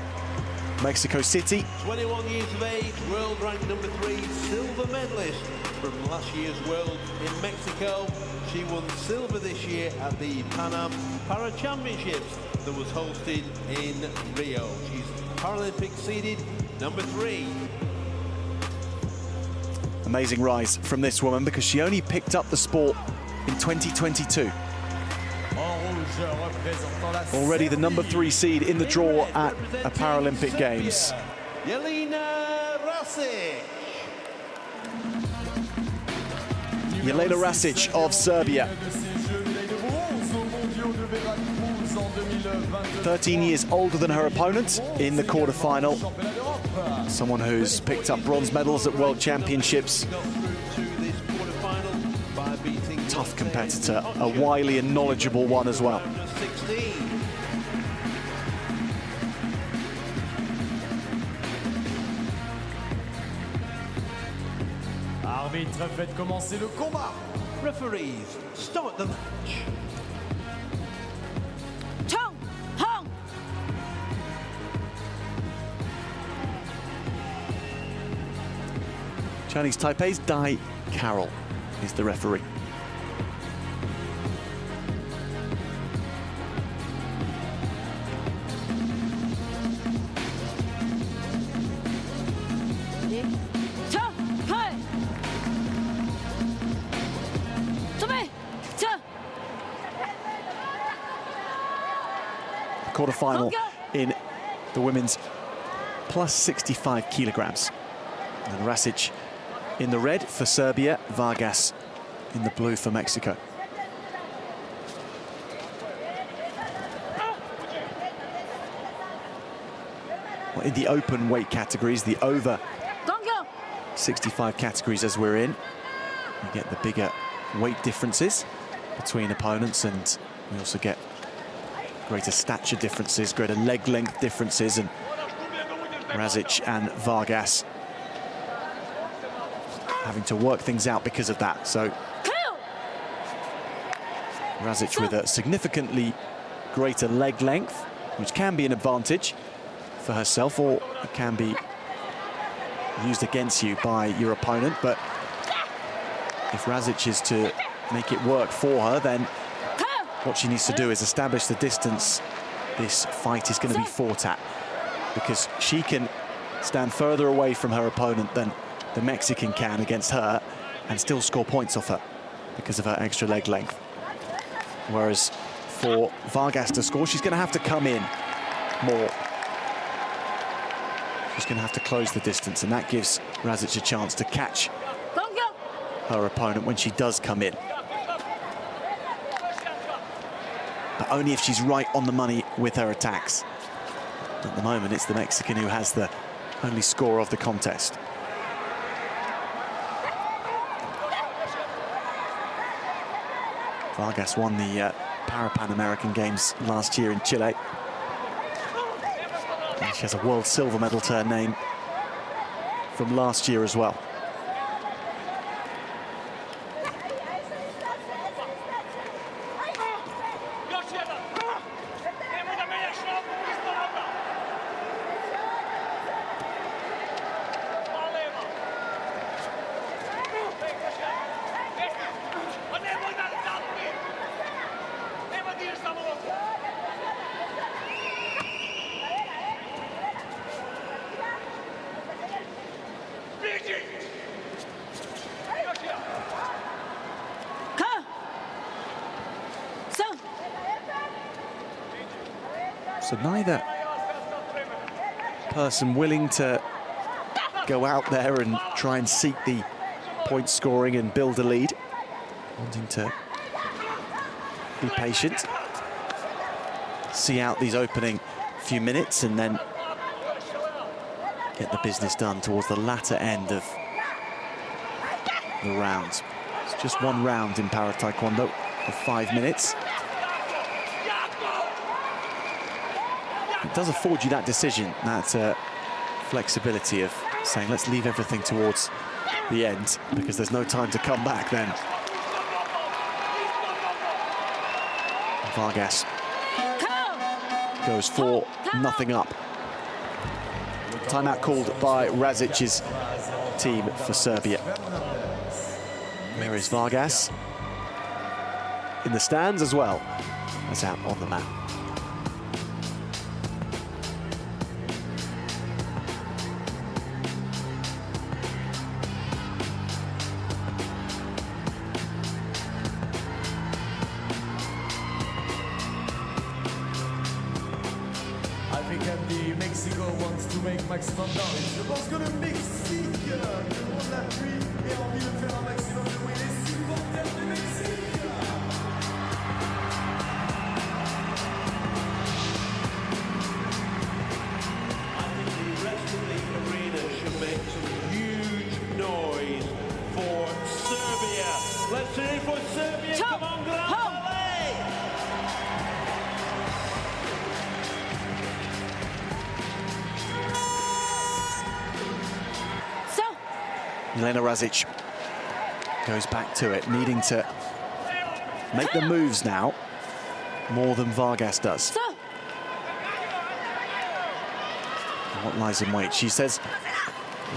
Mexico City. 21 years of age, world rank number 3, silver medalist from last year's World in Mexico. She won silver this year at the Pan Am Para Championships that was hosted in Rio. She's Paralympic seeded number 3. Amazing rise from this woman because she only picked up the sport in 2022. Already the number 3 seed in the draw at a Paralympic Games. Jelena Rasic of Serbia. 13 years older than her opponent in the quarterfinal. Someone who's picked up bronze medals at World Championships. Tough competitor, a wily and knowledgeable one as well. Arbitre, faites commencer le combat. Referees, start the match. Chong, Hong. Chinese Taipei's Dai Carroll is the referee. Quarterfinal in the women's plus 65 kilograms. And Rasic in the red for Serbia, Vargas in the blue for Mexico. Well, in the open weight categories, the over 65 categories as we're in, you get the bigger weight differences between opponents, and we also get greater stature differences, greater leg length differences, and Rasic and Vargas having to work things out because of that. So Rasic with a significantly greater leg length, which can be an advantage for herself, or it can be used against you by your opponent. But if Rasic is to make it work for her, then what she needs to do is establish the distance this fight is going to be fought at, because she can stand further away from her opponent than the Mexican can against her and still score points off her because of her extra leg length. Whereas for Vargas to score, she's going to have to come in more. She's going to have to close the distance, and that gives Rasic a chance to catch her opponent when she does come in. But only if she's right on the money with her attacks. At the moment, it's the Mexican who has the only score of the contest. Vargas won the Pan American Games last year in Chile. And she has a world silver medal to her name from last year as well. So neither person willing to go out there and try and seek the point scoring and build a lead, wanting to be patient, see out these opening few minutes and then get the business done towards the latter end of the rounds. It's just one round in Para Taekwondo of 5 minutes. it does afford you that decision, that flexibility of saying, let's leave everything towards the end, because there's no time to come back then. Vargas goes 4-0 up. Timeout called by Razic's team for Serbia. There is Vargas in the stands as well as out on the mat. Mexico wants to make maximum noise. Je pense que le Mexique, le monde l'appuie et a envie de faire un maximum de bruit. Les supporters du Mexique. I think the rest of the arena should make some huge noise for Serbia. Let's hear it for Serbia. Come on, Palais! Jelena Razic goes back to it, needing to make the moves now more than Vargas does. What lies in wait? She says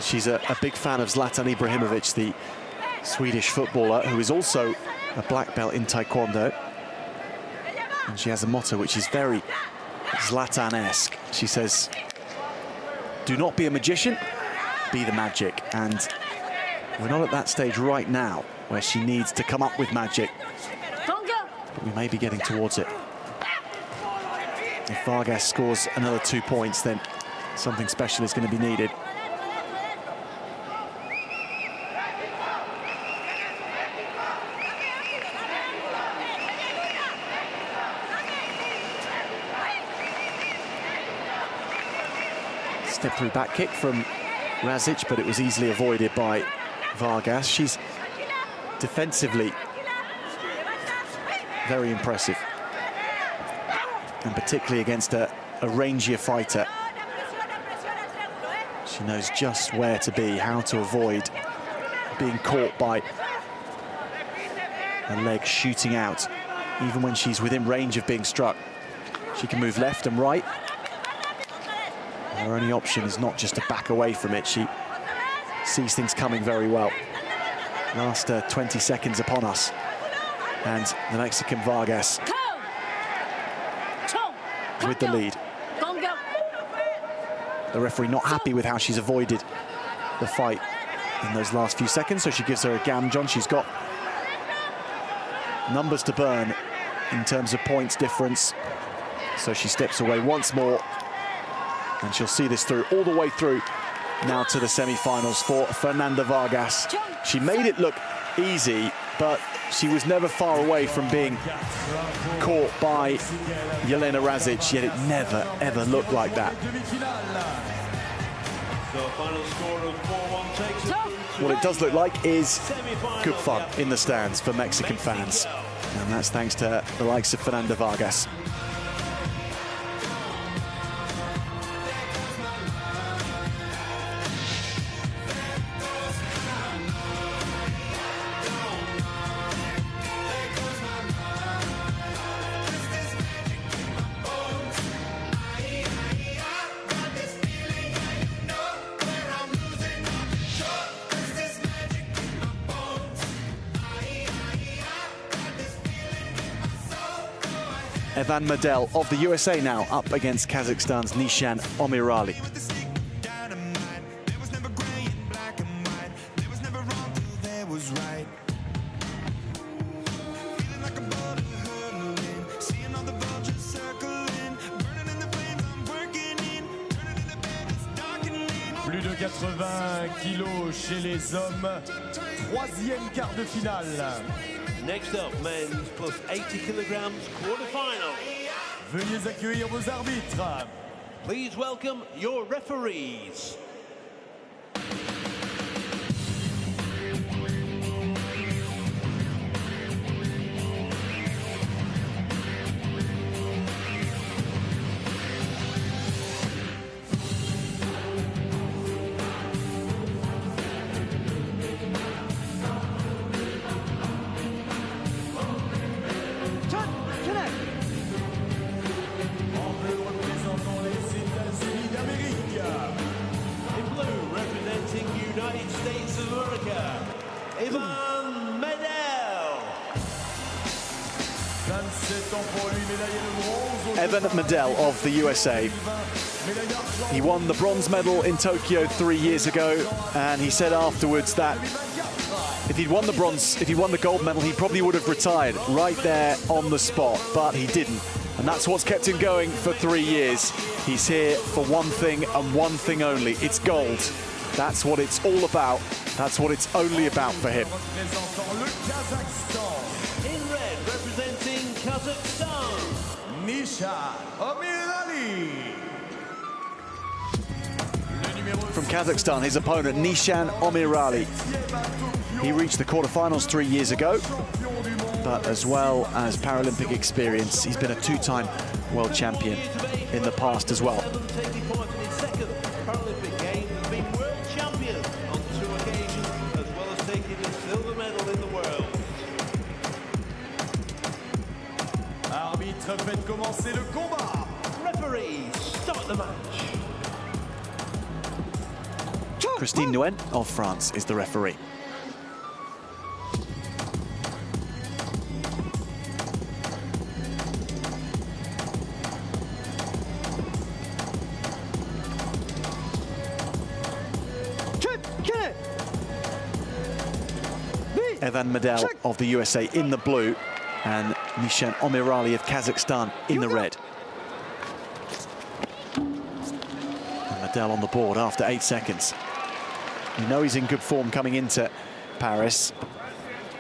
she's a big fan of Zlatan Ibrahimovic, the Swedish footballer, who is also a black belt in Taekwondo. And she has a motto which is very Zlatan-esque. She says, do not be a magician, be the magic. And we're not at that stage right now where she needs to come up with magic, but we may be getting towards it. If Vargas scores another 2 points, then something special is going to be needed. Step through back kick from Razic, but it was easily avoided by Vargas. She's defensively very impressive, and particularly against a rangier fighter. She knows just where to be, how to avoid being caught by her leg shooting out. Even when she's within range of being struck, she can move left and right. Her only option is not just to back away from it. She sees things coming very well. Last 20 seconds upon us, and the Mexican Vargas with the lead. The referee not happy with how she's avoided the fight in those last few seconds, so she gives her a gamjon. She's got numbers to burn in terms of points difference, so she steps away once more, and she'll see this through all the way through now to the semi-finals for Fernanda Vargas. She made it look easy, but she was never far away from being caught by Jelena Razic, yet it never, ever looked like that. What it does look like is good fun in the stands for Mexican fans, and that's thanks to the likes of Fernanda Vargas. Evan Medel of the USA now up against Kazakhstan's Nishan Omirali. Plus de 80 kilos chez les hommes. Troisième quart de finale. Next up, men's plus 80 kilograms quarterfinal. Veuillez accueillir vos arbitres. Please welcome your referees. United States of America, Evan Medel. Evan Medel of the USA. He won the bronze medal in Tokyo 3 years ago, and he said afterwards that if he'd won the gold medal, he probably would have retired right there on the spot, but he didn't. And that's what's kept him going for 3 years. He's here for one thing and one thing only. It's gold. That's what it's all about. That's what it's only about for him. In red, representing Kazakhstan, Nishan Omirali. From Kazakhstan, his opponent, Nishan Omirali. He reached the quarterfinals 3 years ago, but as well as Paralympic experience, he's been a two-time world champion in the past as well. taking part in his second Paralympic Games, has been world champion on 2 occasions, as well as taking the silver medal in the world. Arbitre, faites commencer le combat. Referee, start the match. Christine Nguyen of France is the referee. Evan Medel of the USA in the blue, and Nishan Omirali of Kazakhstan in the red. And Medel on the board after 8 seconds. You know he's in good form coming into Paris.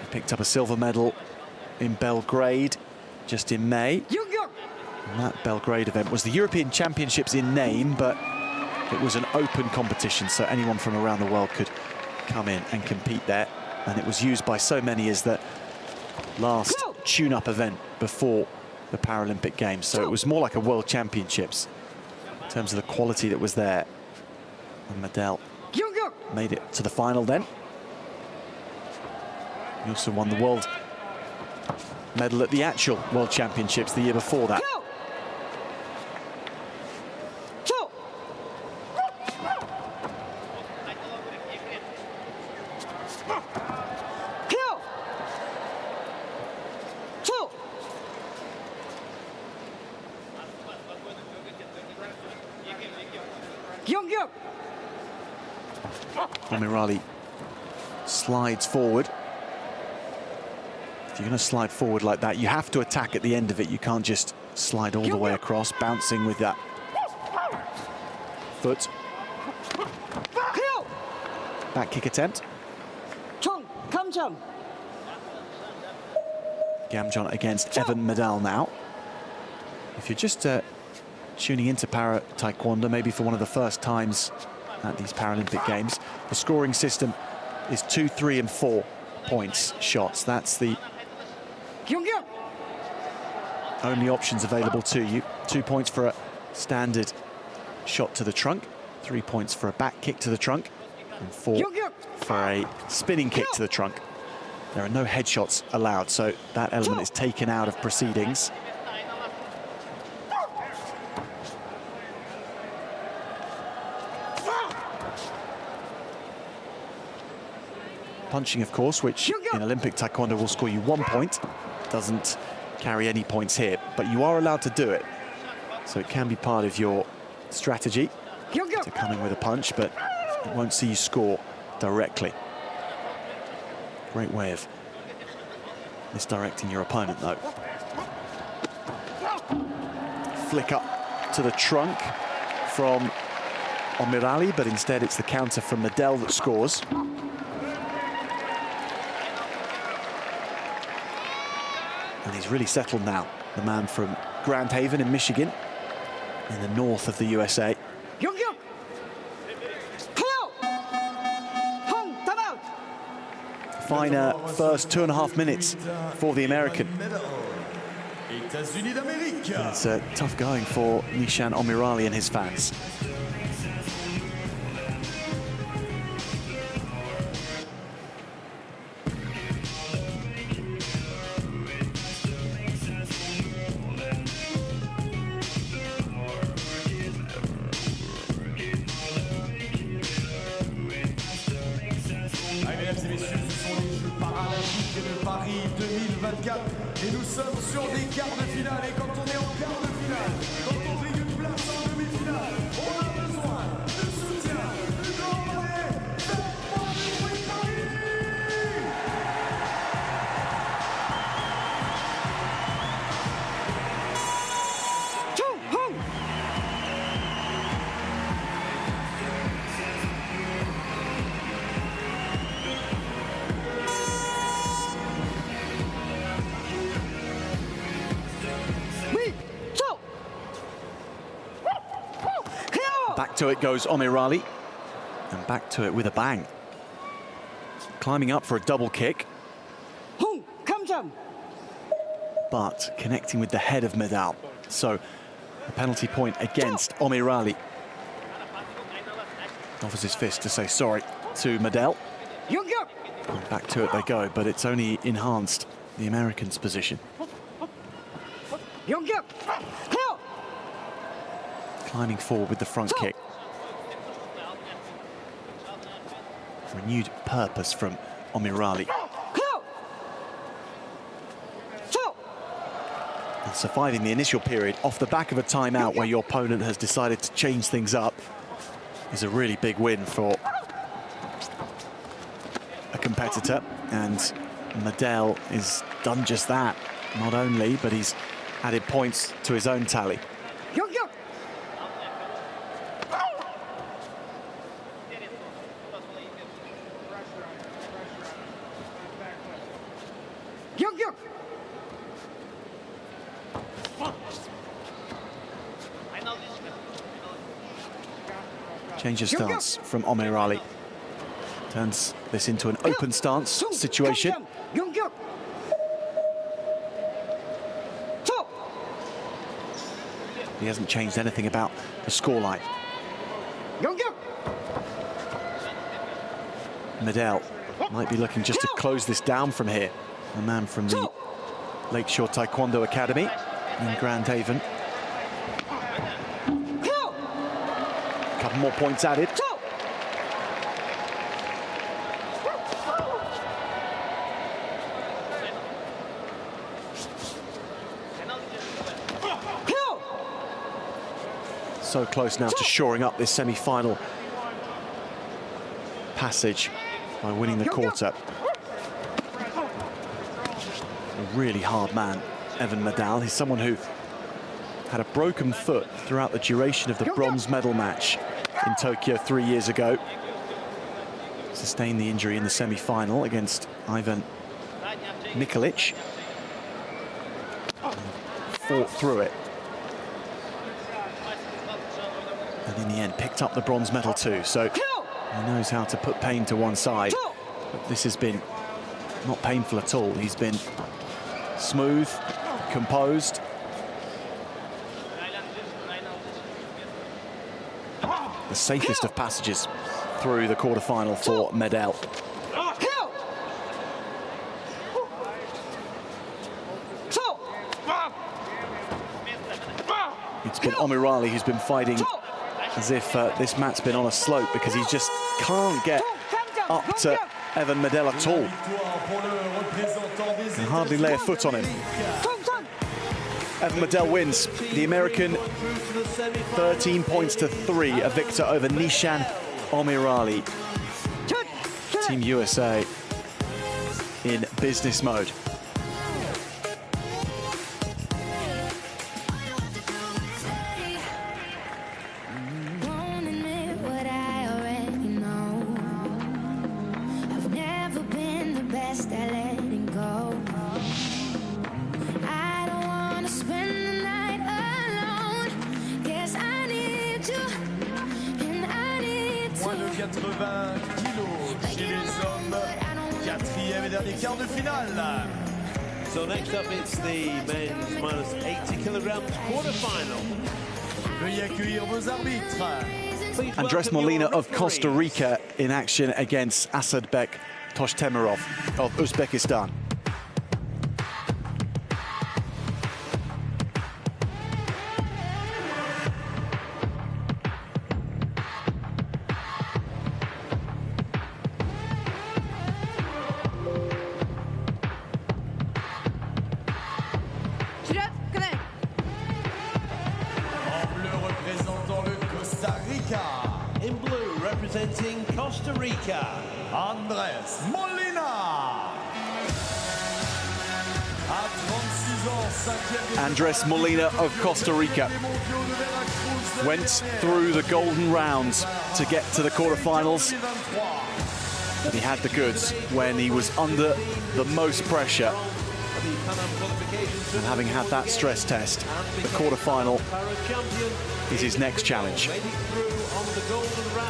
He picked up a silver medal in Belgrade just in May. And that Belgrade event was the European Championships in name, but it was an open competition, so anyone from around the world could come in and compete there. And it was used by so many as the last tune-up event before the Paralympic Games. So it was more like a World Championships in terms of the quality that was there. And Medel made it to the final then. He also won the world medal at the actual World Championships the year before that. Omirali slides forward. If you're going to slide forward like that, you have to attack at the end of it. You can't just slide all the way across, bouncing with that foot. Back kick attempt. Gamjon against Evan Medel now. If you're just tuning into Para Taekwondo, maybe for one of the first times at these Paralympic Games, the scoring system is 2, 3 and 4 points shots. That's the only options available to you. 2 points for a standard shot to the trunk, 3 points for a back kick to the trunk, and 4 for a spinning kick to the trunk. There are no headshots allowed, so that element is taken out of proceedings. Punching, of course, which in Olympic Taekwondo will score you 1 point. Doesn't carry any points here, but you are allowed to do it. So it can be part of your strategy to come in with a punch, but it won't see you score directly. Great way of misdirecting your opponent, though. Flick up to the trunk from Omirali, but instead it's the counter from Medel that scores. And he's really settled now, the man from Grand Haven in Michigan, in the north of the USA. Finer first 2.5 minutes for the American. It's tough going for Nishan Omirali and his fans. de Paris 2024. Et nous sommes sur des quarts de finale. Et quand on est en quart de finale, quand on fait une place en demi-finale, on a besoin de soutien, de grand palais. Faites-moi du bruit, Paris! Back to it goes Omirali, and back to it with a bang. Climbing up for a double kick, but connecting with the head of Medal. So a penalty point against Omirali. Offers his fist to say sorry to Medal. And back to it they go, but it's only enhanced the Americans' position. Climbing forward with the front kick. Renewed purpose from Omirali. And surviving the initial period off the back of a timeout where your opponent has decided to change things up is a really big win for a competitor. And Medal has done just that. Not only, but he's added points to his own tally. Change of stance from Omirali. Turns this into an open stance situation. He hasn't changed anything about the scoreline. Medal might be looking just to close this down from here. A man from the Lakeshore Taekwondo Academy in Grand Haven. A couple more points added. So close now to shoring up this semi-final passage by winning the quarter. A really hard man, Evan Medal. He's someone who had a broken foot throughout the duration of the bronze medal match in Tokyo 3 years ago. Sustained the injury in the semi-final against Ivan Nikolic. Fought through it. And in the end, picked up the bronze medal too. So he knows how to put pain to one side. But this has been not painful at all. He's been smooth, composed. The safest of passages through the quarterfinal for Medal. It's been Omirali who's been fighting as if this mat's been on a slope, because he just can't get up to Evan Medal at all. Can hardly lay a foot on him. Evan Medal wins. The American 13 points to 3, a victor over Nishan Omirali. Team USA in business mode. So next up, it's the men's minus 80 kilograms quarterfinal. Veuillez accueillir vos arbitres. Andres Molina of Costa Rica in action against Asadbek Toshtemurov of Uzbekistan. representing Costa Rica, Andrés Molina. À 36 ans, 5e. Andrés Molina of Costa Rica went through the golden rounds to get to the quarterfinals. But he had the goods when he was under the most pressure. And having had that stress test, the quarterfinal is his next challenge.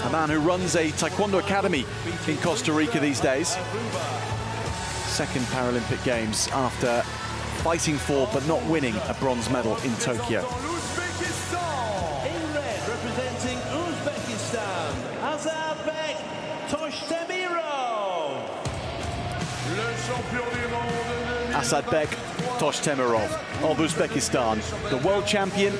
A man who runs a Taekwondo academy in Costa Rica these days. Second Paralympic Games after fighting for but not winning a bronze medal in Tokyo. In red, representing Uzbekistan, Azarbek Toshtemirov. Asadbek Toshtemirov of Uzbekistan, the world champion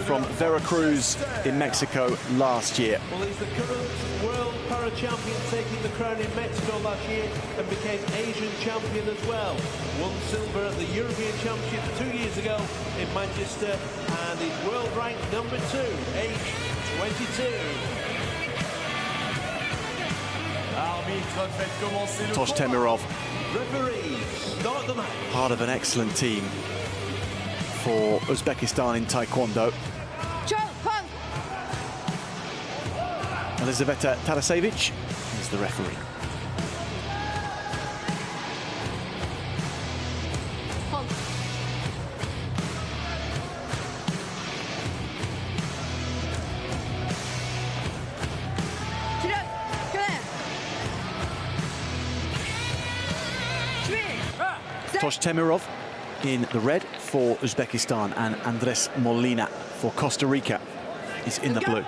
from Veracruz in Mexico last year. Well, he's the current world para-champion, taking the crown in Mexico last year and became Asian champion as well. Won silver at the European Championships 2 years ago in Manchester, and is world ranked number 2, age 22. Toshtemirov, Referees, start the match. part of an excellent team for Uzbekistan in Taekwondo. Elizaveta Tarasevic is the referee. Toshtemirov in the red for Uzbekistan, and Andrés Molina for Costa Rica is in the blue.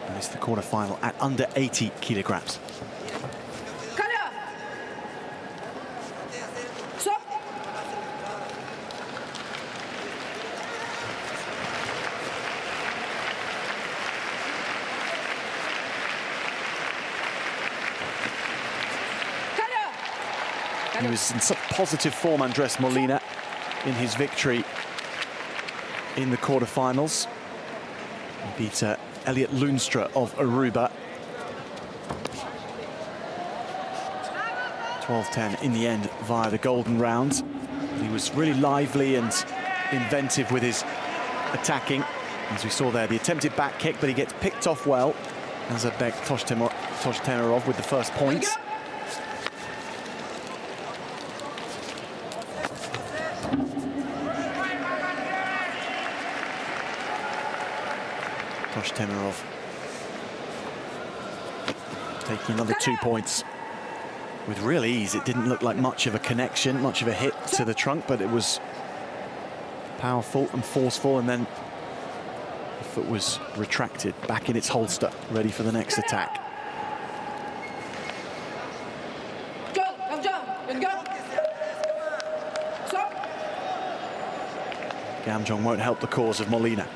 And it's the quarterfinal at under 80 kilograms. He was in such positive form, Andrés Molina, in his victory in the quarterfinals. He beat Elliot Loonstra of Aruba. 12-10 in the end via the golden round. He was really lively and inventive with his attacking. As we saw there, the attempted back kick, but he gets picked off well. Azarbek Toshtemirov with the first points. Toshtemirov taking another 2 points with real ease. It didn't look like much of a connection, much of a hit to the trunk, but it was powerful and forceful, and then the foot was retracted back in its holster, ready for the next attack. Gamjong won't help the cause of Molina.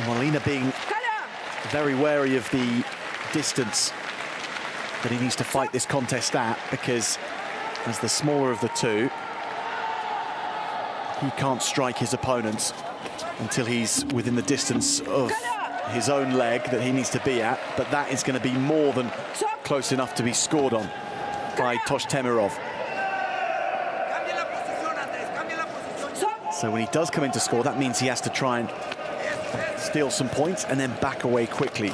Molina being very wary of the distance that he needs to fight this contest at, because as the smaller of the two, he can't strike his opponent until he's within the distance of his own leg that he needs to be at, but that is going to be more than close enough to be scored on by Toshtemirov. So when he does come in to score, that means he has to try and steal some points and then back away quickly.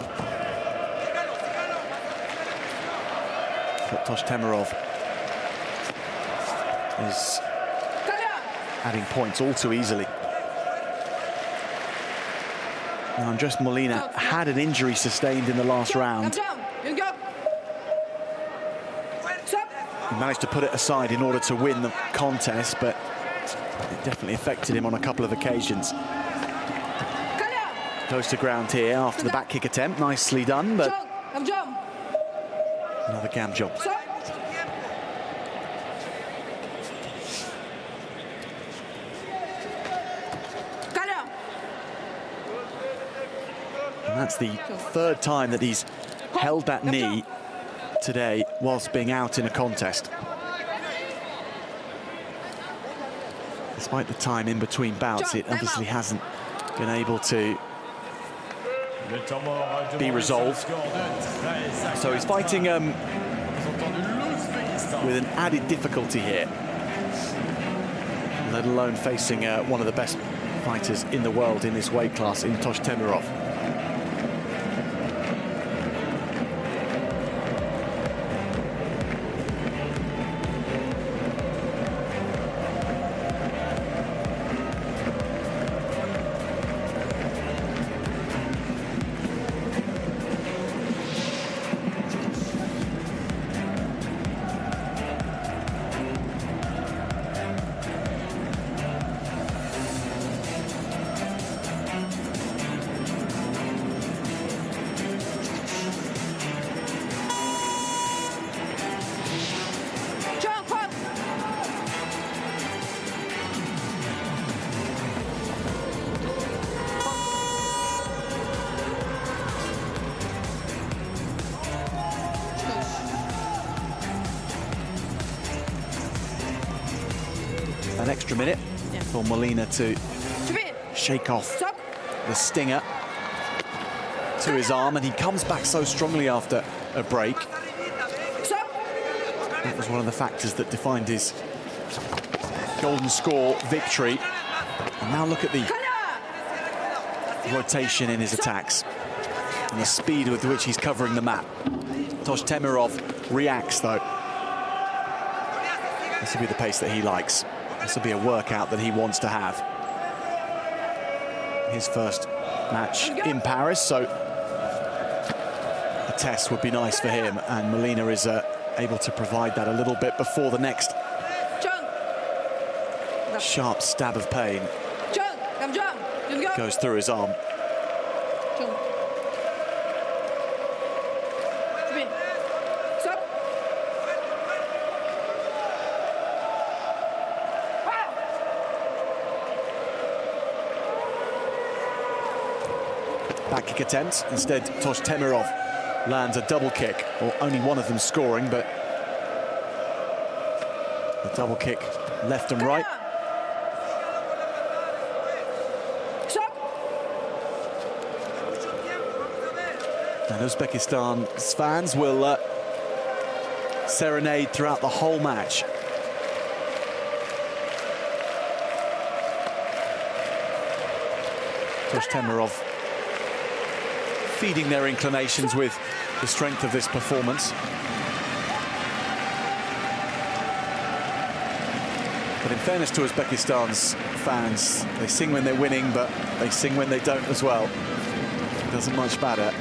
But Toshtemirov is adding points all too easily. Now, Andrés Molina had an injury sustained in the last round. He managed to put it aside in order to win the contest, but it definitely affected him on a couple of occasions. Goes to ground here after the back kick attempt. Nicely done, but another Gamjong. That's the third time that he's held that knee today whilst being out in a contest. Despite the time in between bouts, it obviously hasn't been able to be resolved. So he's fighting with an added difficulty here, let alone facing one of the best fighters in the world in this weight class in Tosh-Temirov. An extra minute for Molina to shake off the stinger to his arm, and he comes back so strongly after a break. That was one of the factors that defined his golden score victory. And now look at the rotation in his attacks and the speed with which he's covering the mat. Tosh-Temirov reacts, though. This will be the pace that he likes. This will be a workout that he wants to have. His first match in Paris, so a test would be nice for him, and Molina is able to provide that a little bit before the next sharp stab of pain goes through his arm. Back kick attempt. Instead, Tosh-Temirov lands a double kick, or only one of them scoring, but the double kick left and right. And Uzbekistan's fans will serenade throughout the whole match. Tosh-Temirov feeding their inclinations with the strength of this performance. But in fairness to Uzbekistan's fans, they sing when they're winning, but they sing when they don't as well. It doesn't much matter.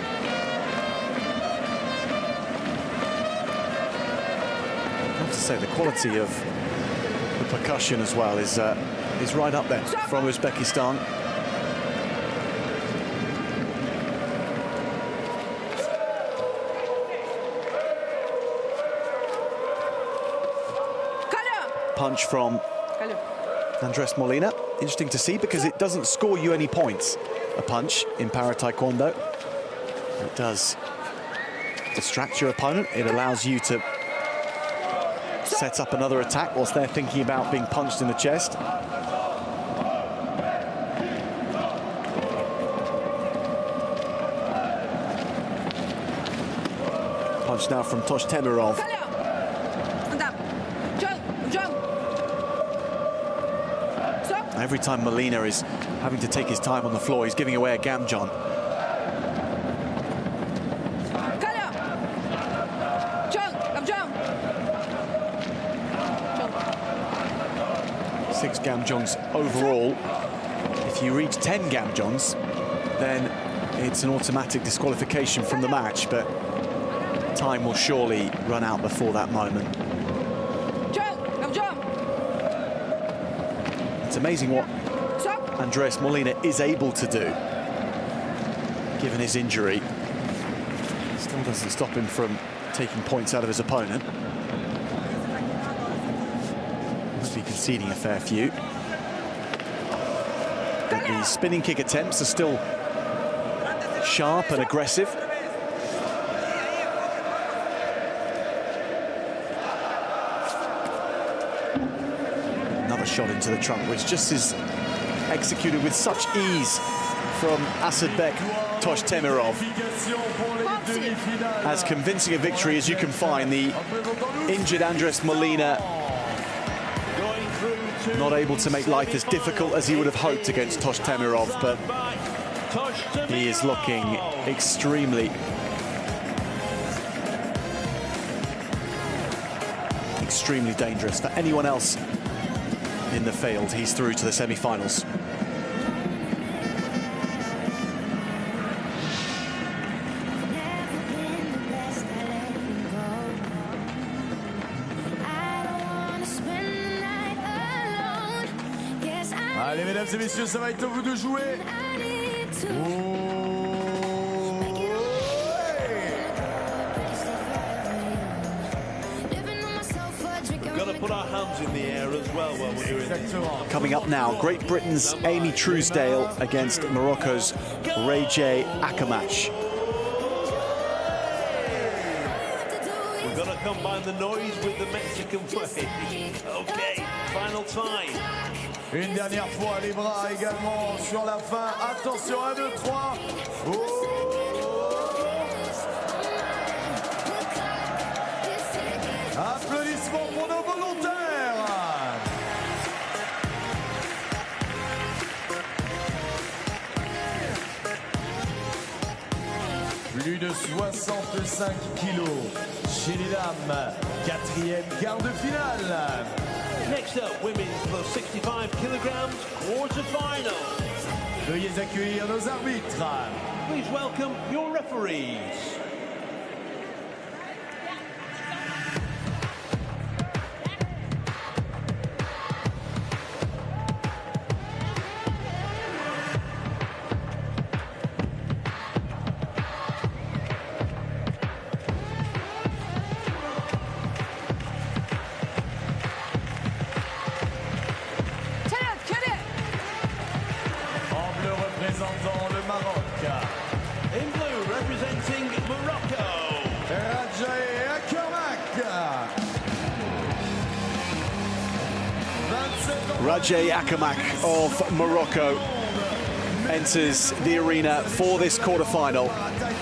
I have to say the quality of the percussion as well is right up there from Uzbekistan. Punch from Andres Molina. Interesting to see, because it doesn't score you any points, a punch in para taekwondo. It does distract your opponent. It allows you to set up another attack whilst they're thinking about being punched in the chest. Punch now from Tosh-Temirov. Every time Molina is having to take his time on the floor, he's giving away a gamjon. Six gamjons overall. If you reach 10 gamjons, then it's an automatic disqualification from the match, but time will surely run out before that moment. It's amazing what Andres Molina is able to do, given his injury. Still doesn't stop him from taking points out of his opponent. Must be conceding a fair few. But the spinning kick attempts are still sharp and aggressive. Another shot into the trunk, which just is executed with such ease from Asadbek Toshtemyrov. As convincing a victory as you can find, the injured Andres Molina not able to make life as difficult as he would have hoped against Toshtemyrov, but he is looking extremely dangerous. For anyone else in the field, he's through to the semi-finals. Allez, mesdames et messieurs, ça va être à vous de jouer. Put our hands in the air as well while we're doing it. Coming up now, Great Britain's Amy Truesdale against Morocco's Rejay Akamash. We've got to combine the noise with the Mexican way. Okay, final time. Une dernière fois, les bras également sur la fin. Attention, 1, 2, 3. Applaudissements pour nos volontaires. Plus de 65 kilos chez les dames. 4e quart de finale. Next up, women's plus 65 kilograms, quarter-final. Veuillez accueillir nos arbitres. Please welcome your referees. Le Maroc. In blue, representing Morocco, Rejay Akamash. Rejay Akamash of Morocco enters the arena for this quarter-final. Twice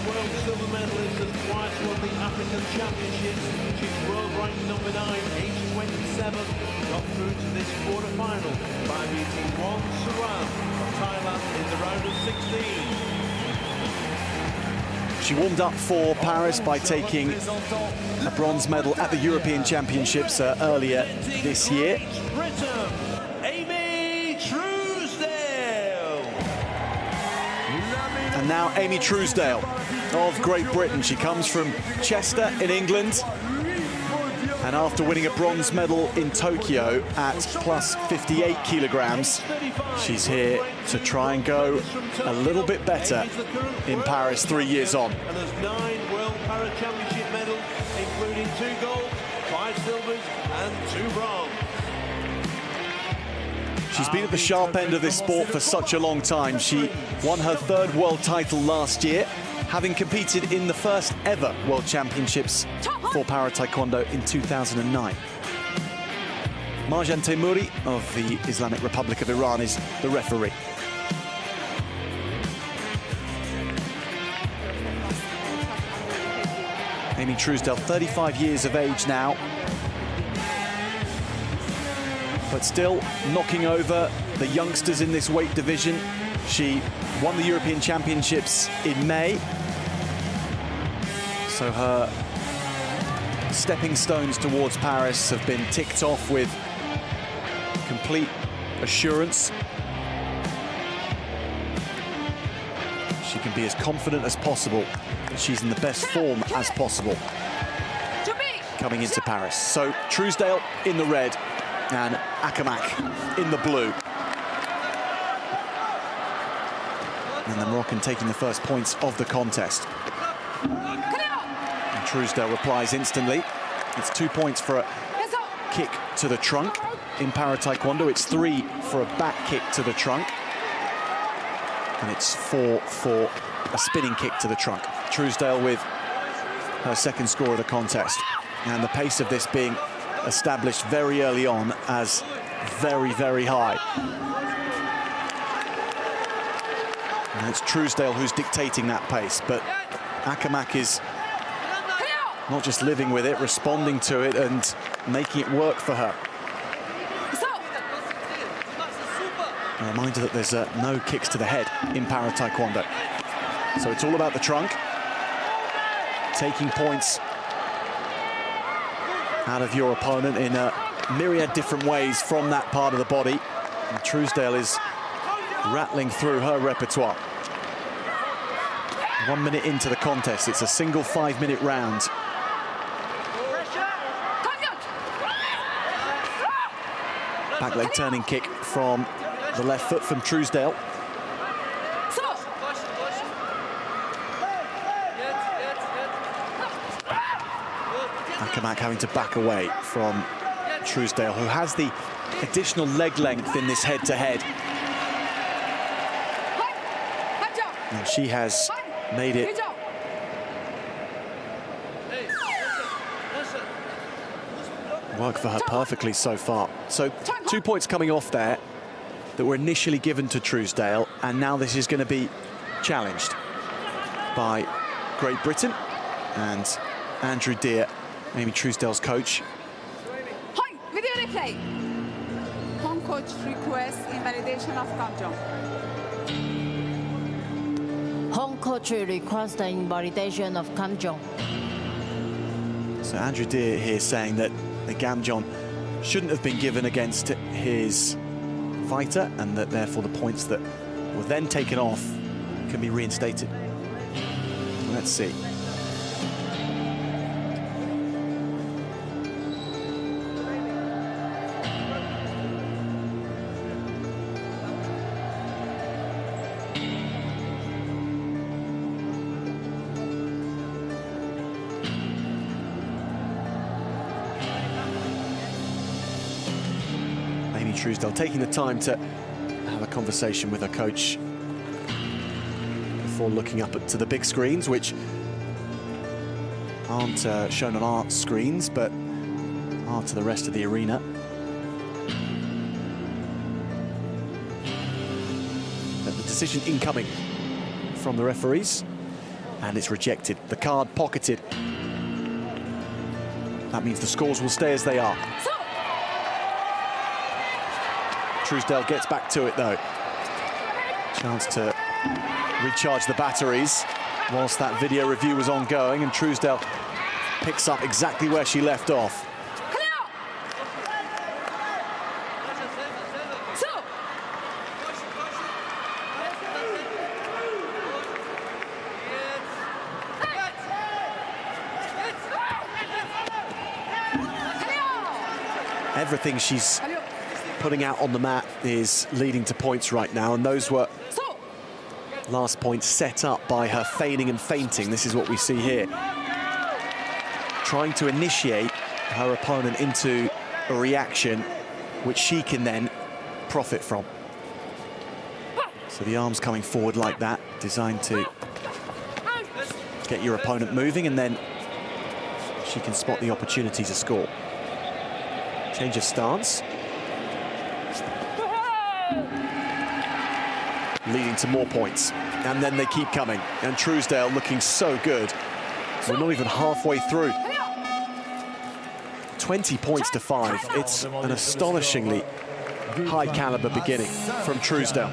world silver medalist and twice won the African Championships. She's world ranked number 9, age 27. Got through to this quarter-final by beating Won Suran of Thailand in the round of 16. She warmed up for Paris by taking a bronze medal at the European Championships earlier this year. Britain, Amy Truesdale. And now Amy Truesdale of Great Britain. She comes from Chester in England. And after winning a bronze medal in Tokyo at plus 58 kilograms, she's here to try and go a little bit better in Paris 3 years on. And there's 9 World Para Championship medals, including 2 golds, 5 silvers and 2 bronze. She's been at the sharp end of this sport for such a long time. She won her 3rd world title last year, having competed in the first ever World Championships for Para Taekwondo in 2009. Marjan Teimouri of the Islamic Republic of Iran is the referee. Amy Truesdale, 35 years of age now, but still knocking over the youngsters in this weight division. She won the European Championships in May, so her stepping stones towards Paris have been ticked off with complete assurance. She can be as confident as possible that she's in the best form as possible coming into Paris. So Truesdale in the red and Akamash in the blue. And the Moroccan taking the first points of the contest. And Truesdale replies instantly. It's 2 points for a kick to the trunk. In Para Taekwondo, it's 3 for a back kick to the trunk. And it's 4 for a spinning kick to the trunk. Truesdale with her second score of the contest. And the pace of this being established very early on as very, very high. And it's Truesdale who's dictating that pace, but Akamak is not just living with it, responding to it and making it work for her. A reminder that there's no kicks to the head in para taekwondo. So it's all about the trunk, taking points out of your opponent in a myriad different ways from that part of the body. And Truesdale is rattling through her repertoire. 1 minute into the contest, it's a single 5-minute round. Back leg turning kick from the left foot from Truesdale. Akamak having to back away from Truesdale, who has the additional leg length in this head-to-head. And she has made it work for her perfectly so far. So 2 points coming off there that were initially given to Truesdale, and now this is going to be challenged by Great Britain and Andrew Deere, Amy Truesdale's coach. Video replay. Home coach requests invalidation of gum jump. Home coach requests the invalidation of gum jump. So Andrew Deere here saying that the Gamjon shouldn't have been given against his fighter, and that therefore the points that were then taken off can be reinstated. Let's see. Truesdale taking the time to have a conversation with her coach before looking up to the big screens, which aren't shown on our screens, but are to the rest of the arena. But the decision incoming from the referees, and it's rejected. The card pocketed. That means the scores will stay as they are. Truesdale gets back to it, though. Chance to recharge the batteries whilst that video review was ongoing, and Truesdale picks up exactly where she left off. Everything she's putting out on the mat is leading to points right now, and those were last points set up by her feigning and feinting. This is what we see here. Trying to initiate her opponent into a reaction which she can then profit from. So the arms coming forward like that, designed to get your opponent moving, and then she can spot the opportunity to score. Change of stance. Leading to more points, and then they keep coming, and Truesdale looking so good. We're not even halfway through. 20 points to 5. It's an astonishingly high caliber beginning from Truesdale.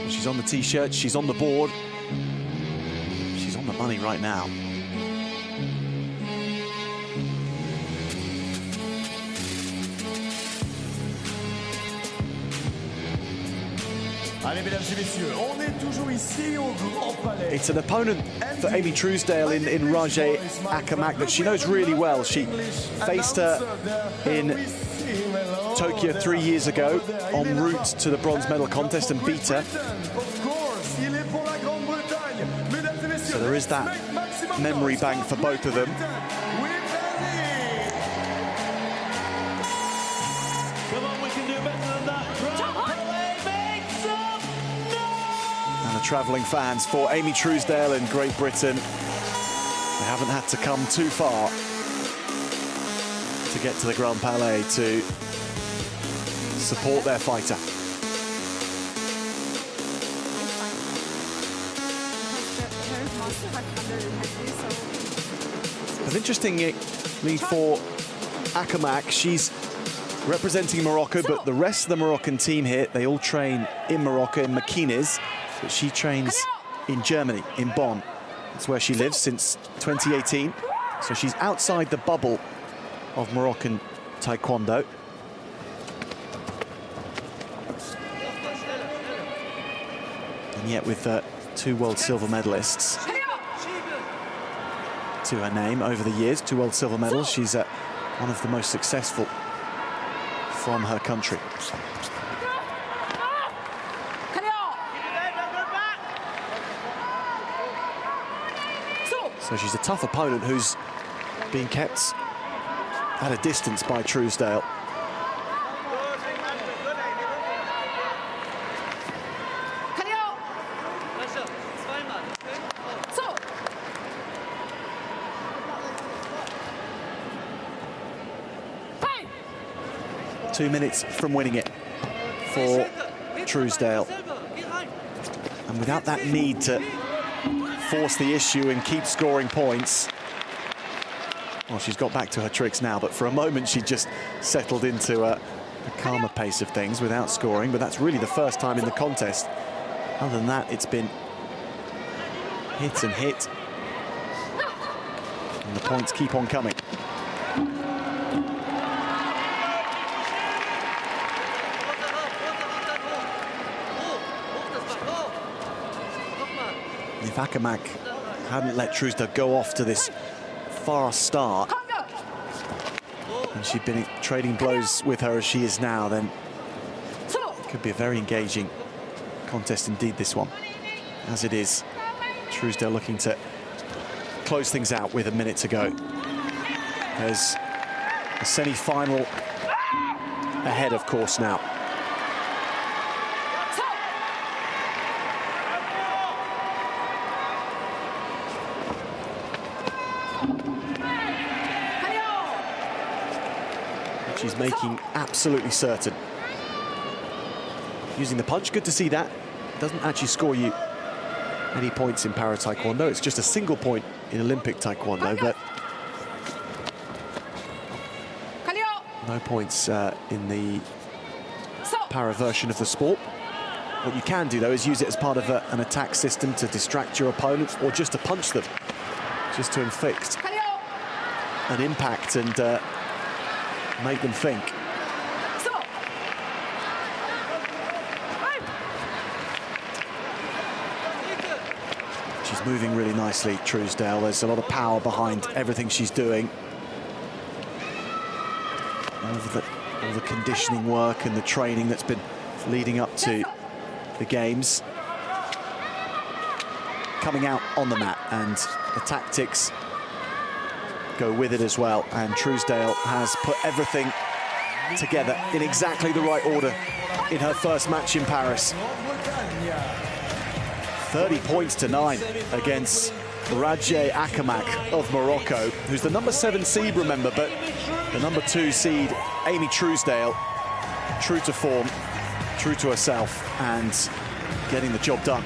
She's on the t-shirt, she's on the board, she's on the money right now. Allez, mesdames et messieurs, on est toujours ici au Grand Palais. It's an opponent for Amy Truesdale in Rajay Akamak that she knows really well. She faced her in Tokyo 3 years ago en route to the bronze medal contest and beat her. So there is that memory bank for both of them. can do better than that. Palais makes up. No! And the travelling fans for Amy Truesdale in Great Britain, they haven't had to come too far to get to the Grand Palais to support their fighter. But interestingly for Akamak, she's representing Morocco, but the rest of the Moroccan team here, they all train in Morocco, in Mekines, but she trains in Germany, in Bonn. That's where she lives since 2018. So she's outside the bubble of Moroccan Taekwondo. And yet with 2 world silver medalists to her name over the years, 2 world silver medals, she's one of the most successful from her country. So she's a tough opponent who's being kept at a distance by Truesdale. Two minutes from winning it for Truesdale. And without that need to force the issue and keep scoring points, well, she's got back to her tricks now, but for a moment she just settled into a calmer pace of things without scoring. But that's really the first time in the contest. Other than that, it's been hit and hit. And the points keep on coming. If Akamak hadn't let Truesdale go off to this fast start, and she'd been trading blows with her as she is now, then it could be a very engaging contest indeed, this one. As it is, Truesdale looking to close things out with a minute to go. There's a semi-final ahead, of course, now. She's making absolutely certain. Using the punch, good to see that. Doesn't actually score you any points in para taekwondo. It's just a single point in Olympic taekwondo, but no points in the para version of the sport. What you can do, though, is use it as part of an attack system to distract your opponents, or just to punch them, just to inflict an impact and make them think. She's moving really nicely, Truesdale. There's a lot of power behind everything she's doing. All the conditioning work and the training that's been leading up to the games. Coming out on the mat, and the tactics go with it as well. And Truesdale has put everything together in exactly the right order in her first match in Paris. 30 points to 9 against Radje Akamak of Morocco, who's the number 7 seed, remember, but the number 2 seed, Amy Truesdale, true to form, true to herself, and getting the job done.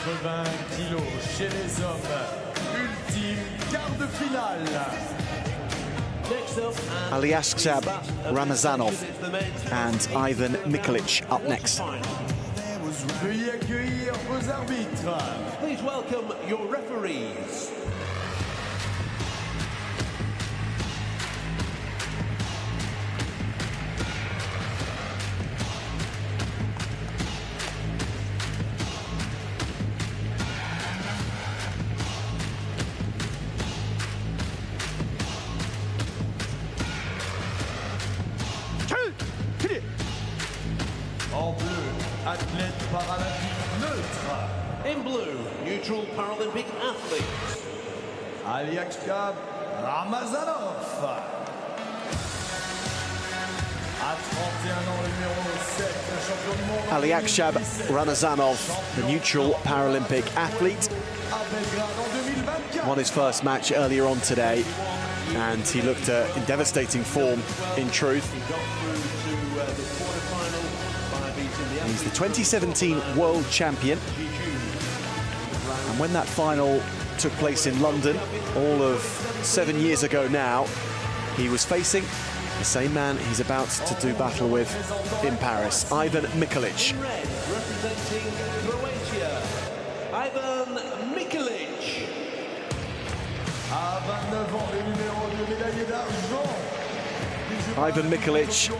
Plus de 80 kilos chez les hommes. Ultime quart de finale. Aliashkab Ramazanov and Ivan Mikulic up next. Veuillez accueillir vos arbitres. Please welcome your referees. athlète paralympique neutre. In blue, neutral Paralympic athletes. Aliakshab Ramazanov. À 31 ans, le numéro 7, champion du monde. Aliakshab Ramazanov, the neutral Paralympic athlete, won his first match earlier on today, and he looked in devastating form, in truth. He's the 2017 world champion, and when that final took place in London, all of 7 years ago now, he was facing the same man he's about to do battle with in Paris, Ivan Mikelic. Representing Croatia, Ivan Mikelic. À 29 ans, le numéro de médaillé d'argent. Ivan Mikelic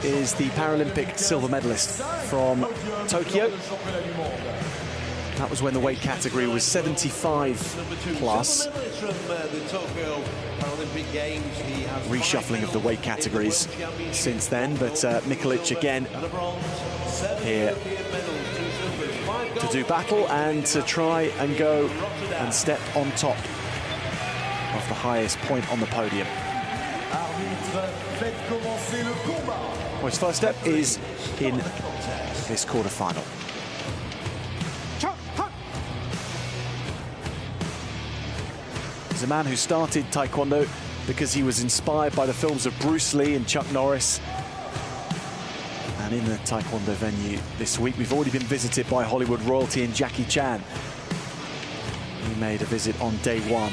is the Paralympic silver medalist from Tokyo. That was when the weight category was 75 plus. Reshuffling of the weight categories since then, but Mikelic again here to do battle and to try and go and step on top of the highest point on the podium. Well, his first step is in this quarterfinal. He's a man who started Taekwondo because he was inspired by the films of Bruce Lee and Chuck Norris. And in the Taekwondo venue this week, we've already been visited by Hollywood royalty and Jackie Chan. He made a visit on day one,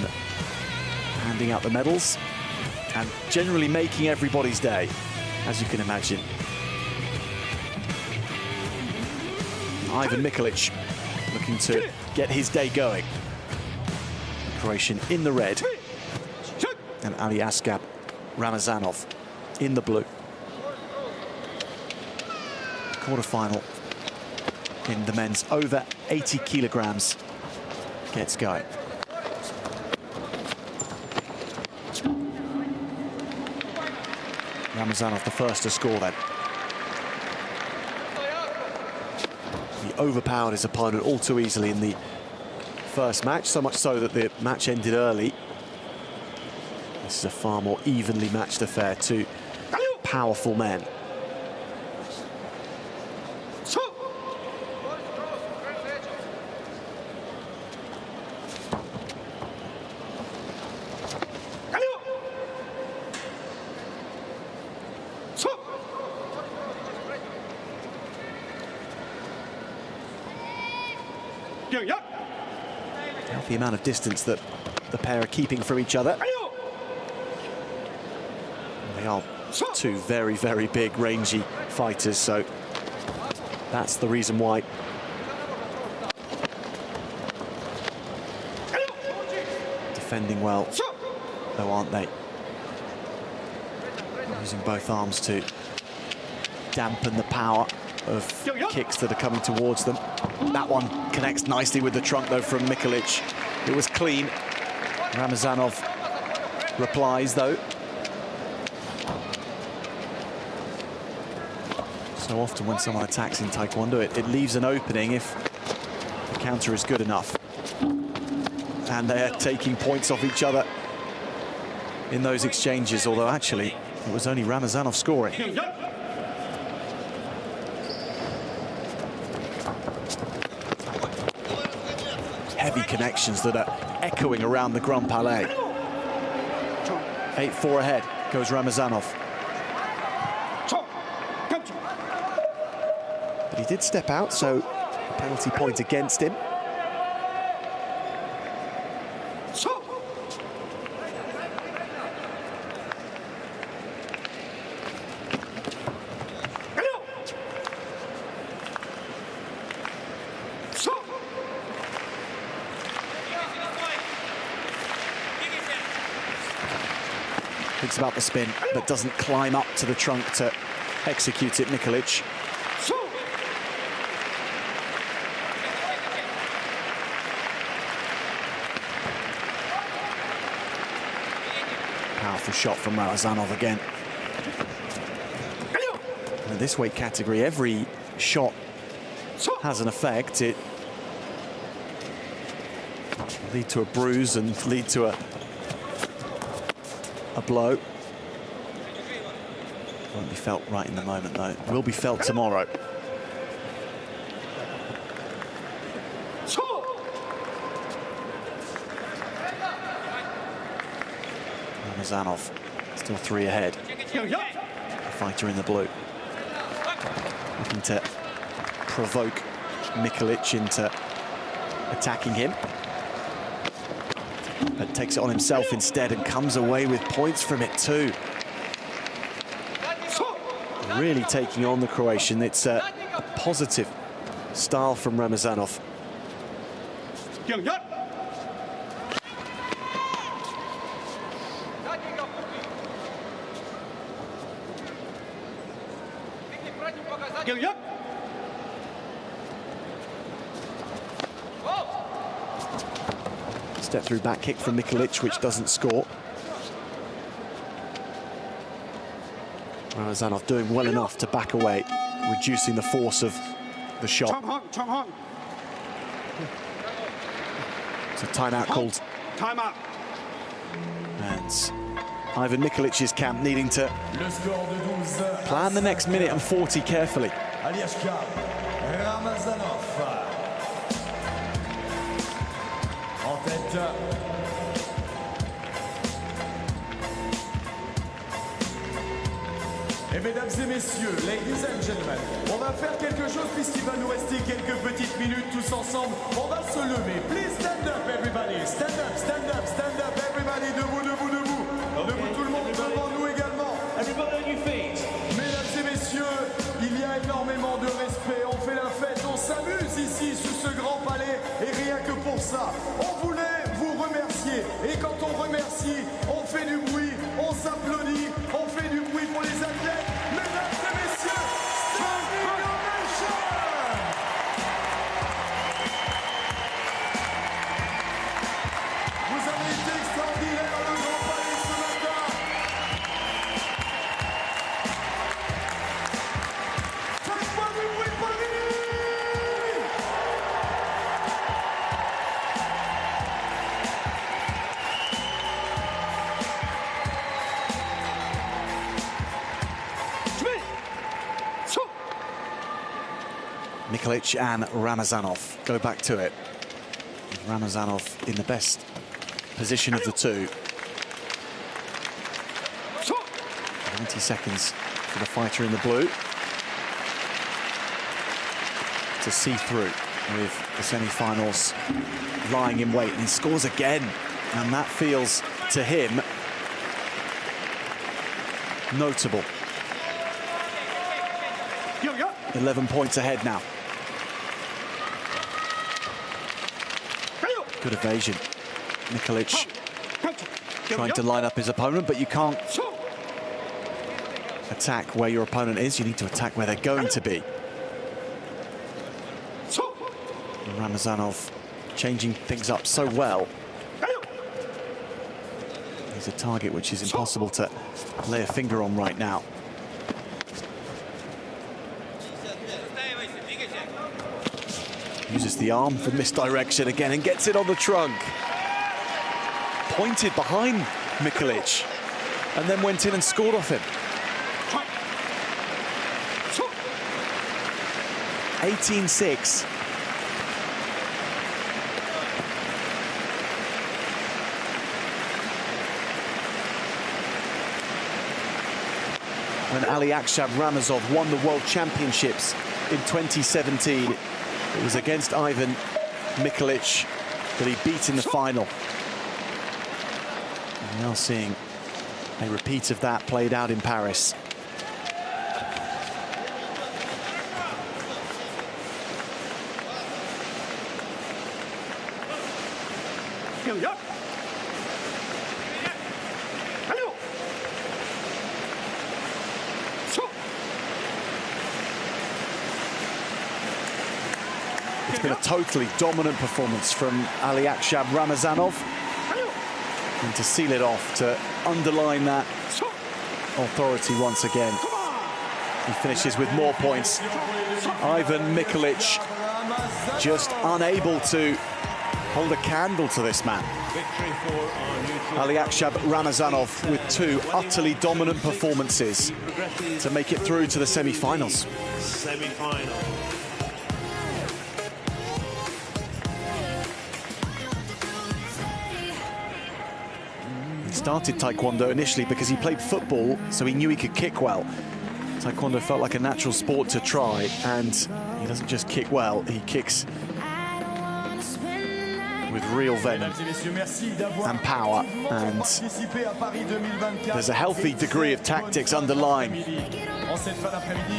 handing out the medals and generally making everybody's day, as you can imagine. Ivan Mikelic looking to get his day going. Croatian in the red, and Aliakshab Ramazanov in the blue. Quarterfinal in the men's over 80 kilograms gets going. Ramazanov the first to score then. He overpowered his opponent all too easily in the first match, so much so that the match ended early. This is a far more evenly matched affair, two powerful men. The amount of distance that the pair are keeping from each other. They are two very, very big, rangy fighters, so that's the reason why. Defending well, though, aren't they? Using both arms to dampen the power of kicks that are coming towards them. That one connects nicely with the trunk, though, from Mikelic. It was clean. Ramazanov replies, though. So often when someone attacks in Taekwondo, it leaves an opening if the counter is good enough. And they are taking points off each other in those exchanges, although actually it was only Ramazanov scoring. Heavy connections that are echoing around the Grand Palais. 8-4 ahead goes Ramazanov. But he did step out, so a penalty point against him. Thinks about the spin, but doesn't climb up to the trunk to execute it, Mikelic. Powerful shot from Ramazanov again. And in this weight category, every shot has an effect. It will lead to a bruise and lead to a blow. Won't be felt right in the moment, though. It will be felt tomorrow. Ramazanov still 3 ahead. The fighter in the blue. Looking to provoke Mikolic into attacking him. But takes it on himself instead and comes away with points from it too. Really taking on the Croatian. It's a positive style from Ramazanov. Step through back kick from Mikolic, which doesn't score. Ramazanov doing well enough to back away, reducing the force of the shot. It's a timeout called. Timeout. And Ivan Mikolic's camp needing to plan the next minute and 40 carefully. Ramazanov en tête. Et mesdames et messieurs, ladies and gentlemen, on va faire quelque chose puisqu'il va nous rester quelques petites minutes tous ensemble. On va se lever. Please stand up, everybody. Stand up, stand up, stand up, everybody. Debout, debout, debout. Okay. Debout tout le monde, devant nous également. Everybody on your feet. Mesdames et messieurs, il y a énormément de respect. On fait la fête, on s'amuse ici sous ce grand palais. Et rien que pour ça, on voulait vous remercier. Et quand on remercie, on fait du bruit, on s'applaudit, on fait du bruit pour les athlètes. Mesdames et messieurs, standing ovation! Vous avez été extraordinaire le Grand Palais ce matin. Faites-moi du bruit pour lui! Mikolic and Ramazanov go back to it. Ramazanov in the best position of the two. 90 seconds for the fighter in the blue to see through with the semi-finals lying in wait, and he scores again, and that feels to him notable. 11 points ahead now. Good evasion. Mikolic trying to line up his opponent, but you can't attack where your opponent is. You need to attack where they're going to be. And Ramazanov changing things up so well. He's a target which is impossible to lay a finger on right now. Uses the arm for misdirection again and gets it on the trunk. Pointed behind Mikolic and then went in and scored off him. 18-6. When Aliaksab Ramazov won the World Championships in 2017, it was against Ivan Mikolic that he beat in the final. And now seeing a repeat of that played out in Paris. It's been a totally dominant performance from Aliaksab Ramazanov. And to seal it off, to underline that authority once again. He finishes with more points. Ivan Mikolic just unable to hold a candle to this man. Aliaksab Ramazanov with two utterly dominant performances to make it through to the semi-finals. He started Taekwondo initially because he played football, so he knew he could kick well. Taekwondo felt like a natural sport to try, and he doesn't just kick well, he kicks with real venom and power, and there's a healthy degree of tactics underlying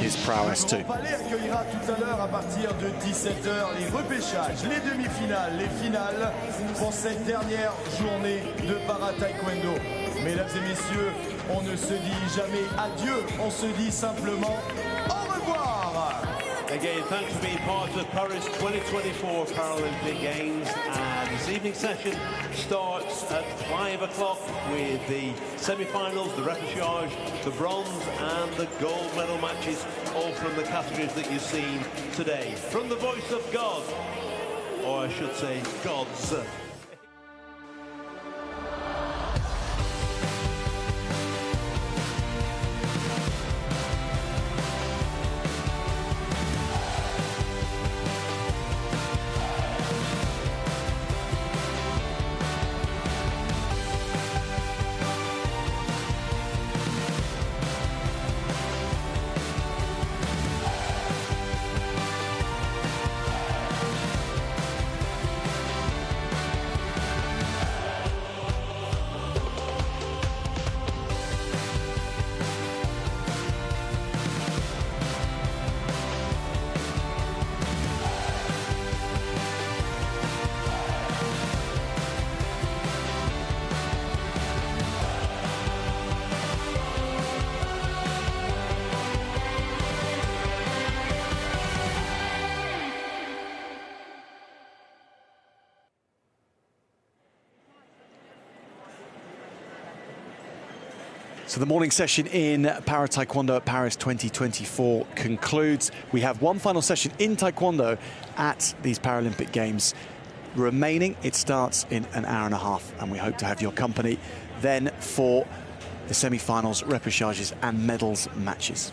his prowess too. Palais accueillera tout à l'heure à partir de 17h les repêchages, les demi-finales, les finales pour cette dernière journée de para-taekwondo. Mesdames et messieurs, on ne se dit jamais adieu, on se dit simplement au revoir. Again, thanks for being part of Paris 2024 Paralympic Games. This evening's session starts at 5 o'clock with the semi-finals, the repêchage, the bronze and the gold medal matches, all from the categories that you've seen today. From the voice of God, or I should say gods. So the morning session in Para Taekwondo at Paris 2024 concludes. We have one final session in Taekwondo at these Paralympic Games remaining. It starts in an hour and a half, and we hope to have your company then for the semi-finals, repêchages and medals matches.